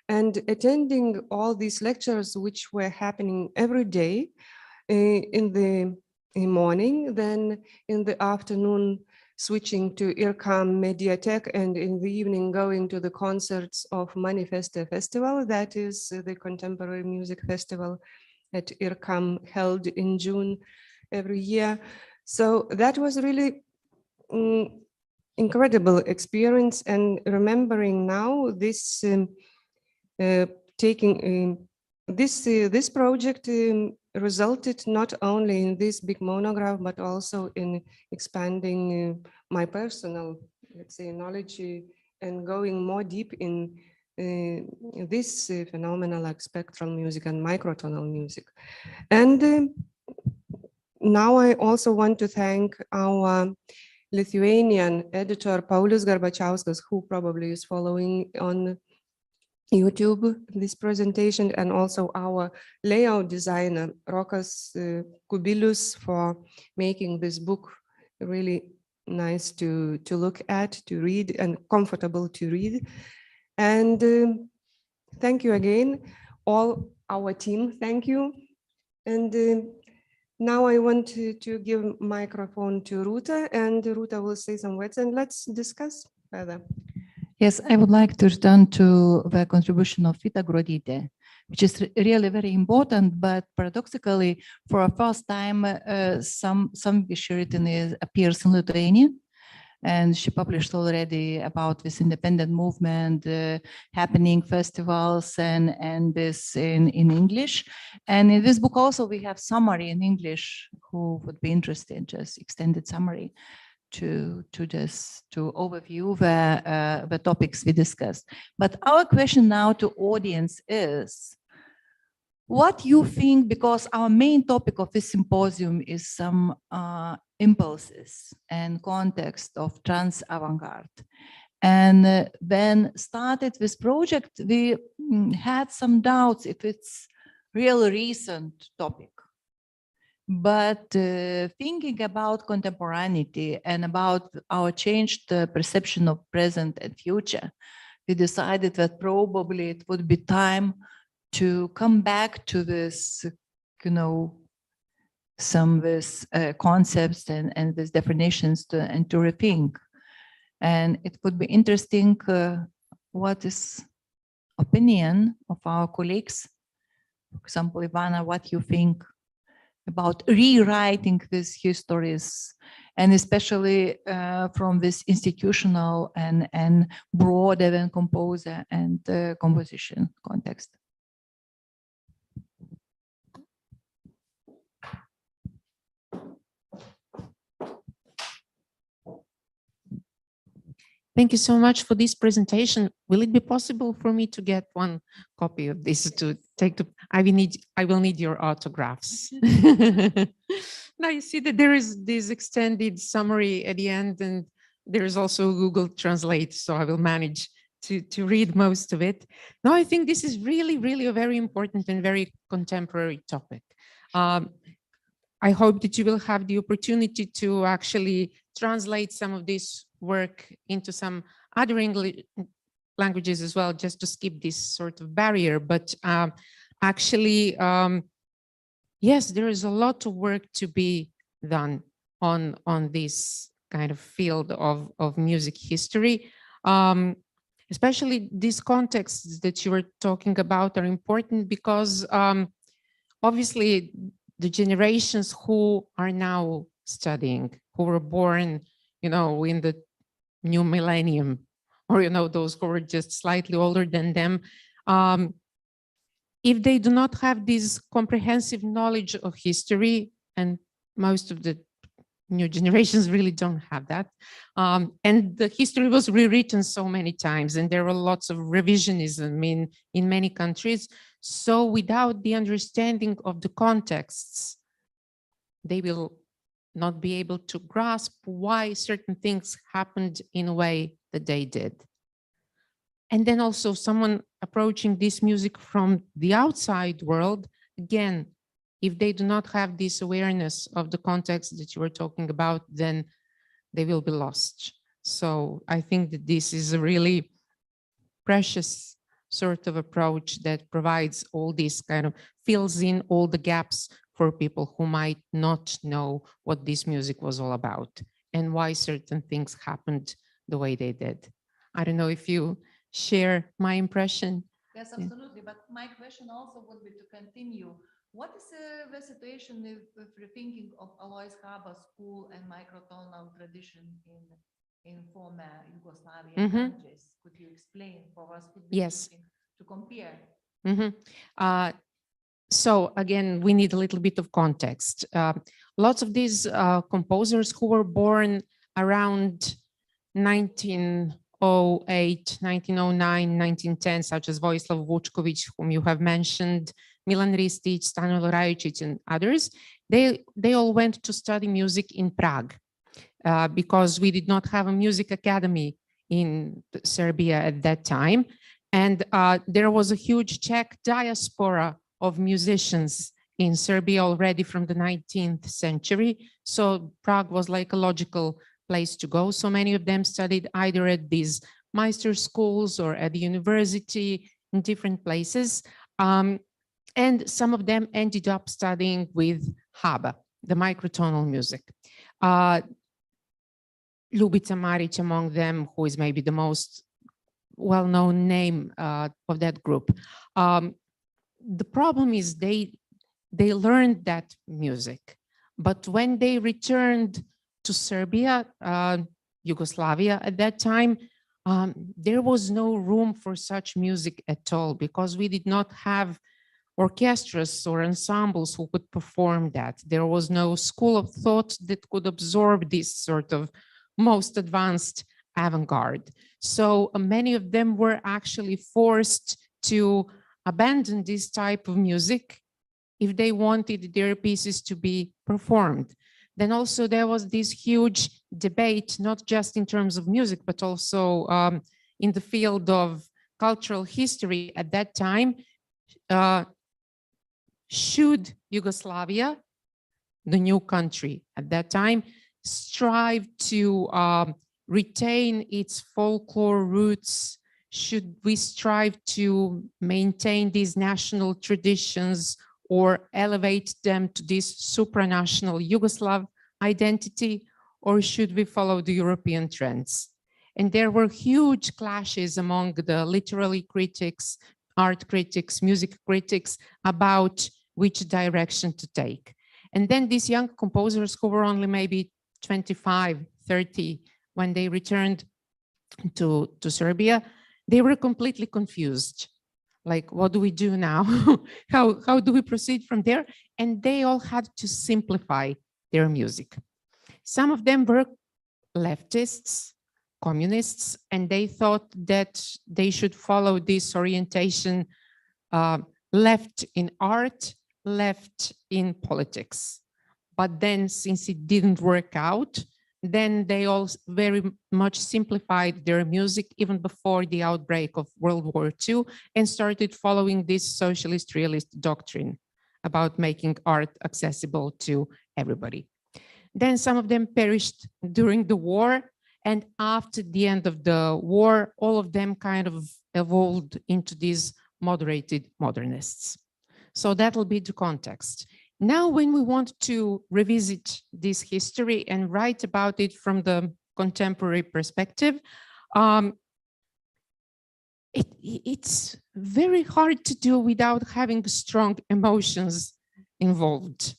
and attending all these lectures which were happening every day in the morning, then in the afternoon switching to IRCAM Mediatek, and in the evening going to the concerts of Manifeste Festival, that is the contemporary music festival at IRCAM held in June every year. So that was really incredible experience. And remembering now this taking this project resulted not only in this big monograph, but also in expanding my personal, let's say, knowledge and going more deep in this phenomena like spectral music and microtonal music. And now I also want to thank our Lithuanian editor, Paulius Garbačiauskas, who probably is following on YouTube this presentation, and also our layout designer, Rokas Kubilius, for making this book really nice to look at, to read, and comfortable to read. And thank you again, all our team, thank you. And now I want to give microphone to Rūta, and Rūta will say some words, and let's discuss further. Yes, I would like to return to the contribution of Vita Gruodytė, which is really very important, but paradoxically, for a first time, some she written appears in Lithuania, and she published already about this independent movement, happening festivals, and this in English. And in this book also we have summary in English, who would be interested, just extended summary to overview the topics we discussed. But our question now to audience is, what you think, because our main topic of this symposium is some impulses and context of trans avant-garde. And when started this project, we had some doubts if it's real recent topic. But thinking about contemporaneity and about our changed perception of present and future, we decided that probably it would be time to come back to this, some this concepts and these definitions and to rethink. And it would be interesting what is opinion of our colleagues. For example, Ivana, what you think about rewriting these histories, and especially from this institutional and broader than composer and composition context. Thank you so much for this presentation. Will it be possible for me to get one copy of this to take to? I will need your autographs. Now you see that there is this extended summary at the end, and there is also Google Translate, so I will manage to read most of it. Now I think this is really, really a very important and very contemporary topic. I hope that you will have the opportunity to actually translate some of this work into some other English languages as well, just to skip this sort of barrier. But actually, yes, there is a lot of work to be done on this kind of field of music history. Especially these contexts that you were talking about are important because obviously the generations who are now studying, who were born, in the new millennium, or, those who are just slightly older than them, if they do not have this comprehensive knowledge of history, and most of the new generations really don't have that, and the history was rewritten so many times, and there were lots of revisionism in many countries. So without the understanding of the contexts, they will not be able to grasp why certain things happened in a way that they did. And then also someone approaching this music from the outside world, again, if they do not have this awareness of the context that you were talking about, then they will be lost. So I think that this is a really precious sort of approach that provides all this kind of, fills in all the gaps for people who might not know what this music was all about and why certain things happened the way they did. I don't know if you share my impression. Yes, absolutely. But my question also would be to continue. What is the situation with rethinking of Alois Haber's school and microtonal tradition in former Yugoslavian countries? Could you explain for us? Could be Yes. to compare So again, we need a little bit of context. Lots of these composers who were born around 1908, 1909, 1910, such as Vojislav Vučković, whom you have mentioned, Milan Ristić, Stanislav Rajičić, and others, they all went to study music in Prague because we did not have a music academy in Serbia at that time. And there was a huge Czech diaspora of musicians in Serbia already from the 19th century. So Prague was like a logical place to go. So many of them studied either at these Meister schools or at the university in different places. And some of them ended up studying with Haba, the microtonal music. Ljubica Marić among them, who is maybe the most well-known name of that group. The problem is they learned that music, but when they returned to Serbia, Yugoslavia at that time, there was no room for such music at all because we did not have orchestras or ensembles who could perform that. There was no school of thought that could absorb this sort of most advanced avant-garde. So many of them were actually forced to abandon this type of music if they wanted their pieces to be performed. Then also there was this huge debate, not just in terms of music, but also in the field of cultural history at that time. Should Yugoslavia, the new country at that time, strive to retain its folklore roots? Should we strive to maintain these national traditions or elevate them to this supranational Yugoslav identity, or should we follow the European trends? And there were huge clashes among the literary critics, art critics, music critics about which direction to take. And then these young composers who were only maybe 25, 30, when they returned to Serbia, they were completely confused. Like, what do we do now? How do we proceed from there? And they all had to simplify their music. Some of them were leftists, communists, and they thought that they should follow this orientation, left in art, left in politics. But then since it didn't work out, then they all very much simplified their music even before the outbreak of World War II and started following this socialist realist doctrine about making art accessible to everybody. Then some of them perished during the war, and after the end of the war, all of them kind of evolved into these moderated modernists. So that'll be the context. Now, when we want to revisit this history and write about it from the contemporary perspective, it's very hard to do without having strong emotions involved,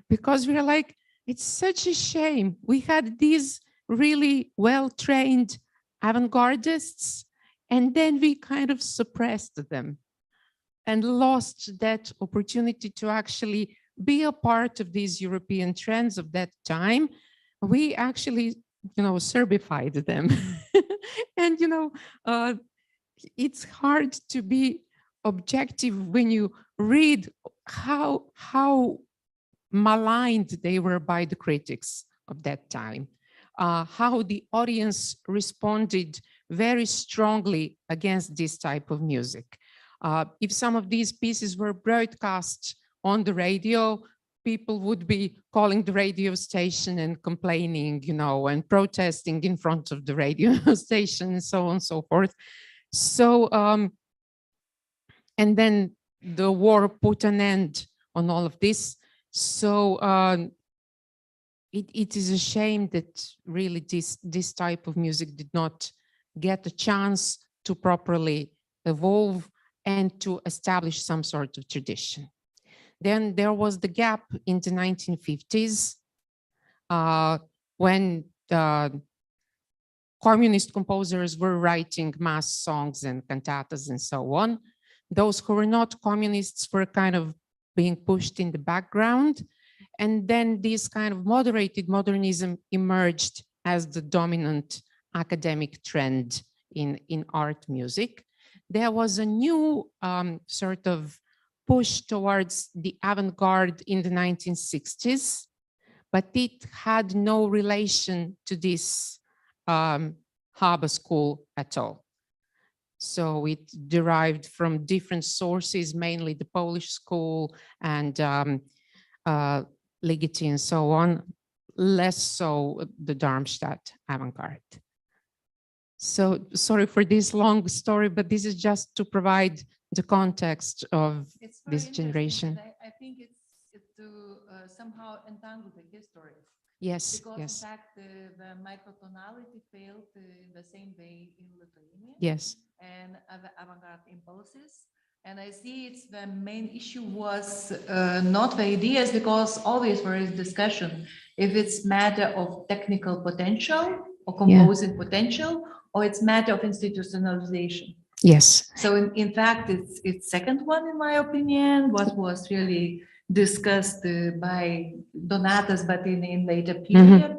because we're like, it's such a shame. We had these really well-trained avant-gardists, and then we kind of suppressed them and lost that opportunity to actually be a part of these European trends of that time. We actually, Serbified them. And, it's hard to be objective when you read how maligned they were by the critics of that time, how the audience responded very strongly against this type of music. If some of these pieces were broadcast on the radio, people would be calling the radio station and complaining, and protesting in front of the radio station and so on and so forth. So, and then the war put an end on all of this. So it is a shame that really this type of music did not get a chance to properly evolve and to establish some sort of tradition. Then there was the gap in the 1950s when communist composers were writing mass songs and cantatas and so on. those who were not communists were kind of being pushed in the background. And then this kind of moderated modernism emerged as the dominant academic trend in art music. There was a new sort of push towards the avant-garde in the 1960s, but it had no relation to this Haber school at all. So it derived from different sources, mainly the Polish school and Ligeti and so on, less so the Darmstadt avant-garde. So sorry for this long story, but this is just to provide the context of this generation. I think it's to somehow entangle the history. Yes, Because yes. in fact, the microtonality failed the same way in Lithuania. Yes. And avant-garde impulses. And I see it's the main issue was not the ideas, because always there is discussion if it's matter of technical potential or composing potential, or it's matter of institutionalization. Yes. So in fact, it's second one, in my opinion, what was really discussed by Donatas, but in later period.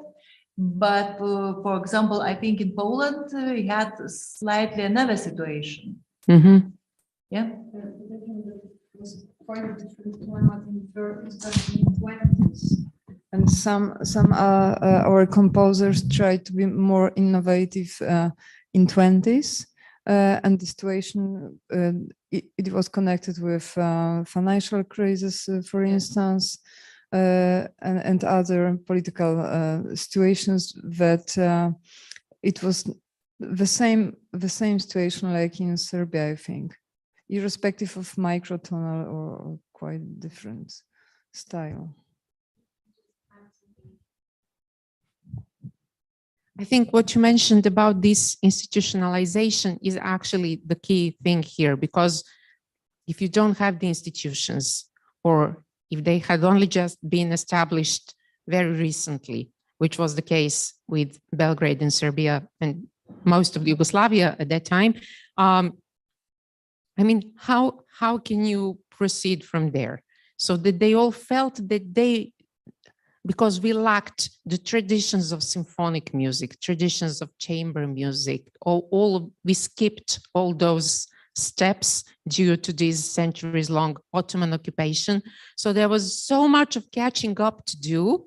But for example, I think in Poland, we had slightly another situation. Yeah. Quite a different format in the 20s. And some our composers tried to be more innovative in 20s. And the situation, it was connected with financial crisis, for instance, and other political situations that it was the same situation like in Serbia, I think, irrespective of microtonal or quite different style. I think what you mentioned about this institutionalization is actually the key thing here, because if you don't have the institutions, or if they had only just been established very recently, which was the case with Belgrade and Serbia and most of Yugoslavia at that time, I mean, how can you proceed from there? So that they all felt that because we lacked the traditions of symphonic music, traditions of chamber music, we skipped all those steps due to this centuries-long Ottoman occupation. So there was so much of catching up to do,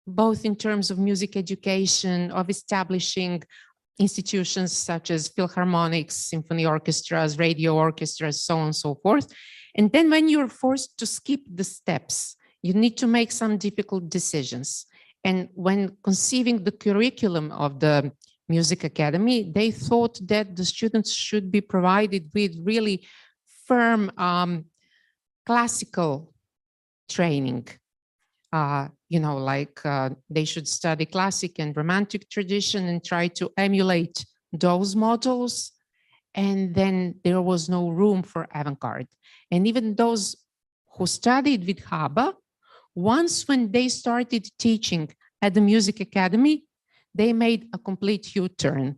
both in terms of music education, of establishing institutions such as philharmonics, symphony orchestras, radio orchestras, so on and so forth. And then when you're forced to skip the steps, you need to make some difficult decisions. And when conceiving the curriculum of the Music Academy, they thought that the students should be provided with really firm classical training. You know, like they should study classic and romantic tradition and try to emulate those models. And then there was no room for avant-garde. And even those who studied with Haber, once when they started teaching at the Music Academy, they made a complete U-turn,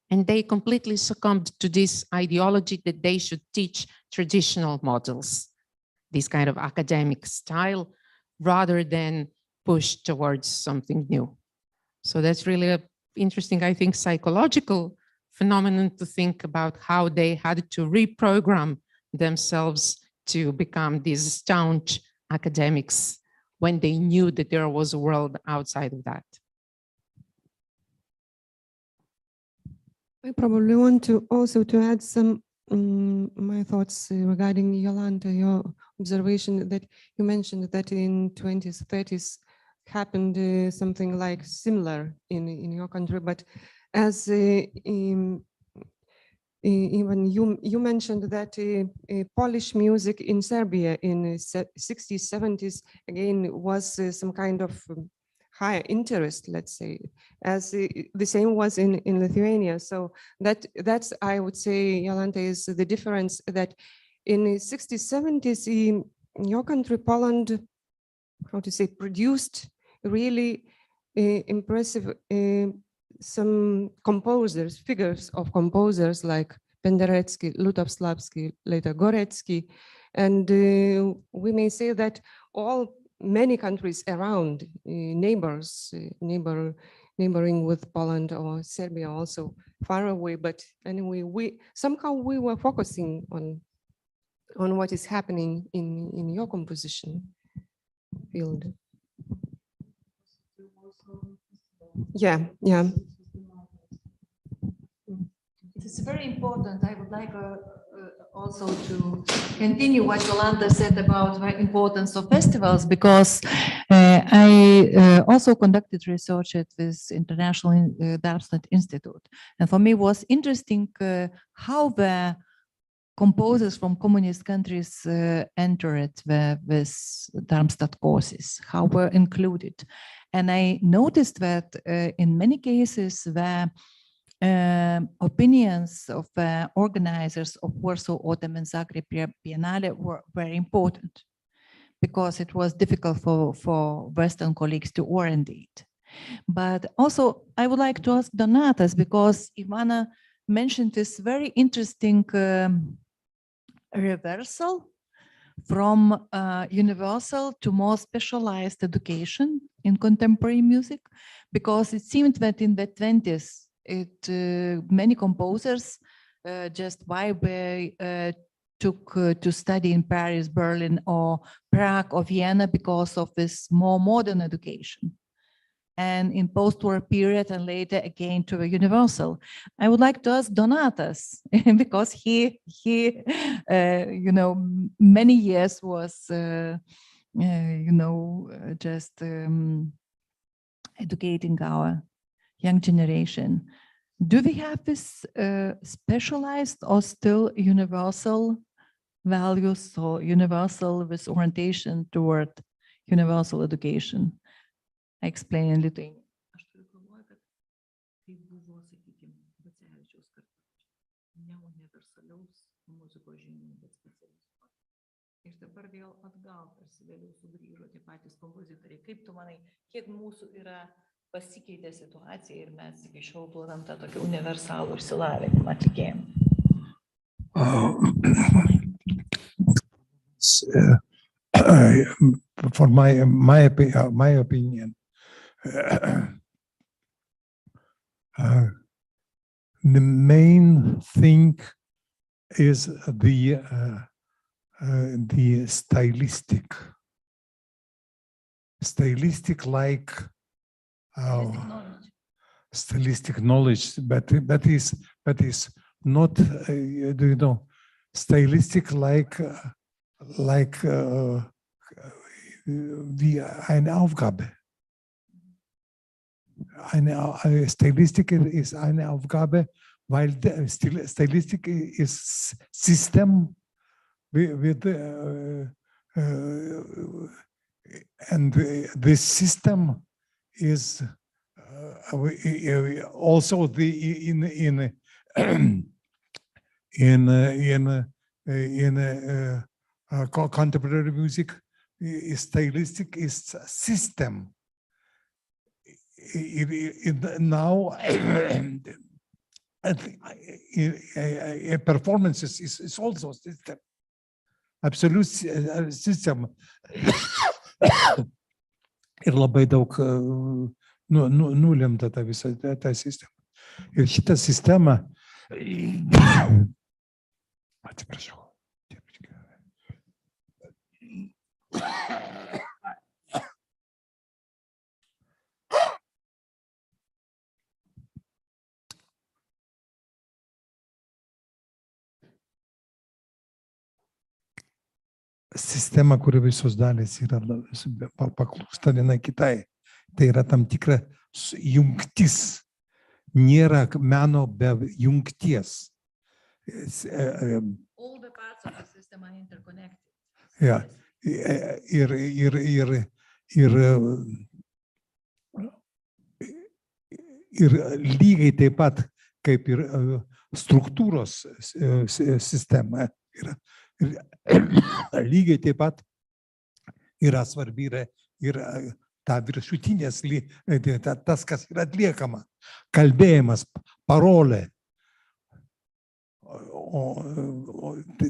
and they completely succumbed to this ideology that they should teach traditional models, this kind of academic style, rather than push towards something new. So that's really an interesting, I think, psychological phenomenon to think about how they had to reprogram themselves to become these staunch academics when they knew that there was a world outside of that. I probably want to also add some my thoughts regarding Jolanta, your observation that you mentioned that in 20s, 30s happened something like similar in your country, but as even you mentioned that Polish music in Serbia in 60s, 70s again was some kind of higher interest, let's say, as the same was in Lithuania. So that's I would say, Jolanta, is the difference that in the 60s, 70s in your country, Poland, how to say, produced really impressive some composers, figures of composers like Penderecki, Lutovslavsky, later Gorecki. And we may say that many countries around, neighboring with Poland or Serbia also far away, but anyway, we were focusing on what is happening in your composition field. Yeah. It's very important. I would like also to continue what Jolanta said about the importance of festivals, because I also conducted research at this International Darmstadt Institute. And for me, it was interesting how the composers from communist countries entered this Darmstadt courses, how were included. And I noticed that in many cases, the opinions of the organizers of Warsaw Autumn and Zagreb Biennale were very important, because it was difficult for Western colleagues to orientate. But also, I would like to ask Donatas, because Ivana mentioned this very interesting reversal from universal to more specialized education in contemporary music, because it seemed that in the 20s, many composers just took to study in Paris, Berlin, or Prague, or Vienna because of this more modern education. And in post-war period and later again to a universal. I would like to ask Donatas, because he many years was, just educating our young generation. Do we have this specialized or still universal values, or universal with orientation toward universal education? I explain in Lithuanian. Ir dabar vėl atgal, tarsi vėliau sugrįžo tie patys kompozitoriai. Kaip tu manai, kiek mūsų yra pasikeitė situacija ir mes iki šiol duodam tą tokį universalų išsilavinimą atlikėjams? For my opinion, the main thing is the stylistic like stylistic knowledge, but that is not stylistic like eine Aufgabe. Stylistic is eine Aufgabe, weil stylistic is system with and this system is also in contemporary music. Stylistic is system. Now performances is also system. Absolute system. Ir labai daug nulemta ta visa ta sistema. Ir šitą sistemą, atsiprašau. Sistema, kur visos dalys yra paklūsta viena kitai. Tai yra tam tikra jungtis. Nėra meno be jungties. All the parts of the system are interconnected. Yeah. Ir lygiai taip pat, kaip ir struktūros sistema yra. Lygiai taip pat yra svarbi ir ta viršutinės, tas, kas yra atliekama, kalbėjimas, parolė.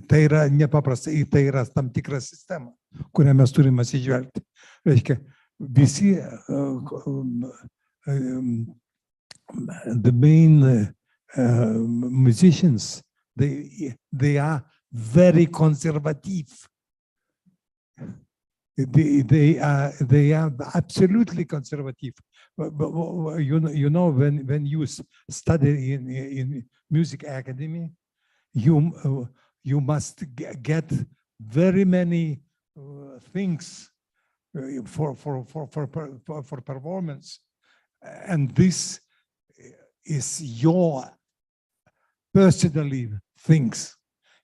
tai yra nepaprastai, tai yra tam tikra sistema, kurią mes turime atsižvelgti. Reiškia, visi the main musicians, they are very conservative. They are absolutely conservative. You know, when you study in music academy, you must get very many things for performance, and this is your personally things,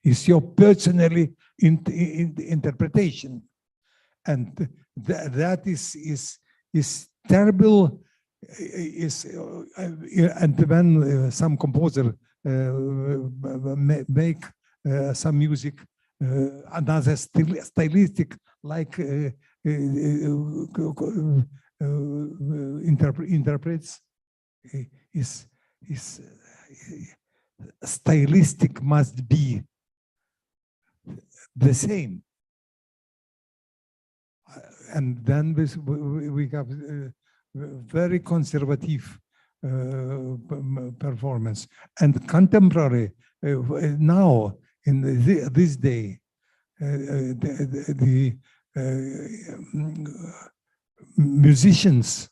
is your personally interpretation. And that is terrible. And when some composer make some music, another stylistic, like interprets, is stylistic must be the same. And then we have very conservative performance. And contemporary, now, in this day, the musicians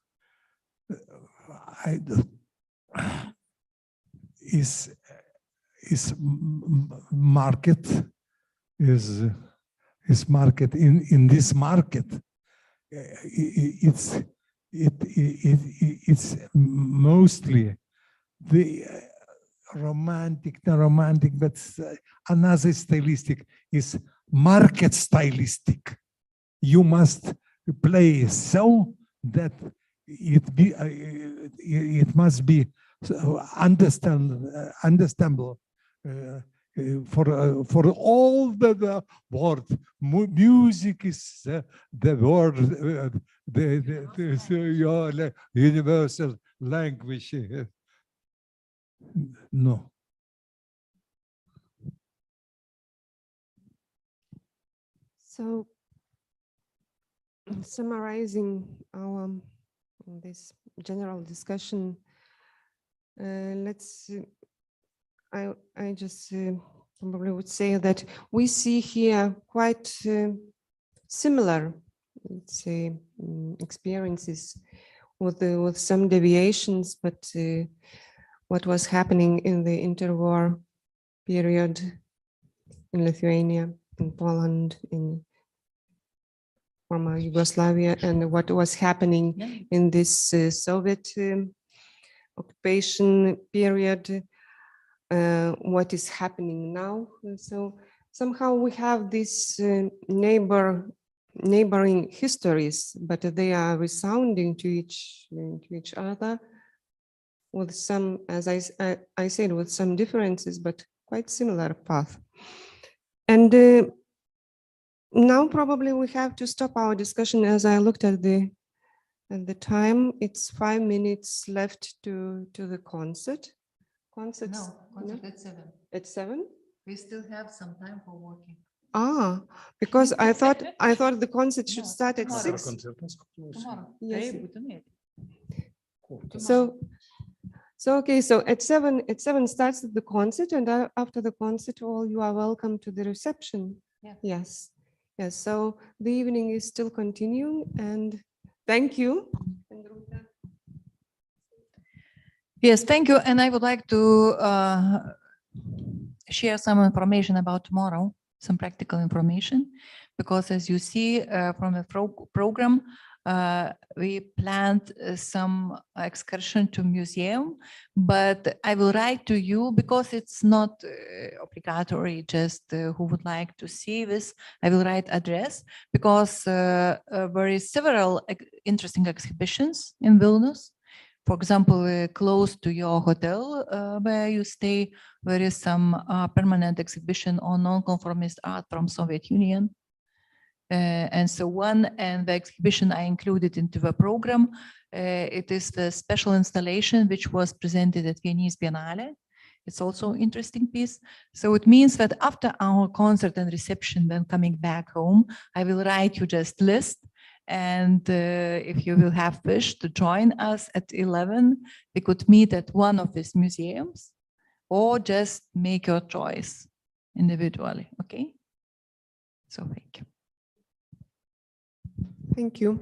is market, is market in this market. It's mostly the romantic, but another stylistic is market stylistic. You must play so that it must be understandable for all the world. Music is the word, the universal language. No. So, summarizing our this general discussion, I just probably would say that we see here quite similar, let's say, experiences with some deviations, but what was happening in the interwar period in Lithuania, in Poland, in former Yugoslavia, and what was happening in this Soviet occupation period, what is happening now. And so somehow we have these neighboring histories, but they are resounding to each other with some, as I said, with some differences, but quite similar path. And now probably we have to stop our discussion. As I looked at the time, it's 5 minutes left to the concert. Concert at 7. At 7? We still have some time for working. Ah, because I thought the concert should start at 6. Tomorrow. Yes. So okay, so at 7 starts the concert, and after the concert, all you are welcome to the reception. Yeah. Yes. So the evening is still continuing, and thank you. Yes, thank you. And I would like to share some information about tomorrow, some practical information, because as you see from the program, we planned some excursion to museum, but I will write to you because it's not obligatory, just who would like to see this. I will write address because there is several interesting exhibitions in Vilnius. For example, close to your hotel where you stay, there is some permanent exhibition on non-conformist art from Soviet Union. And so on, and the exhibition I included into the program. It is the special installation which was presented at Viennese Biennale. It's also an interesting piece. So it means that after our concert and reception, then coming back home, I will write you just list. And if you will have wish to join us at 11, we could meet at one of these museums or just make your choice individually, okay? So thank you. Thank you.